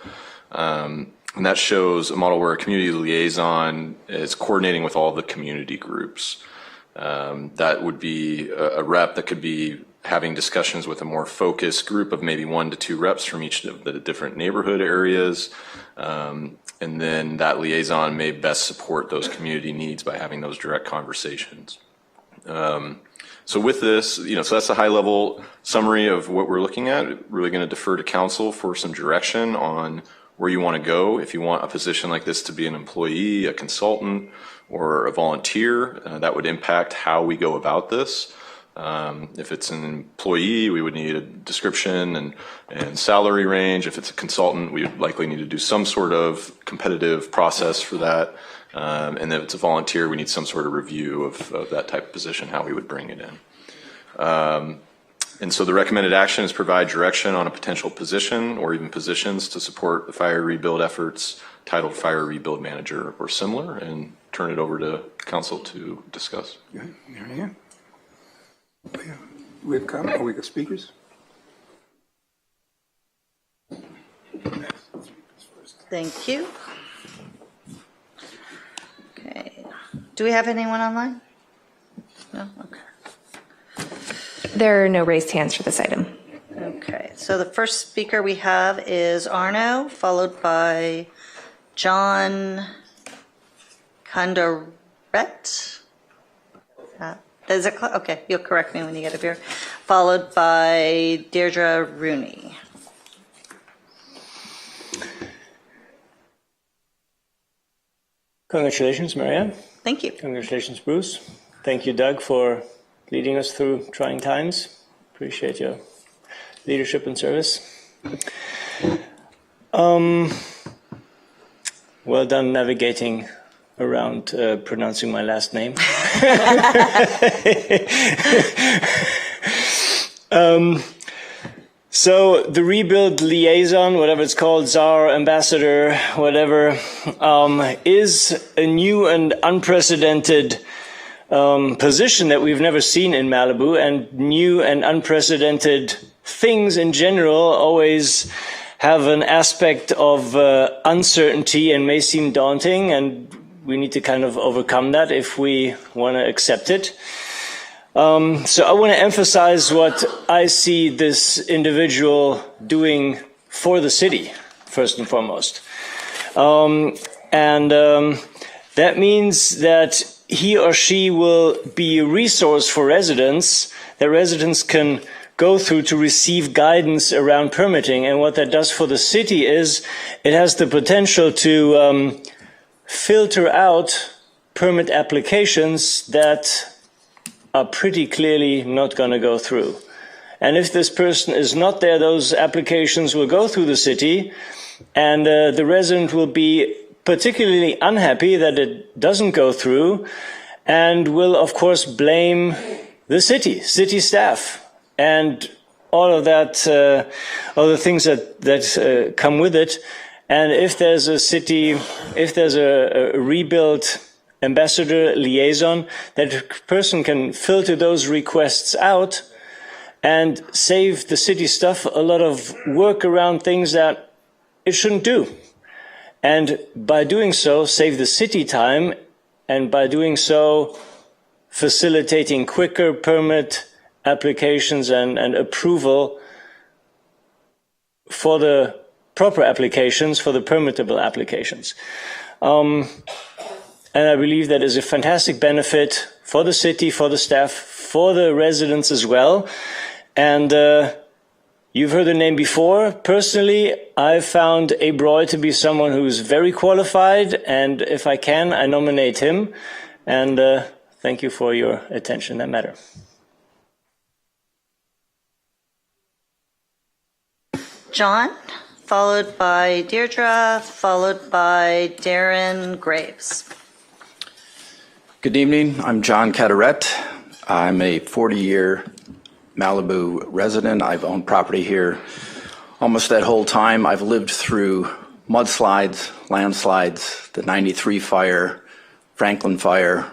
And that shows a model where a community liaison is coordinating with all the community groups. That would be a rep that could be having discussions with a more focused group of maybe 1 to 2 reps from each of the different neighborhood areas. And then that liaison may best support those community needs by having those direct conversations. So with this, so that's a high level summary of what we're looking at. Really going to defer to council for some direction on where you want to go. If you want a position like this to be an employee, a consultant, or a volunteer, that would impact how we go about this. If it's an employee, we would need a description and salary range. If it's a consultant, we would likely need to do some sort of competitive process for that. And if it's a volunteer, we need some sort of review of that type of position, how we would bring it in. And so the recommended action is provide direction on a potential position or even positions to support the fire rebuild efforts titled Fire Rebuild Manager or similar, and turn it over to council to discuss. Good. Marianne? We have comment or we got speakers? Thank you. Okay. Do we have anyone online? No? Okay. There are no raised hands for this item. Okay. So the first speaker we have is Arno, followed by John Condoret. Is it okay, you'll correct me when you get up here. Followed by Deirdre Rooney. Congratulations, Marianne. Thank you. Congratulations, Bruce. Thank you, Doug, for leading us through trying times. Appreciate your leadership and service. Well done navigating around pronouncing my last name. So the rebuild liaison, whatever it's called, czar, ambassador, whatever, is a new and unprecedented position that we've never seen in Malibu, and new and unprecedented things in general always have an aspect of uncertainty and may seem daunting, and we need to kind of overcome that if we want to accept it. So I want to emphasize what I see this individual doing for the city, first and foremost. That means that he or she will be a resource for residents that residents can go through to receive guidance around permitting. And what that does for the city is it has the potential to filter out permit applications that are pretty clearly not going to go through. And if this person is not there, those applications will go through the city, and the resident will be particularly unhappy that it doesn't go through, and will, of course, blame the city staff, and all of that, all the things that come with it. And if there's a rebuild ambassador liaison, that person can filter those requests out and save the city staff a lot of work around things that it shouldn't do. And by doing so, save the city time, and by doing so, facilitating quicker permit applications and approval for the proper applications, for the permittable applications. And I believe that is a fantastic benefit for the city, for the staff, for the residents as well. And you've heard the name before. Personally, I've found Abe Roy to be someone who's very qualified, and if I can, I nominate him. And thank you for your attention in that matter. John, followed by Deirdre, followed by Darren Graves. Good evening. I'm John Cataret. I'm a 40-year Malibu resident. I've owned property here almost that whole time. I've lived through mudslides, landslides, the 93 fire, Franklin fire,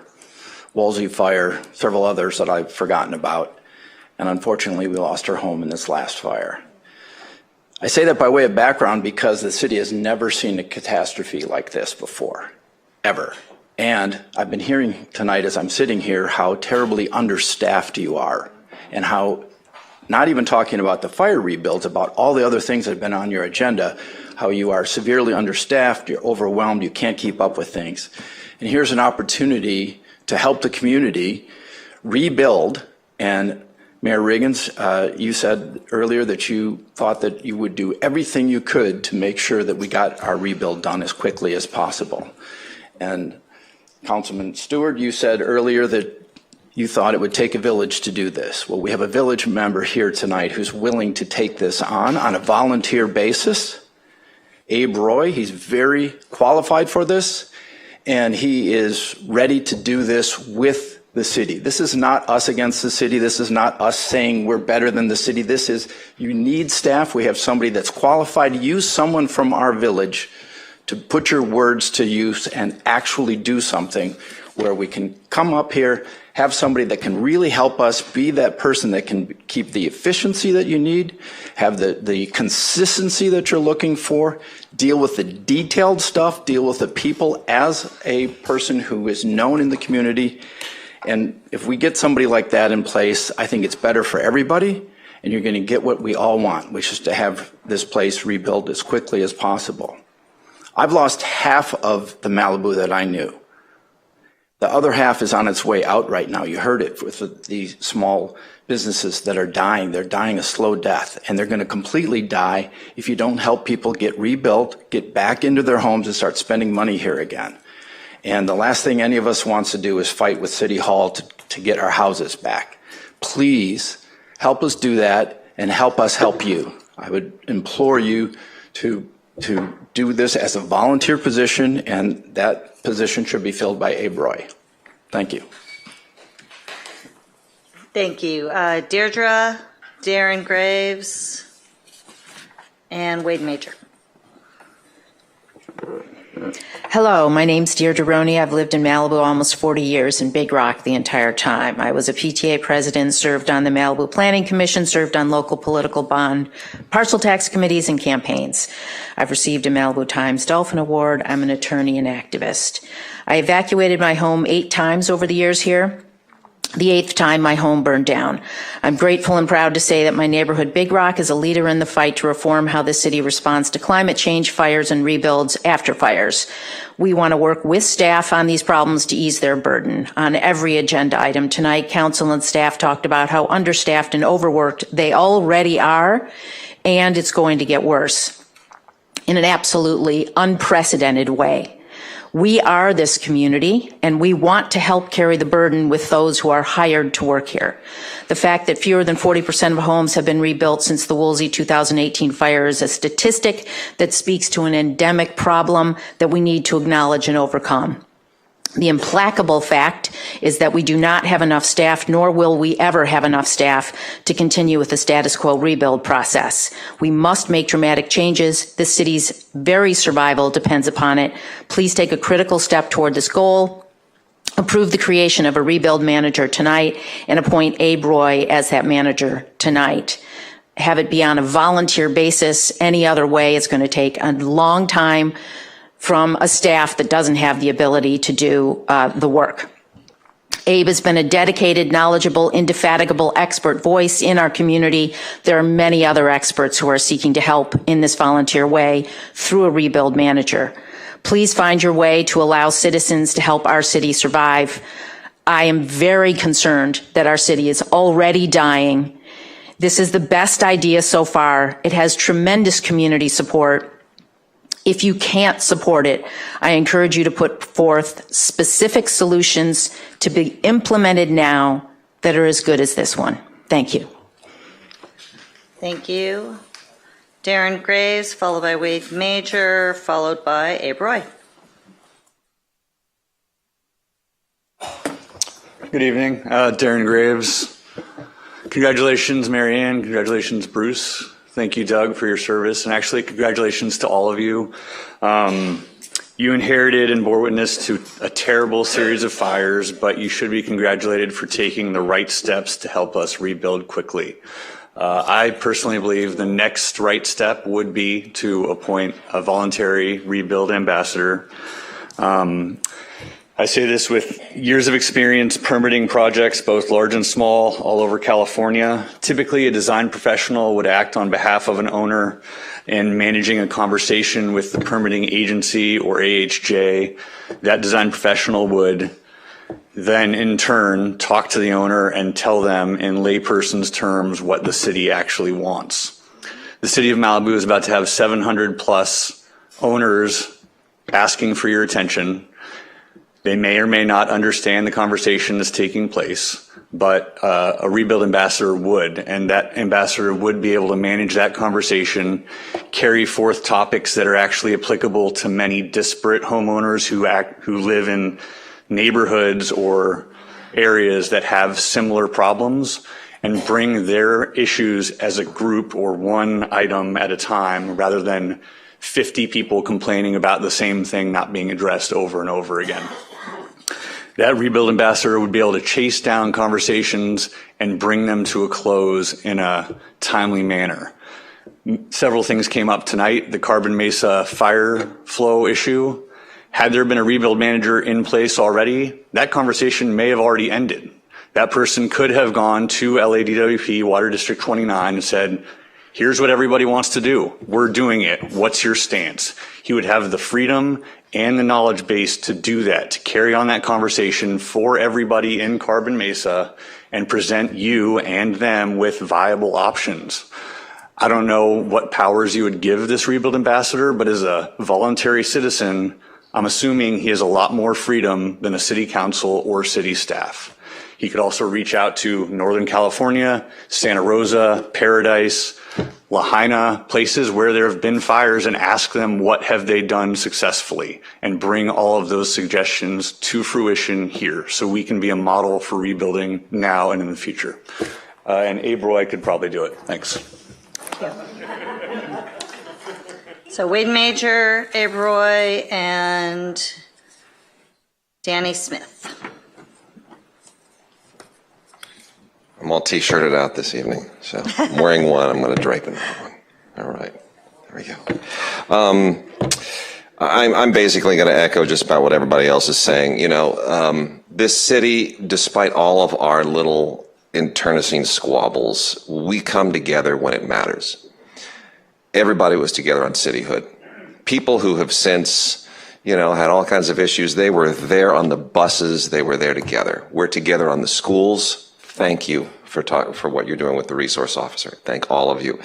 Woolsey fire, several others that I've forgotten about. And unfortunately, we lost our home in this last fire. I say that by way of background because the city has never seen a catastrophe like this before, ever. And I've been hearing tonight as I'm sitting here how terribly understaffed you are, and how, not even talking about the fire rebuilds, about all the other things that have been on your agenda, how you are severely understaffed, you're overwhelmed, you can't keep up with things. And here's an opportunity to help the community rebuild. And Mayor Riggins, you said earlier that you thought that you would do everything you could to make sure that we got our rebuild done as quickly as possible. And Councilman Stewart, you said earlier that you thought it would take a village to do this. Well, we have a village member here tonight who's willing to take this on a volunteer basis. Abe Roy, he's very qualified for this, and he is ready to do this with the city. This is not us against the city. This is not us saying we're better than the city. This is, you need staff. We have somebody that's qualified. Use someone from our village to put your words to use and actually do something where we can come up here, have somebody that can really help us, be that person that can keep the efficiency that you need, have the consistency that you're looking for, deal with the detailed stuff, deal with the people as a person who is known in the community. And if we get somebody like that in place, I think it's better for everybody, and you're going to get what we all want, which is to have this place rebuilt as quickly as possible. I've lost half of the Malibu that I knew. The other half is on its way out right now. You heard it with the small businesses that are dying. They're dying a slow death, and they're going to completely die if you don't help people get rebuilt, get back into their homes, and start spending money here again. And the last thing any of us wants to do is fight with City Hall to get our houses back. Please help us do that and help us help you. I would implore you to do this as a volunteer position, and that position should be filled by Abe Roy. Thank you. Thank you. Deirdre, Darren Graves, and Wade Major. Hello, my name's Deirdre Roney. I've lived in Malibu almost 40 years, in Big Rock the entire time. I was a PTA president, served on the Malibu Planning Commission, served on local political bond, parcel tax committees, and campaigns. I've received a Malibu Times Dolphin Award. I'm an attorney and activist. I evacuated my home 8 times over the years here. The 8th time, my home burned down. I'm grateful and proud to say that my neighborhood, Big Rock, is a leader in the fight to reform how the city responds to climate change, fires, and rebuilds after fires. We want to work with staff on these problems to ease their burden. On every agenda item tonight, council and staff talked about how understaffed and overworked they already are, and it's going to get worse in an absolutely unprecedented way. We are this community, and we want to help carry the burden with those who are hired to work here. The fact that fewer than 40% of homes have been rebuilt since the Woolsey 2018 fire is a statistic that speaks to an endemic problem that we need to acknowledge and overcome. The implacable fact is that we do not have enough staff, nor will we ever have enough staff to continue with the status quo rebuild process. We must make dramatic changes. The city's very survival depends upon it. Please take a critical step toward this goal. Approve the creation of a rebuild manager tonight and appoint Abe Roy as that manager tonight. have it be on a volunteer basis. Any other way, it's going to take a long time from a staff that doesn't have the ability to do the work. Abe has been a dedicated, knowledgeable, indefatigable expert voice in our community. There are many other experts who are seeking to help in this volunteer way through a rebuild manager. Please find your way to allow citizens to help our city survive. I am very concerned that our city is already dying. This is the best idea so far. It has tremendous community support. If you can't support it, I encourage you to put forth specific solutions to be implemented now that are as good as this one. Thank you. Thank you. Darren Graves, followed by Wade Major, followed by Abe Roy. Good evening, Darren Graves. Congratulations, Marianne. Congratulations, Bruce. Thank you, Doug, for your service. And actually, congratulations to all of you. You inherited and bore witness to a terrible series of fires, but you should be congratulated for taking the right steps to help us rebuild quickly. I personally believe the next right step would be to appoint a voluntary rebuild ambassador. I say this with years of experience permitting projects, both large and small, all over California. Typically, a design professional would act on behalf of an owner in managing a conversation with the permitting agency or AHJ. That design professional would then, in turn, talk to the owner and tell them in layperson's terms what the city actually wants. The city of Malibu is about to have 700 plus owners asking for your attention. They may or may not understand the conversation that's taking place, but a rebuild ambassador would, and that ambassador would be able to manage that conversation, carry forth topics that are actually applicable to many disparate homeowners who live in neighborhoods or areas that have similar problems, and bring their issues as a group or one item at a time rather than 50 people complaining about the same thing not being addressed over and over again. That rebuild ambassador would be able to chase down conversations and bring them to a close in a timely manner. Several things came up tonight. The Carbon Mesa fire flow issue. Had there been a rebuild manager in place already, that conversation may have already ended. That person could have gone to LADWP, Water District 29, and said, here's what everybody wants to do. We're doing it. What's your stance? He would have the freedom and the knowledge base to do that, to carry on that conversation for everybody in Carbon Mesa and present you and them with viable options. I don't know what powers you would give this rebuild ambassador, but as a voluntary citizen, I'm assuming he has a lot more freedom than a city council or city staff. He could also reach out to Northern California, Santa Rosa, Paradise, Lahaina, places where there have been fires, and ask them what have they done successfully and bring all of those suggestions to fruition here so we can be a model for rebuilding now and in the future. And Abe Roy could probably do it. Thanks. So Wade Major, Abe Roy, and Danny Smith. I'm all t-shirted out this evening, so I'm wearing one. I'm going to drape another one. All right, there we go. I'm basically going to echo just about what everybody else is saying. You know, this city, despite all of our little internecine squabbles, we come together when it matters. Everybody was together on cityhood. People who have since, you know, had all kinds of issues, they were there on the buses. They were there together. We're together on the schools. Thank you for what you're doing with the resource officer. Thank all of you.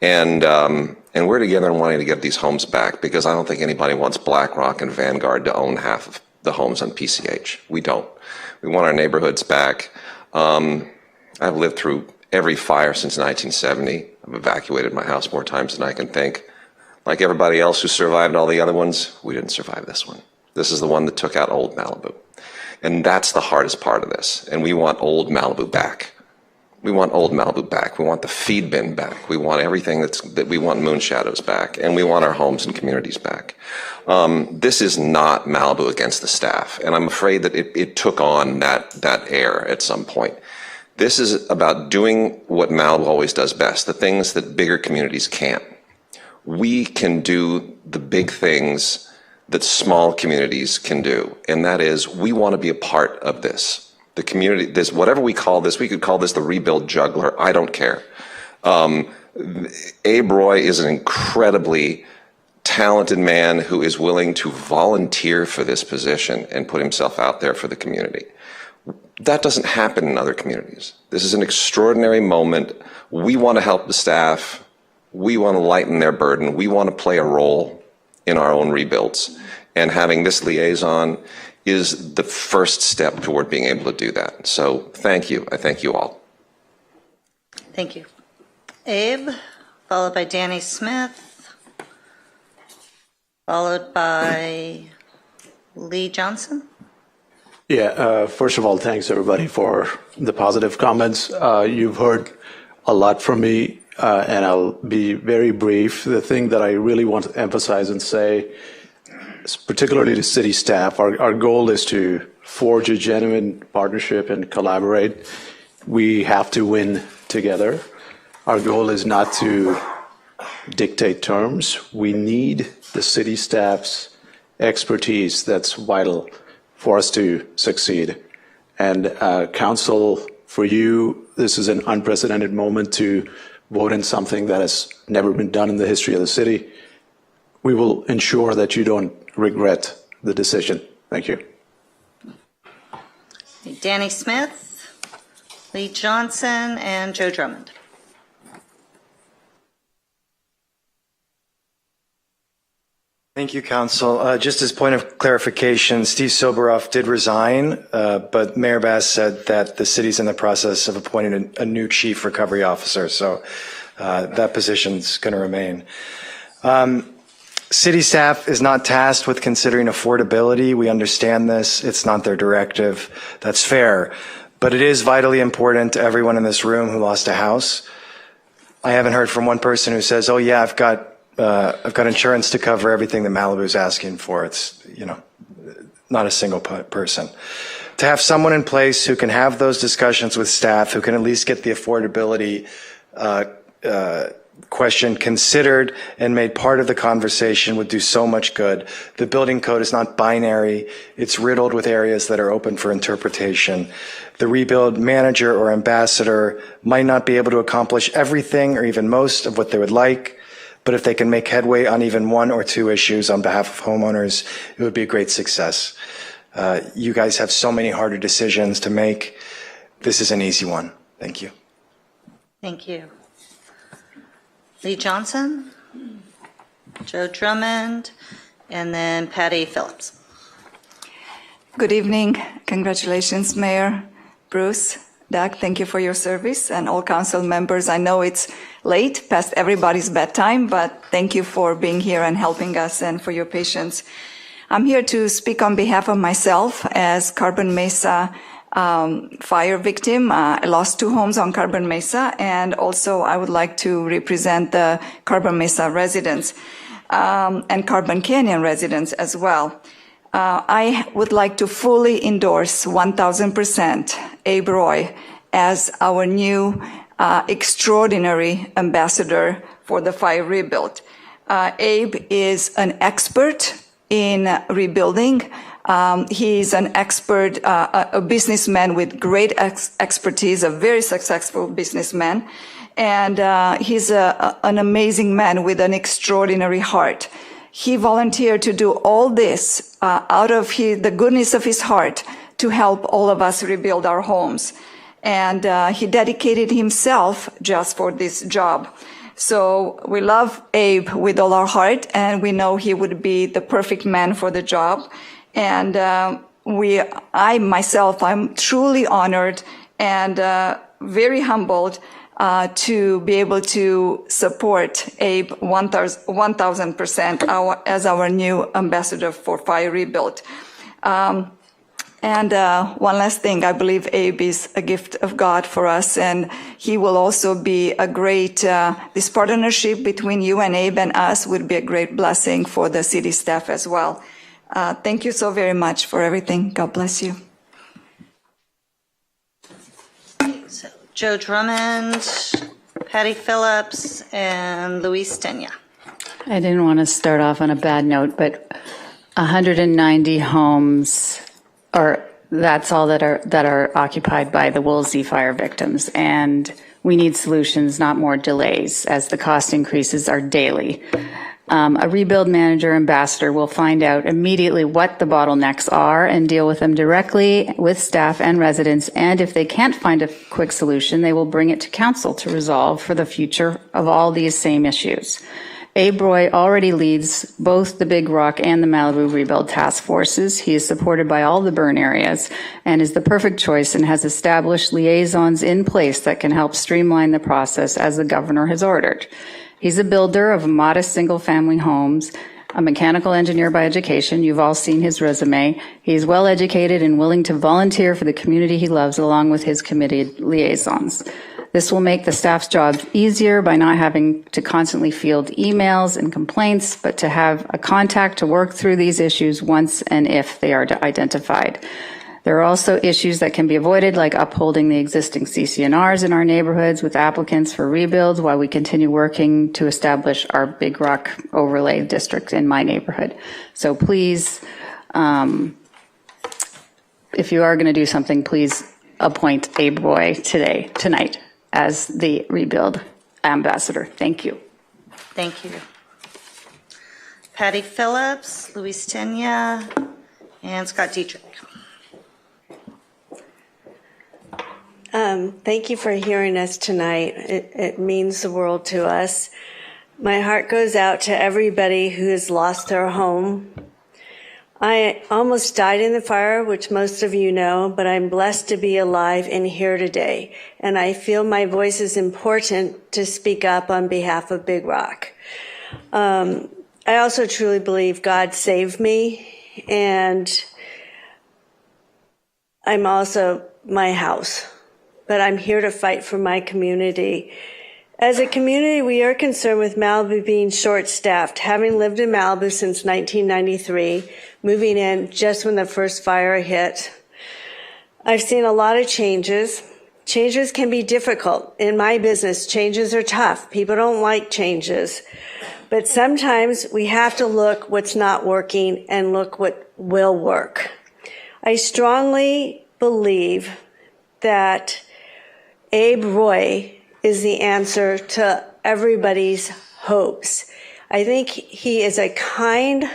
And we're together and wanting to get these homes back, because I don't think anybody wants BlackRock and Vanguard to own half of the homes on PCH. We don't. We want our neighborhoods back. I've lived through every fire since 1970. I've evacuated my house more times than I can think. Like everybody else who survived all the other ones, we didn't survive this one. This is the one that took out old Malibu. And that's the hardest part of this. And we want old Malibu back. We want old Malibu back. We want the feed bin back. We want everything that we want Moon Shadows back. And we want our homes and communities back. This is not Malibu against the staff. And I'm afraid that it took on that air at some point. This is about doing what Malibu always does best, the things that bigger communities can't. We can do the big things that small communities can do, and that is we want to be a part of this. The community, this, whatever we call this, we could call this the rebuild juggler. I don't care. Abe Roy is an incredibly talented man who is willing to volunteer for this position and put himself out there for the community. That doesn't happen in other communities. This is an extraordinary moment. We want to help the staff. We want to lighten their burden. We want to play a role in our own rebuilds. And having this liaison is the first step toward being able to do that. So thank you. I thank you all. Thank you. Abe, followed by Danny Smith, followed by Lee Johnson. Yeah, first of all, thanks everybody for the positive comments. You've heard a lot from me, and I'll be very brief. The thing that I really want to emphasize and say, particularly to city staff, our goal is to forge a genuine partnership and collaborate. We have to win together. Our goal is not to dictate terms. We need the city staff's expertise. That's vital for us to succeed. And council, for you, this is an unprecedented moment to vote in something that has never been done in the history of the city. We will ensure that you don't regret the decision. Thank you. Danny Smith, Lee Johnson, and Joe Drummond. Thank you, Council. Just as point of clarification, Steve Soberoff did resign, but Mayor Bass said that the city's in the process of appointing a new chief recovery officer, so that position's going to remain. City staff is not tasked with considering affordability. We understand this. It's not their directive. That's fair. But it is vitally important to everyone in this room who lost a house. I haven't heard from one person who says, oh yeah, I've got insurance to cover everything that Malibu's asking for. It's, not a single person. To have someone in place who can have those discussions with staff, who can at least get the affordability question considered and made part of the conversation would do so much good. The building code is not binary. It's riddled with areas that are open for interpretation. The rebuild manager or ambassador might not be able to accomplish everything or even most of what they would like, but if they can make headway on even one or two issues on behalf of homeowners, it would be a great success. You guys have so many harder decisions to make. This is an easy one. Thank you. Thank you. Lee Johnson, Joe Drummond, and then Patty Phillips. Good evening. Congratulations, Mayor Bruce. Doug, thank you for your service, and all council members. I know it's late, past everybody's bedtime, but thank you for being here and helping us and for your patience. I'm here to speak on behalf of myself as Carbon Mesa fire victim. I lost 2 homes on Carbon Mesa, and also I would like to represent the Carbon Mesa residents and Carbon Canyon residents as well. I would like to fully endorse 1,000% Abe Roy as our new extraordinary ambassador for the fire rebuild. Abe is an expert in rebuilding. He's an expert, a businessman with great expertise, a very successful businessman. And he's an amazing man with an extraordinary heart. He volunteered to do all this out of the goodness of his heart to help all of us rebuild our homes. And he dedicated himself just for this job. So we love Abe with all our heart, and we know he would be the perfect man for the job. And I myself, I'm truly honored and very humbled to be able to support Abe 1,000% as our new ambassador for fire rebuild. And one last thing, I believe Abe is a gift of God for us, and he will also be a great, this partnership between you and Abe and us would be a great blessing for the city staff as well. Thank you so very much for everything. God bless you. So Joe Drummond, Patty Phillips, and Luis Tenya. I didn't want to start off on a bad note, but 190 homes that's all that are occupied by the Woolsey fire victims. And we need solutions, not more delays, as the cost increases are daily. A rebuild manager ambassador will find out immediately what the bottlenecks are and deal with them directly with staff and residents. And if they can't find a quick solution, they will bring it to council to resolve for the future of all these same issues. Abe Roy already leads both the Big Rock and the Malibu Rebuild Task Forces. He is supported by all the burn areas and is the perfect choice and has established liaisons in place that can help streamline the process as the governor has ordered. He's a builder of modest single-family homes, a mechanical engineer by education. You've all seen his resume. He's well-educated and willing to volunteer for the community he loves along with his committed liaisons. This will make the staff's job easier by not having to constantly field emails and complaints, but to have a contact to work through these issues once and if they are identified. There are also issues that can be avoided, like upholding the existing CCNRs in our neighborhoods with applicants for rebuilds while we continue working to establish our Big Rock overlay district in my neighborhood. So please, if you are going to do something, please appoint Abe Roy tonight as the rebuild ambassador. Thank you. Thank you. Patty Phillips, Luis Tenya, and Scott Dietrich. Thank you for hearing us tonight. It means the world to us. My heart goes out to everybody who has lost their home. I almost died in the fire, which most of you know, but I'm blessed to be alive and here today. And I feel my voice is important to speak up on behalf of Big Rock. I also truly believe God saved me, and I'm also my house. But I'm here to fight for my community. As a community, we are concerned with Malibu being short-staffed. Having lived in Malibu since 1993, moving in just when the first fire hit, I've seen a lot of changes. Changes can be difficult. In my business, changes are tough. People don't like changes. But sometimes we have to look what's not working and look what will work. I strongly believe that Abe Roy is the answer to everybody's hopes. I think he is a kind,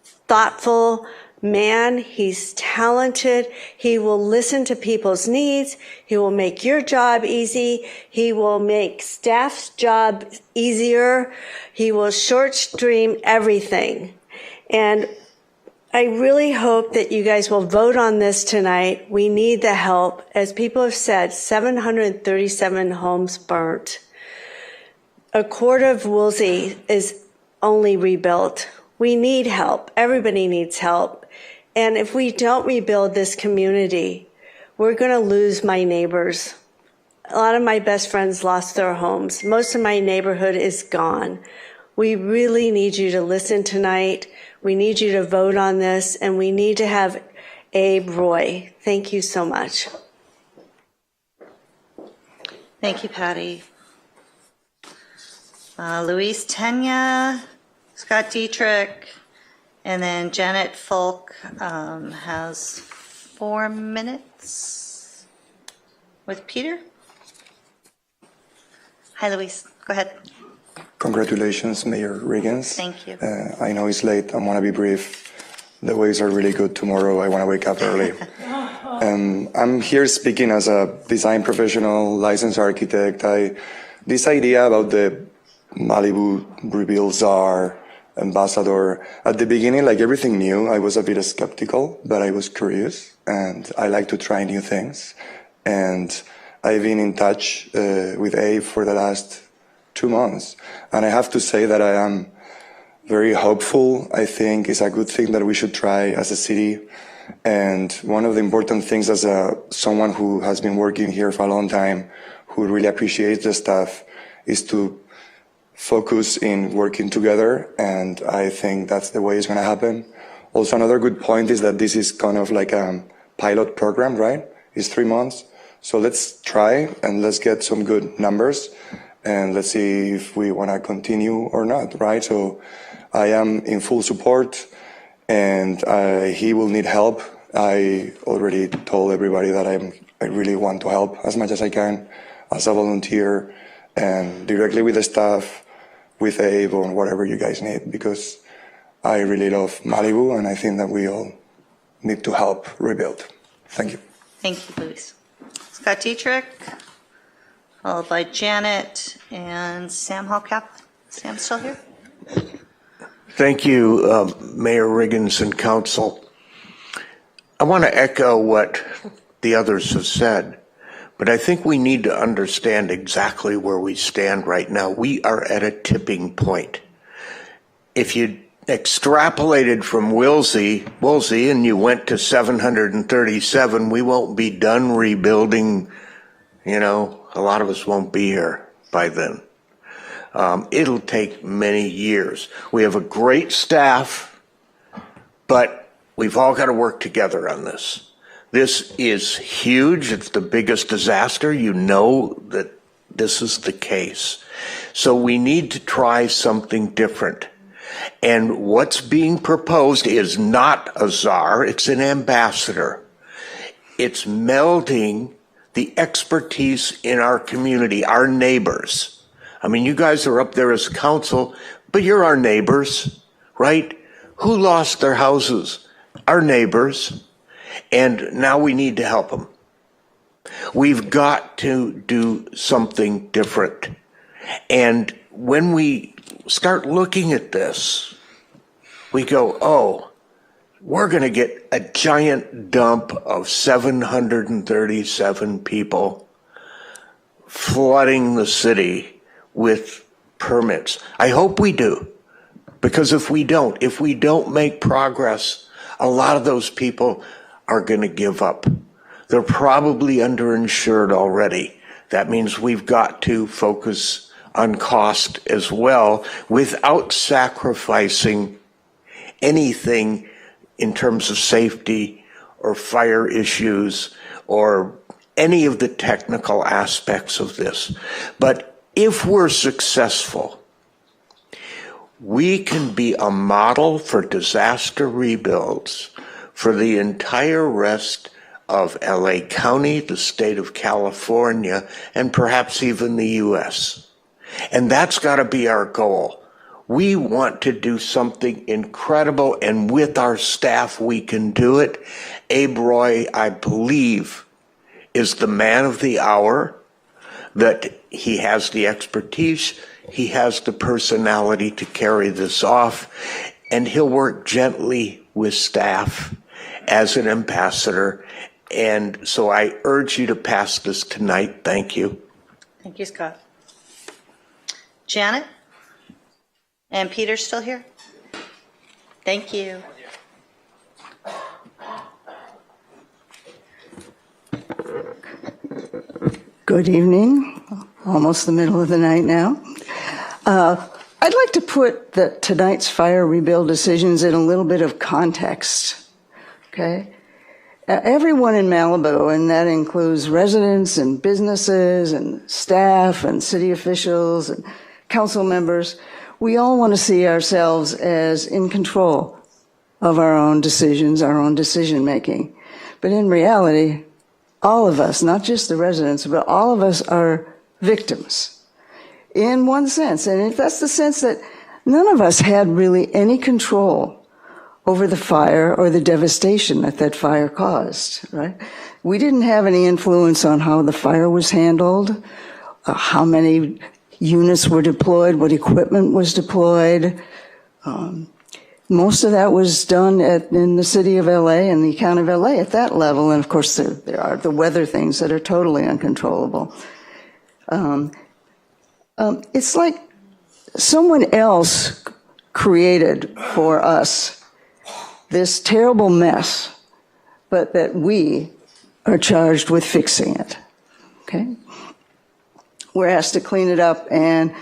thoughtful man. He's talented. He will listen to people's needs. He will make your job easy. He will make staff's job easier. He will short stream everything. And I really hope that you guys will vote on this tonight. We need the help. As people have said, 737 homes burnt. A quarter of Woolsey is only rebuilt. We need help. Everybody needs help. And if we don't rebuild this community, we're going to lose my neighbors. A lot of my best friends lost their homes. Most of my neighborhood is gone. We really need you to listen tonight. We need you to vote on this, and we need to have Abe Roy. Thank you so much. Thank you, Patty. Luis Tenya, Scott Dietrich, and then Janet Folk has 4 minutes with Peter. Hi, Luis. Go ahead. Congratulations, Mayor Riggins. Thank you. I know it's late. I want to be brief. The waves are really good tomorrow. I want to wake up early. I'm here speaking as a design professional, licensed architect. This idea about the Malibu Rebuild Czar ambassador, at the beginning, like everything new, I was a bit skeptical, but I was curious, and I like to try new things. And I've been in touch with Abe for the last 2 months. And I have to say that I am very hopeful. I think it's a good thing that we should try as a city. And one of the important things as someone who has been working here for a long time, who really appreciates the stuff, is to focus in working together. And I think that's the way it's going to happen. Also, another good point is that this is kind of like a pilot program, right? It's 3 months. So let's try and let's get some good numbers and let's see if we want to continue or not, right? So I am in full support and he will need help. I already told everybody that I really want to help as much as I can as a volunteer and directly with the staff, with Abe or whatever you guys need, because I really love Malibu and I think that we all need to help rebuild. Thank you. Thank you, Luis. Scott Dietrich, followed by Janet and Sam Hallcap. Sam still here? Thank you, Mayor Riggins and Council. I want to echo what the others have said, but I think we need to understand exactly where we stand right now. We are at a tipping point. If you extrapolated from Woolsey and you went to 737, we won't be done rebuilding. You know, a lot of us won't be here by then. It'll take many years. We have a great staff, but we've all got to work together on this. This is huge. It's the biggest disaster. You know that this is the case. So we need to try something different. And what's being proposed is not a czar, it's an ambassador. It's melding the expertise in our community, our neighbors. I mean, you guys are up there as council, but you're our neighbors, right? Who lost their houses? Our neighbors. And now we need to help them. We've got to do something different. And when we start looking at this, we go, oh, we're going to get a giant dump of 737 people flooding the city with permits. I hope we do, because if we don't make progress, a lot of those people are going to give up. They're probably underinsured already. That means we've got to focus on cost as well without sacrificing anything in terms of safety or fire issues or any of the technical aspects of this. But if we're successful, we can be a model for disaster rebuilds for the entire rest of LA County, the state of California, and perhaps even the US. And that's got to be our goal. We want to do something incredible, and with our staff, we can do it. Abe Roy, I believe, is the man of the hour, that he has the expertise, he has the personality to carry this off, and he'll work gently with staff as an ambassador. And so I urge you to pass this tonight. Thank you. Thank you, Scott. Janet? And Peter's still here? Thank you. Good evening. Almost the middle of the night now. I'd like to put tonight's fire rebuild decisions in a little bit of context. Okay? Everyone in Malibu, and that includes residents and businesses and staff and city officials and council members, we all want to see ourselves as in control of our own decisions, our own decision making. But in reality, all of us, not just the residents, but all of us are victims in one sense. And that's the sense that none of us had really any control over the fire or the devastation that fire caused, right? We didn't have any influence on how the fire was handled, how many units were deployed, what equipment was deployed. Most of that was done in the city of LA and the county of LA at that level. And of course, there are the weather things that are totally uncontrollable. It's like someone else created for us this terrible mess, but that we are charged with fixing it, okay? We're asked to clean it up, and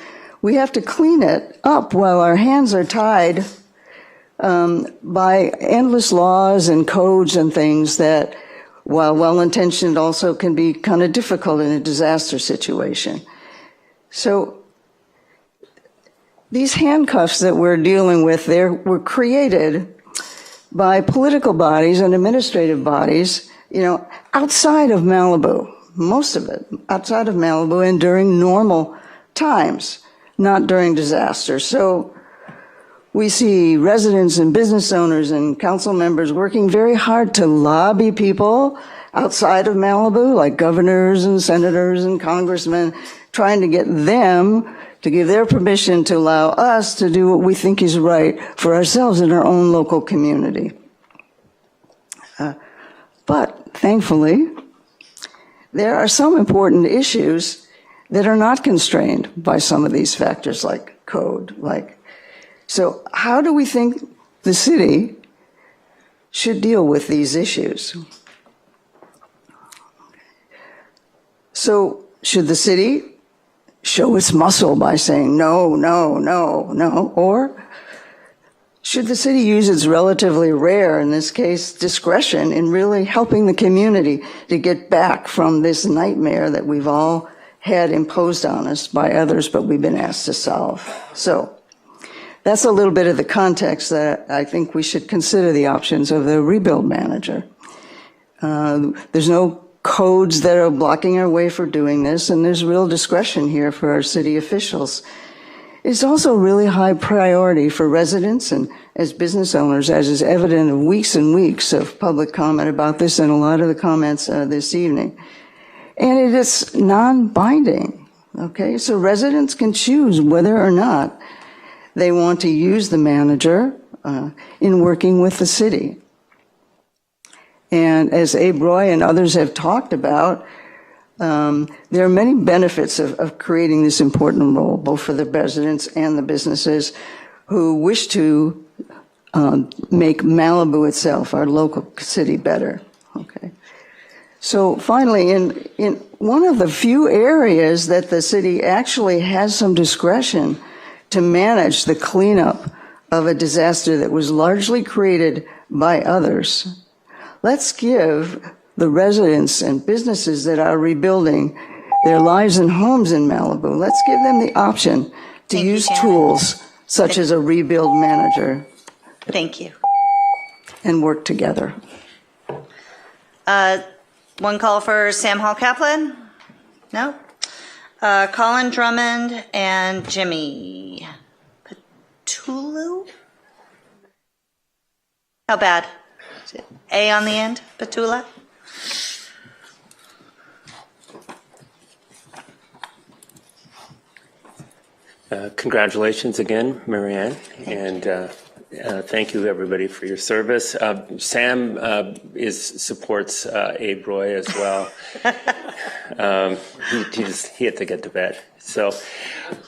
we have to clean it up while our hands are tied by endless laws and codes and things that while well-intentioned, also can be kind of difficult in a disaster situation. So these handcuffs that we're dealing with there were created by political bodies and administrative bodies, outside of Malibu, most of it outside of Malibu and during normal times, not during disasters. So we see residents and business owners and council members working very hard to lobby people outside of Malibu, like governors and senators and congressmen, trying to get them to give their permission to allow us to do what we think is right for ourselves in our own local community. But thankfully, there are some important issues that are not constrained by some of these factors like code, so how do we think the city should deal with these issues? So should the city show its muscle by saying no, no, no, no? Or should the city use its relatively rare, in this case, discretion in really helping the community to get back from this nightmare that we've all had imposed on us by others, but we've been asked to solve? So that's a little bit of the context that I think we should consider the options of the rebuild manager. There's no codes that are blocking our way for doing this, and there's real discretion here for our city officials. It's also really high priority for residents and as business owners, as is evident in weeks and weeks of public comment about this and a lot of the comments this evening. And it is non-binding, okay? So residents can choose whether or not they want to use the manager in working with the city. And as Abe Roy and others have talked about, there are many benefits of creating this important role, both for the residents and the businesses who wish to make Malibu itself, our local city, better. Okay. So finally, in one of the few areas that the city actually has some discretion to manage the cleanup of a disaster that was largely created by others, let's give the residents and businesses that are rebuilding their lives and homes in Malibu, let's give them the option to use tools such as a rebuild manager. Thank you. And work together. One call for Sam Hall Kaplan? No? Colin Drummond and Jimmy Petulu? How bad? Is it A on the end? Petula? Congratulations again, Marianne, and thank you everybody for your service. Sam supports Abe Roy as well. He had to get to bed. So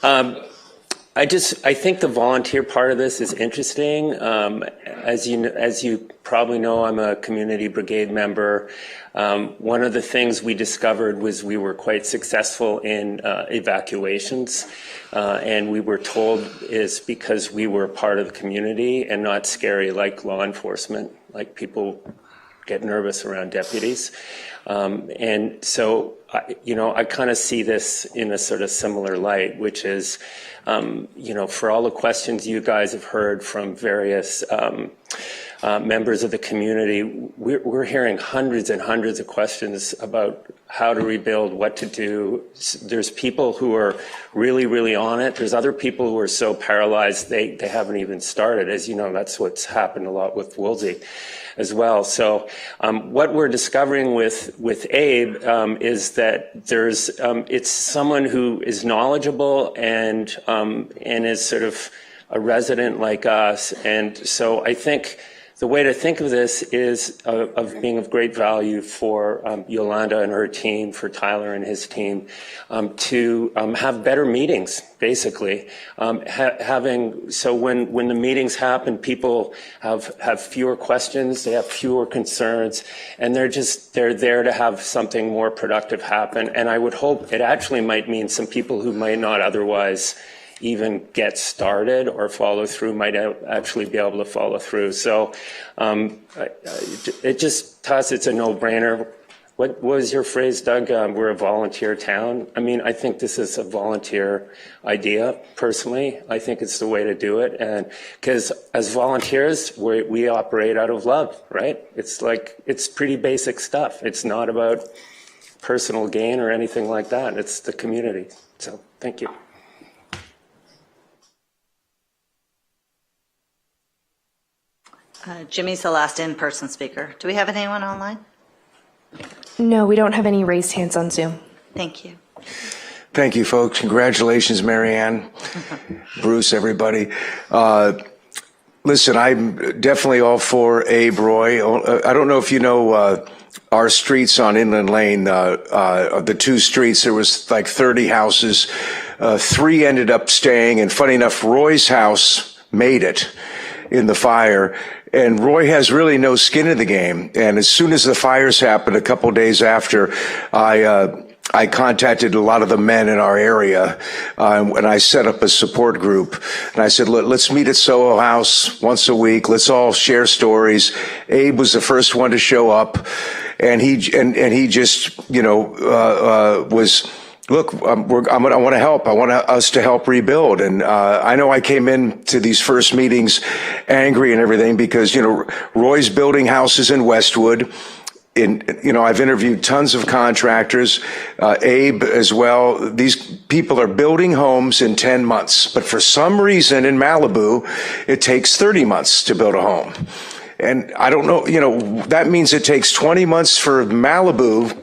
I think the volunteer part of this is interesting. As you probably know, I'm a community brigade member. One of the things we discovered was we were quite successful in evacuations, and we were told is because we were part of the community and not scary like law enforcement, like people get nervous around deputies. And so, I kind of see this in a sort of similar light, which is, for all the questions you guys have heard from various members of the community, we're hearing hundreds and hundreds of questions about how to rebuild, what to do. There's people who are really, really on it. There's other people who are so paralyzed they haven't even started. As you know, that's what's happened a lot with Woolsey as well. So what we're discovering with Abe is that it's someone who is knowledgeable and is sort of a resident like us. And so I think the way to think of this is of being of great value for Yolanda and her team, for Tyler and his team, to have better meetings, basically. So when the meetings happen, people have fewer questions, they have fewer concerns, and they're there to have something more productive happen. And I would hope it actually might mean some people who might not otherwise even get started or follow through might actually be able to follow through. So it just, to us, it's a no-brainer. What was your phrase, Doug? We're a volunteer town. I mean, I think this is a volunteer idea, personally. I think it's the way to do it. And because as volunteers, we operate out of love, right? It's like, it's pretty basic stuff. It's not about personal gain or anything like that. It's the community. So thank you. Jimmy's the last in-person speaker. Do we have anyone online? No, we don't have any raised hands on Zoom. Thank you. Thank you, folks. Congratulations, Marianne, Bruce, everybody. Listen, I'm definitely all for Abe Roy. I don't know if you know our streets on Inland Lane, the two streets, there was like 30 houses. 3 ended up staying, and funny enough, Roy's house made it in the fire. And Roy has really no skin in the game. And as soon as the fires happened, a couple days after, I contacted a lot of the men in our area, and I set up a support group. And I said, let's meet at Soho House once a week. Let's all share stories. Abe was the first one to show up, and he just, was, look, I want to help. I want us to help rebuild. And I know I came in to these first meetings angry and everything because, Roy's building houses in Westwood. I've interviewed tons of contractors, Abe as well. These people are building homes in 10 months. But for some reason in Malibu, it takes 30 months to build a home. And I don't know, that means it takes 20 months for Malibu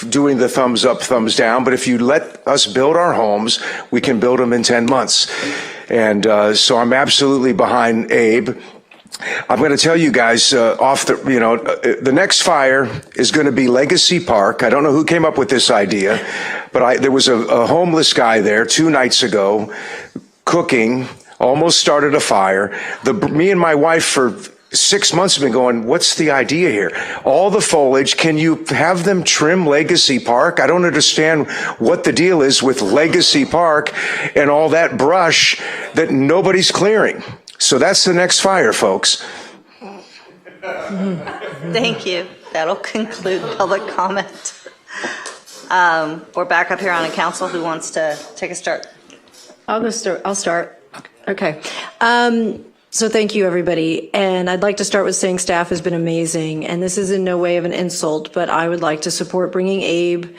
doing the thumbs up, thumbs down. But if you let us build our homes, we can build them in 10 months. And so I'm absolutely behind Abe. I'm going to tell you guys the next fire is going to be Legacy Park. I don't know who came up with this idea, but there was a homeless guy there 2 nights ago cooking, almost started a fire. Me and my wife for 6 months have been going, what's the idea here? All the foliage, can you have them trim Legacy Park? I don't understand what the deal is with Legacy Park and all that brush that nobody's clearing. So that's the next fire, folks. Thank you. That'll conclude public comment. We're back up here on a council. Who wants to take a start? I'll start. Okay. So thank you, everybody. And I'd like to start with saying staff has been amazing. And this is in no way of an insult, but I would like to support bringing Abe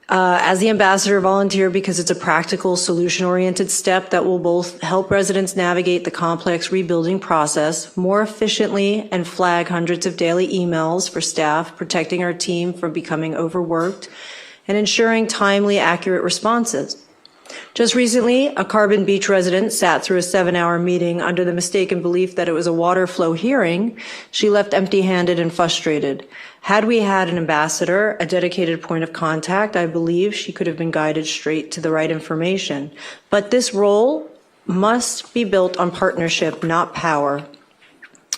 as the ambassador volunteer because it's a practical, solution-oriented step that will both help residents navigate the complex rebuilding process more efficiently and flag hundreds of daily emails for staff, protecting our team from becoming overworked and ensuring timely, accurate responses. Just recently, a Carbon Beach resident sat through a 7-hour meeting under the mistaken belief that it was a water flow hearing. She left empty-handed and frustrated. Had we had an ambassador, a dedicated point of contact, I believe she could have been guided straight to the right information. But this role must be built on partnership, not power.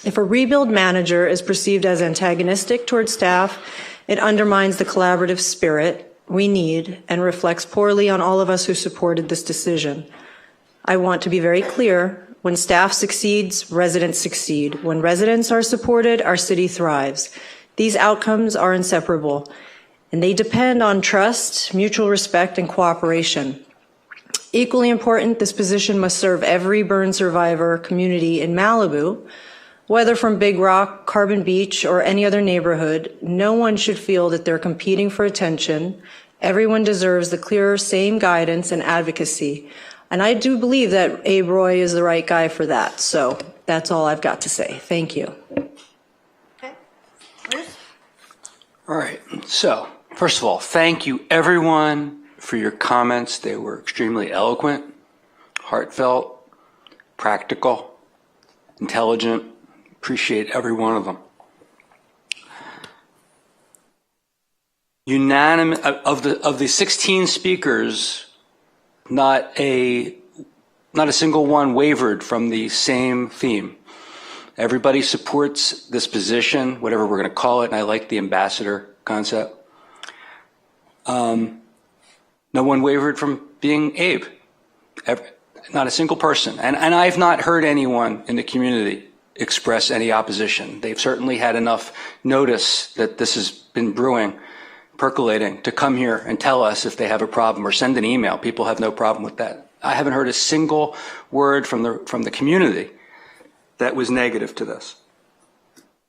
If a rebuild manager is perceived as antagonistic toward staff, it undermines the collaborative spirit we need and reflects poorly on all of us who supported this decision. I want to be very clear. When staff succeeds, residents succeed. When residents are supported, our city thrives. These outcomes are inseparable, and they depend on trust, mutual respect, and cooperation. Equally important, this position must serve every burn survivor community in Malibu. Whether from Big Rock, Carbon Beach, or any other neighborhood, no one should feel that they're competing for attention. Everyone deserves the clear same guidance and advocacy. And I do believe that Abe Roy is the right guy for that. So that's all I've got to say. Thank you. All right. So, first of all, thank you everyone for your comments. They were extremely eloquent, heartfelt, practical, intelligent. Appreciate every one of them. Unanimous of the 16 speakers, not a single one wavered from the same theme. Everybody supports this position, whatever we're going to call it, and I like the ambassador concept. No one wavered from being Abe. not a single person. And I've not heard anyone in the community express any opposition. They've certainly had enough notice that this has been brewing, percolating, to come here and tell us if they have a problem or send an email. People have no problem with that. I haven't heard a single word from the community that was negative to this.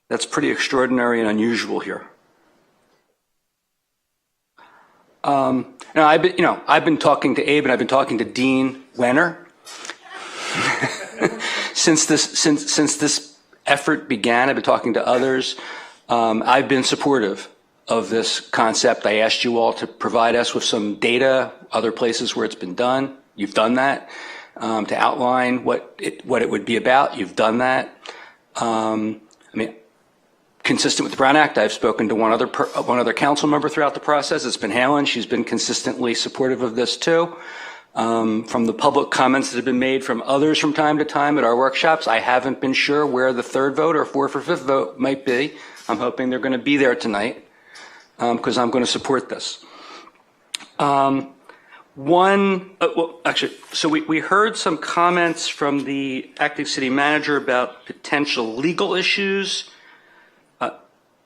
That's pretty extraordinary and unusual here. Now I've been talking to Abe and I've been talking to Dean Wenner since this effort began. I've been talking to others. I've been supportive of this concept. I asked you all to provide us with some data, other places where it's been done. You've done that. To outline what it would be about. You've done that. Consistent with the Brown Act, I've spoken to one other council member throughout the process. It's been Helen. She's been consistently supportive of this too. From the public comments that have been made from others from time to time at our workshops, I haven't been sure where the third vote or fourth or fifth vote might be. I'm hoping they're going to be there tonight because I'm going to support this. So we heard some comments from the acting city manager about potential legal issues.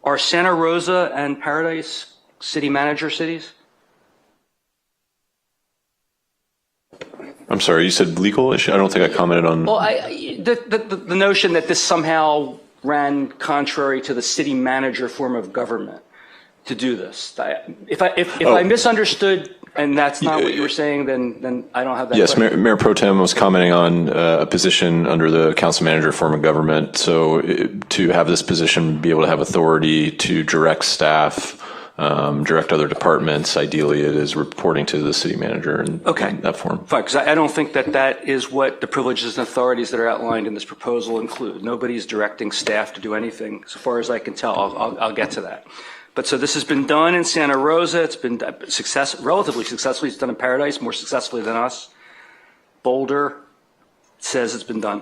Are Santa Rosa and Paradise city manager cities? I'm sorry, you said legal issue? I don't think I commented on. Well, the notion that this somehow ran contrary to the city manager form of government to do this. If I misunderstood and that's not what you were saying, then I don't have that. Yes, Mayor Pro Tem was commenting on a position under the council manager form of government. So to have this position be able to have authority to direct staff, direct other departments, ideally it is reporting to the city manager in that form. Fine, because I don't think that is what the privileges and authorities that are outlined in this proposal include. Nobody's directing staff to do anything, so far as I can tell. I'll get to that. But so this has been done in Santa Rosa. It's been relatively successfully. It's done in Paradise, more successfully than us. Boulder says it's been done.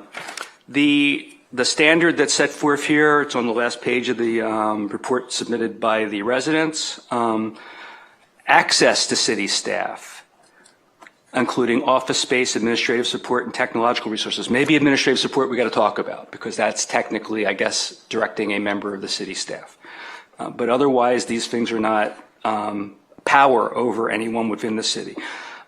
The standard that's set forth here, it's on the last page of the report submitted by the residents. Access to city staff, including office space, administrative support, and technological resources. Maybe administrative support we got to talk about because that's technically, I guess, directing a member of the city staff. But otherwise, these things are not power over anyone within the city.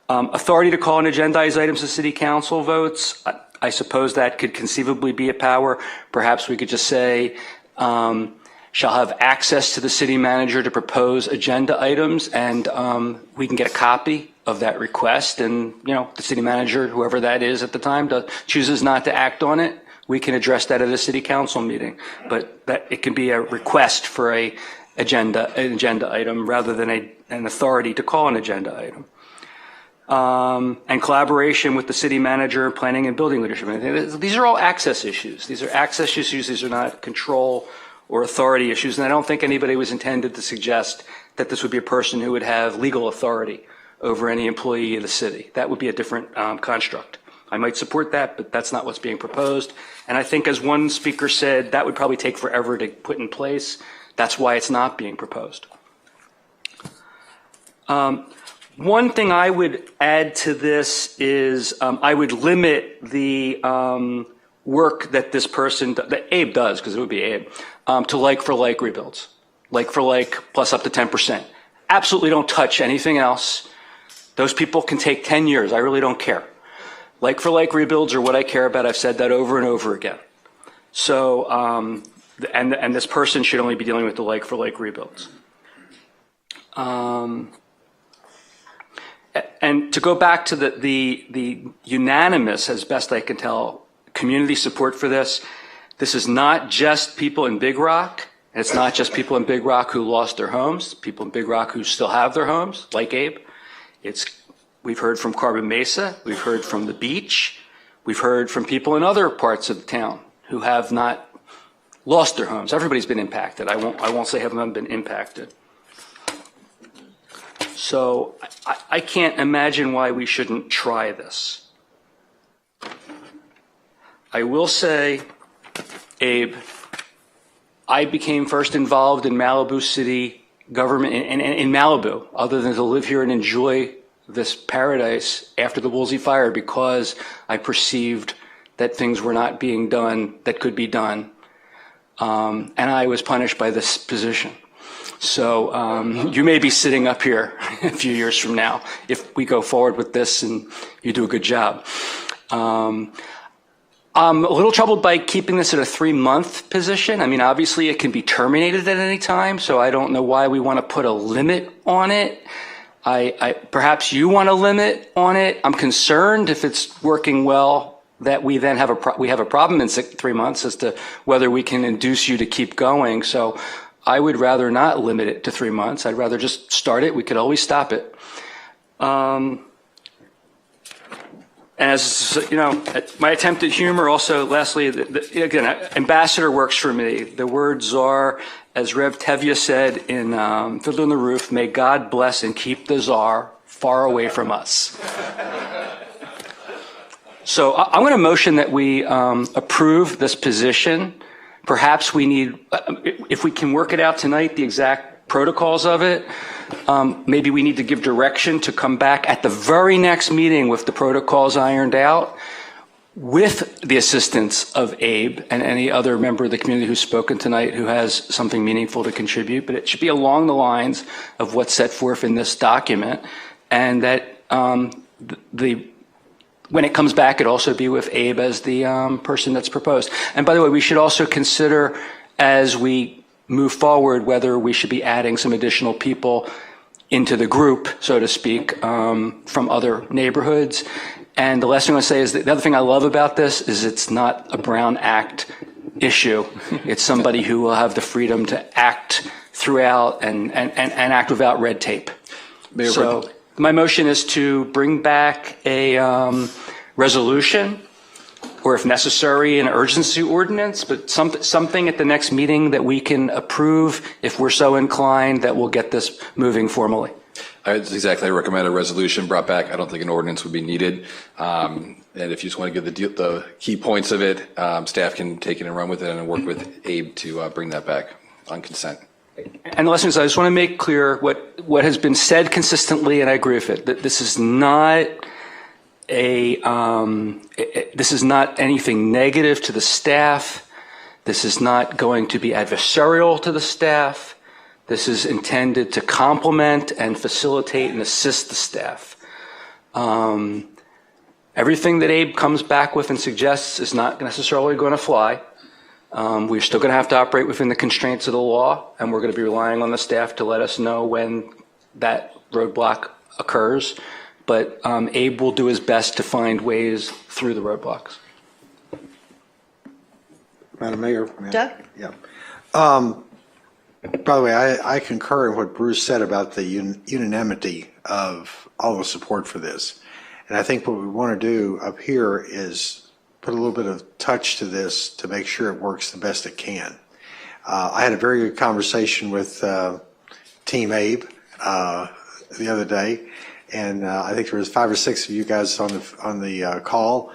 Authority to call and agendize items to city council votes. I suppose that could conceivably be a power. Perhaps we could just say, shall have access to the city manager to propose agenda items, and we can get a copy of that request. And the city manager, whoever that is at the time, chooses not to act on it. We can address that at a city council meeting, but that it can be a request for an agenda item rather than an authority to call an agenda item. And collaboration with the city manager, planning and building leadership. These are all access issues. These are access issues. These are not control or authority issues. And I don't think anybody was intended to suggest that this would be a person who would have legal authority over any employee of the city. That would be a different construct. I might support that, but that's not what's being proposed. And I think, as one speaker said, that would probably take forever to put in place. That's why it's not being proposed. One thing I would add to this is I would limit the work that this person, that Abe does, because it would be Abe, to like-for-like rebuilds. Like-for-like plus up to 10%. Absolutely don't touch anything else. Those people can take 10 years. I really don't care. Like-for-like rebuilds are what I care about. I've said that over and over again. So, and this person should only be dealing with the like-for-like rebuilds. And to go back to the unanimous, as best I can tell, community support for this, this is not just people in Big Rock. And it's not just people in Big Rock who lost their homes, people in Big Rock who still have their homes, like Abe. We've heard from Carbon Mesa, we've heard from the beach, we've heard from people in other parts of the town who have not lost their homes. Everybody's been impacted. I won't say haven't been impacted. So I can't imagine why we shouldn't try this. I will say, Abe, I became first involved in Malibu city government in Malibu, other than to live here and enjoy this paradise after the Woolsey fire because I perceived that things were not being done that could be done. And I was punished by this position. So you may be sitting up here a few years from now if we go forward with this and you do a good job. I'm a little troubled by keeping this at a 3-month position. I mean, obviously it can be terminated at any time, so I don't know why we want to put a limit on it. Perhaps you want a limit on it. I'm concerned if it's working well that we then have a problem in 3 months as to whether we can induce you to keep going. So I would rather not limit it to 3 months. I'd rather just start it. We could always stop it. As you know, my attempt at humor also, lastly, again, ambassador works for me. The words are, as Rev Tevye said in Fiddler on the Roof, may God bless and keep the Tsar far away from us. So I'm going to motion that we approve this position. Perhaps we need, if we can work it out tonight, the exact protocols of it, maybe we need to give direction to come back at the very next meeting with the protocols ironed out with the assistance of Abe and any other member of the community who's spoken tonight who has something meaningful to contribute. But it should be along the lines of what's set forth in this document, and that when it comes back, it also be with Abe as the person that's proposed. And by the way, we should also consider as we move forward whether we should be adding some additional people into the group, so to speak, from other neighborhoods. And the last thing I want to say is that the other thing I love about this is it's not a Brown Act issue. It's somebody who will have the freedom to act throughout and act without red tape. So my motion is to bring back a resolution, or if necessary, an urgency ordinance, but something at the next meeting that we can approve if we're so inclined that will get this moving formally. I recommend a resolution brought back. I don't think an ordinance would be needed. And if you just want to give the key points of it, staff can take it and run with it and work with Abe to bring that back on consent. And the last thing is I just want to make clear what has been said consistently, and I agree with it, that this is not this is not anything negative to the staff. This is not going to be adversarial to the staff. This is intended to complement and facilitate and assist the staff. Everything that Abe comes back with and suggests is not necessarily going to fly. We're still going to have to operate within the constraints of the law, and we're going to be relying on the staff to let us know when that roadblock occurs. But Abe will do his best to find ways through the roadblocks. Madam Mayor. Doug? Yeah. By the way, I concur in what Bruce said about the unanimity of all the support for this. And I think what we want to do up here is put a little bit of touch to this to make sure it works the best it can. I had a very good conversation with Team Abe the other day. And I think there was 5 or 6 of you guys on the call,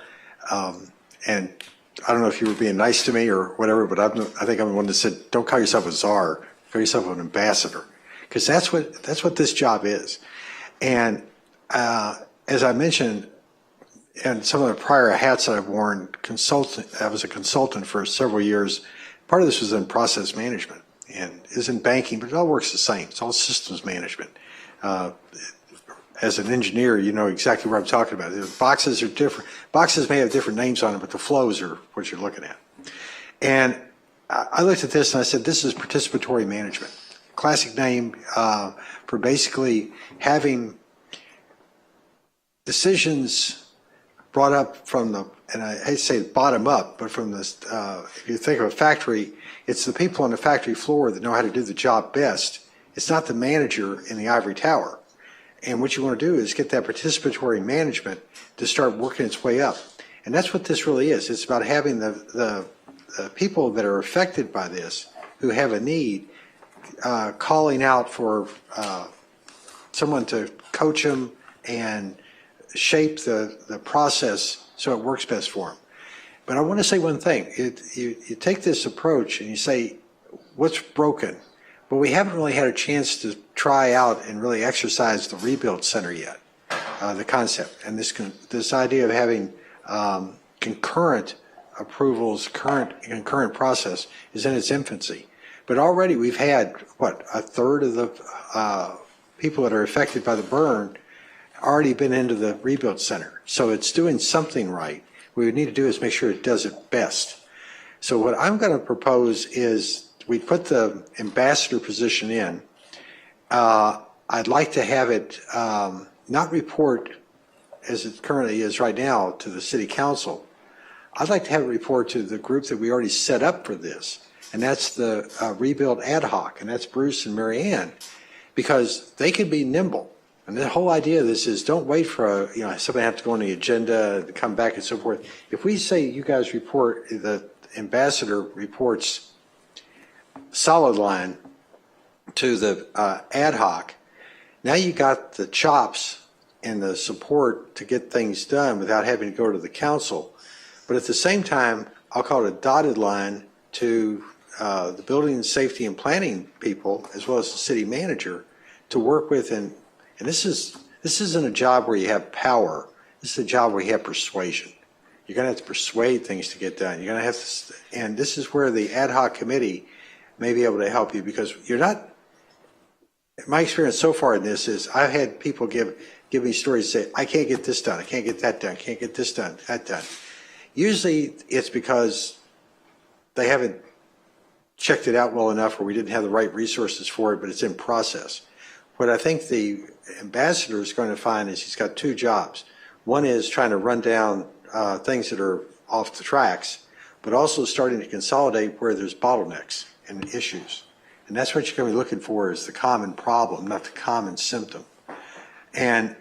and I don't know if you were being nice to me or whatever, but I think I'm the one that said, "Don't call yourself a czar, call yourself an ambassador," because that's what this job is. And as I mentioned, and some of the prior hats that I've worn, I was a consultant for several years. Part of this was in process management and is in banking, but it all works the same. It's all systems management. As an engineer, you know exactly what I'm talking about. The boxes are different. Boxes may have different names on them, but the flows are what you're looking at. And I looked at this and I said, this is participatory management. Classic name for basically having decisions brought up from the, and I hate to say bottom up, but from this, if you think of a factory, it's the people on the factory floor that know how to do the job best. It's not the manager in the ivory tower. And what you want to do is get that participatory management to start working its way up. And that's what this really is. It's about having the people that are affected by this, who have a need, calling out for someone to coach them and shape the process so it works best for them. But I want to say one thing. You take this approach and you say, what's broken? But we haven't really had a chance to try out and really exercise the Rebuild Center yet. the concept. And this idea of having concurrent approvals, concurrent process is in its infancy. But already we've had, a third of the people that are affected by the burn already been into the rebuild center. So it's doing something right. What we need to do is make sure it does it best. So what I'm going to propose is we put the ambassador position in. I'd like to have it not report as it currently is right now to the city council. I'd like to have it report to the group that we already set up for this, and that's the Rebuild Ad Hoc, and that's Bruce and Mary Ann, because they can be nimble. And the whole idea of this is don't wait for somebody have to go on the agenda to come back and so forth. If we say you guys report, the ambassador reports solid line to the ad hoc, now you got the chops and the support to get things done without having to go to the council. But at the same time, I'll call it a dotted line to the building and safety and planning people, as well as the city manager, to work with. And this isn't a job where you have power. This is a job where you have persuasion. You're going to have to persuade things to get done. You're going to have to, and this is where the ad hoc committee may be able to help you, because you're not. My experience so far in this is I've had people give me stories, say, I can't get this done, I can't get that done, can't get this done, that done. Usually it's because they haven't checked it out well enough, or we didn't have the right resources for it, but it's in process. What I think the ambassador is going to find is he's got two jobs. One is trying to run down things that are off the tracks, but also starting to consolidate where there's bottlenecks and issues. And that's what you're going to be looking for, is the common problem, not the common symptom. And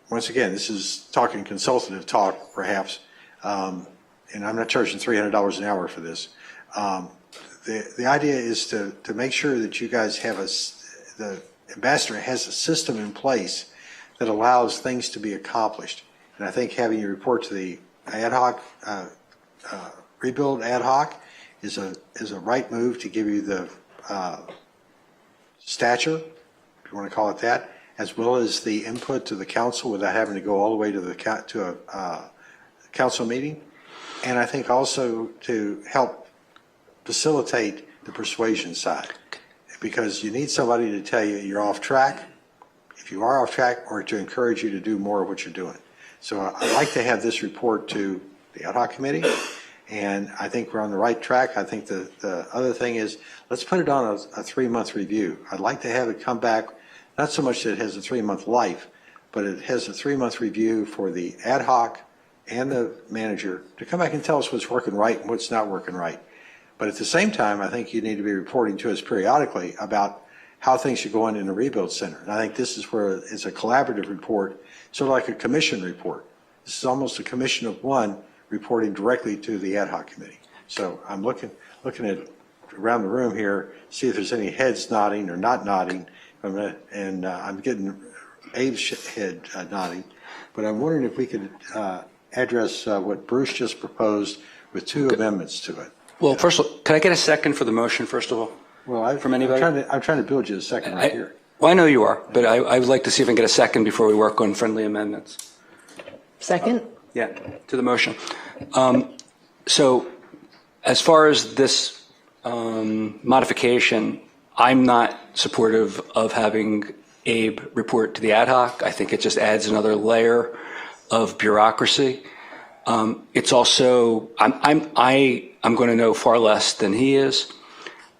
once again, this is talking consultative talk, perhaps, and I'm not charging $300 an hour for this. The idea is to make sure that you guys have the ambassador has a system in place that allows things to be accomplished. And I think having you report to the ad hoc, rebuild ad hoc is a right move to give you the stature, if you want to call it that, as well as the input to the council without having to go all the way to a council meeting. And I think also to help facilitate the persuasion side, because you need somebody to tell you you're off track, if you are off track, or to encourage you to do more of what you're doing. So I'd like to have this report to the ad hoc committee, and I think we're on the right track. I think the other thing is, let's put it on a 3-month review. I'd like to have it come back, not so much that it has a 3-month life, but it has a 3-month review for the ad hoc and the manager to come back and tell us what's working right and what's not working right. But at the same time, I think you need to be reporting to us periodically about how things are going in the rebuild center. And I think this is where it's a collaborative report, sort of like a commission report. This is almost a commission of one reporting directly to the ad hoc committee. So I'm looking at around the room here, see if there's any heads nodding or not nodding. I'm getting Abe's head nodding. But I'm wondering if we could address what Bruce just proposed with 2 amendments to it. Well, first of all, can I get a second for the motion, first of all? Well, from anybody? I'm trying to build you a second right here. Well, I know you are, but I would like to see if I can get a second before we work on friendly amendments. Second? Yeah, to the motion. So as far as this modification, I'm not supportive of having Abe report to the ad hoc. I think it just adds another layer of bureaucracy. It's also, I'm going to know far less than he is,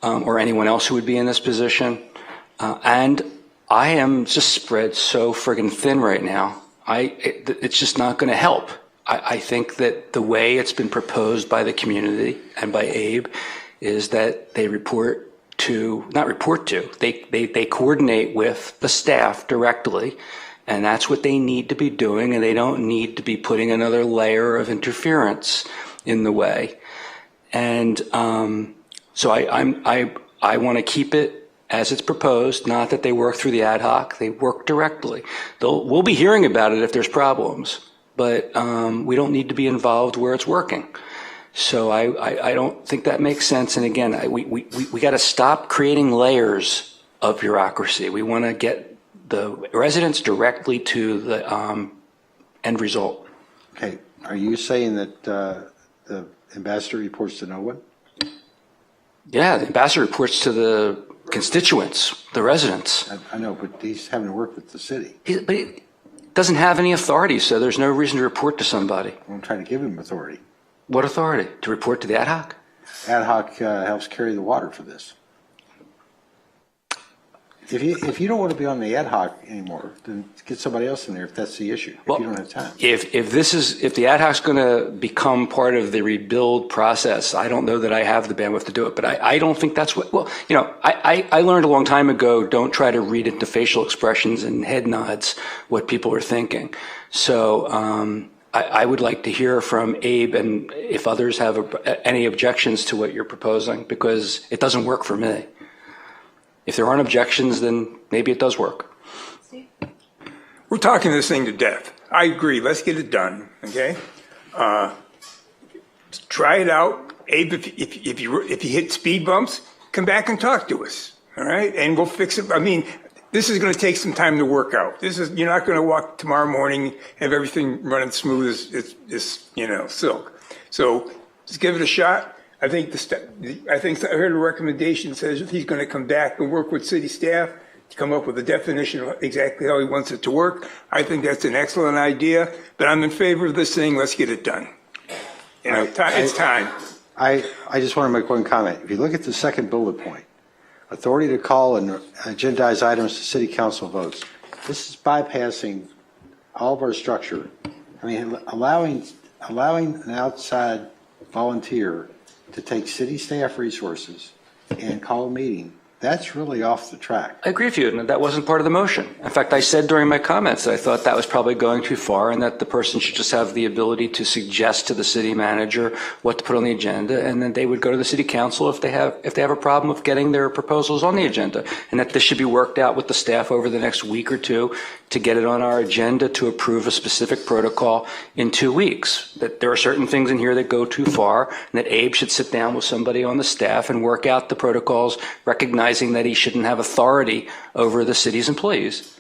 or anyone else who would be in this position. And I am just spread so friggin' thin right now. It's just not going to help. I think that the way it's been proposed by the community and by Abe is that they they coordinate with the staff directly, and that's what they need to be doing, and they don't need to be putting another layer of interference in the way. And so I want to keep it as it's proposed, not that they work through the ad hoc, they work directly. We'll be hearing about it if there's problems, but we don't need to be involved where it's working. So I don't think that makes sense. And again, we got to stop creating layers of bureaucracy. We want to get the residents directly to the end result. Okay, are you saying that the ambassador reports to no one? Yeah, the ambassador reports to the constituents, the residents. I know, but he's having to work with the city. But he doesn't have any authority, so there's no reason to report to somebody. I'm trying to give him authority. What authority? To report to the ad hoc? Ad hoc helps carry the water for this. If you don't want to be on the ad hoc anymore, then get somebody else in there if that's the issue. If you don't have time. If the ad hoc's going to become part of the rebuild process, I don't know that I have the bandwidth to do it. But I don't think that's what. Well, I learned a long time ago. Don't try to read into facial expressions and head nods what people are thinking. So I would like to hear from Abe and if others have any objections to what you're proposing, because it doesn't work for me. If there aren't objections, then maybe it does work. We're talking this thing to death. I agree. Let's get it done. Okay. Try it out. Abe, if you hit speed bumps, come back and talk to us. All right, and we'll fix it. I mean, this is going to take some time to work out. You're not going to walk tomorrow morning have everything running smooth as silk. So let's give it a shot. I think I heard a recommendation says that he's going to come back and work with city staff to come up with a definition of exactly how he wants it to work. I think that's an excellent idea, but I'm in favor of this thing. Let's get it done. It's time. I just want to make one comment. If you look at the second bullet point, authority to call and agendize items to city council votes, this is bypassing all of our structure. I mean, allowing an outside volunteer to take city staff resources and call a meeting, that's really off the track. I agree with you, and that wasn't part of the motion. In fact, I said during my comments that I thought that was probably going too far and that the person should just have the ability to suggest to the city manager what to put on the agenda, and then they would go to the city council if they have a problem with getting their proposals on the agenda, and that this should be worked out with the staff over the next week or two to get it on our agenda to approve a specific protocol in 2 weeks. That there are certain things in here that go too far, and that Abe should sit down with somebody on the staff and work out the protocols, recognizing that he shouldn't have authority over the city's employees.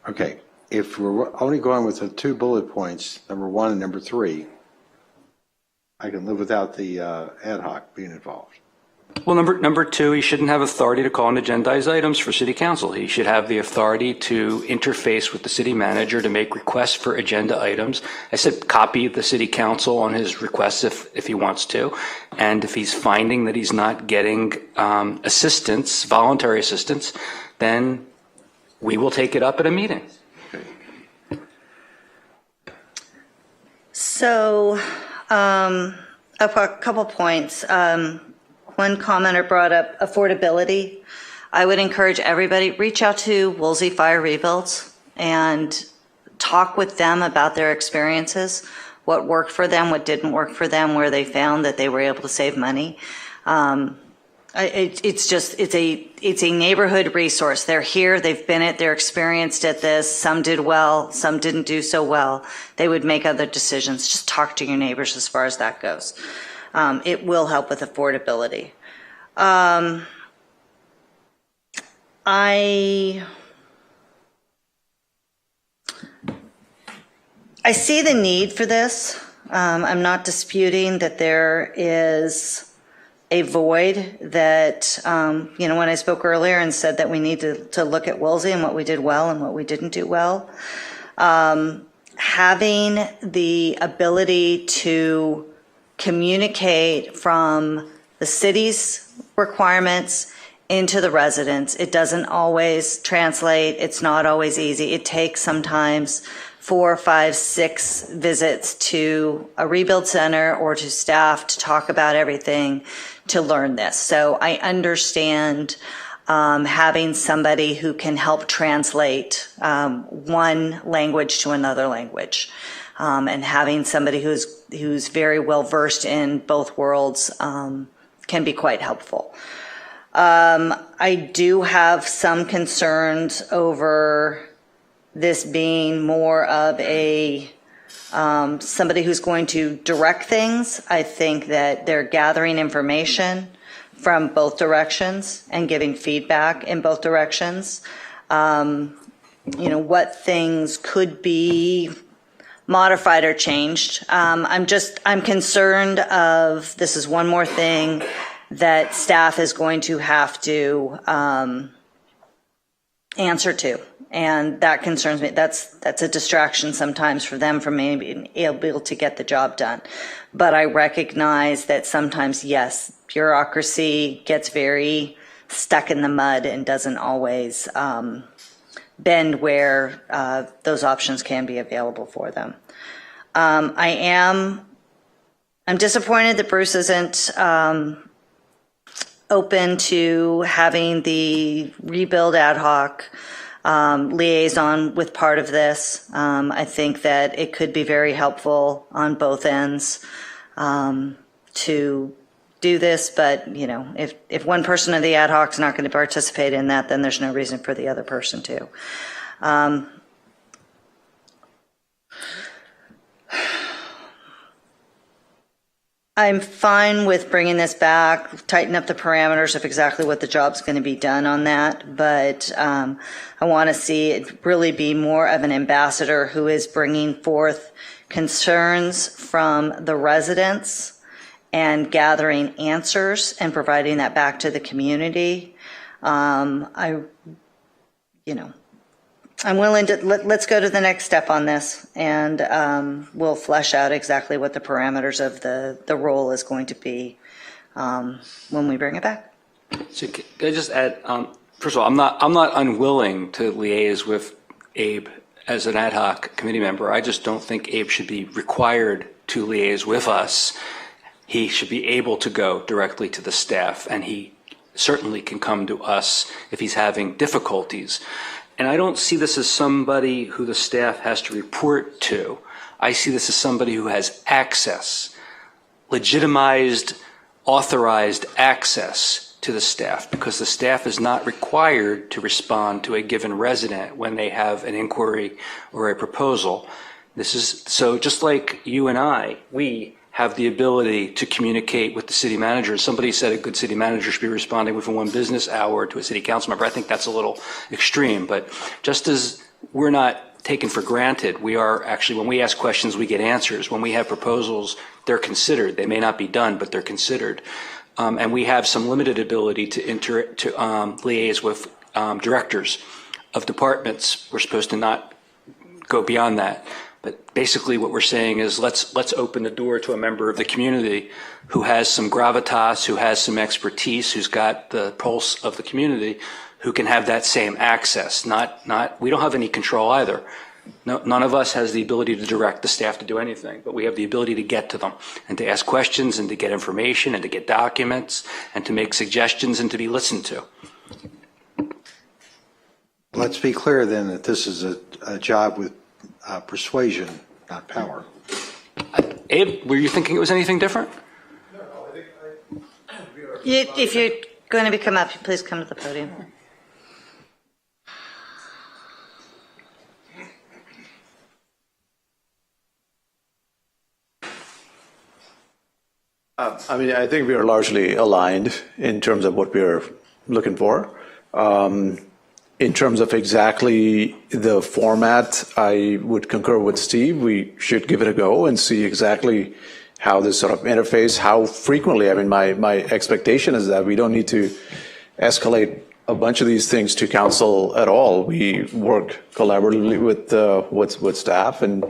Okay, if we're only going with the 2 bullet points, number 1 and number 3, I can live without the ad hoc being involved. Well, number 2, he shouldn't have authority to call and agendize items for city council. He should have the authority to interface with the city manager to make requests for agenda items. I said copy the city council on his requests if he wants to. And if he's finding that he's not getting assistance, voluntary assistance, then we will take it up at a meeting. So I've got a couple points. One commenter brought up affordability. I would encourage everybody, reach out to Woolsey Fire Rebuilds and talk with them about their experiences, what worked for them, what didn't work for them, where they found that they were able to save money. It's a neighborhood resource. They're here, they've been it, they're experienced at this. Some did well, some didn't do so well. They would make other decisions. Just talk to your neighbors as far as that goes. It will help with affordability. I see the need for this. I'm not disputing that there is a void that, when I spoke earlier and said that we need to look at Woolsey and what we did well and what we didn't do well. Having the ability to communicate from the city's requirements into the residents. It doesn't always translate. It's not always easy. It takes sometimes 4, 5, 6 visits to a rebuild center or to staff to talk about everything to learn this. So I understand having somebody who can help translate one language to another language. And having somebody who's very well versed in both worlds can be quite helpful. I do have some concerns over this being more of a somebody who's going to direct things. I think that they're gathering information from both directions and giving feedback in both directions. What things could be modified or changed. I'm concerned of, this is one more thing that staff is going to have to answer to. And that concerns me. That's a distraction sometimes for them from maybe being able to get the job done. But I recognize that sometimes, yes, bureaucracy gets very stuck in the mud and doesn't always bend where those options can be available for them. I'm disappointed that Bruce isn't open to having the rebuild ad hoc liaison with part of this. I think that it could be very helpful on both ends to do this, but if one person of the ad hoc is not going to participate in that, then there's no reason for the other person to. I'm fine with bringing this back, tighten up the parameters of exactly what the job's going to be done on that, but I want to see it really be more of an ambassador who is bringing forth concerns from the residents and gathering answers and providing that back to the community. I'm willing to, let's go to the next step on this, and we'll flesh out exactly what the parameters of the role is going to be when we bring it back. So can I just add, first of all, I'm not unwilling to liaise with Abe as an ad hoc committee member. I just don't think Abe should be required to liaise with us. He should be able to go directly to the staff, and he certainly can come to us if he's having difficulties. And I don't see this as somebody who the staff has to report to. I see this as somebody who has access, legitimized, authorized access to the staff, because the staff is not required to respond to a given resident when they have an inquiry or a proposal. This is so just like you and I, we have the ability to communicate with the city manager. Somebody said a good city manager should be responding within 1 business hour to a city council member. I think that's a little extreme, but just as we're not taken for granted, we are actually, when we ask questions, we get answers. When we have proposals, they're considered. They may not be done, but they're considered. And we have some limited ability to liaise with directors of departments. We're supposed to not go beyond that. But basically what we're saying is let's open the door to a member of the community who has some gravitas, who has some expertise, who's got the pulse of the community, who can have that same access. We don't have any control either. None of us has the ability to direct the staff to do anything, but we have the ability to get to them and to ask questions and to get information and to get documents and to make suggestions and to be listened to. Let's be clear then that this is a job with persuasion, not power. Abe, were you thinking it was anything different? If you're going to come up, please come to the podium. I think we are largely aligned in terms of what we're looking for. In terms of exactly the format, I would concur with Steve. We should give it a go and see exactly how this sort of interface, how frequently. I mean, my expectation is that we don't need to escalate a bunch of these things to council at all. We work collaboratively with staff and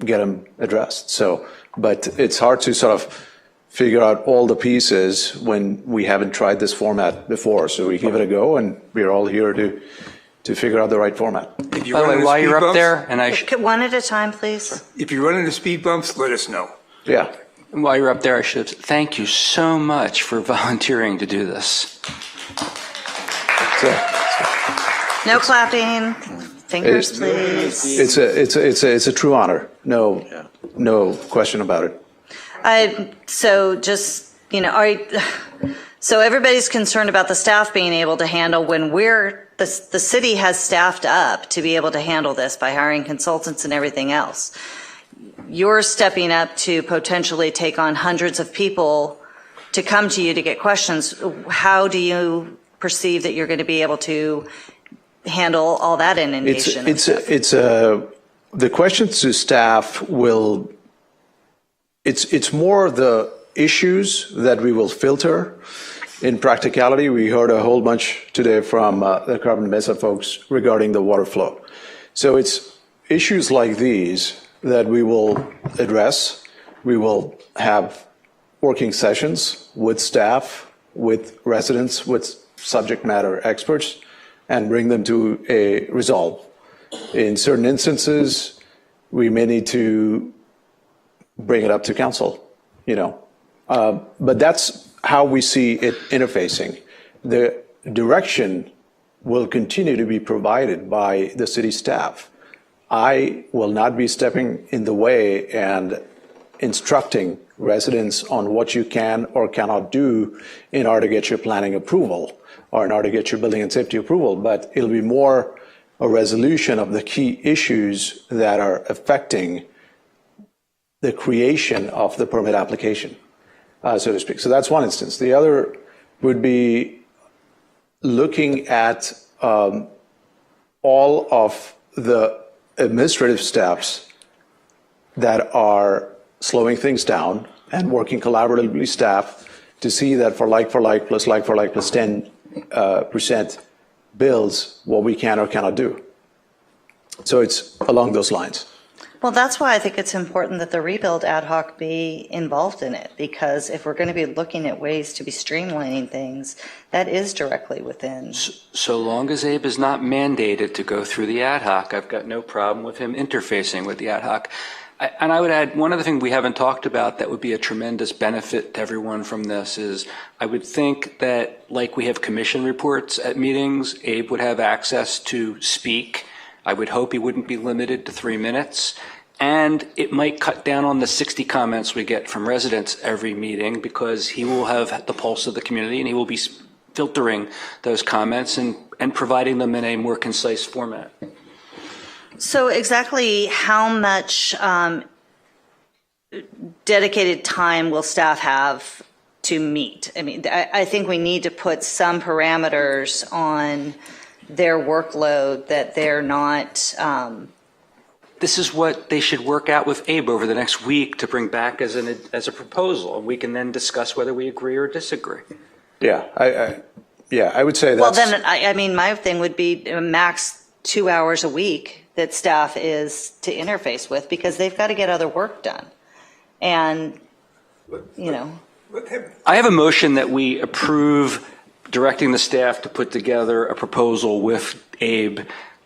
get them addressed. So, but it's hard to sort of figure out all the pieces when we haven't tried this format before. So we give it a go, and we're all here to figure out the right format. By the way, while you're up there, and one at a time, please. If you run into speed bumps, let us know. Yeah. And while you're up there, I should thank you so much for volunteering to do this. No clapping. Fingers, please. It's a true honor. No question about it. So everybody's concerned about the staff being able to handle when the city has staffed up to be able to handle this by hiring consultants and everything else. You're stepping up to potentially take on hundreds of people to come to you to get questions. How do you perceive that you're going to be able to handle all that inundation? the questions to staff will, it's more the issues that we will filter. In practicality, we heard a whole bunch today from the Carbon Mesa folks regarding the water flow. So it's issues like these that we will address. We will have working sessions with staff, with residents, with subject matter experts, and bring them to a resolve. In certain instances, we may need to bring it up to council, but that's how we see it interfacing. The direction will continue to be provided by the city staff. I will not be stepping in the way and instructing residents on what you can or cannot do in order to get your planning approval or in order to get your building and safety approval, but it'll be more a resolution of the key issues that are affecting the creation of the permit application, so to speak. So that's one instance. The other would be looking at all of the administrative steps that are slowing things down and working collaboratively with staff to see that for like plus 10% builds what we can or cannot do. So it's along those lines. Well, that's why I think it's important that the rebuild ad hoc be involved in it, because if we're going to be looking at ways to be streamlining things, that is directly within. So long as Abe is not mandated to go through the ad hoc, I've got no problem with him interfacing with the ad hoc. And I would add one other thing we haven't talked about that would be a tremendous benefit to everyone from this is I would think that like we have commission reports at meetings, Abe would have access to speak. I would hope he wouldn't be limited to 3 minutes. And it might cut down on the 60 comments we get from residents every meeting because he will have the pulse of the community and he will be filtering those comments and providing them in a more concise format. So exactly how much dedicated time will staff have to meet? I mean, I think we need to put some parameters on their workload that they're not. This is what they should work out with Abe over the next week to bring back as a proposal, and we can then discuss whether we agree or disagree. Yeah, I would say that's. Well, then I mean, my thing would be max 2 hours a week that staff is to interface with because they've got to get other work done, and I have a motion that we approve directing the staff to put together a proposal with Abe.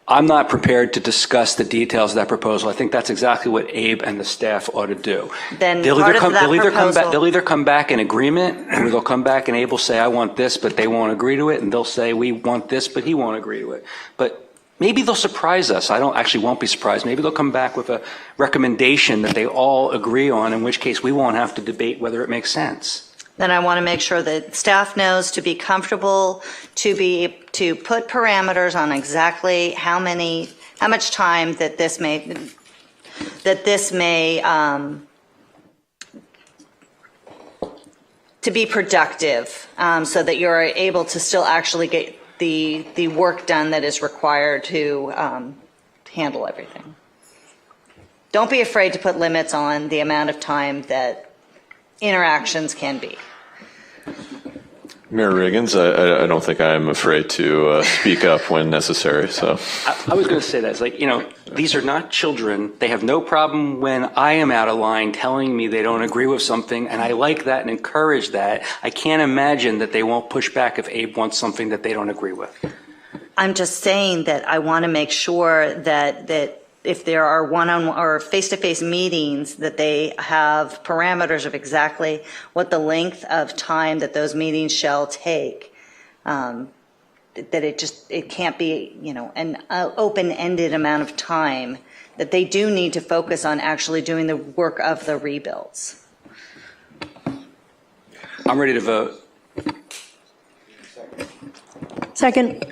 I'm not prepared to discuss the details of that proposal. I think that's exactly what Abe and the staff ought to do. Then they'll either come back in agreement, or they'll come back and Abe will say, I want this, but they won't agree to it, and they'll say, we want this, but he won't agree to it. But maybe they'll surprise us. I won't be surprised. Maybe they'll come back with a recommendation that they all agree on, in which case we won't have to debate whether it makes sense. Then I want to make sure that staff knows to be comfortable to put parameters on exactly how much time that this may to be productive, so that you're able to still actually get the work done that is required to handle everything. Don't be afraid to put limits on the amount of time that interactions can be. Mayor Riggins, I don't think I'm afraid to speak up when necessary. So I was going to say that. It's like, these are not children. They have no problem when I am out of line telling me they don't agree with something, and I like that and encourage that. I can't imagine that they won't push back if Abe wants something that they don't agree with. I'm just saying that I want to make sure that if there are one-on-one or face-to-face meetings, that they have parameters of exactly what the length of time that those meetings shall take. That it can't be, an open-ended amount of time, that they do need to focus on actually doing the work of the rebuilds. I'm ready to vote. Second.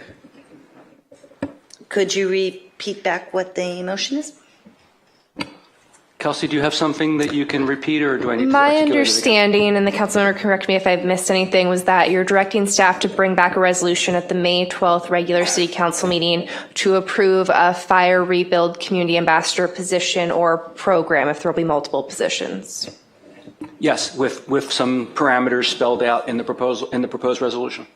Could you repeat back what the motion is? Kelsey, do you have something that you can repeat, or do I need to My articulate it again? understanding, and the council member correct me if I've missed anything, was that you're directing staff to bring back a resolution at the May 12th regular city council meeting to approve a fire rebuild community ambassador position or program if there will be multiple positions. Yes, with some parameters spelled out in the proposed resolution.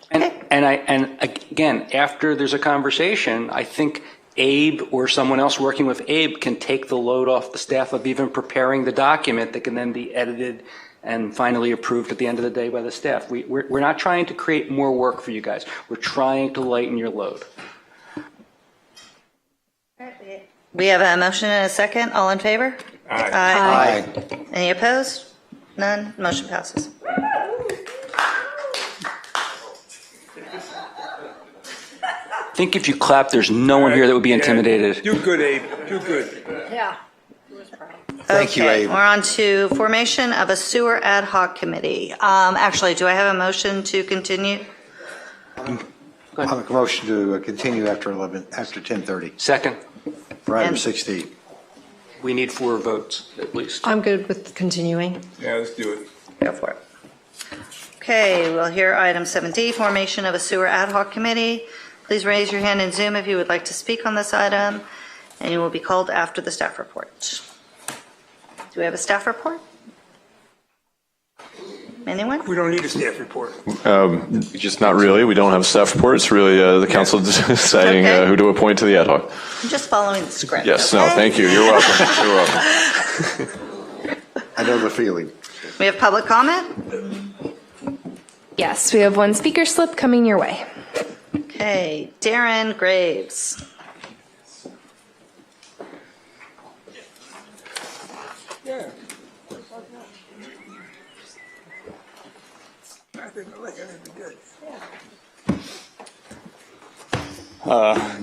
And again, after there's a conversation, I think Abe or someone else working with Abe can take the load off the staff of even preparing the document that can then be edited and finally approved at the end of the day by the staff. We're not trying to create more work for you guys. We're trying to lighten your load. We have a motion and a second. All in favor? Aye. Any opposed? None. Motion passes. I think if you clap, there's no one here that would be intimidated. Do good, Abe. Do good. Yeah. Thank you, Abe. We're on to formation of a sewer ad hoc committee. Actually, do I have a motion to continue? I'll make a motion to continue after 10:30 Second. for item And- 16. We need 4 votes at least. I'm good with continuing. Yeah, let's do it. Go for it. Okay, we'll hear item 7D, formation of a sewer ad hoc committee. Please raise your hand in Zoom if you would like to speak on this item, and you will be called after the staff report. Do we have a staff report? Anyone? We don't need a staff report. Just not really. We don't have a staff report. It's really the council deciding Okay. who to appoint to the ad hoc. I'm just following the script. Yes, okay? no, thank you. You're welcome. You're welcome. I know the feeling. We have public comment? Yes, we have one speaker slip coming your way. Okay, Darren Graves. Yeah.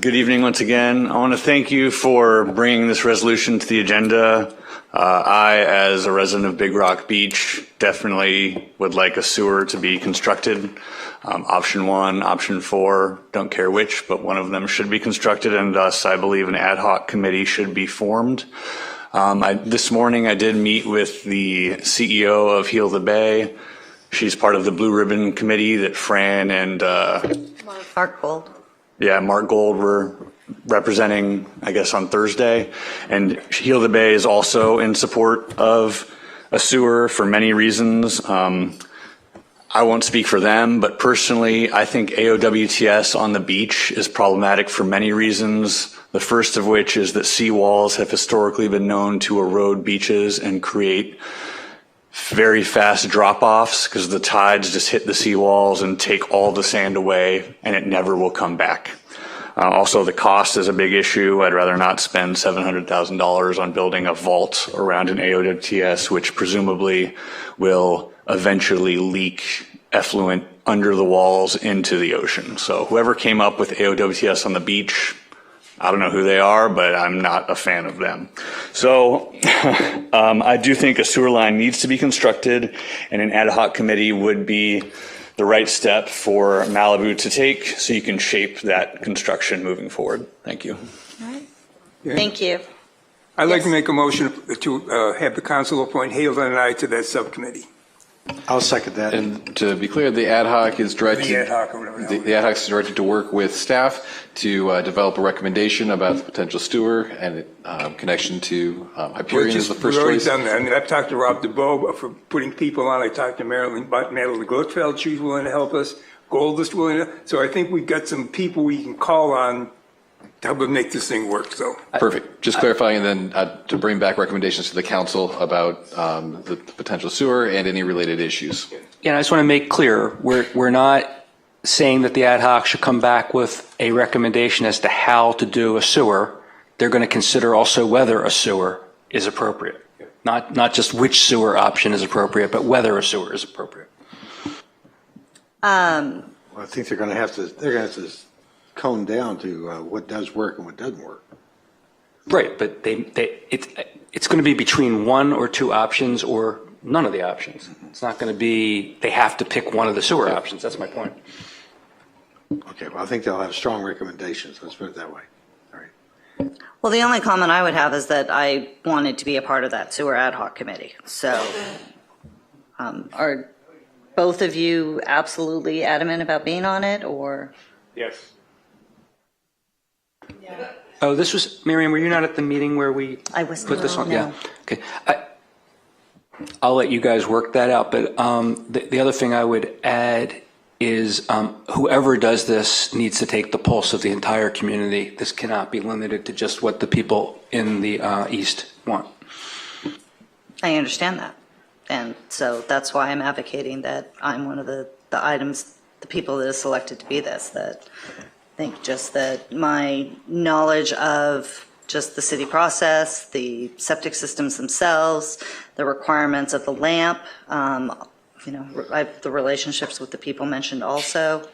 Good evening once again. I want to thank you for bringing this resolution to the agenda. I, as a resident of Big Rock Beach, definitely would like a sewer to be constructed. Option 1, option 4, don't care which, but one of them should be constructed, and thus I believe an ad hoc committee should be formed. This morning I did meet with the CEO of Heal the Bay. She's part of the Blue Ribbon Committee that Fran and Mark Gold. Mark Gold were representing, I guess, on Thursday. And Heal the Bay is also in support of a sewer for many reasons. I won't speak for them, but personally, I think AOWTS on the beach is problematic for many reasons. The first of which is that seawalls have historically been known to erode beaches and create very fast drop-offs because the tides just hit the seawalls and take all the sand away, and it never will come back. Also, the cost is a big issue. I'd rather not spend $700,000 on building a vault around an AOWTS, which presumably will eventually leak effluent under the walls into the ocean. So whoever came up with AOWTS on the beach, I don't know who they are, but I'm not a fan of them. So I do think a sewer line needs to be constructed, and an ad hoc committee would be the right step for Malibu to take so you can shape that construction moving forward. Thank you. Thank you. I'd like to make a motion to have the council appoint Hale and I to that subcommittee. I'll second that. And to be clear, the ad hoc is directed. The ad hoc or whatever. The ad hoc is directed to work with staff to develop a recommendation about the potential sewer and connection to Hyperion is the first We've already choice. done that. I mean, I've talked to Rob DeBoe for putting people on. I talked to Madeline Gluckfeld. She's willing to help us. Gold is willing to. So I think we've got some people we can call on to help us make this thing work. So Perfect. Just clarifying, and then to bring back recommendations to the council about the potential sewer and any related issues. Yeah, I just want to make clear, we're not saying that the ad hoc should come back with a recommendation as to how to do a sewer. They're going to consider also whether a sewer is appropriate. Not just which sewer option is appropriate, but whether a sewer is appropriate. Well, I think they're going to have to cone down to what does work and what doesn't work. Right, but it's going to be between one or two options or none of the options. It's not going to be, they have to pick one of the sewer options. That's my point. Okay, well, I think they'll have strong recommendations. Let's put it that way. All right. Well, the only comment I would have is that I wanted to be a part of that sewer ad hoc committee. So are both of you absolutely adamant about being on it, or? Yes. Oh, this was, Miriam, were you not at the meeting where we I was put this on? no. Yeah. Okay. I'll let you guys work that out. But the other thing I would add is whoever does this needs to take the pulse of the entire community. This cannot be limited to just what the people in the East want. I understand that. And so that's why I'm advocating that I'm one of the items, the people that is selected to be this, that I think just that my knowledge of just the city process, the septic systems themselves, the requirements of the LAMP, the relationships with the people mentioned also.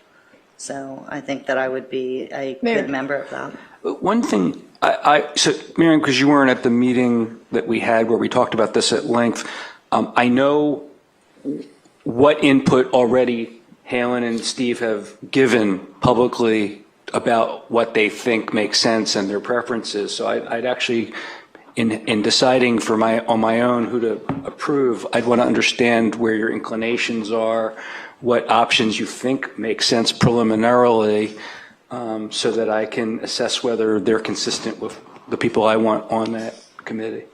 So I think that I would be a good member of that. One thing, so Miriam, because you weren't at the meeting that we had where we talked about this at length, I know what input already Halen and Steve have given publicly about what they think makes sense and their preferences. So I'd actually, in deciding on my own who to approve, I'd want to understand where your inclinations are, what options you think make sense preliminarily, so that I can assess whether they're consistent with the people I want on that committee.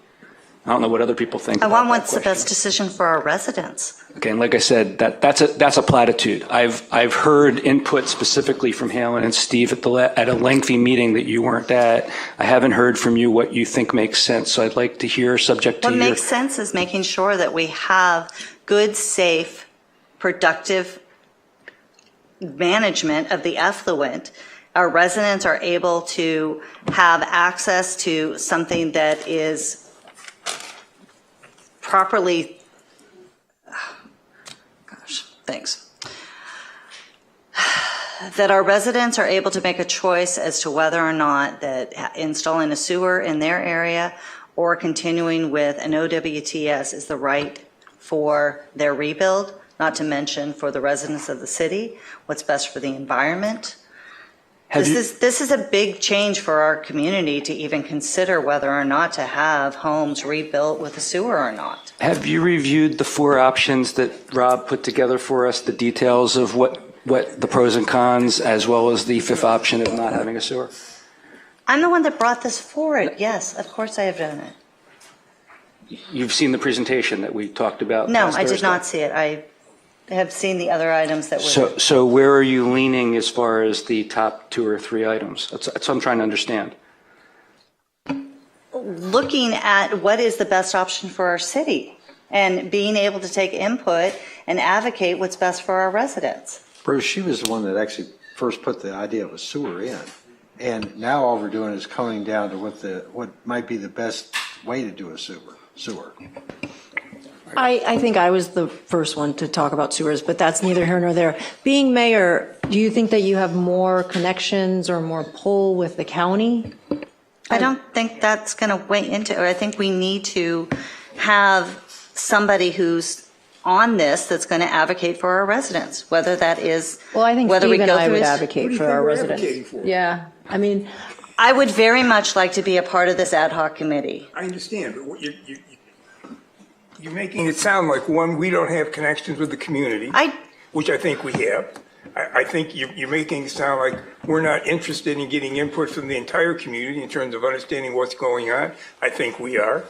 I don't know what other people think. I about want that what's the best decision for our residents. Okay, and like I said, that's a platitude. I've heard input specifically from Halen and Steve at a lengthy meeting that you weren't at. I haven't heard from you what you think makes sense, so I'd like to hear subject to What your... makes sense is making sure that we have good, safe, productive management of the effluent. Our residents are able to have access to something that is properly, that our residents are able to make a choice as to whether or not that installing a sewer in their area or continuing with an OWTS is the right for their rebuild, not to mention for the residents of the city, what's best for the environment. This is a big change for our community to even consider whether or not to have homes rebuilt with a sewer or not. Have you reviewed the 4 options that Rob put together for us, the details of what the pros and cons, as well as the 5th option of not having a sewer? I'm the one that brought this forward. Yes, of course I have done it. You've seen the presentation that we talked about? No, last I did Thursday? not see it. I have seen the other items that were. So where are you leaning as far as the top 2 or 3 items? That's what I'm trying to understand. Looking at what is the best option for our city and being able to take input and advocate what's best for our residents. Bruce, she was the one that actually first put the idea of a sewer in. And now all we're doing is coming down to what might be the best way to do a sewer. I think I was the first one to talk about sewers, but that's neither here nor there. Being mayor, do you think that you have more connections or more pull with the county? I don't think that's going to weigh into it. I think we need to have somebody who's on this that's going to advocate for our residents, whether that is. Well, I think whether Steve we and go I through would his- advocate for our residents. Yeah, I mean, I would very much like to be a part of this ad hoc committee. I understand, but what you're making it sound like, one, we don't have connections with the community, which I think we have. I think you're making it sound like we're not interested in getting input from the entire community in terms of understanding what's going on. I think we are.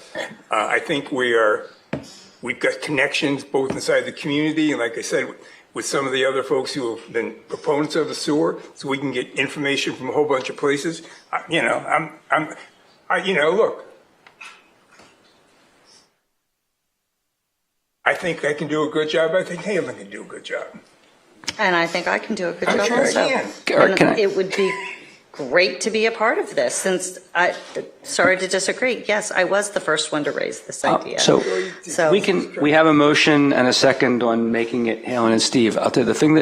I think we've got connections both inside the community and, like I said, with some of the other folks who have been proponents of the sewer, so we can get information from a whole bunch of places. Look, I think I can do a good job. I think Halen can do a good job. And I think I can do a good I'm job sure I also. can. And it would be great to be a part of this, since sorry to disagree. Yes, I was the first one to raise this idea. So we have a motion and a second on making it Halen and Steve. I'll tell you the thing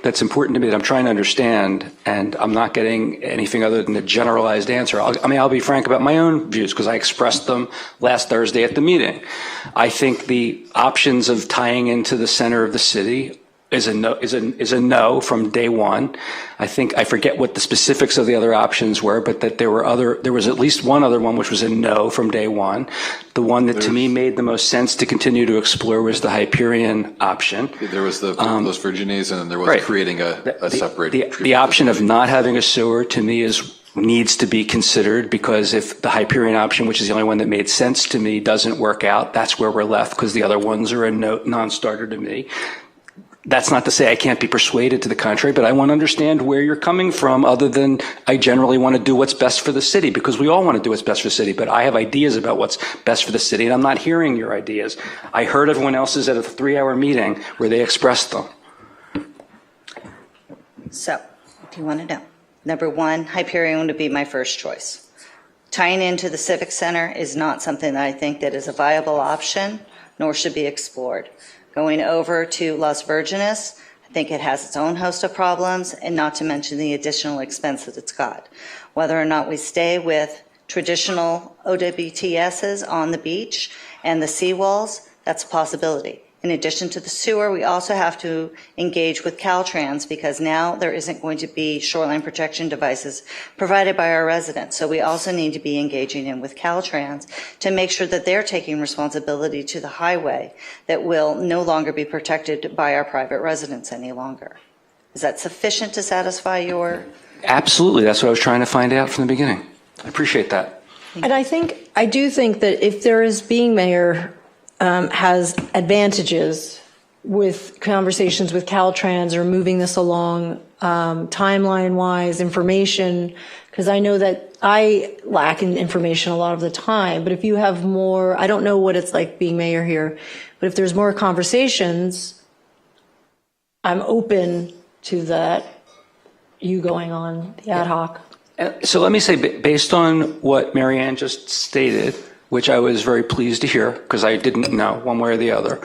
that's important to me that I'm trying to understand, and I'm not getting anything other than a generalized answer. I'll be frank about my own views because I expressed them last Thursday at the meeting. I think the options of tying into the center of the city is a no from day one. I forget what the specifics of the other options were, but that there was at least one other one which was a no from day one. The one that to me made the most sense to continue to explore was the Hyperion option. There was the Los Virgenes, and then there was creating a separate. The option of not having a sewer to me needs to be considered, because if the Hyperion option, which is the only one that made sense to me, doesn't work out, that's where we're left, because the other ones are a non-starter to me. That's not to say I can't be persuaded to the contrary, but I want to understand where you're coming from, other than I generally want to do what's best for the city, because we all want to do what's best for the city, but I have ideas about what's best for the city, and I'm not hearing your ideas. I heard everyone else's at a 3-hour meeting where they expressed them. So, what do you want to know? Number one, Hyperion would be my first choice. Tying into the Civic Center is not something that I think that is a viable option, nor should be explored. Going over to Las Virgenes, I think it has its own host of problems, and not to mention the additional expense that it's got. Whether or not we stay with traditional OWTSs on the beach and the seawalls, that's a possibility. In addition to the sewer, we also have to engage with Caltrans, because now there isn't going to be shoreline protection devices provided by our residents. So we also need to be engaging in with Caltrans to make sure that they're taking responsibility to the highway that will no longer be protected by our private residents any longer. Is that sufficient to satisfy your? Absolutely. That's what I was trying to find out from the beginning. I appreciate that. And I do think that if there is being mayor, has advantages with conversations with Caltrans or moving this along timeline-wise, information, because I know that I lack in information a lot of the time, but if you have more, I don't know what it's like being mayor here, but if there's more conversations, I'm open to that, you going on the ad hoc. So let me say, based on what Marianne just stated, which I was very pleased to hear, because I didn't know one way or the other.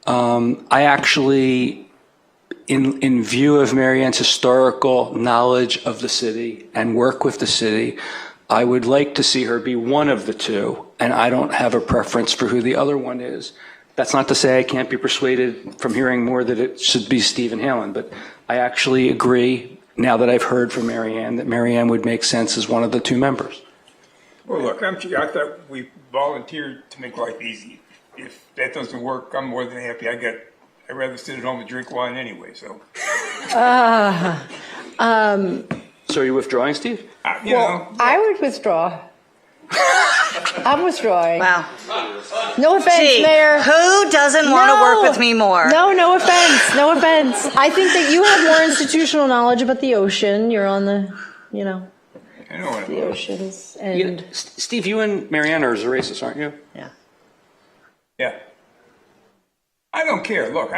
I actually, in view of Marianne's historical knowledge of the city and work with the city, I would like to see her be one of the two, and I don't have a preference for who the other one is. That's not to say I can't be persuaded from hearing more that it should be Stephen Halen, but I actually agree, now that I've heard from Marianne, that Marianne would make sense as one of the two members. Well, look, I thought we volunteered to make life easy. If that doesn't work, I'm more than happy. I'd rather sit at home and drink wine anyway, so. So are you withdrawing, Steve? I would withdraw. I'm withdrawing. Wow. No offense, Gee, Mayor. Who doesn't want to work with me more? No offense. No offense. I think that you have more institutional knowledge about the ocean. You're on the, I know what the oceans. And Steve, you and Marianne are racists, aren't you? Yeah. I don't care. Look,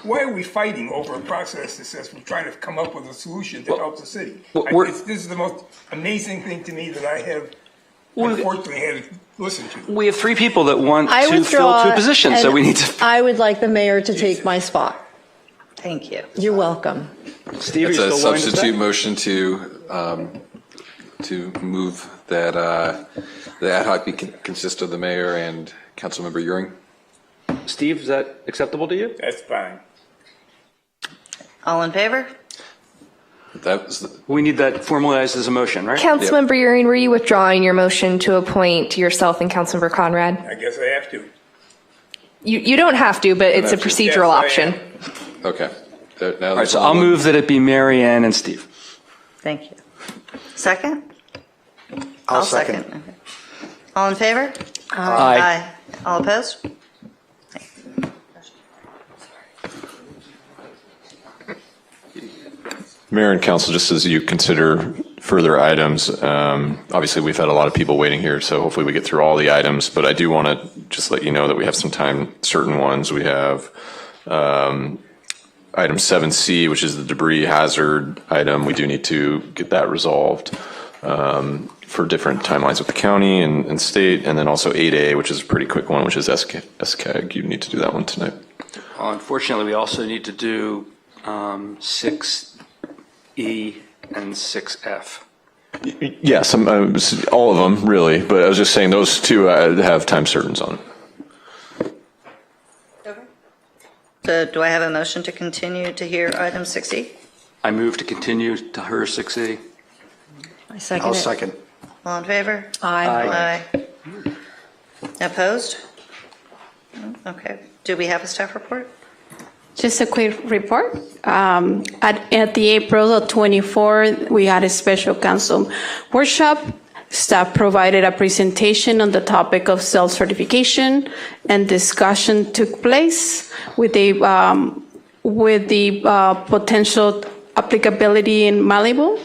why are we fighting over a process that says we're trying to come up with a solution that helps the city? This is the most amazing thing to me that I have, unfortunately, had to listen to. We have 3 people that want to fill 2 positions, so we need to. I would like the mayor to take my spot. Thank you. You're welcome. Steve, it's are you a still willing to substitute stay? motion to move that the ad hoc consist of the mayor and Councilmember Euring. Steve, is that acceptable to you? That's fine. All in favor? We need that formalized as a motion, right? Councilmember Euring, were you withdrawing your motion to appoint yourself and Councilmember Conrad? I guess I have to. You don't have to, but it's a procedural option. Okay. All right, so I'll move that it be Marianne and Steve. Thank you. Second? I'll second. Okay. All in favor? Aye. All opposed? Mayor and Council, just as you consider further items, obviously we've had a lot of people waiting here, so hopefully we get through all the items, but I do want to just let you know that we have some time, certain ones. We have item 7C, which is the debris hazard item. We do need to get that resolved for different timelines with the county and state, and then also 8A, which is a pretty quick one, which is SCAG. You need to do that one tonight. Unfortunately, we also need to do 6E and 6F. Yes, all of them, really, but I was just saying those two have time certains on. So do I have a motion to continue to hear item 6E? I move to continue to her 6E. I second I'll it. second. All in favor? Aye. Aye. Opposed? Okay. Do we have a staff report? Just a quick report. At the April 24th, we had a special council workshop. Staff provided a presentation on the topic of self-certification, and discussion took place with the potential applicability in Malibu.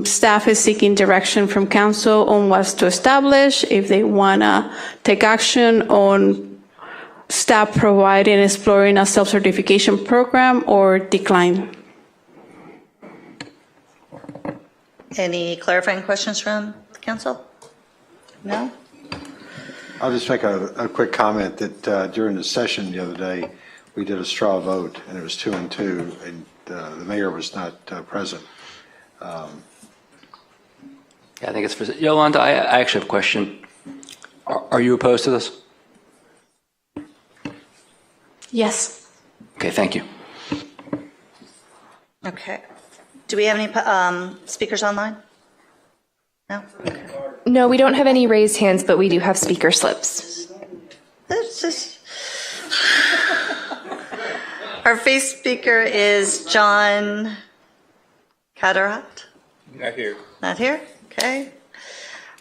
Staff is seeking direction from council on what to establish, if they want to take action on staff providing, exploring a self-certification program, or decline. Any clarifying questions from the council? No? I'll just make a quick comment that during the session the other day, we did a straw vote, and it was 2-2, and the mayor was not present. Yeah, I think it's for Yolanda. I actually have a question. Are you opposed to this? Yes. Okay, thank you. Okay. Do we have any speakers online? No? Okay. No, we don't have any raised hands, but we do have speaker slips. This is... Our first speaker is John Cadarat. Not here. Not here? Okay.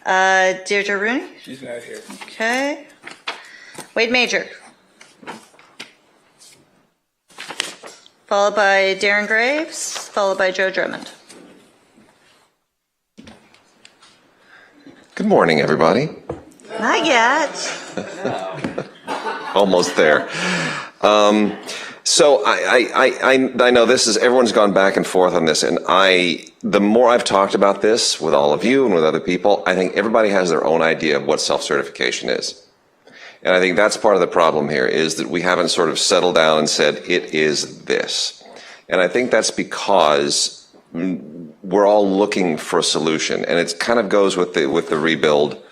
Deirdre Rooney? She's not here. Okay. Wade Major. Followed by Darren Graves, followed by Joe Drummond. Good morning, everybody. Not yet. Almost there. So I know this is, everyone's gone back and forth on this, and the more I've talked about this with all of you and with other people, I think everybody has their own idea of what self-certification is. And I think that's part of the problem here, is that we haven't sort of settled down and said, it is this. And I think that's because we're all looking for a solution. And it kind of goes with the rebuild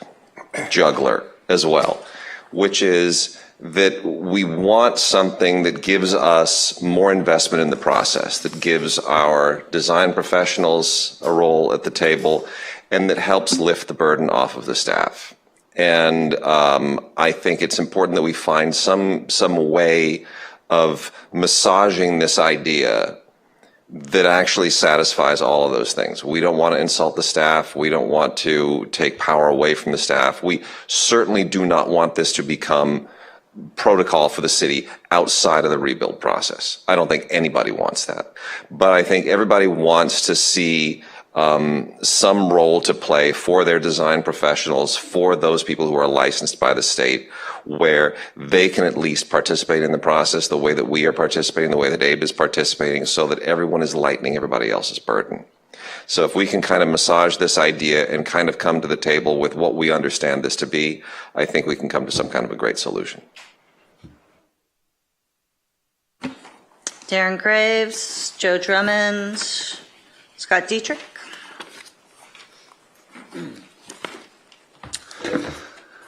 juggler as well, which is that we want something that gives us more investment in the process, that gives our design professionals a role at the table, and that helps lift the burden off of the staff. And I think it's important that we find some way of massaging this idea that actually satisfies all of those things. We don't want to insult the staff. We don't want to take power away from the staff. We certainly do not want this to become protocol for the city outside of the rebuild process. I don't think anybody wants that. But I think everybody wants to see some role to play for their design professionals, for those people who are licensed by the state, where they can at least participate in the process the way that we are participating, the way that Abe is participating, so that everyone is lightening everybody else's burden. So if we can kind of massage this idea and kind of come to the table with what we understand this to be, I think we can come to some kind of a great solution. Darren Graves, Joe Drummond, Scott Dietrich.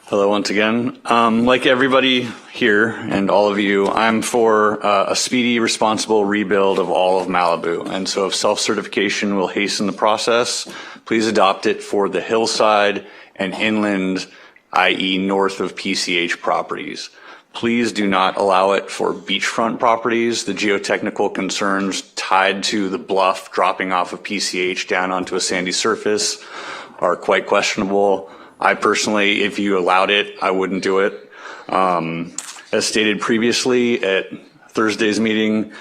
Hello once again. Like everybody here and all of you, I'm for a speedy, responsible rebuild of all of Malibu. And so if self-certification will hasten the process, please adopt it for the hillside and inland, i.e. north of PCH properties. Please do not allow it for beachfront properties. The geotechnical concerns tied to the bluff dropping off of PCH down onto a sandy surface are quite questionable. I personally, if you allowed it, I wouldn't do it. As stated previously at Thursday's meeting,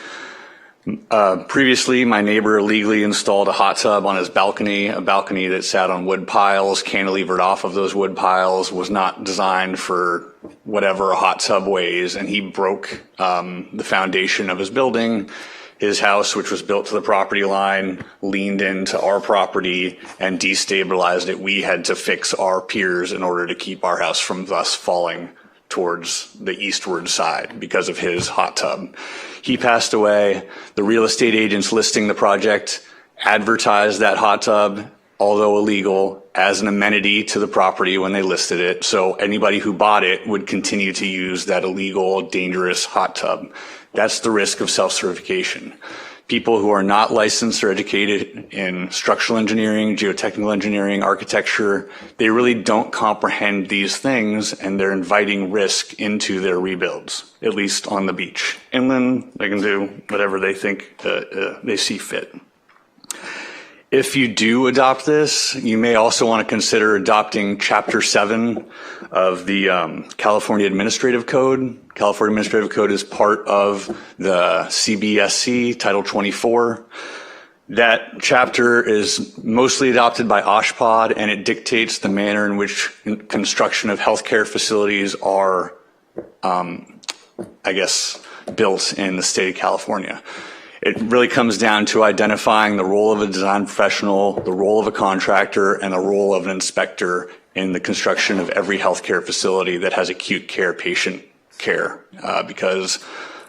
previously my neighbor illegally installed a hot tub on his balcony, a balcony that sat on wood piles, cantilevered off of those wood piles, was not designed for whatever a hot tub weighs, and he broke the foundation of his building. His house, which was built to the property line, leaned into our property and destabilized it. We had to fix our piers in order to keep our house from thus falling towards the eastward side because of his hot tub. He passed away. The real estate agents listing the project advertised that hot tub, although illegal, as an amenity to the property when they listed it. So anybody who bought it would continue to use that illegal, dangerous hot tub. That's the risk of self-certification. People who are not licensed or educated in structural engineering, geotechnical engineering, architecture, they really don't comprehend these things, and they're inviting risk into their rebuilds, at least on the beach. Inland, they can do whatever they think they see fit. If you do adopt this, you may also want to consider adopting Chapter 7 of the California Administrative Code. California Administrative Code is part of the CBSC, Title 24. That chapter is mostly adopted by OSHPD, and it dictates the manner in which construction of healthcare facilities are, built in the state of California. It really comes down to identifying the role of a design professional, the role of a contractor, and the role of an inspector in the construction of every healthcare facility that has acute care patient care because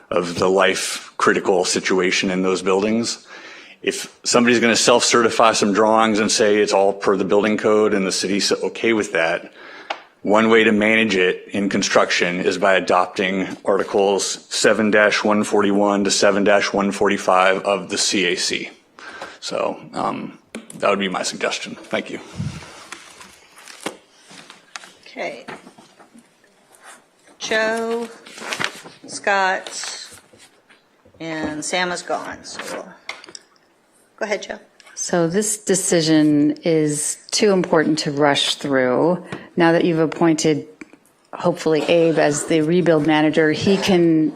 of the life critical situation in those buildings. If somebody's going to self-certify some drawings and say it's all per the building code and the city's okay with that, one way to manage it in construction is by adopting Articles 7-141 to 7-145 of the CAC. So that would be my suggestion. Thank you. Okay. Joe, Scott, and Sam is gone. So go ahead, Joe. So this decision is too important to rush through. Now that you've appointed, hopefully, Abe as the rebuild manager, he can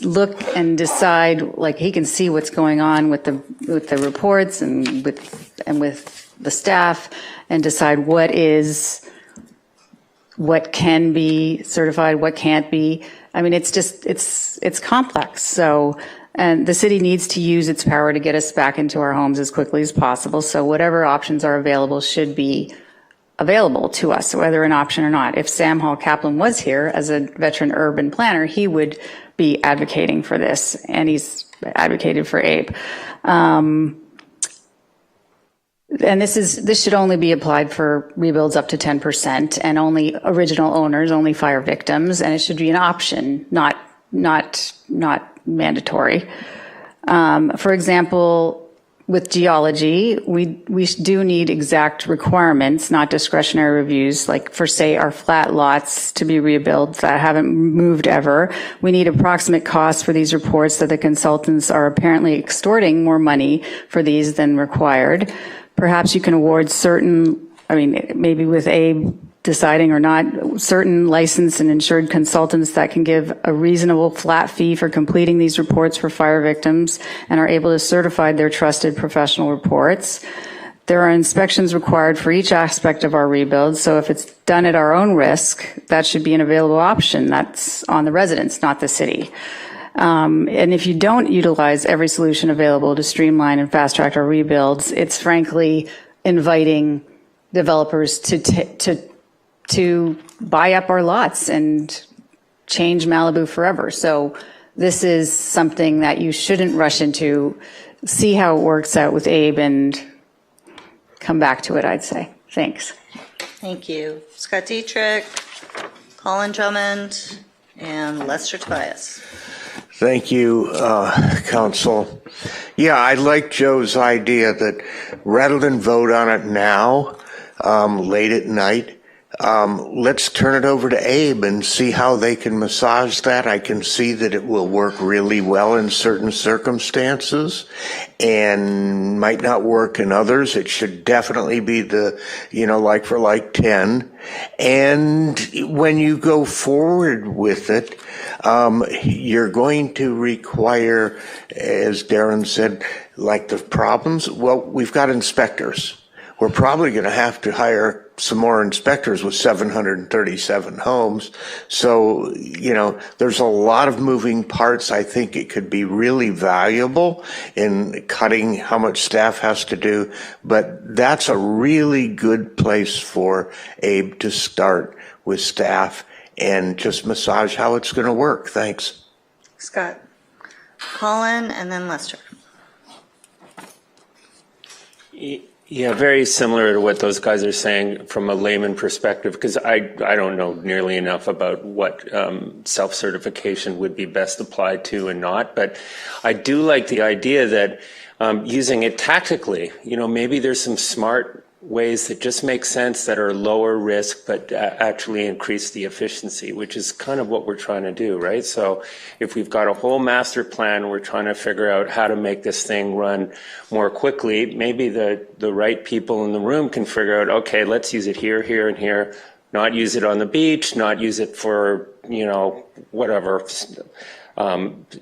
look and decide, like he can see what's going on with the reports and with the staff and decide what can be certified, what can't be. I mean, it's complex. So. And the city needs to use its power to get us back into our homes as quickly as possible. So whatever options are available should be available to us, whether an option or not. If Sam Hall Kaplan was here as a veteran urban planner, he would be advocating for this, and he's advocated for Abe. And this should only be applied for rebuilds up to 10% and only original owners, only fire victims, and it should be an option, not mandatory. For example, with geology, we do need exact requirements, not discretionary reviews, like for, say, our flat lots to be rebuilt that haven't moved ever. We need approximate costs for these reports that the consultants are apparently extorting more money for these than required. Perhaps you can award maybe with Abe deciding or not, certain licensed and insured consultants that can give a reasonable flat fee for completing these reports for fire victims and are able to certify their trusted professional reports. There are inspections required for each aspect of our rebuild, so if it's done at our own risk, that should be an available option. That's on the residents, not the city. And if you don't utilize every solution available to streamline and fast track our rebuilds, it's frankly inviting developers to buy up our lots and change Malibu forever. So this is something that you shouldn't rush into. See how it works out with Abe and come back to it, I'd say. Thanks. Thank you. Scott Dietrich, Colin Drummond, and Lester Tobias. Thank you, Council. Yeah, I like Joe's idea that rather than vote on it now, late at night, let's turn it over to Abe and see how they can massage that. I can see that it will work really well in certain circumstances and might not work in others. It should definitely be the, like for like 10. And when you go forward with it, you're going to require, as Darren said, like the problems. Well, we've got inspectors. We're probably going to have to hire some more inspectors with 737 homes. So, there's a lot of moving parts. I think it could be really valuable in cutting how much staff has to do, but that's a really good place for Abe to start with staff and just massage how it's going to work. Thanks. Scott, Colin, and then Lester. Yeah, very similar to what those guys are saying from a layman perspective, because I don't know nearly enough about what self-certification would be best applied to and not. But I do like the idea that using it tactically, maybe there's some smart ways that just make sense that are lower risk but actually increase the efficiency, which is kind of what we're trying to do, right? So if we've got a whole master plan, we're trying to figure out how to make this thing run more quickly. Maybe the right people in the room can figure out, okay, let's use it here, here, and here, not use it on the beach, not use it for, whatever,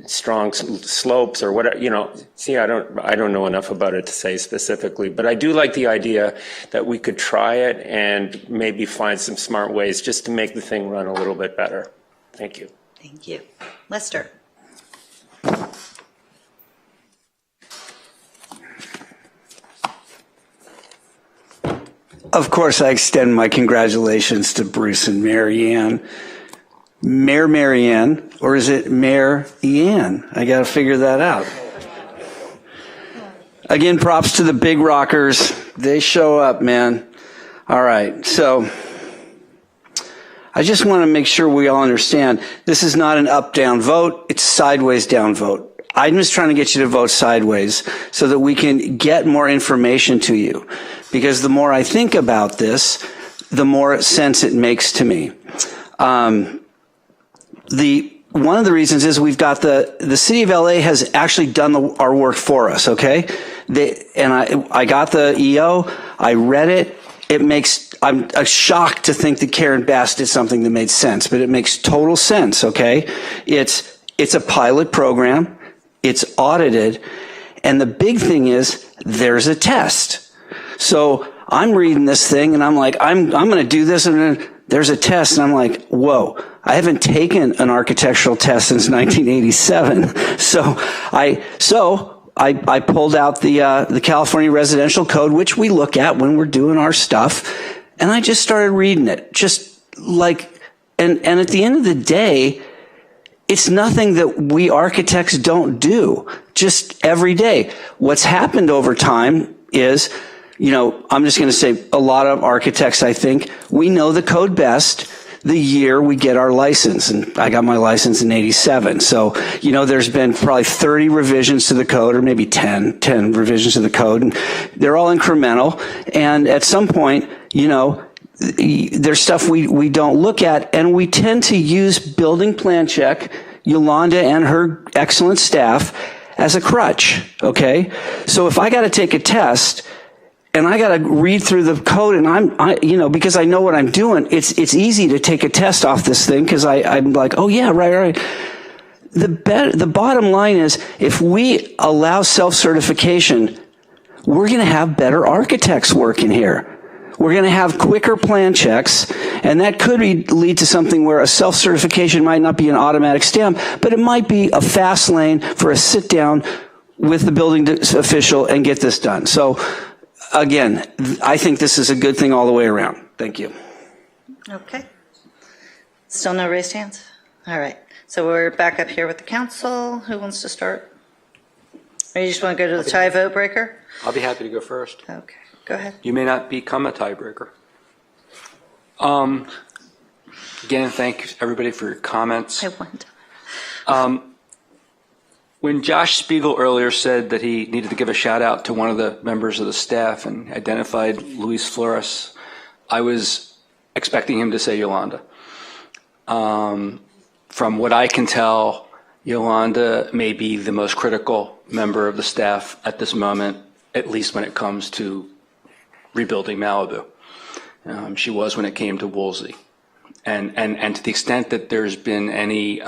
strong slopes or whatever, see, I don't know enough about it to say specifically, but I do like the idea that we could try it and maybe find some smart ways just to make the thing run a little bit better. Thank you. Thank you. Lester. Of course, I extend my congratulations to Bruce and Mary Ann. Mayor Mary Ann, or is it Mayor Ian? I got to figure that out. Again, props to the big rockers. They show up, man. All right, so I just want to make sure we all understand this is not an up-down vote. It's sideways-down vote. I'm just trying to get you to vote sideways so that we can get more information to you. Because the more I think about this, the more sense it makes to me. One of the reasons is we've got the city of LA has actually done our work for us, okay? I got the EO, I read it. I'm shocked to think that Karen Bass did something that made sense, but it makes total sense, okay? It's a pilot program, it's audited, and the big thing is there's a test. So I'm reading this thing and I'm like, I'm going to do this, and then there's a test, and I'm like, whoa. I haven't taken an architectural test since 1987. So I pulled out the California Residential Code, which we look at when we're doing our stuff, and I just started reading it. And at the end of the day, it's nothing that we architects don't do, just every day. What's happened over time is, I'm just going to say a lot of architects, I think, we know the code best the year we get our license. And I got my license in 87. So, there's been probably 30 revisions to the code, or maybe 10 revisions to the code. And they're all incremental. And at some point, there's stuff we don't look at. And we tend to use building plan check, Yolanda and her excellent staff, as a crutch. Okay. So if I got to take a test, and I got to read through the code, and because I know what I'm doing, it's easy to take a test off this thing because I'm like, oh yeah, right. The bottom line is, if we allow self-certification, we're going to have better architects working here. We're going to have quicker plan checks, and that could lead to something where a self-certification might not be an automatic stamp, but it might be a fast lane for a sit down with the building official and get this done. So, again, I think this is a good thing all the way around. Thank you. Okay. Still no raised hands? All right. So we're back up here with the council. Who wants to start? Or you just want to go to the tie vote breaker? I'll be happy to go first. Okay. Go ahead. You may not become a tiebreaker. Again, thank everybody for your comments. I won't. When Josh Spiegel earlier said that he needed to give a shout out to one of the members of the staff and identified Luis Flores, I was expecting him to say Yolanda. From what I can tell, Yolanda may be the most critical member of the staff at this moment, at least when it comes to rebuilding Malibu. She was when it came to Woolsey. And to the extent that there's been any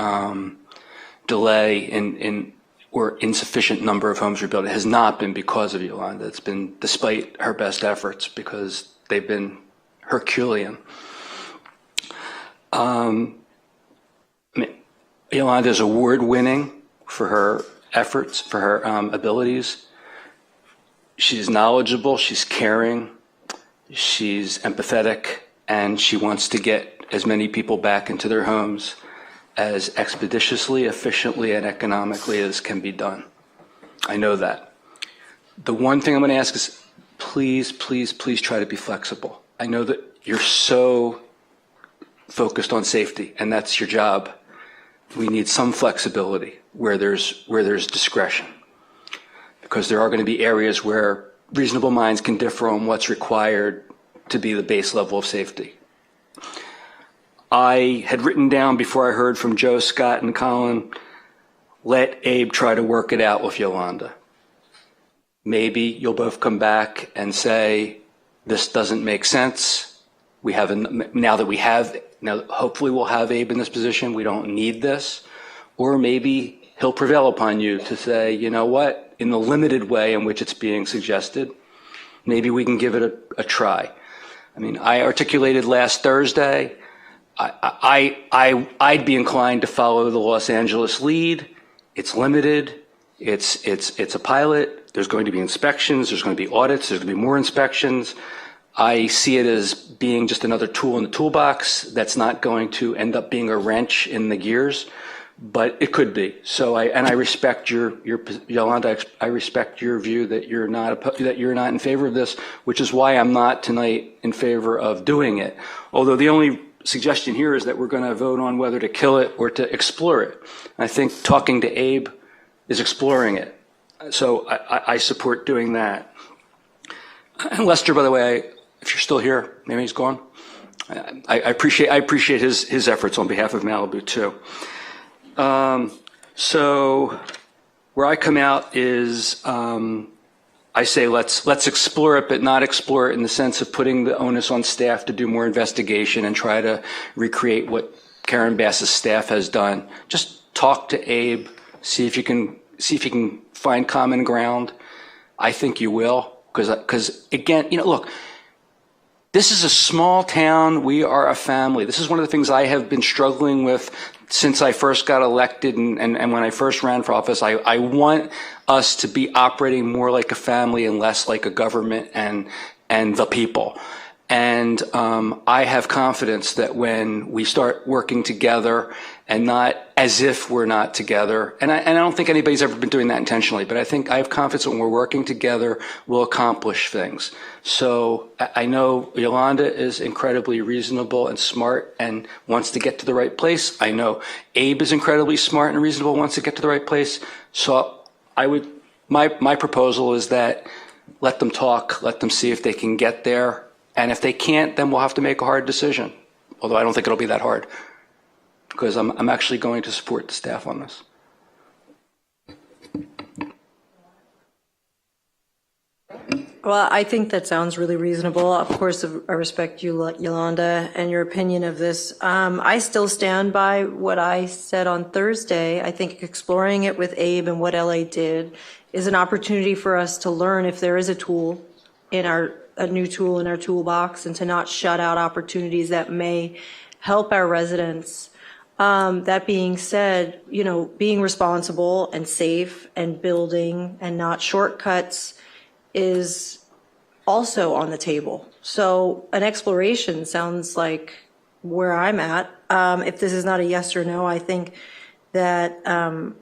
delay in or insufficient number of homes rebuilt, it has not been because of Yolanda. It's been despite her best efforts, because they've been Herculean. Yolanda is award-winning for her efforts, for her abilities. She's knowledgeable, she's caring, she's empathetic, and she wants to get as many people back into their homes as expeditiously, efficiently, and economically as can be done. I know that. The one thing I'm going to ask is, please, please, please try to be flexible. I know that you're so focused on safety, and that's your job. We need some flexibility where there's discretion, because there are going to be areas where reasonable minds can differ on what's required to be the base level of safety. I had written down before I heard from Joe, Scott, and Colin, let Abe try to work it out with Yolanda. Maybe you'll both come back and say, this doesn't make sense. Now hopefully we'll have Abe in this position. We don't need this. Or maybe he'll prevail upon you to say, you know what, in the limited way in which it's being suggested, maybe we can give it a try. I mean, I articulated last Thursday, I'd be inclined to follow the Los Angeles lead. It's limited. It's a pilot. There's going to be inspections. There's going to be audits. There's going to be more inspections. I see it as being just another tool in the toolbox that's not going to end up being a wrench in the gears, but it could be. So I respect your Yolanda. I respect your view that you're not in favor of this, which is why I'm not tonight in favor of doing it. Although the only suggestion here is that we're going to vote on whether to kill it or to explore it. I think talking to Abe is exploring it. So I support doing that. And Lester, by the way, if you're still here, maybe he's gone. I appreciate his efforts on behalf of Malibu too. So where I come out is I say let's explore it, but not explore it in the sense of putting the onus on staff to do more investigation and try to recreate what Karen Bass's staff has done. Just talk to Abe, see if you can find common ground. I think you will, because again, look, this is a small town. We are a family. This is one of the things I have been struggling with since I first got elected and when I first ran for office. I want us to be operating more like a family and less like a government and the people. And I have confidence that when we start working together and not as if we're not together, and I don't think anybody's ever been doing that intentionally, but I have confidence that when we're working together, we'll accomplish things. So I know Yolanda is incredibly reasonable and smart and wants to get to the right place. I know Abe is incredibly smart and reasonable, wants to get to the right place. So my proposal is that let them talk, let them see if they can get there. And if they can't, then we'll have to make a hard decision. Although I don't think it'll be that hard, because I'm actually going to support the staff on this. Well, I think that sounds really reasonable. Of course, I respect you, Yolanda, and your opinion of this. I still stand by what I said on Thursday. I think exploring it with Abe and what LA did is an opportunity for us to learn if there is a new tool in our toolbox, and to not shut out opportunities that may help our residents. That being said, being responsible and safe and building and not shortcuts is also on the table. So an exploration sounds like where I'm at. If this is not a yes or no, I think that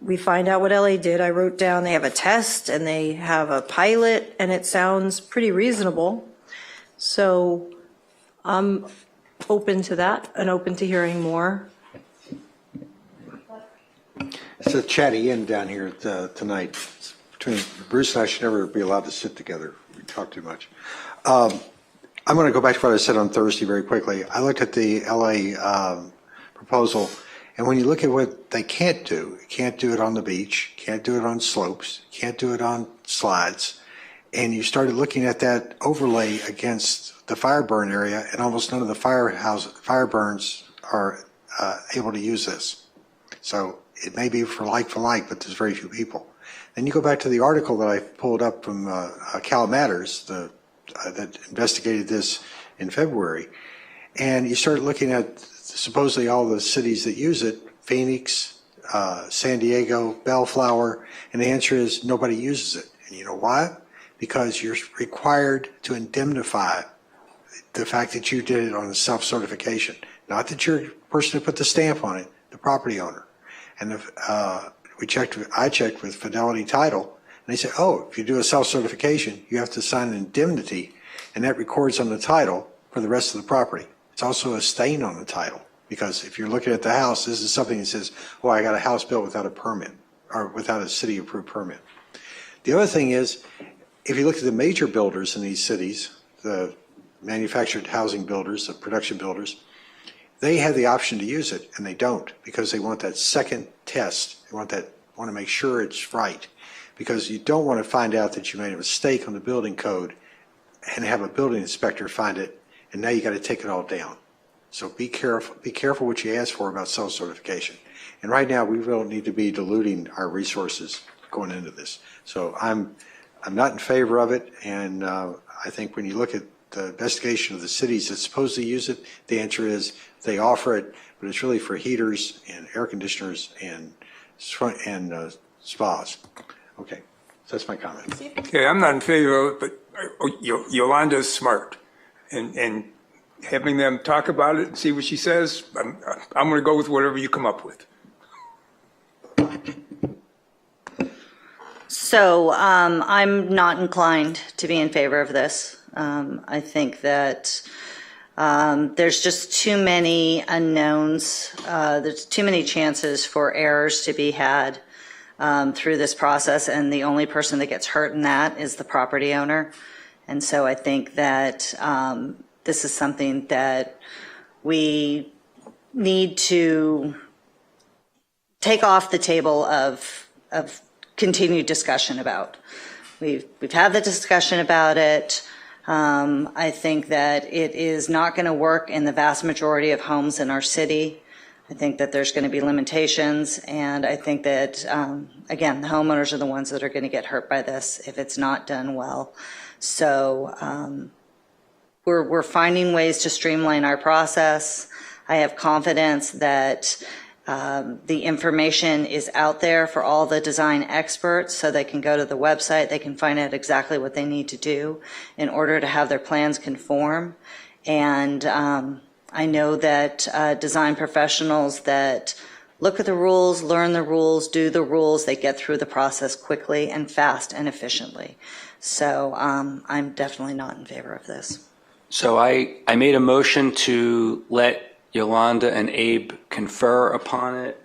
we find out what LA did. I wrote down they have a test and they have a pilot, and it sounds pretty reasonable. So I'm open to that and open to hearing more. It's a chatty end down here tonight. Between Bruce and I should never be allowed to sit together. We talk too much. I'm going to go back to what I said on Thursday very quickly. I looked at the LA proposal, and when you look at what they can't do it on the beach, can't do it on slopes, can't do it on slides, and you started looking at that overlay against the fire burn area, and almost none of the fire burns are able to use this. So it may be for like, but there's very few people. Then you go back to the article that I pulled up from Cal Matters that investigated this in February, and you start looking at supposedly all the cities that use it, Phoenix, San Diego, Bellflower, and the answer is nobody uses it. And you know why? Because you're required to indemnify the fact that you did it on a self-certification, not that you're the person who put the stamp on it, the property owner. And I checked with Fidelity Title. And they say, oh, if you do a self-certification, you have to sign an indemnity, and that records on the title for the rest of the property. It's also a stain on the title, because if you're looking at the house, this is something that says, oh, I got a house built without a permit, or without a city-approved permit. The other thing is, if you look at the major builders in these cities, the manufactured housing builders, the production builders, they have the option to use it, and they don't, because they want that second test. They want to make sure it's right, because you don't want to find out that you made a mistake on the building code and have a building inspector find it, and now you got to take it all down. So be careful what you ask for about self-certification. And right now, we don't need to be diluting our resources going into this. So I'm not in favor of it, and I think when you look at the investigation of the cities that supposedly use it, the answer is they offer it, but it's really for heaters and air conditioners and spas. Okay, so that's my comment. Okay, I'm not in favor of it, but Yolanda's smart, and having them talk about it and see what she says, I'm going to go with whatever you come up with. So I'm not inclined to be in favor of this. I think that there's just too many unknowns. There's too many chances for errors to be had through this process, and the only person that gets hurt in that is the property owner. And so I think that this is something that we need to take off the table of continued discussion about. We've had the discussion about it. I think that it is not going to work in the vast majority of homes in our city. I think that there's going to be limitations, and I think that, again, the homeowners are the ones that are going to get hurt by this if it's not done well. So we're finding ways to streamline our process. I have confidence that the information is out there for all the design experts, so they can go to the website, they can find out exactly what they need to do in order to have their plans conform. And I know that design professionals that look at the rules, learn the rules, do the rules, they get through the process quickly and fast and efficiently. So I'm definitely not in favor of this. So I made a motion to let Yolanda and Abe confer upon it.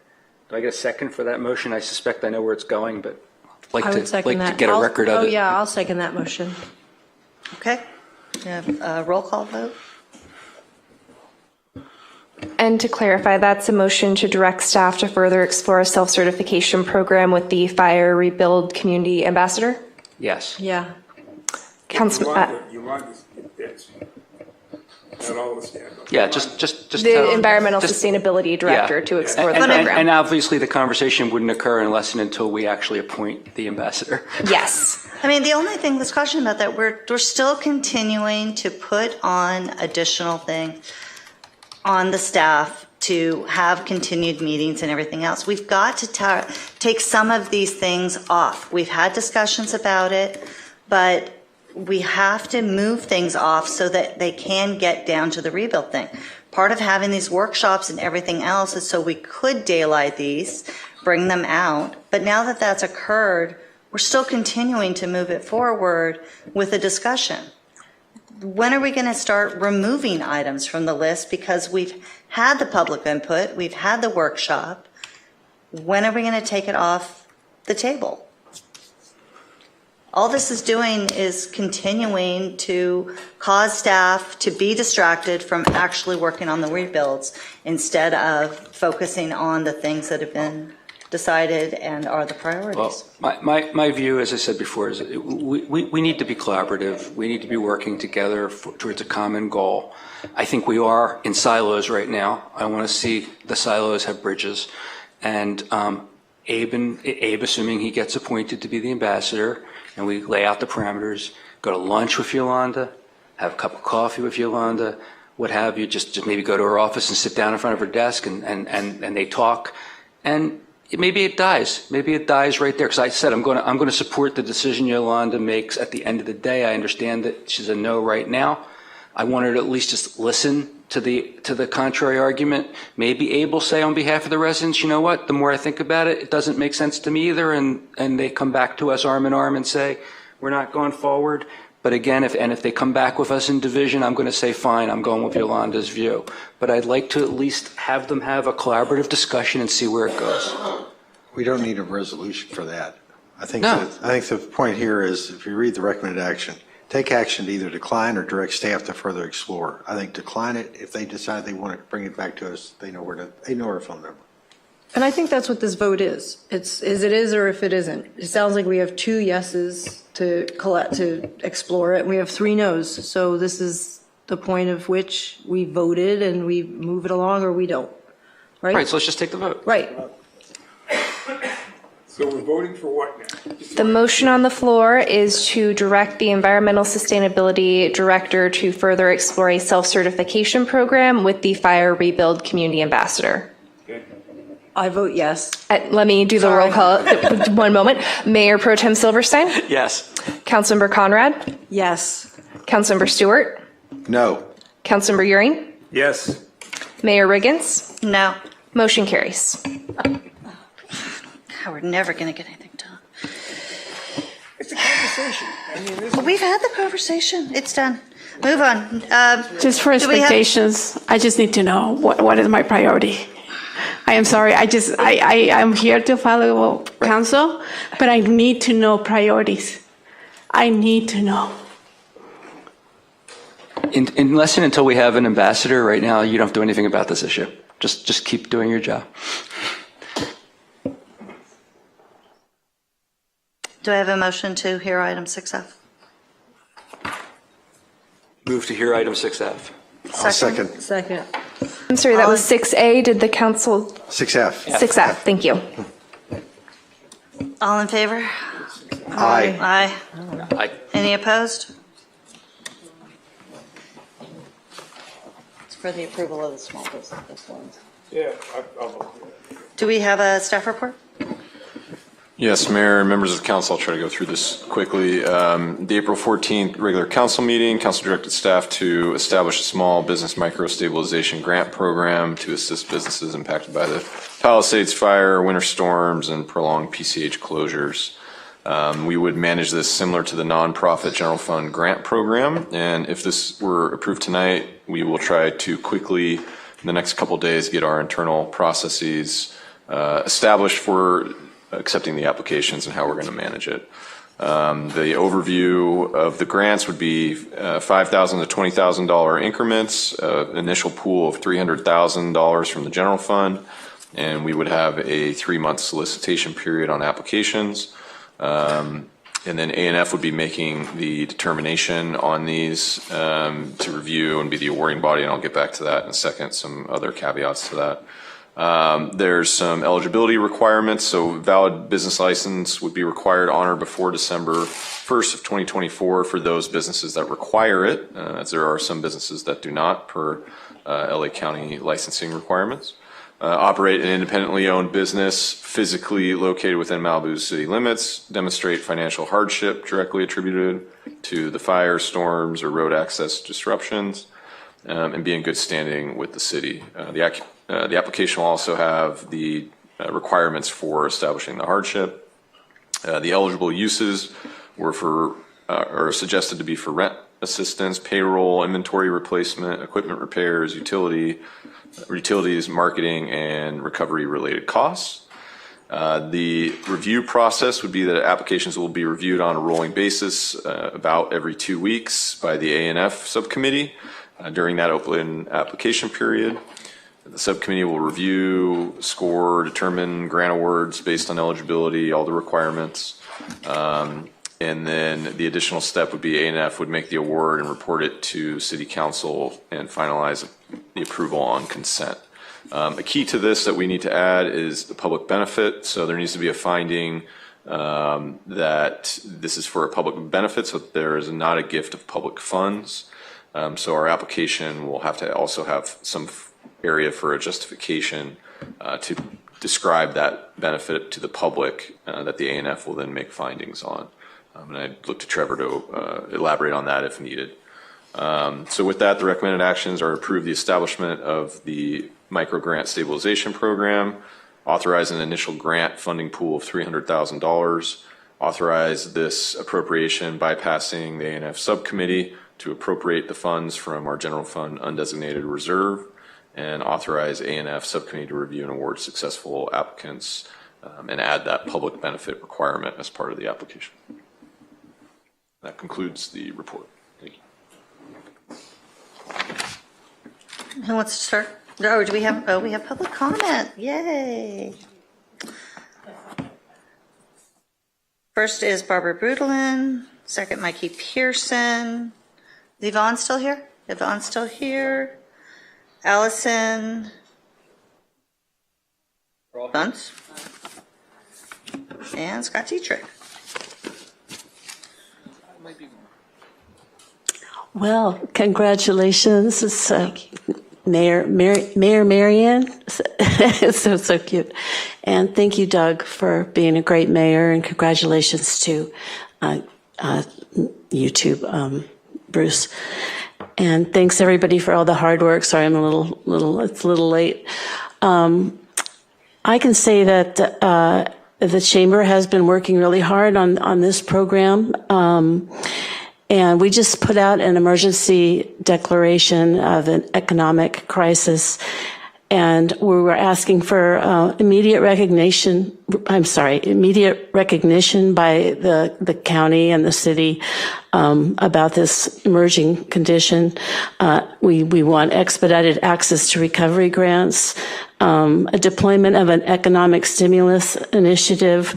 Do I get a second for that motion? I suspect I know where it's going, but I'd I would second that. to get a record of it. Oh, yeah, I'll second that motion. Okay. We have a roll call vote. And to clarify, that's a motion to direct staff to further explore a self-certification program with the Fire Rebuild Community Ambassador? Yes. Yeah. Yolanda's, that's not all the staff. Yeah, just the Environmental Sustainability Director to explore the program. And obviously the conversation wouldn't occur unless and until we actually appoint the ambassador. Yes. I mean, the only thing that's caution about that, we're still continuing to put on additional things on the staff to have continued meetings and everything else. We've got to take some of these things off. We've had discussions about it, but we have to move things off so that they can get down to the rebuild thing. Part of having these workshops and everything else is so we could daylight these, bring them out. But now that that's occurred, we're still continuing to move it forward with a discussion. When are we going to start removing items from the list? Because we've had the public input, we've had the workshop. When are we going to take it off the table? All this is doing is continuing to cause staff to be distracted from actually working on the rebuilds instead of focusing on the things that have been decided and are the priorities. Well, my view, as I said before, is we need to be collaborative. We need to be working together towards a common goal. I think we are in silos right now. I want to see the silos have bridges. And Abe, assuming he gets appointed to be the ambassador, and we lay out the parameters, go to lunch with Yolanda, have a cup of coffee with Yolanda, what have you, just maybe go to her office and sit down in front of her desk and they talk. And maybe it dies. Maybe it dies right there. Because I said I'm going to support the decision Yolanda makes at the end of the day. I understand that she's a no right now. I want her to at least just listen to the contrary argument. Maybe Abe will say on behalf of the residents, you know what, the more I think about it, it doesn't make sense to me either, and they come back to us arm in arm and say, we're not going forward. But again, if they come back with us in division, I'm going to say, fine, I'm going with Yolanda's view. But I'd like to at least have them have a collaborative discussion and see where it goes. We don't need a resolution for that. I think No. the point here is, if you read the recommended action, take action to either decline or direct staff to further explore. I think decline it. If they decide they want to bring it back to us, they know our phone number. And I think that's what this vote is. It's is it is or if it isn't. It sounds like we have 2 yeses to explore it, and we have 3 noes. So this is the point of which we voted and we move it along or we don't. Right? Right, so let's just take the vote. Right. So we're voting for what now? The motion on the floor is to direct the Environmental Sustainability Director to further explore a self-certification program with the Fire Rebuild Community Ambassador. I vote yes. Let me do the roll call. 1 moment. Mayor Pro Tem Silverstein? Yes. Councilmember Conrad? Yes. Councilmember Stewart? No. Councilmember Euring? Yes. Mayor Riggins? No. Motion carries. We're never going to get anything done. It's a conversation. I mean, this Well, we've had the conversation. It's done. Move on. Just for do we have- expectations, I just need to know what is my priority. I am sorry. I'm here to follow council, but I need to know priorities. I need to know. Unless and until we have an ambassador right now, you don't have to do anything about this issue. Just keep doing your job. Do I have a motion to hear item 6F? Move to hear item 6F. I'll second. Second. I'm sorry, that was 6A. Did the council? 6F. 6F, thank you. All in favor? Aye. Aye. Aye. Any opposed? It's for the approval of the small business ones. Yeah, I'll vote for it. Do we have a staff report? Yes, Mayor and members of council, I'll try to go through this quickly. The April 14th regular council meeting, council directed staff to establish a small business micro stabilization grant program to assist businesses impacted by the Palisades fire, winter storms, and prolonged PCH closures. We would manage this similar to the nonprofit general fund grant program. And if this were approved tonight, we will try to quickly, in the next couple of days, get our internal processes established for accepting the applications and how we're going to manage it. The overview of the grants would be $5,000 to $20,000 increments, initial pool of $300,000 from the general fund, and we would have a 3-month solicitation period on applications. And then A&F would be making the determination on these to review and be the awarding body, and I'll get back to that in a second, some other caveats to that. There's some eligibility requirements, so valid business license would be required on or before December 1st of 2024 for those businesses that require it, as there are some businesses that do not per LA County licensing requirements. Operate an independently owned business physically located within Malibu city limits, demonstrate financial hardship directly attributed to the fire, storms, or road access disruptions, and be in good standing with the city. The application will also have the requirements for establishing the hardship. The eligible uses are suggested to be for rent assistance, payroll, inventory replacement, equipment repairs, utilities, marketing, and recovery-related costs. The review process would be that applications will be reviewed on a rolling basis about every 2 weeks by the A&F subcommittee during that open application period. The subcommittee will review, score, determine grant awards based on eligibility, all the requirements. And then the additional step would be A&F would make the award and report it to City Council and finalize the approval on consent. A key to this that we need to add is the public benefit. So there needs to be a finding that this is for a public benefit, so there is not a gift of public funds. So our application will have to also have some area for a justification to describe that benefit to the public that the A&F will then make findings on. And I'd look to Trevor to elaborate on that if needed. So with that, the recommended actions are approve the establishment of the micro grant stabilization program, authorize an initial grant funding pool of $300,000, authorize this appropriation bypassing the A&F subcommittee to appropriate the funds from our general fund undesignated reserve, and authorize A&F subcommittee to review and award successful applicants and add that public benefit requirement as part of the application. That concludes the report. Thank you. Who wants to start? Oh, we have public comment. Yay. First is Barbara Brudelin. Second, Mikey Pearson. Is Yvonne still here? Yvonne's still here. Allison Bunce. And Scott Dietrich. Well, congratulations. It's, Mayor Marianne. so cute. And thank you, Doug, for being a great mayor, and congratulations to you too, Bruce. And thanks everybody for all the hard work. Sorry, I'm it's a little late. I can say that the chamber has been working really hard on this program. And we just put out an emergency declaration of an economic crisis, and we were asking for immediate recognition by the county and the city about this emerging condition. We want expedited access to recovery grants, a deployment of an economic stimulus initiative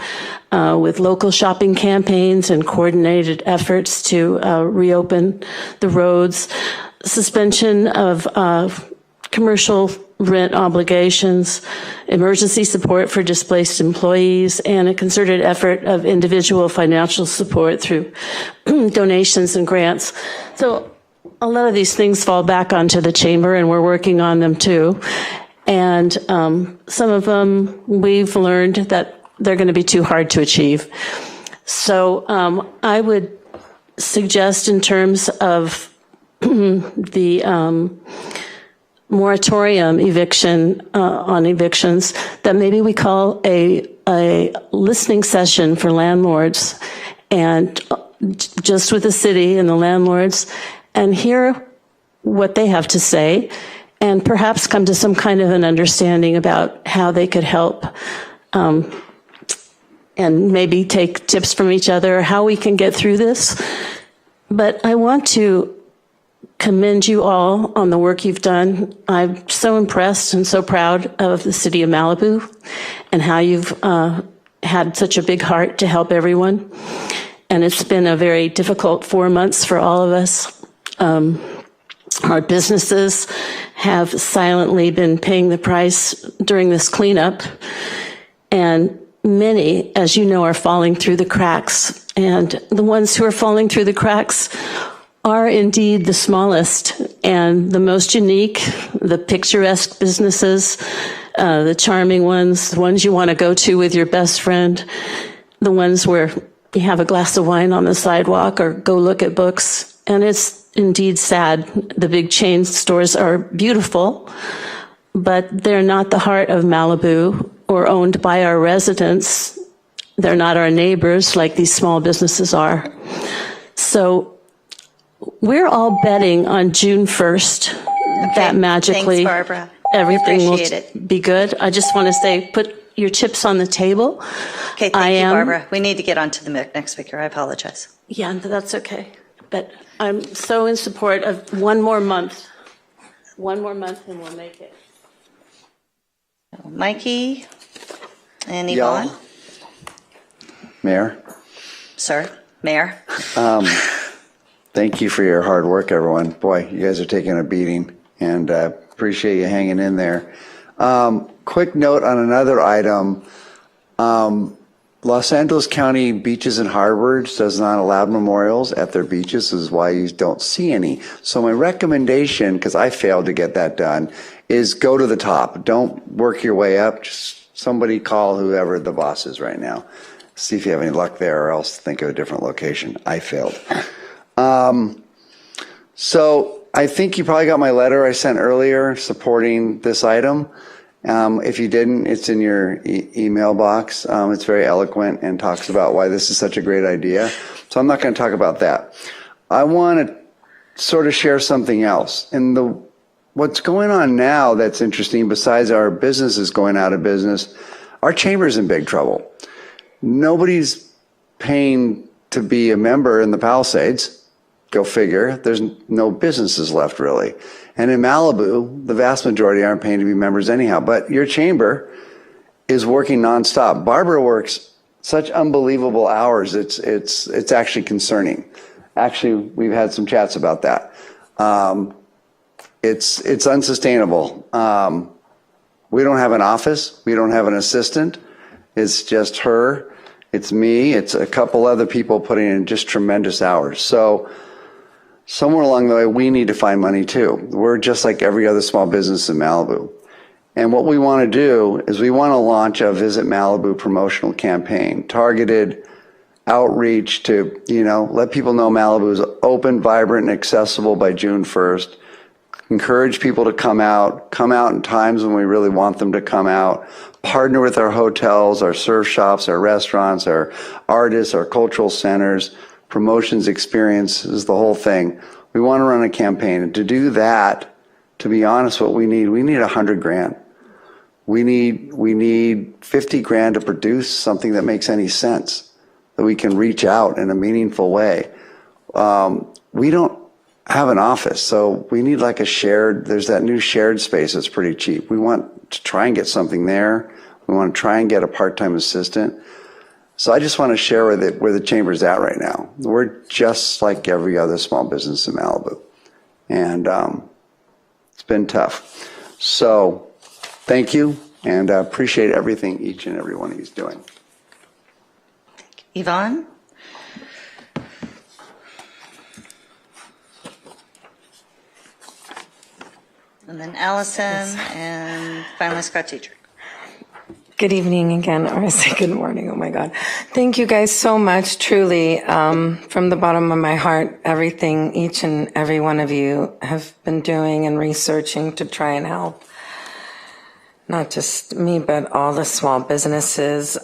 with local shopping campaigns and coordinated efforts to reopen the roads, suspension of commercial rent obligations, emergency support for displaced employees, and a concerted effort of individual financial support through donations and grants. So a lot of these things fall back onto the chamber, and we're working on them too. And some of them we've learned that they're going to be too hard to achieve. So I would suggest, in terms of the moratorium on evictions, that maybe we call a listening session for landlords, and just with the city and the landlords, and hear what they have to say, and perhaps come to some kind of an understanding about how they could help, and maybe take tips from each other, how we can get through this. But I want to commend you all on the work you've done. I'm so impressed and so proud of the city of Malibu and how you've had such a big heart to help everyone. And it's been a very difficult 4 months for all of us. Our businesses have silently been paying the price during this cleanup, and many, as you know, are falling through the cracks. And the ones who are falling through the cracks are indeed the smallest and the most unique, the picturesque businesses, the charming ones, the ones you want to go to with your best friend, the ones where you have a glass of wine on the sidewalk or go look at books. And it's indeed sad. The big chain stores are beautiful, but they're not the heart of Malibu or owned by our residents. They're not our neighbors like these small businesses are. So we're all betting on June 1st that magically Thanks, Barbara. everything will it. be good. I just want to say, put your chips on the table. Okay, thank you, Barbara. We need to get on to the next speaker. I apologize. Yeah, that's okay. But I'm so in support of one more month. One more month and we'll make it. Mikey and Yvonne. Mayor. Sir, Mayor. Thank you for your hard work, everyone. Boy, you guys are taking a beating, and appreciate you hanging in there. Quick note on another item. Los Angeles County Beaches and Harbors does not allow memorials at their beaches. This is why you don't see any. So my recommendation, because I failed to get that done, is go to the top. Don't work your way up. Just somebody call whoever the boss is right now. See if you have any luck there, or else think of a different location. I failed. So I think you probably got my letter I sent earlier supporting this item. If you didn't, it's in your email box. It's very eloquent and talks about why this is such a great idea. So I'm not going to talk about that. I want to sort of share something else. And what's going on now that's interesting, besides our businesses going out of business, our chamber's in big trouble. Nobody's paying to be a member in the Palisades. Go figure. There's no businesses left, really. And in Malibu, the vast majority aren't paying to be members anyhow. But your chamber is working nonstop. Barbara works such unbelievable hours. It's actually concerning. Actually, we've had some chats about that. It's unsustainable. We don't have an office. We don't have an assistant. It's just her. It's me. It's a couple other people putting in just tremendous hours. So somewhere along the way, we need to find money too. We're just like every other small business in Malibu. And what we want to do is we want to launch a Visit Malibu promotional campaign, targeted outreach to, let people know Malibu is open, vibrant, and accessible by June 1st. Encourage people to come out in times when we really want them to come out. Partner with our hotels, our surf shops, our restaurants, our artists, our cultural centers, promotions, experiences, the whole thing. We want to run a campaign. And to do that, to be honest, what we need $100,000. We need 50 grand to produce something that makes any sense, that we can reach out in a meaningful way. We don't have an office, so we need like there's that new shared space that's pretty cheap. We want to try and get something there. We want to try and get a part-time assistant. So I just want to share where the chamber's at right now. We're just like every other small business in Malibu. And it's been tough. So thank you, and I appreciate everything each and every one of you is doing. Yvonne? And then Allison, and finally Scott Dietrich. Good evening again, or I say good morning, oh my God. Thank you guys so much, truly, from the bottom of my heart, everything each and every one of you have been doing and researching to try and help. Not just me, but all the small businesses.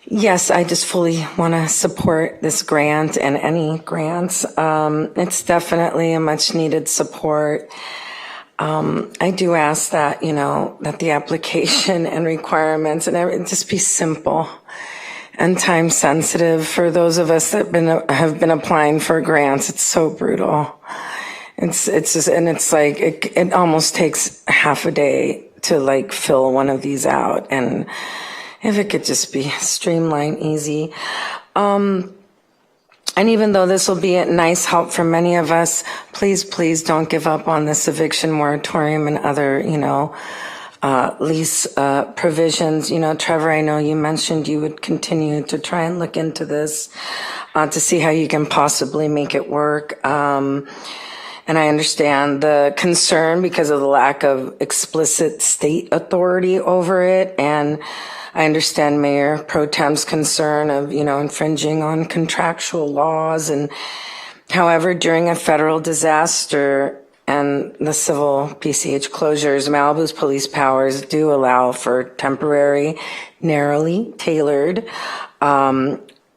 Yes, I just fully want to support this grant and any grants. It's definitely a much needed support. I do ask that, that the application and requirements and everything just be simple and time sensitive for those of us that have been applying for grants. It's so brutal. It's just, and it's like, it almost takes half a day to fill one of these out. And if it could just be streamlined, easy. And even though this will be a nice help for many of us, please don't give up on this eviction moratorium and other, lease provisions. Trevor, I know you mentioned you would continue to try and look into this to see how you can possibly make it work. And I understand the concern because of the lack of explicit state authority over it. And I understand Mayor Pro Tem's concern of, infringing on contractual laws. And however, during a federal disaster and the civil PCH closures, Malibu's police powers do allow for temporary, narrowly tailored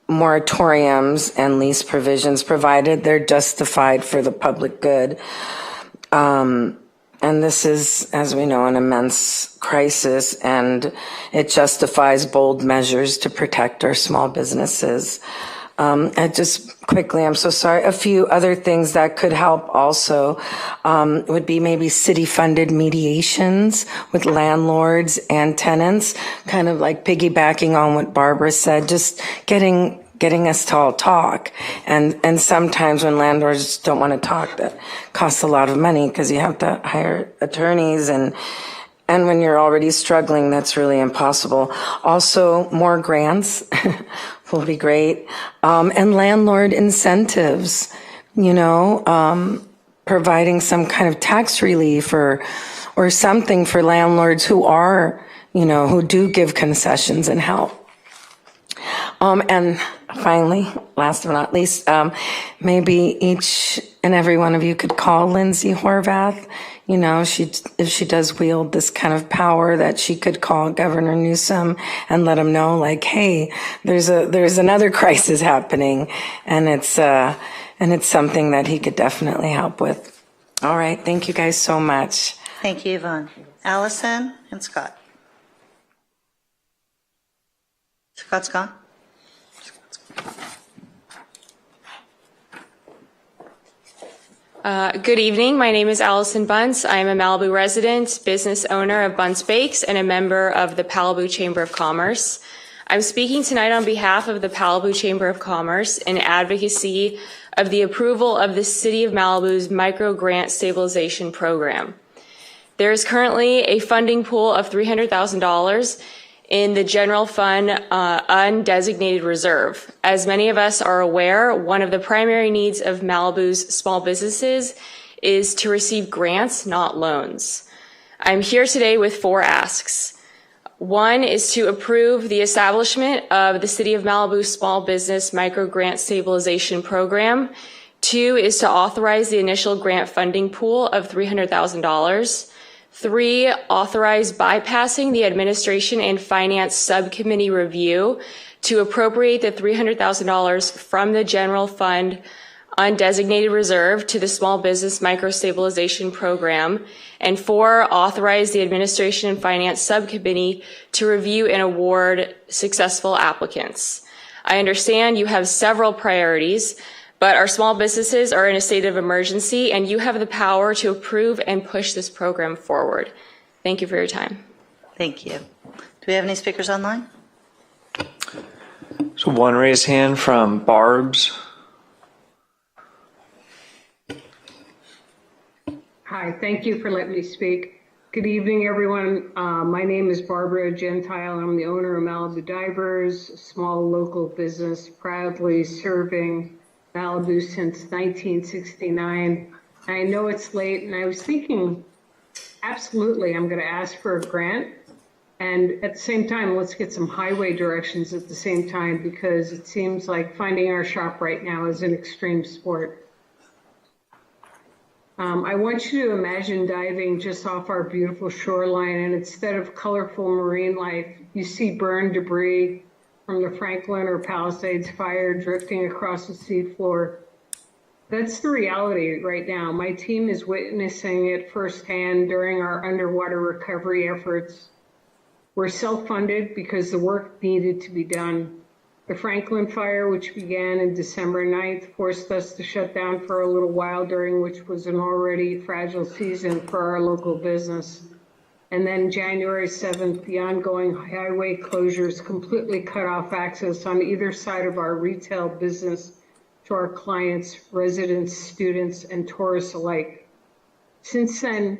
moratoriums and lease provisions, provided they're justified for the public good. And this is, as we know, an immense crisis, and it justifies bold measures to protect our small businesses. And just quickly, I'm so sorry, a few other things that could help also would be maybe city-funded mediations with landlords and tenants, kind of like piggybacking on what Barbara said, just getting us to all talk. And sometimes when landlords don't want to talk, that costs a lot of money because you have to hire attorneys, and when you're already struggling, that's really impossible. Also, more grants will be great. And landlord incentives, providing some kind of tax relief or something for landlords who are, who do give concessions and help. And finally, last but not least, maybe each and every one of you could call Lindsay Horvath. You know, if she does wield this kind of power, that she could call Governor Newsom and let him know, like, hey, there's another crisis happening, and it's something that he could definitely help with. All right, thank you guys so much. Thank you, Yvonne. Allison and Scott. Scott's gone. Good evening. My name is Allison Bunce. I am a Malibu resident, business owner of Bunce Bakes, and a member of the Malibu Chamber of Commerce. I'm speaking tonight on behalf of the Malibu Chamber of Commerce in advocacy of the approval of the City of Malibu's Micro Grant Stabilization Program. There is currently a funding pool of $300,000 in the general fund undesignated reserve. As many of us are aware, one of the primary needs of Malibu's small businesses is to receive grants, not loans. I'm here today with 4 asks. One is to approve the establishment of the City of Malibu Small Business Micro Grant Stabilization Program. 2 is to authorize the initial grant funding pool of $300,000. 3, authorize bypassing the Administration and Finance Subcommittee review to appropriate the $300,000 from the general fund undesignated reserve to the Small Business Micro Stabilization Program. And 4, authorize the Administration and Finance Subcommittee to review and award successful applicants. I understand you have several priorities, but our small businesses are in a state of emergency, and you have the power to approve and push this program forward. Thank you for your time. Thank you. Do we have any speakers online? So one raised hand from Barb's. Hi, thank you for letting me speak. Good evening, everyone. My name is Barbara Gentile. I'm the owner of Malibu Divers, a small local business proudly serving Malibu since 1969. I know it's late, and I was thinking, absolutely, I'm going to ask for a grant. And at the same time, let's get some highway directions at the same time, because it seems like finding our shop right now is an extreme sport. I want you to imagine diving just off our beautiful shoreline, and instead of colorful marine life, you see burned debris from the Franklin or Palisades fire drifting across the seafloor. That's the reality right now. My team is witnessing it firsthand during our underwater recovery efforts. We're self-funded because the work needed to be done. The Franklin fire, which began in December 9th, forced us to shut down for a little while, during which was an already fragile season for our local business. And then January 7th, the ongoing highway closures completely cut off access on either side of our retail business to our clients, residents, students, and tourists alike. Since then,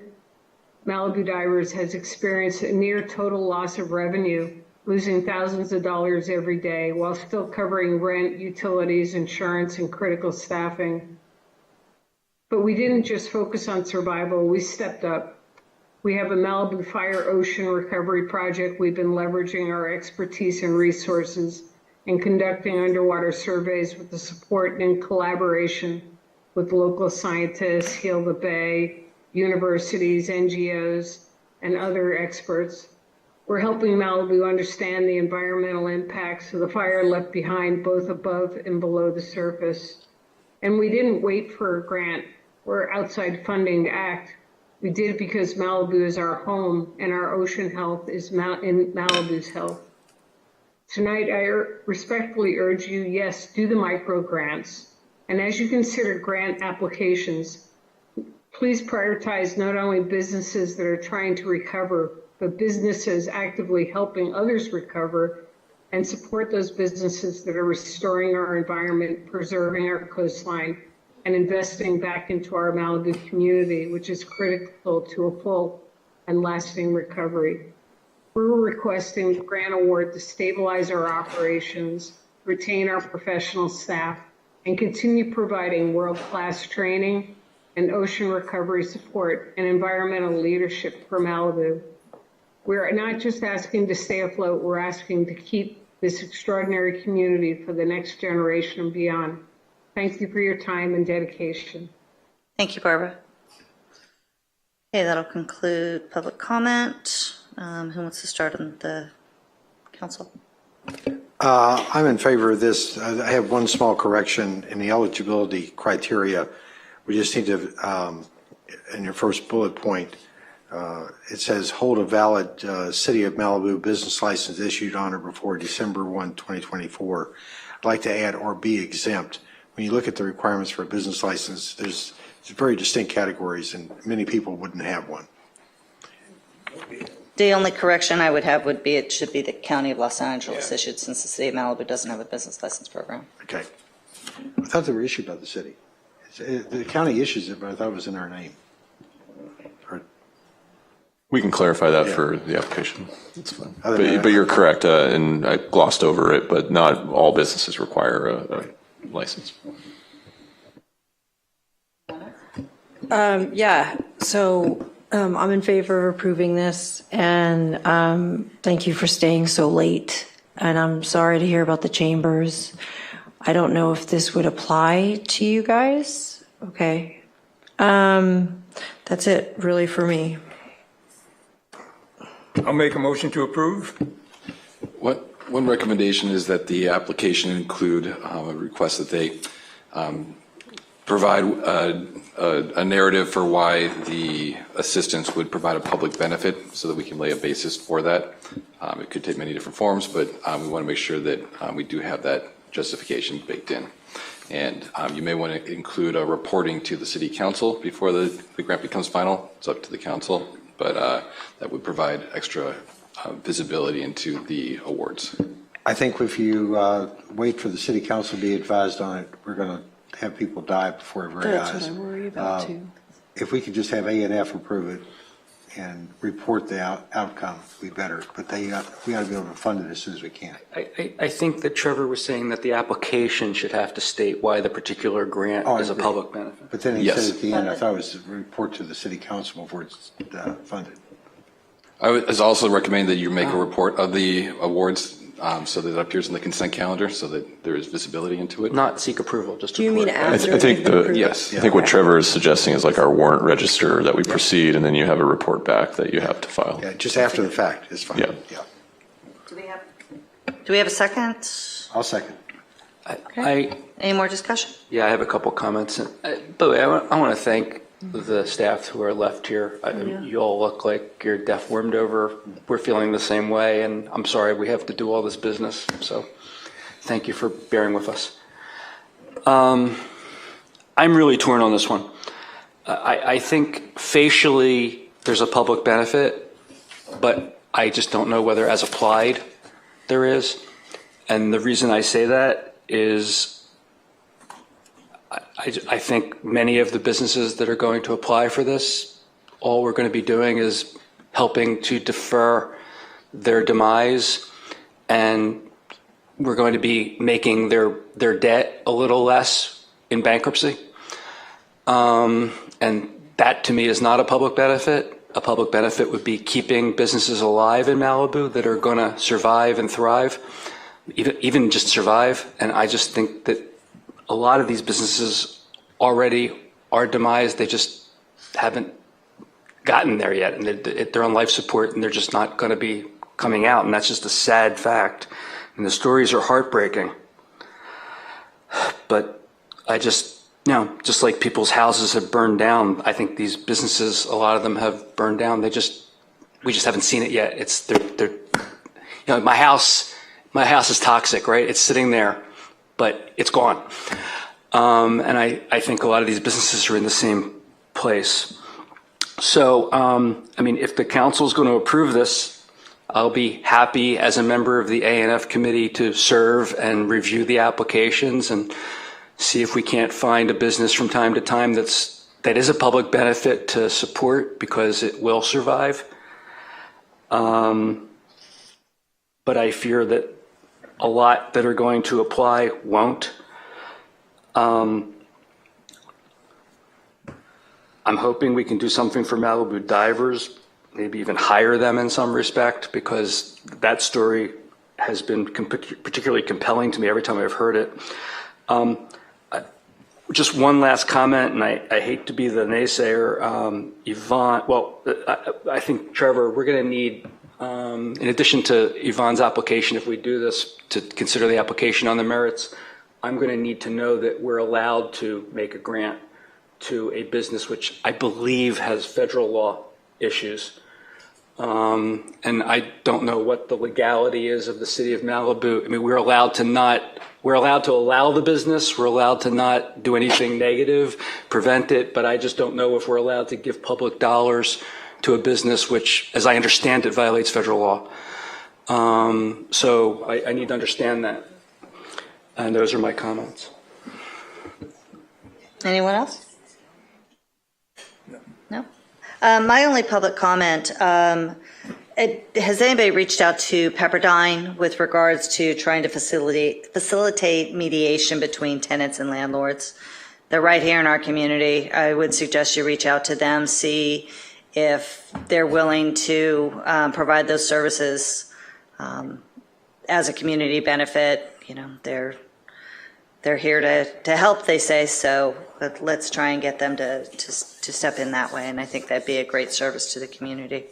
Malibu Divers has experienced a near total loss of revenue, losing thousands of dollars every day while still covering rent, utilities, insurance, and critical staffing. But we didn't just focus on survival, we stepped up. We have a Malibu Fire Ocean Recovery Project. We've been leveraging our expertise and resources and conducting underwater surveys with the support and collaboration with local scientists, Heal the Bay, universities, NGOs, and other experts. We're helping Malibu understand the environmental impacts of the fire left behind, both above and below the surface. And we didn't wait for a grant or outside funding to act. We did it because Malibu is our home and our ocean health is in Malibu's health. Tonight, I respectfully urge you, yes, do the micro grants. And as you consider grant applications, please prioritize not only businesses that are trying to recover, but businesses actively helping others recover, and support those businesses that are restoring our environment, preserving our coastline, and investing back into our Malibu community, which is critical to a full and lasting recovery. We're requesting the grant award to stabilize our operations, retain our professional staff, and continue providing world-class training and ocean recovery support and environmental leadership for Malibu. We're not just asking to stay afloat, we're asking to keep this extraordinary community for the next generation and beyond. Thank you for your time and dedication. Thank you, Barbara. Okay, that'll conclude public comment. Who wants to start on the council? I'm in favor of this. I have one small correction in the eligibility criteria. We just need to, in your first bullet point, it says hold a valid City of Malibu business license issued on or before December 1, 2024. I'd like to add or be exempt. When you look at the requirements for a business license, there's very distinct categories, and many people wouldn't have one. The only correction I would have would be it should be the County of Los Angeles issued, since the City of Malibu doesn't have a business license program. Okay. I thought they were issued by the city. The county issues it, but I thought it was in our name. We can clarify that for the application. That's fine. But you're correct, and I glossed over it, but not all businesses require a license. Yeah, so I'm in favor of approving this, and thank you for staying so late. And I'm sorry to hear about the chambers. I don't know if this would apply to you guys. Okay. That's it, really, for me. I'll make a motion to approve. One recommendation is that the application include a request that they provide a narrative for why the assistance would provide a public benefit so that we can lay a basis for that. It could take many different forms, but we want to make sure that we do have that justification baked in. And you may want to include a reporting to the City Council before the grant becomes final. It's up to the Council, but that would provide extra visibility into the awards. I think if you wait for the City Council to be advised on it, we're going to have people die before our very eyes. That's what I worry about, too. If we could just have A&F approve it and report the outcome, it'd be better. But we ought to be able to fund it as soon as we can. I think that Trevor was saying that the application should have to state why the particular grant is a public benefit. But then he said at the end, I thought it was to report to the City Council before it's funded. I would also recommend that you make a report of the awards so that it appears in the consent calendar so that there is visibility into it. Not seek approval, just Do you mean after? I think yes. I think what Trevor is suggesting is like our warrant register that we proceed, and then you have a report back that you have to file. Yeah, just after the fact is fine. Yeah. Do we have a second? I'll second. Any more discussion? Yeah, I have a couple comments. By the way, I want to thank the staff who are left here. You all look like you're deaf-wormed over. We're feeling the same way, and I'm sorry we have to do all this business. So thank you for bearing with us. I'm really torn on this one. I think facially there's a public benefit, but I just don't know whether as applied there is. And the reason I say that is I think many of the businesses that are going to apply for this, all we're going to be doing is helping to defer their demise, and we're going to be making their debt a little less in bankruptcy. And that to me is not a public benefit. A public benefit would be keeping businesses alive in Malibu that are going to survive and thrive, even just survive. And I just think that a lot of these businesses already are demised. They just haven't gotten there yet, and they're on life support, and they're just not going to be coming out, and that's just a sad fact. And the stories are heartbreaking. But I just, just like people's houses have burned down, I think these businesses, a lot of them have burned down. We just haven't seen it yet. My house is toxic, right? It's sitting there, but it's gone. And I think a lot of these businesses are in the same place. So, if the council is going to approve this, I'll be happy as a member of the A&F committee to serve and review the applications and see if we can't find a business from time to time that is a public benefit to support because it will survive. But I fear that a lot that are going to apply won't. I'm hoping we can do something for Malibu divers, maybe even hire them in some respect, because that story has been particularly compelling to me every time I've heard it. Just one last comment, and I hate to be the naysayer. Yvonne, well, I think, Trevor, we're going to need, in addition to Yvonne's application, if we do this, to consider the application on the merits, I'm going to need to know that we're allowed to make a grant to a business which I believe has federal law issues. And I don't know what the legality is of the city of Malibu. I mean, we're allowed to allow the business. We're allowed to not do anything negative, prevent it, but I just don't know if we're allowed to give public dollars to a business which, as I understand it, violates federal law. So I need to understand that. And those are my comments. Anyone else? No? My only public comment, has anybody reached out to Pepperdine with regards to trying to facilitate mediation between tenants and landlords? They're right here in our community. I would suggest you reach out to them, see if they're willing to provide those services as a community benefit. You know, they're here to help, they say, so let's try and get them to step in that way. And I think that'd be a great service to the community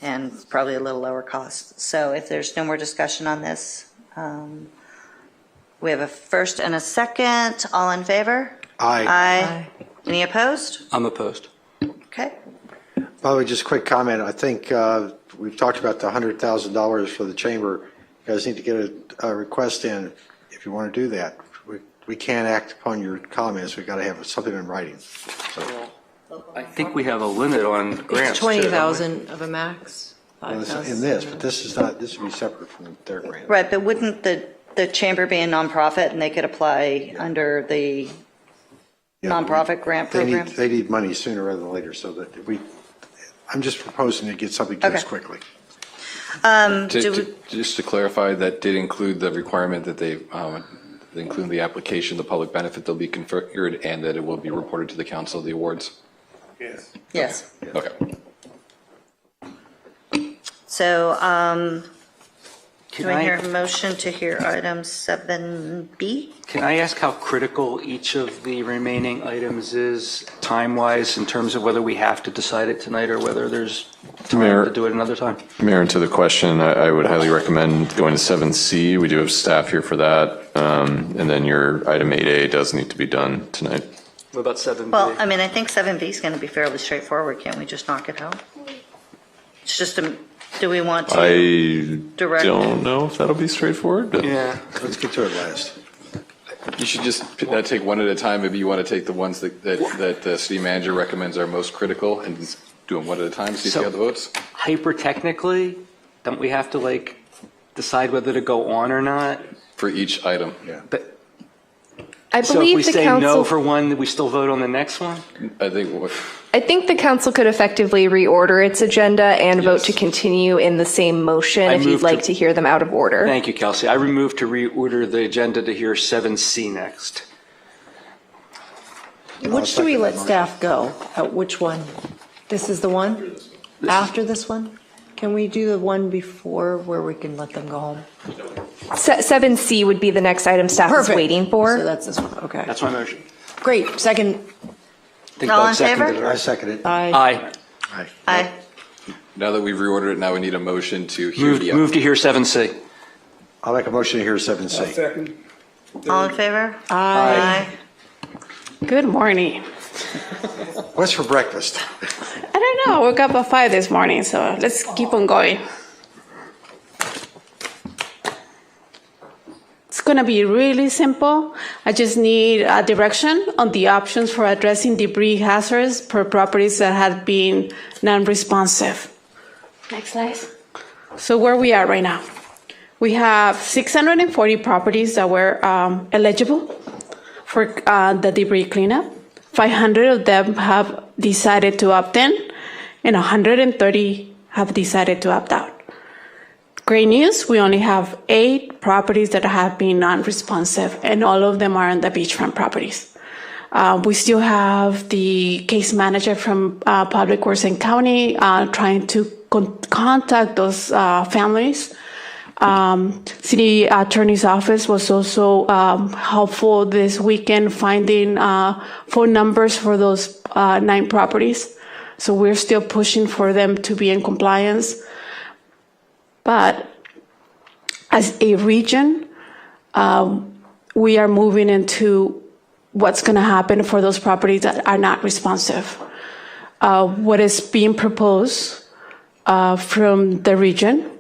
and probably a little lower cost. So if there's no more discussion on this, we have a first and a second. All in favor? Aye. Aye. Any opposed? I'm opposed. Okay. By the way, just a quick comment. I think we've talked about the $100,000 for the chamber. You guys need to get a request in if you want to do that. We can't act upon your comments. We've got to have something in writing. So. I think we have a limit on grants. It's 20,000 of a max. Well, in this, but this is not. This would be separate from their grant. Right, but wouldn't the chamber be a nonprofit and they could apply under the nonprofit grant program? They need money sooner rather than later, so that I'm just proposing to get something to us quickly. Just to clarify, that did include the requirement that they include the application, the public benefit they'll be conferred, and that it will be reported to the council of the awards. Yes. Yes. Okay. So, do I hear a motion to hear item 7B? Can I ask how critical each of the remaining items is time-wise in terms of whether we have to decide it tonight or whether there's time to do it another time? Mayor, and to the question, I would highly recommend going to 7C. We do have staff here for that. And then your item 8A does need to be done tonight. What about 7B? Well, I mean, I think 7B is going to be fairly straightforward. Can't we just knock it out? It's just do we want to direct? I don't know if that'll be straightforward. Yeah. Let's get to it last. You should just take one at a time. Maybe you want to take the ones that the city manager recommends are most critical and just do them one at a time, see if you have the votes. Hyper-technically, don't we have to decide whether to go on or not? For each item. Yeah. But I so believe if we the say council, no for one, we still vote on the next one? I think the council could effectively reorder its agenda and vote to continue in the same motion if you'd like to hear them out of order. Thank you, Kelsey. I move to reorder the agenda to hear 7C next. Which do we let staff go? At which one? This is the one? After this one? Can we do the one before where we can let them go home? 7C would be the next item staff is waiting for. So that's this one, okay. That's my motion. Great, second. All in favor? I second it. Aye. Aye. Now that we've reordered it, now we need a motion to hear Move to hear 7C. I'll make a motion to hear 7C. Second. All in favor? Aye. Good morning. What's for breakfast? I don't know. I woke up at 5 this morning, so let's keep on going. It's going to be really simple. I just need a direction on the options for addressing debris hazards per properties that have been non-responsive. Next slide. So where we are right now, we have 640 properties that were eligible for the debris cleanup. 500 of them have decided to opt in, and 130 have decided to opt out. Great news, we only have 8 properties that have been non-responsive, and all of them are on the beachfront properties. We still have the case manager from Public Works and County trying to contact those families City Attorney's Office was also helpful this weekend finding phone numbers for those 9 properties. So we're still pushing for them to be in compliance. But as a region, we are moving into what's going to happen for those properties that are not responsive. What is being proposed from the region,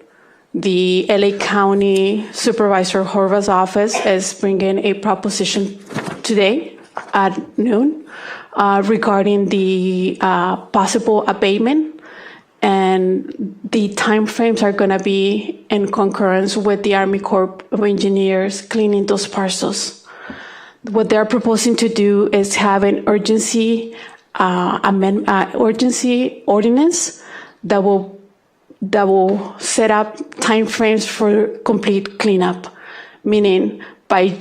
the LA County Supervisor Horvath's office is bringing a proposition today at noon regarding the possible abatement, and the timeframes are going to be in concurrence with the Army Corps of Engineers cleaning those parcels. What they're proposing to do is have an urgency urgency ordinance that will set up timeframes for complete cleanup, meaning by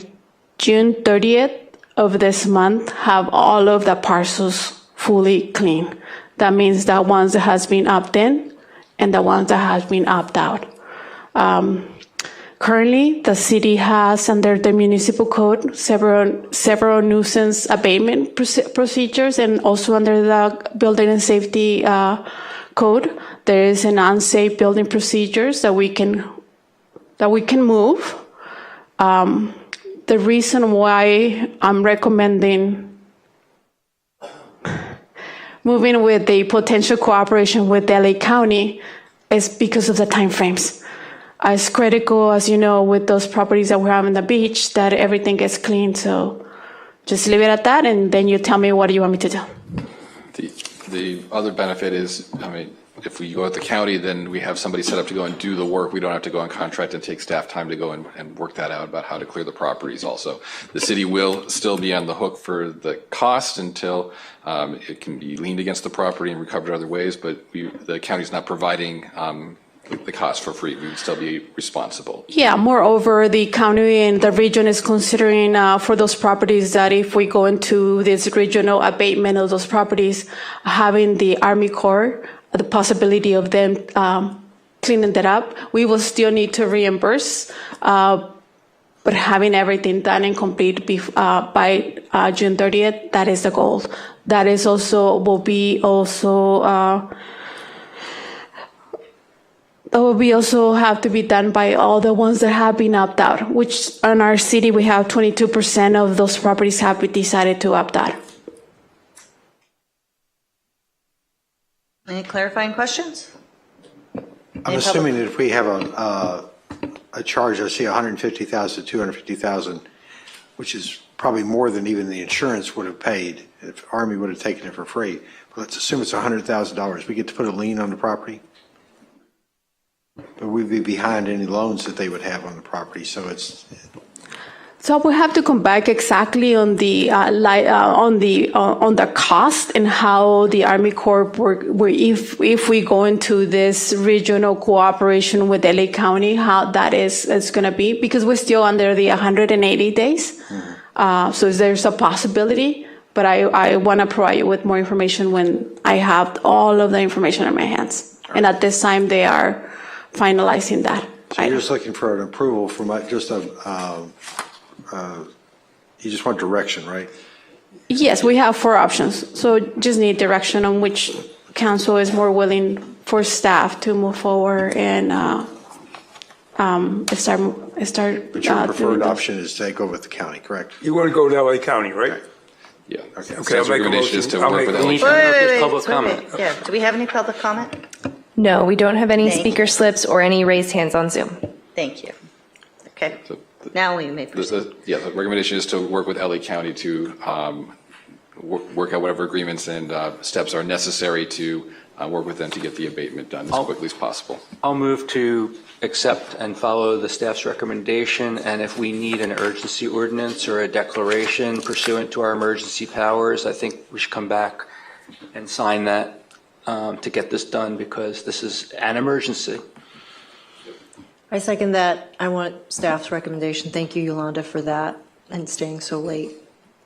June 30th of this month, have all of the parcels fully clean. That means the ones that has been opt-in and the ones that has been opt-out. Currently, the city has, under the municipal code, several nuisance abatement procedures, and also under the building and safety code, there is an unsafe building procedures that we can move. The reason why I'm recommending moving with the potential cooperation with LA County is because of the timeframes. As critical as you know with those properties that we have on the beach, that everything gets clean. So just leave it at that, and then you tell me what do you want me to do. The other benefit is, I mean, if we go at the county, then we have somebody set up to go and do the work. We don't have to go on contract and take staff time to go and work that out about how to clear the properties also. The city will still be on the hook for the cost until it can be leaned against the property and recovered other ways, but the county's not providing the cost for free. We would still be responsible. Yeah, moreover, the county and the region is considering for those properties that if we go into this regional abatement of those properties, having the Army Corps, the possibility of them cleaning that up, we will still need to reimburse, but having everything done and complete by June 30th, that is the goal. That is also, will be also have to be done by all the ones that have been opt out, which in our city, we have 22% of those properties have decided to opt out. Any clarifying questions? I'm assuming that if we have a charge, I see 150,000 to 250,000, which is probably more than even the insurance would have paid if Army would have taken it for free. But let's assume it's $100,000. We get to put a lien on the property, but we'd be behind any loans that they would have on the property. So it's. So we have to come back exactly on the on the cost and how the Army Corps work. If we go into this regional cooperation with LA County, how that is going to be, because we're still under the 180 days. So there's a possibility, but I want to provide you with more information when I have all of the information in my hands. And at this time, they are finalizing that. So you're just looking for an approval from just you just want direction, right? Yes, we have 4 options. So just need direction on which council is more willing for staff to move forward and start. But your preferred option is to go with the county, correct? You want to go to LA County, right? Okay. Yeah. Okay. Okay, I'll make a motion. Public comment. Yeah, do we have any public comment? No, we don't have any speaker slips or any raised hands on Zoom. Thank you. Okay. Now we may proceed. The recommendation is to work with LA County to work out whatever agreements and steps are necessary to work with them to get the abatement done as quickly as possible. I'll move to accept and follow the staff's recommendation, and if we need an urgency ordinance or a declaration pursuant to our emergency powers, I think we should come back and sign that to get this done, because this is an emergency. I second that. I want staff's recommendation. Thank you, Yolanda, for that and staying so late.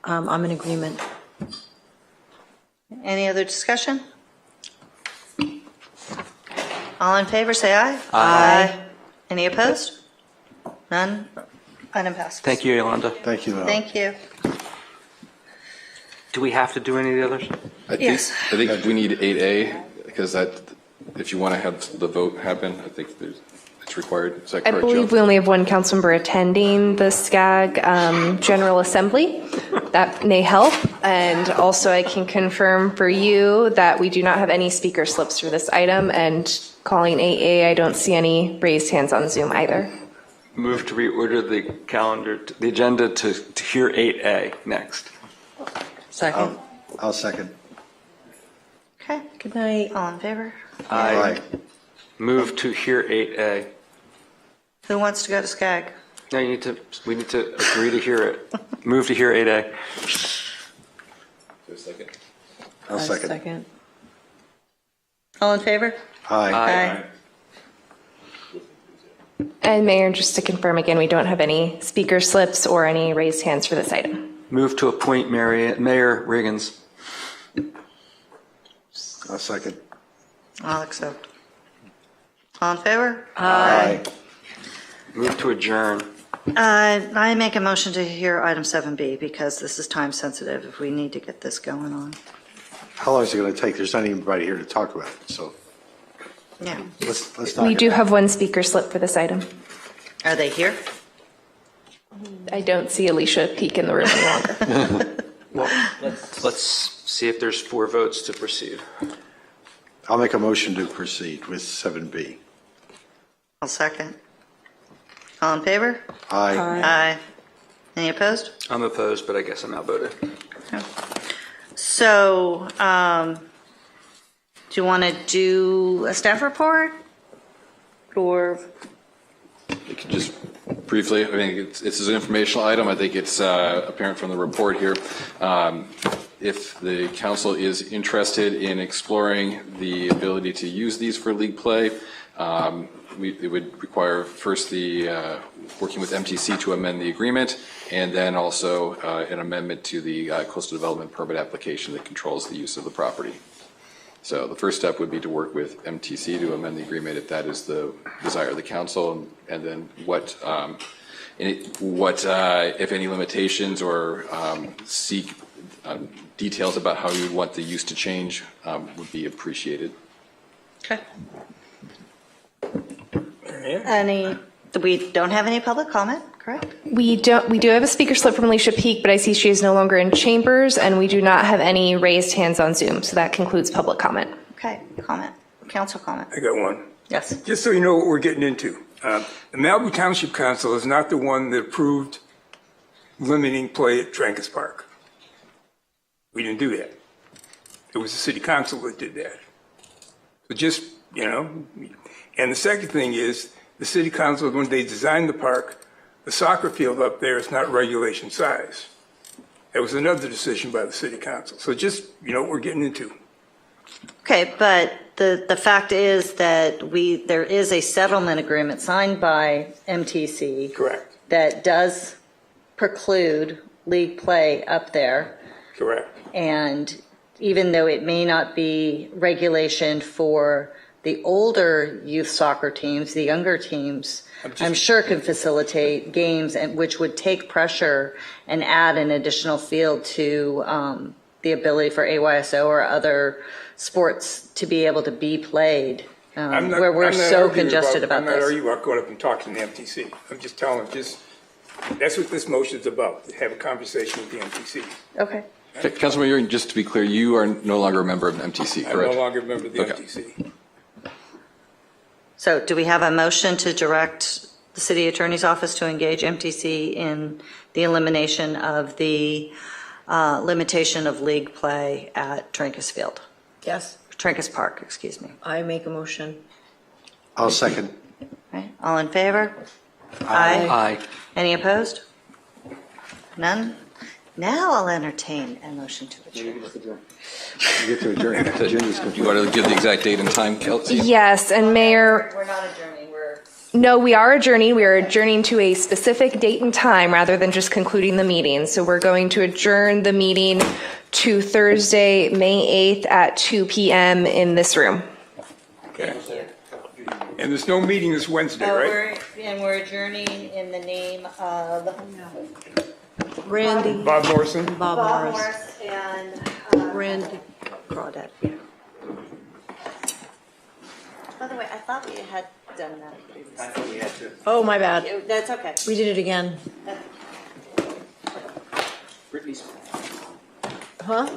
I'm in agreement. Any other discussion? All in favor, say aye. Aye. Any opposed? None? Item passes. Thank you, Yolanda. Thank you. Thank you. Do we have to do any of the others? Yes. I think we need 8A, because that, if you want to have the vote happen, I think it's required. Is that I correct, believe Jill? we only have one council member attending the SCAG General Assembly. That may help. And also I can confirm for you that we do not have any speaker slips for this item, and calling 8A, I don't see any raised hands on Zoom either. Move to reorder the calendar, the agenda to hear 8A next. Second. I'll second. Okay, good night. All in favor? Aye. Move to hear 8A. Who wants to go to SCAG? No, we need to agree to hear it. Move to hear 8A. I'll second. All in favor? Aye. And Mayor, just to confirm again, we don't have any speaker slips or any raised hands for this item. Move to appoint Mayor Riggins. I'll second. I'll accept. All in favor? Aye. Move to adjourn. I make a motion to hear item 7B because this is time sensitive if we need to get this going on. How long is it going to take? There's not anybody here to talk about it, so Yeah. let's talk. We do have one speaker slip for this item. Are they here? I don't see Alicia Peak in the room any longer. Well, let's see if there's 4 votes to proceed. I'll make a motion to proceed with 7B. I'll second. All in favor? Aye. Aye. Any opposed? I'm opposed, but I guess I'm outvoted. So, do you want to do a staff report? Or, You can just briefly, I mean, it's an informational item. I think it's apparent from the report here. If the council is interested in exploring the ability to use these for league play, it would require first the working with MTC to amend the agreement, and then also an amendment to the coastal development permit application that controls the use of the property. So the first step would be to work with MTC to amend the agreement if that is the desire of the council, and then what, if any, limitations or seek details about how you would want the use to change would be appreciated. okay. We don't have any public comment, correct? We do have a speaker slip from Alicia Peak, but I see she is no longer in chambers, and we do not have any raised hands on Zoom. So that concludes public comment. Okay, comment, council comment. I got one. Yes. Just so you know what we're getting into. The Malibu Township Council is not the one that approved limiting play at Trancas Park. We didn't do that. It was the city council that did that. So just, and the second thing is, the city council, when they designed the park, the soccer field up there is not regulation size. That was another decision by the city council. So just, what we're getting into. Okay, but the fact is that there is a settlement agreement signed by MTC. Correct. That does preclude league play up there. Correct. And even though it may not be regulation for the older youth soccer teams, the younger teams, I'm sure can facilitate games, and which would take pressure and add an additional field to the ability for AYSO or other sports to be able to be played, where we're so congested about this. I'm not arguing about going up and talking to the MTC. I'm just telling them, that's what this motion is about, to have a conversation with the MTC. Okay. Councilman Ewing, just to be clear, you are no longer a member of MTC, correct? I'm no longer a member of the MTC. So do we have a motion to direct the city attorney's office to engage MTC in the elimination of the limitation of league play at Trancas Field? Yes. Trancas Park, excuse me. I make a motion. I'll second. Okay. All in favor? Aye. Any opposed? None? Now I'll entertain a motion to adjourn. You get to adjourn. Do you want to give the exact date and time, Kelsey? Yes, and Mayor. We're not adjourning, No, we are adjourning. We are adjourning to a specific date and time rather than just concluding the meeting. So we're going to adjourn the meeting to Thursday, May 8th at 2 p.m. in this room. Okay. And there's no meeting this Wednesday, right? We're adjourning in the name of Randy. Bob Morrison? Bob Morris. Morris and Randy Crawdad. by the way, I thought we had done that previously. Oh, my bad. That's okay. We did it again. That's- Huh?